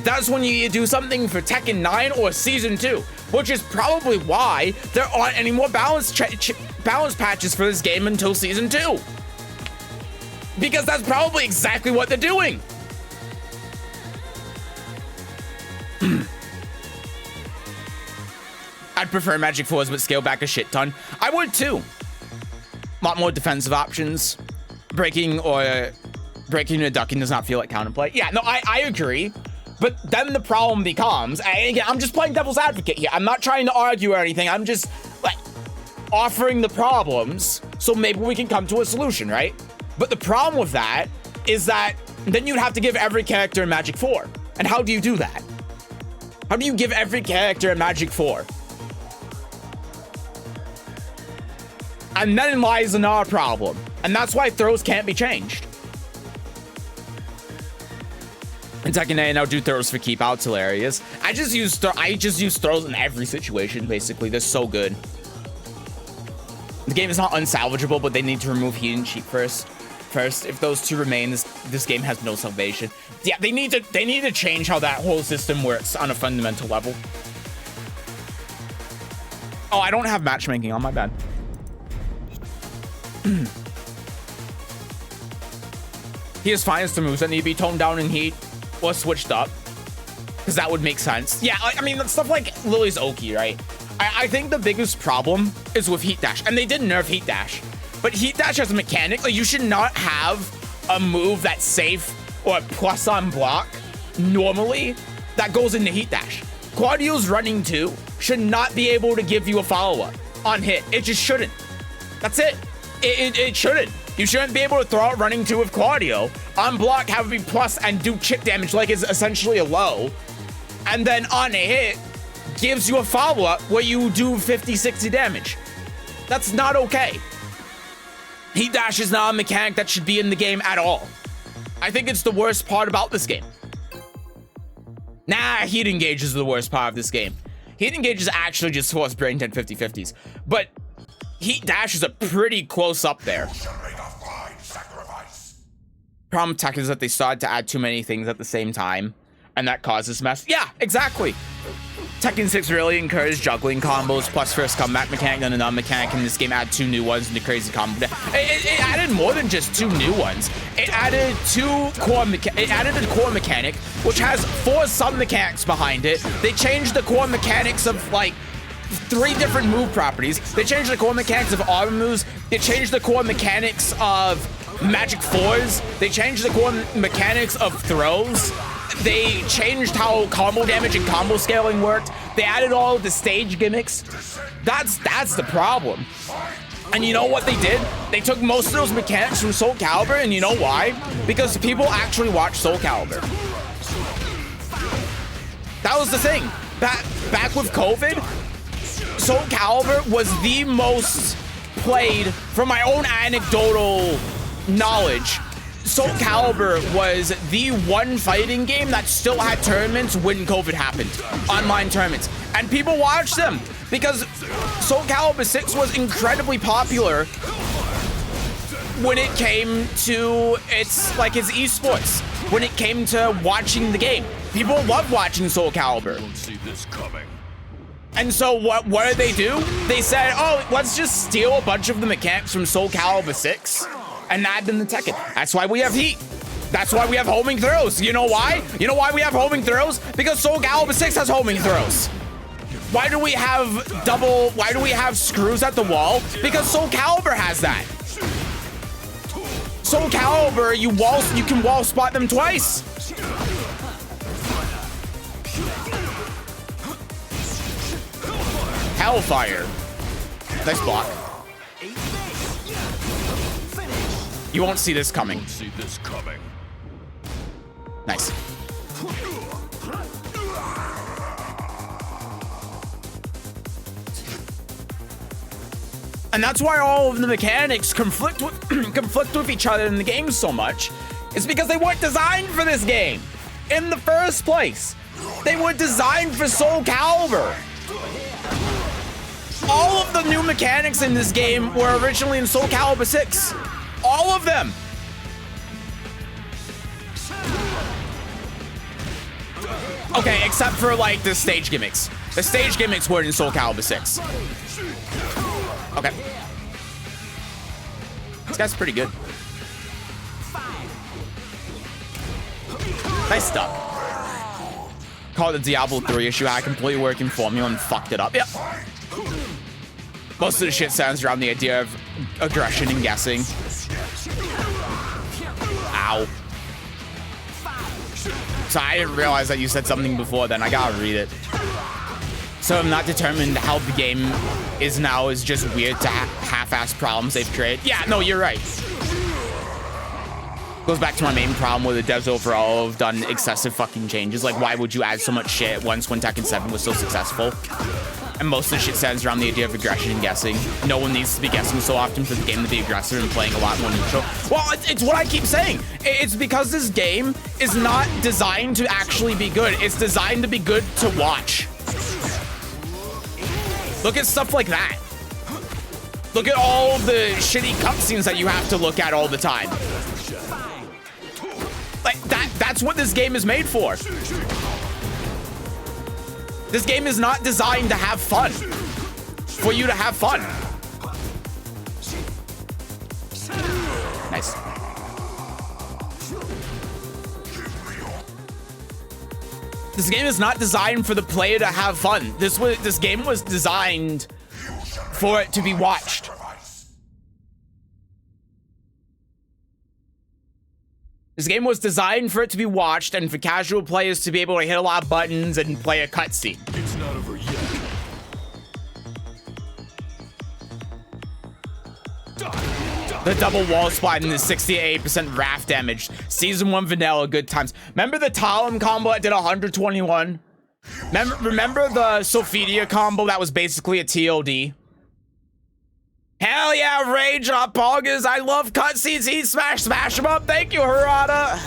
S1: that's when you do something for Tekken 9 or Season 2, which is probably why there aren't any more balance patches for this game until Season 2. Because that's probably exactly what they're doing. I'd prefer Magic Fours, but scale back a shit ton. I would too. A lot more defensive options. Breaking or ducking does not feel like counterplay. Yeah, no, I agree. But then the problem becomes, and again, I'm just playing devil's advocate here. I'm not trying to argue or anything. I'm just like offering the problems so maybe we can come to a solution, right? But the problem with that is that then you'd have to give every character a Magic 4. And how do you do that? How do you give every character a Magic 4? And then lies another problem. And that's why throws can't be changed. And Tekken 8 now do throws for keep out hilarious. I just use throws in every situation, basically. They're so good. The game is not unsalvageable, but they need to remove heat and cheat first. If those two remain, this game has no salvation. Yeah, they need to change how that whole system works on a fundamental level. Oh, I don't have matchmaking on, my bad. Here's finest the moves that need to be toned down in heat or switched up, because that would make sense. Yeah, I mean, stuff like Lily's Oki, right? I think the biggest problem is with Heat Dash, and they did nerf Heat Dash, but Heat Dash as a mechanic, like, you should not have a move that's safe or plus on block normally that goes into Heat Dash. Claudio's running 2 should not be able to give you a follow-up on hit. It just shouldn't. That's it. It shouldn't. You shouldn't be able to throw out running 2 with Claudio, on block, have it be plus, and do chip damage like it's essentially a low, and then on a hit, gives you a follow-up where you do 50, 60 damage. That's not okay. Heat Dash is not a mechanic that should be in the game at all. I think it's the worst part about this game. Nah, Heat Engage is the worst part of this game. Heat Engage is actually just force brain 10 50-50s, but Heat Dash is a pretty close up there. Problem with Tekken is that they started to add too many things at the same time, and that causes mess. Yeah, exactly. Tekken 6 really encouraged juggling combos plus first comeback mechanic, then another mechanic in this game add 2 new ones into crazy combo. It added more than just 2 new ones. It added a core mechanic, which has 4 sub-mechanics behind it. They changed the core mechanics of like 3 different move properties. They changed the core mechanics of auto moves. They changed the core mechanics of magic 4s. They changed the core mechanics of throws. They changed how combo damage and combo scaling worked. They added all of the stage gimmicks. That's the problem. And you know what they did? They took most of those mechanics from Soul Calibur, and you know why? Because people actually watch Soul Calibur. That was the thing. Back with COVID, Soul Calibur was the most played, from my own anecdotal knowledge, Soul Calibur was the one fighting game that still had tournaments when COVID happened. Online tournaments. And people watched them because Soul Calibur 6 was incredibly popular when it came to its esports. When it came to watching the game. People love watching Soul Calibur.
S3: Don't see this coming.
S1: And so what did they do? They said, oh, let's just steal a bunch of the mechanics from Soul Calibur 6 and add them to Tekken. That's why we have heat. That's why we have homing throws. You know why? You know why we have homing throws? Because Soul Calibur 6 has homing throws. Why do we have screws at the wall? Because Soul Calibur has that. Soul Calibur, you can wall spot them twice. Hellfire. Nice block. You won't see this coming.
S3: Don't see this coming.
S1: Nice. And that's why all of the mechanics conflict with each other in the game so much. It's because they weren't designed for this game in the first place. They were designed for Soul Calibur. All of the new mechanics in this game were originally in Soul Calibur 6. All of them. Okay, except for like the stage gimmicks. The stage gimmicks were in Soul Calibur 6. Okay. This guy's pretty good. Nice stuff. Called the Diablo 3 issue. I completely working formula and fucked it up. Yep. Most of the shit sounds around the idea of aggression and guessing. Ow. So I didn't realize that you said something before then. I gotta read it. So I'm not determined how the game is now is just weird to half-ass problems they've created. Yeah, no, you're right. Goes back to my main problem with the devs overall have done excessive fucking changes. Like, why would you add so much shit once when Tekken 7 was so successful? And most of the shit centers around the idea of aggression and guessing. No one needs to be guessing so often for the game to be aggressive and playing a lot more neutral. Well, it's what I keep saying. It's because this game is not designed to actually be good. It's designed to be good to watch. Look at stuff like that. Look at all the shitty cutscenes that you have to look at all the time. Like, that's what this game is made for. This game is not designed to have fun. For you to have fun. Nice. This game is not designed for the player to have fun. This game was designed for it to be watched. This game was designed for it to be watched and for casual players to be able to hit a lot of buttons and play a cutscene.
S3: It's not over yet.
S1: The double wall splat and the 68% RAF damage. Season 1 vanilla, good times. Remember the Talon combo that did 121? Remember the Sophidia combo that was basically a TOD? Hell yeah, rage up, Poggers. I love cutscenes. Eat, smash them up. Thank you, Harada.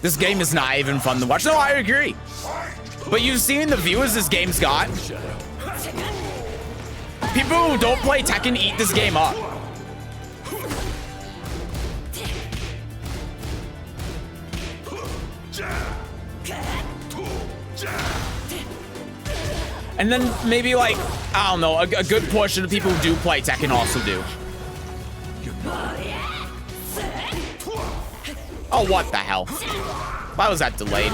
S1: This game is not even fun to watch. No, I agree. But you've seen the viewers this game's got. People who don't play Tekken eat this game up. And then maybe like, I don't know, a good portion of people who do play Tekken also do. Oh, what the hell? Why was that delayed?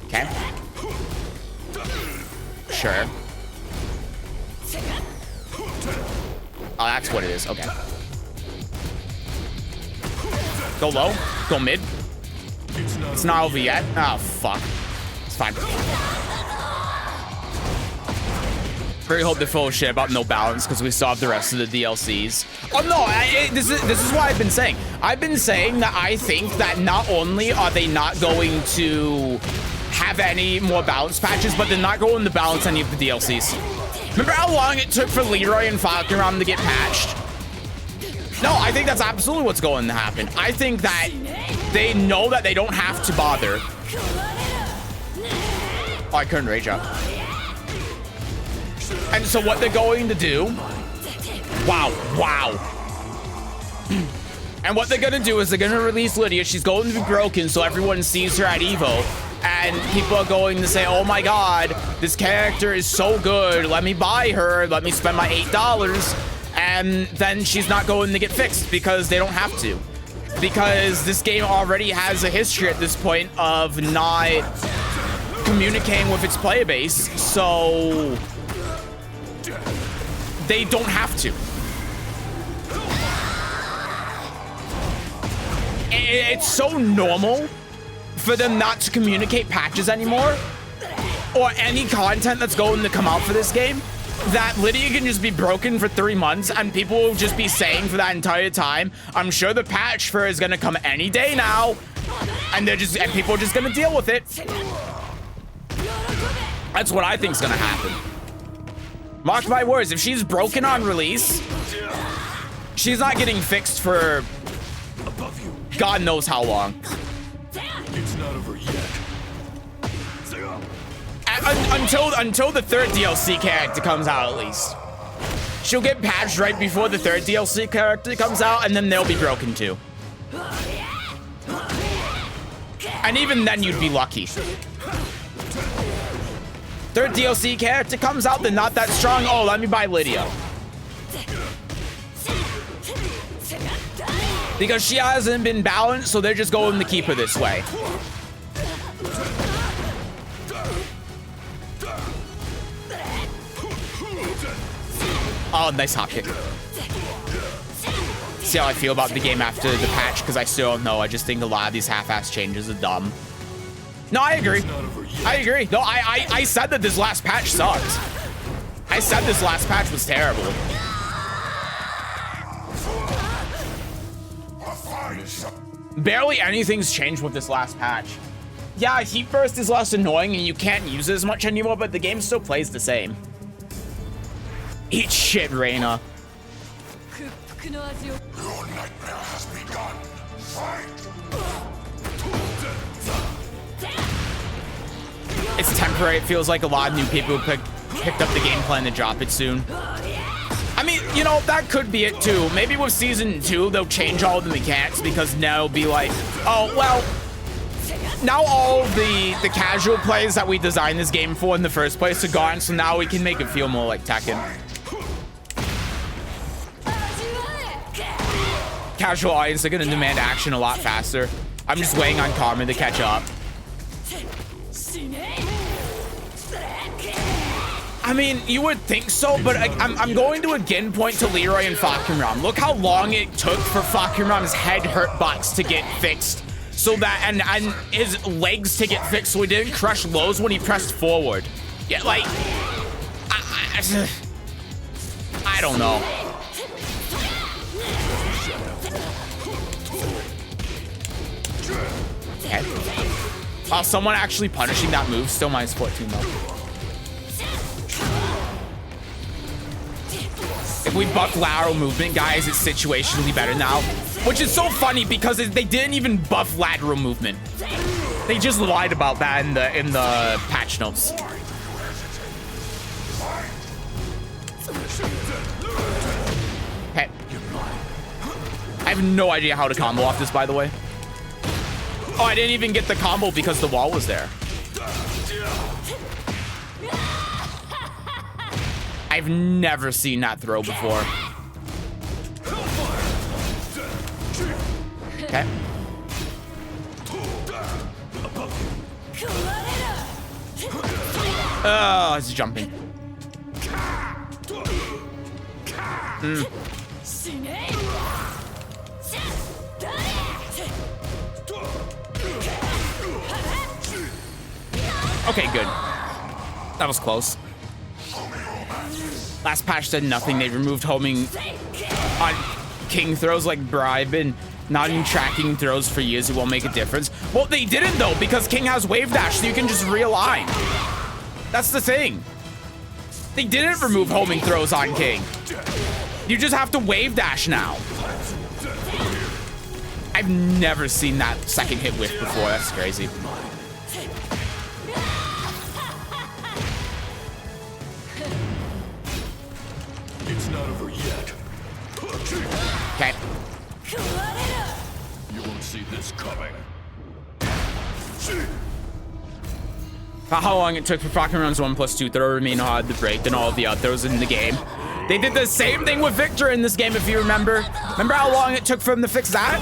S1: Okay. Sure. Oh, that's what it is. Okay. Go low. Go mid. It's not over yet. Oh, fuck. It's fine. Very hope they're full of shit about no balance because we still have the rest of the DLCs. Oh, no. This is what I've been saying. I've been saying that I think that not only are they not going to have any more balance patches, but they're not going to balance any of the DLCs. Remember how long it took for Leroy and Falcon to get patched? No, I think that's absolutely what's going to happen. I think that they know that they don't have to bother. Oh, I couldn't rage up. And so what they're going to do... Wow. And what they're going to do is they're going to release Lydia. She's going to be broken so everyone sees her at EVO. And people are going to say, oh my god, this character is so good. Let me buy her. Let me spend my $8. And then she's not going to get fixed because they don't have to. Because this game already has a history at this point of not communicating with its player base. So they don't have to. It's so normal for them not to communicate patches anymore or any content that's going to come out for this game, that Lydia can just be broken for 3 months and people will just be saying for that entire time, I'm sure the patch for is gonna come any day now, and people are just gonna deal with it. That's what I think is gonna happen. Mark my words, if she's broken on release, she's not getting fixed for God knows how long.
S3: It's not over yet.
S1: Until the third DLC character comes out, at least. She'll get patched right before the third DLC character comes out, and then they'll be broken too. And even then, you'd be lucky. Third DLC character comes out, they're not that strong. Oh, let me buy Lydia. Because she hasn't been balanced, so they're just going to keep her this way. Oh, nice hop kick. See how I feel about the game after the patch, because I still don't know. I just think a lot of these half-ass changes are dumb. No, I agree. I agree. No, I said that this last patch sucked. I said this last patch was terrible. Barely anything's changed with this last patch. Yeah, Heat Burst is less annoying and you can't use it as much anymore, but the game still plays the same. Eat shit, Reina.
S2: Your nightmare has begun. Fight!
S1: It's temporary. It feels like a lot of new people picked up the game plan to drop it soon. I mean, you know, that could be it too. Maybe with season 2, they'll change all the mechanics because now it'll be like, oh, well, now all the casual plays that we designed this game for in the first place are gone, so now we can make it feel more like Tekken. Casual audience are gonna demand action a lot faster. I'm just waiting on Karma to catch up. I mean, you would think so, but I'm going to again point to Leroy and Fakuram. Look how long it took for Fakuram's head hurt box to get fixed, so that and his legs to get fixed, so he didn't crush lows when he pressed forward. Yeah, like I don't know. Okay. Wow, someone actually punishing that move. Still minus 14 though. If we buff lateral movement, guys, it's situationally better now. Which is so funny because they didn't even buff lateral movement. They just lied about that in the patch notes. Okay. I have no idea how to combo off this, by the way. Oh, I didn't even get the combo because the wall was there. I've never seen that throw before. Okay. Oh, it's jumping. Okay, good. That was close. Last patch did nothing. They removed homing on King throws like Bribe and not even tracking throws for years. It won't make a difference. Well, they didn't though, because King has wave dash, so you can just realign. That's the thing. They didn't remove homing throws on King. You just have to wave dash now. I've never seen that second hit whiff before. That's crazy.
S3: It's not over yet.
S1: Okay.
S3: You won't see this coming.
S1: How long it took for Fakuram's 1+2 throw remain hard to break than all of the others in the game. They did the same thing with Victor in this game, if you remember. Remember how long it took for him to fix that?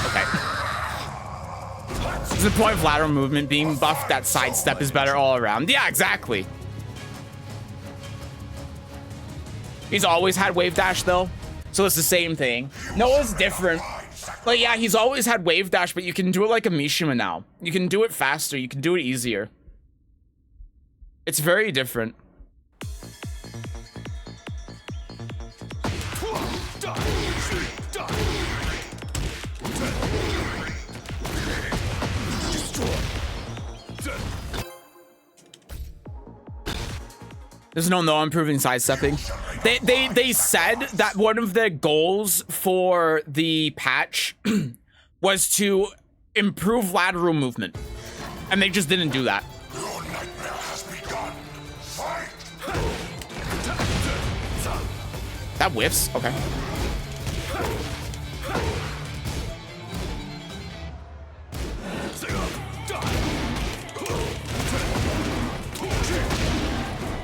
S1: Okay. What's the point of lateral movement being buffed? That sidestep is better all around. Yeah, exactly. He's always had wave dash though, so it's the same thing. No, it's different. Like, yeah, he's always had wave dash, but you can do it like a Mishima now. You can do it faster. You can do it easier. It's very different. There's no improving sidestepping. They said that one of their goals for the patch was to improve lateral movement, and they just didn't do that.
S2: Your nightmare has begun. Fight!
S1: That whiffs. Okay.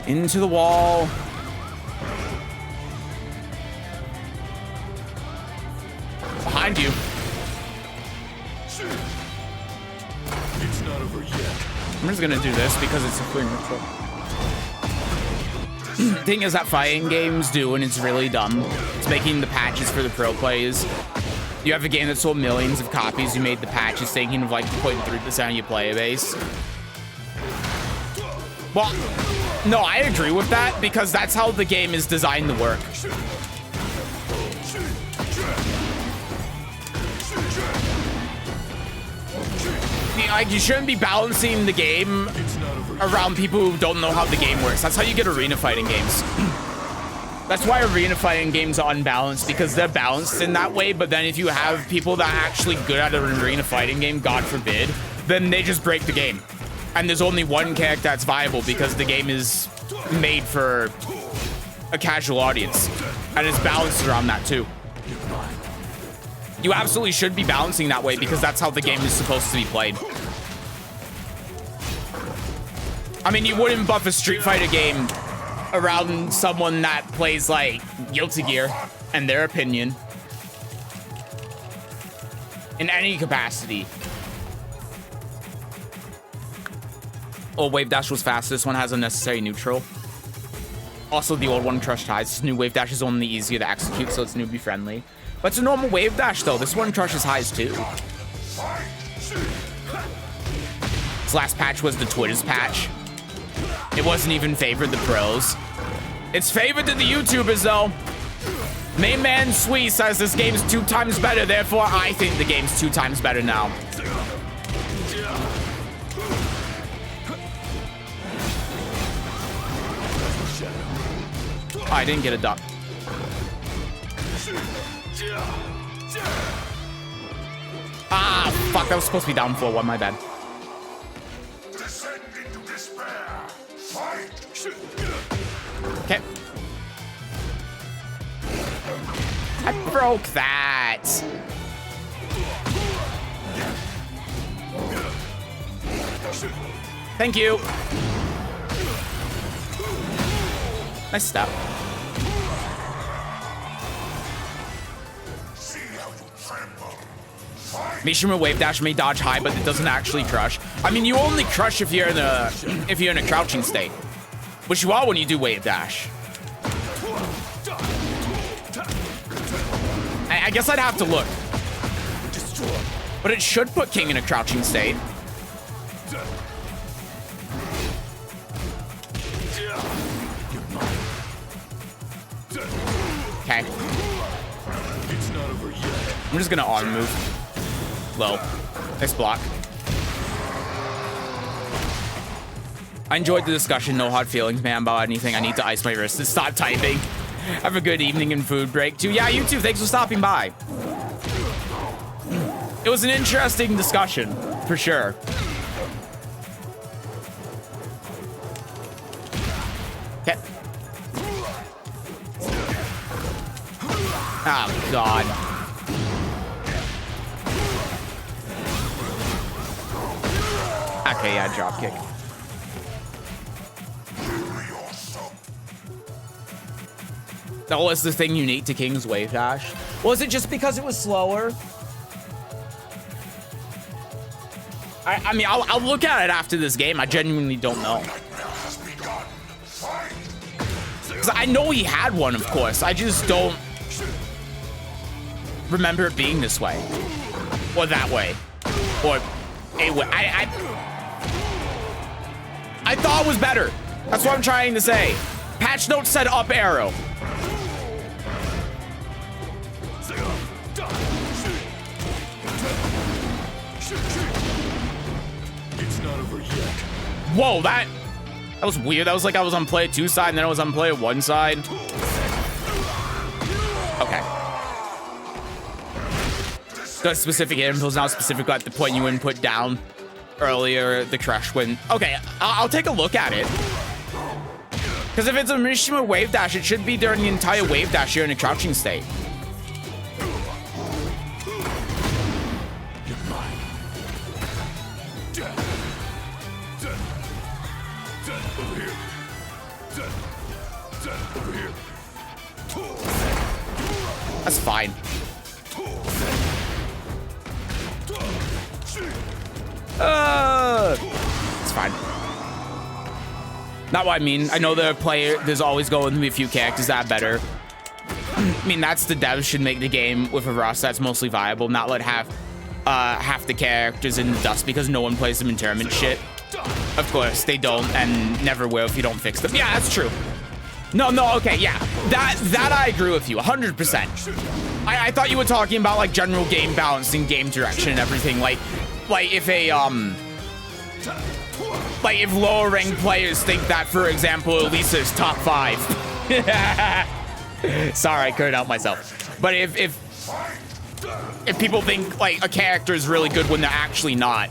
S1: Into the wall. Behind you.
S3: It's not over yet.
S1: I'm just gonna do this because it's a free neutral. Thing is that fighting games do, and it's really dumb. It's making the patches for the pro players. You have a game that sold millions of copies. You made the patches thinking of like 0.3% of your player base. Well, no, I agree with that because that's how the game is designed to work. Like, you shouldn't be balancing the game around people who don't know how the game works. That's how you get arena fighting games. That's why arena fighting games are unbalanced, because they're balanced in that way. But then if you have people that are actually good at an arena fighting game, God forbid, then they just break the game. And there's only one character that's viable because the game is made for a casual audience. And it's balanced around that too. You absolutely should be balancing that way because that's how the game is supposed to be played. I mean, you wouldn't buff a Street Fighter game around someone that plays like Guilty Gear and their opinion in any capacity. Oh, Wave Dash was fast. This one has unnecessary neutral. Also, the old one crushed highs. This new Wave Dash is only easier to execute, so it's newbie friendly. But it's a normal Wave Dash, though. This one crushes highs, too. This last patch was the Twitter's patch. It wasn't even favored the pros. It's favored to the YouTubers, though. Main man Sweet says this game's 2 times better, therefore I think the game's 2 times better now. Oh, I didn't get a duck. Ah, fuck, that was supposed to be down 4-1, my bad.
S2: Descend into despair. Fight.
S1: Okay. I broke that. Thank you. Nice step.
S2: See how you tremble.
S1: Mishima Wave Dash may dodge high, but it doesn't actually crush. I mean, you only crush if you're in a crouching state, which you are when you do Wave Dash. I guess I'd have to look, but it should put King in a crouching state. Okay. I'm just gonna auto move. Low. Nice block. I enjoyed the discussion. No hard feelings, man, about anything. I need to ice my wrist and stop typing. Have a good evening and food break too. Yeah, you too. Thanks for stopping by. It was an interesting discussion, for sure. Okay. Oh, God. Okay, yeah, drop kick. That was the thing unique to King's Wave Dash. Was it just because it was slower? I mean, I'll look at it after this game. I genuinely don't know. Because I know he had one, of course. I just don't remember it being this way. Or that way. Or a way. I thought it was better. That's what I'm trying to say. Patch notes said up arrow. Whoa, that was weird. That was like I was on player 2 side and then I was on player 1 side. Okay. The specific info is now specific at the point you input down earlier, the crush when... Okay, I'll take a look at it. Because if it's a Mishima Wave Dash, it should be during the entire Wave Dash you're in a crouching state. That's fine. It's fine. Not what I mean. I know there's always going to be a few characters that are better. I mean, that's the devs should make the game with a roster that's mostly viable, not let half the characters in the dust because no one plays them in tournament shit. Of course, they don't and never will if you don't fix them. Yeah, that's true. No, okay, yeah. That I agree with you, 100%. I thought you were talking about, like, general game balance and game direction and everything. Like if if lower ranked players think that, for example, Alisa is top 5. Sorry, I couldn't help myself. But if people think, like, a character is really good when they're actually not,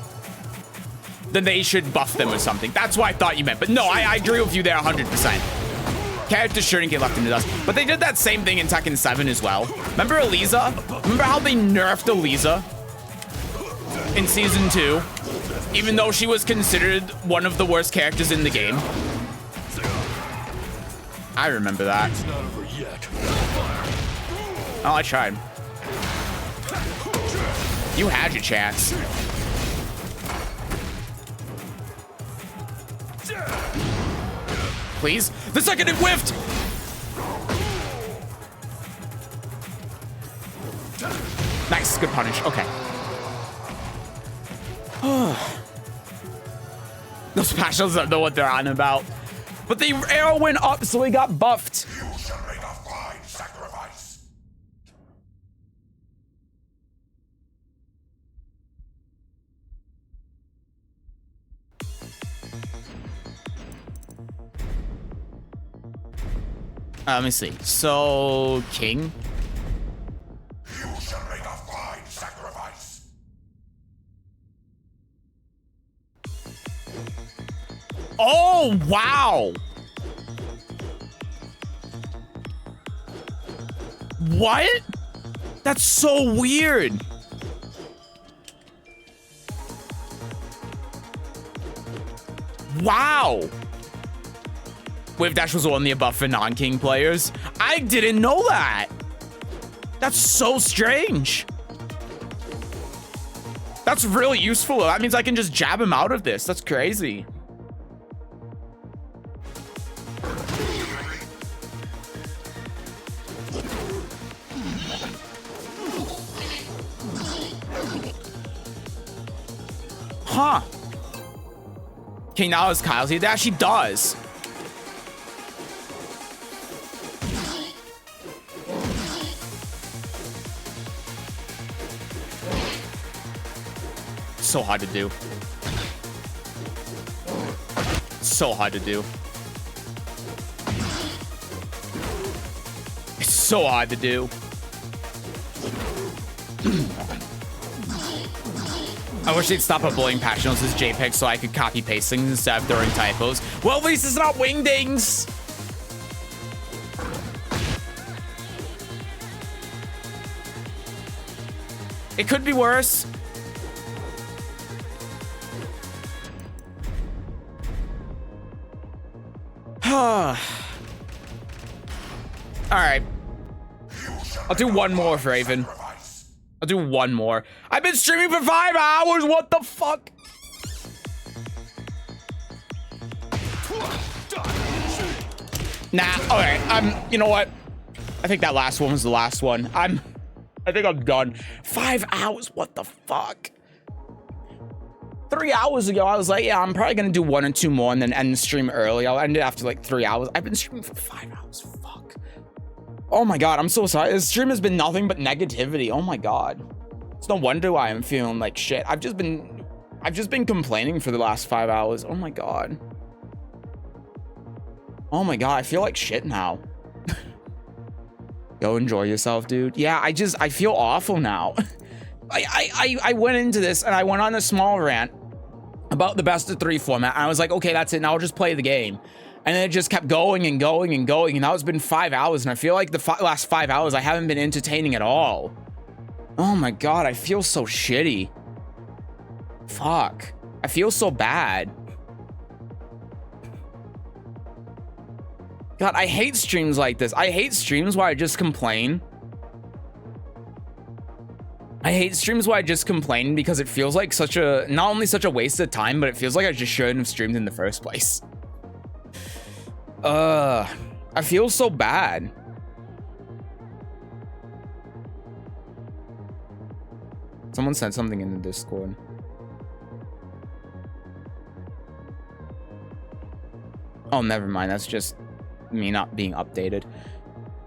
S1: then they should buff them or something. That's what I thought you meant. But no, I agree with you there 100%. Characters shouldn't get left in the dust. But they did that same thing in Tekken 7 as well. Remember Alisa? Remember how they nerfed Alisa in Season 2? Even though she was considered one of the worst characters in the game. I remember that.
S3: It's not over yet.
S1: Oh, I tried. You had your chance. Please? The second it whiffed! Nice, good punish. Okay. Those passions don't know what they're on about. But the arrow went up, so he got buffed.
S2: You shall make a fine sacrifice.
S1: Let me see. So, King?
S2: You shall make a fine sacrifice.
S1: Oh, wow! What? That's so weird. Wow. Wave dash was only a buff for non-king players. I didn't know that. That's so strange. That's really useful. That means I can just jab him out of this. That's crazy. Huh. Okay, now it's Kyle's. It actually does. So hard to do. So hard to do. It's so hard to do. I wish they'd stop uploading patch notes as JPEG so I could copy paste things instead of throwing typos. Well, at least it's not wingdings. It could be worse. All right. I'll do one more for Raven. I'll do one more. I've been streaming for 5 hours. What the fuck? Nah. Okay. You know what? I think that last one was the last one. I think I'm done. 5 hours. What the fuck? 3 hours ago, I was like, yeah, I'm probably gonna do 1 or 2 more and then end the stream early. I'll end it after like 3 hours. I've been streaming for 5 hours. Fuck. Oh my god, I'm so sorry. This stream has been nothing but negativity. Oh my god. It's no wonder why I'm feeling like shit. I've just been complaining for the last 5 hours. Oh my god. Oh my god, I feel like shit now. Go enjoy yourself, dude. Yeah, I feel awful now. I went into this and I went on a small rant about the best of 3 format. And I was like, okay, that's it. Now I'll just play the game. And then it just kept going and going and going. And now it's been 5 hours. And I feel like the last 5 hours, I haven't been entertaining at all. Oh my god, I feel so shitty. Fuck. I feel so bad. God, I hate streams like this. I hate streams where I just complain. I hate streams where I just complain because it feels like not only such a waste of time, but it feels like I just shouldn't have streamed in the first place. I feel so bad. Someone sent something in the Discord. Oh, never mind. That's just me not being updated.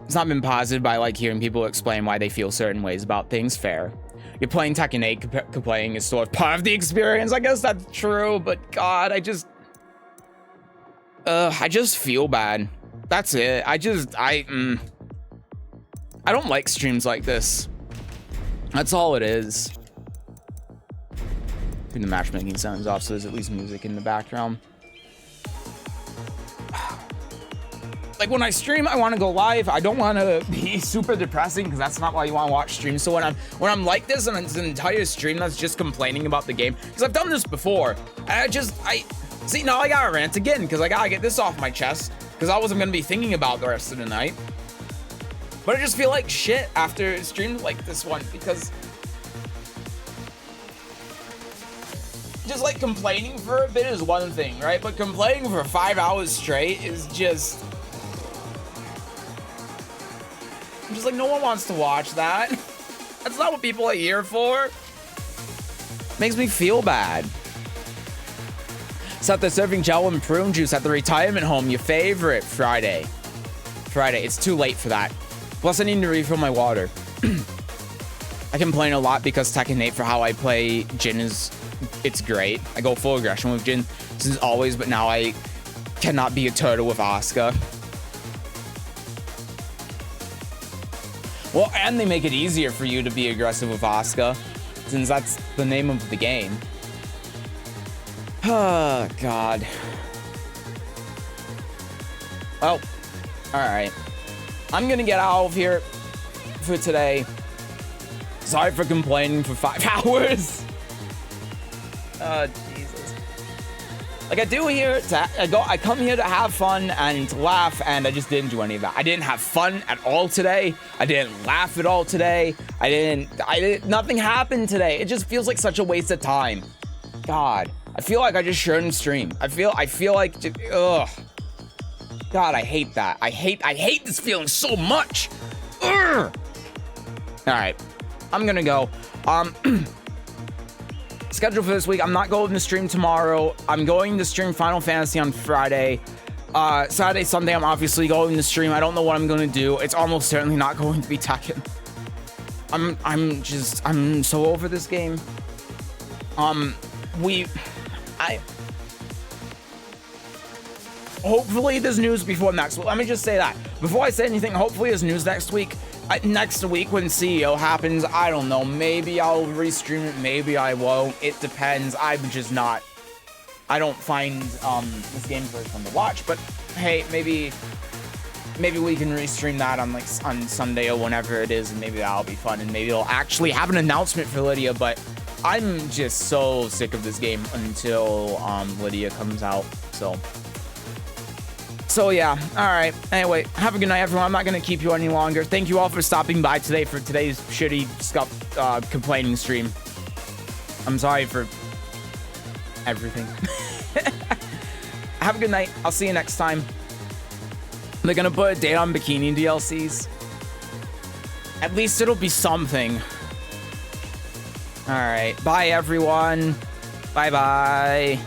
S1: It's not been positive, but I like hearing people explain why they feel certain ways about things. Fair. You're playing Tekken 8, complaining is sort of part of the experience. I guess that's true, but God, I just feel bad. That's it. I don't like streams like this. That's all it is. Turn the matchmaking sounds off so there's at least music in the background. Like when I stream, I want to go live. I don't want to be super depressing because that's not why you want to watch streams. So when I'm like this and it's an entire stream that's just complaining about the game, because I've done this before, and I see now I gotta rant again because I gotta get this off my chest because I wasn't gonna be thinking about the rest of the night. But I just feel like shit after streams like this one because just like complaining for a bit is one thing, right? But complaining for 5 hours straight is just. I'm just like, no one wants to watch that. That's not what people are here for. Makes me feel bad. Seth, they're serving gel and prune juice at the retirement home. Your favorite Friday. It's too late for that. Plus, I need to refill my water. I complain a lot because Tekken 8 for how I play Jin it's great. I go full aggression with Jin since always, but now I cannot be a turtle with Asuka. Well, and they make it easier for you to be aggressive with Asuka, since that's the name of the game. Oh, God. Well, alright. I'm gonna get out of here for today. Sorry for complaining for 5 hours. Oh, Jesus. Like, I do here I come here to have fun and to laugh, and I just didn't do any of that. I didn't have fun at all today. I didn't laugh at all today. Nothing happened today. It just feels like such a waste of time. God, I feel like I just shouldn't stream. I feel like, ugh. God, I hate that. I hate this feeling so much. Ugh. All right, I'm gonna go. Schedule for this week, I'm not going to stream tomorrow. I'm going to stream Final Fantasy on Friday. Saturday, Sunday, I'm obviously going to stream. I don't know what I'm going to do. It's almost certainly not going to be Tekken. I'm so over this game. Hopefully there's news before next week. Let me just say that. Before I say anything, hopefully there's news next week. Next week when CEO happens, I don't know. Maybe I'll restream it. Maybe I won't. It depends. I'm just not. I don't find this game very fun to watch. But hey, maybe we can restream that on Sunday or whenever it is, and maybe that'll be fun. And maybe it'll actually have an announcement for Lydia. But I'm just so sick of this game until Lydia comes out. So yeah, all right. Anyway, have a good night, everyone. I'm not going to keep you any longer. Thank you all for stopping by today for today's shitty complaining stream. I'm sorry for everything. Have a good night. I'll see you next time. They're going to put a date on Bikini DLCs. At least it'll be something. All right. Bye, everyone. Bye-bye.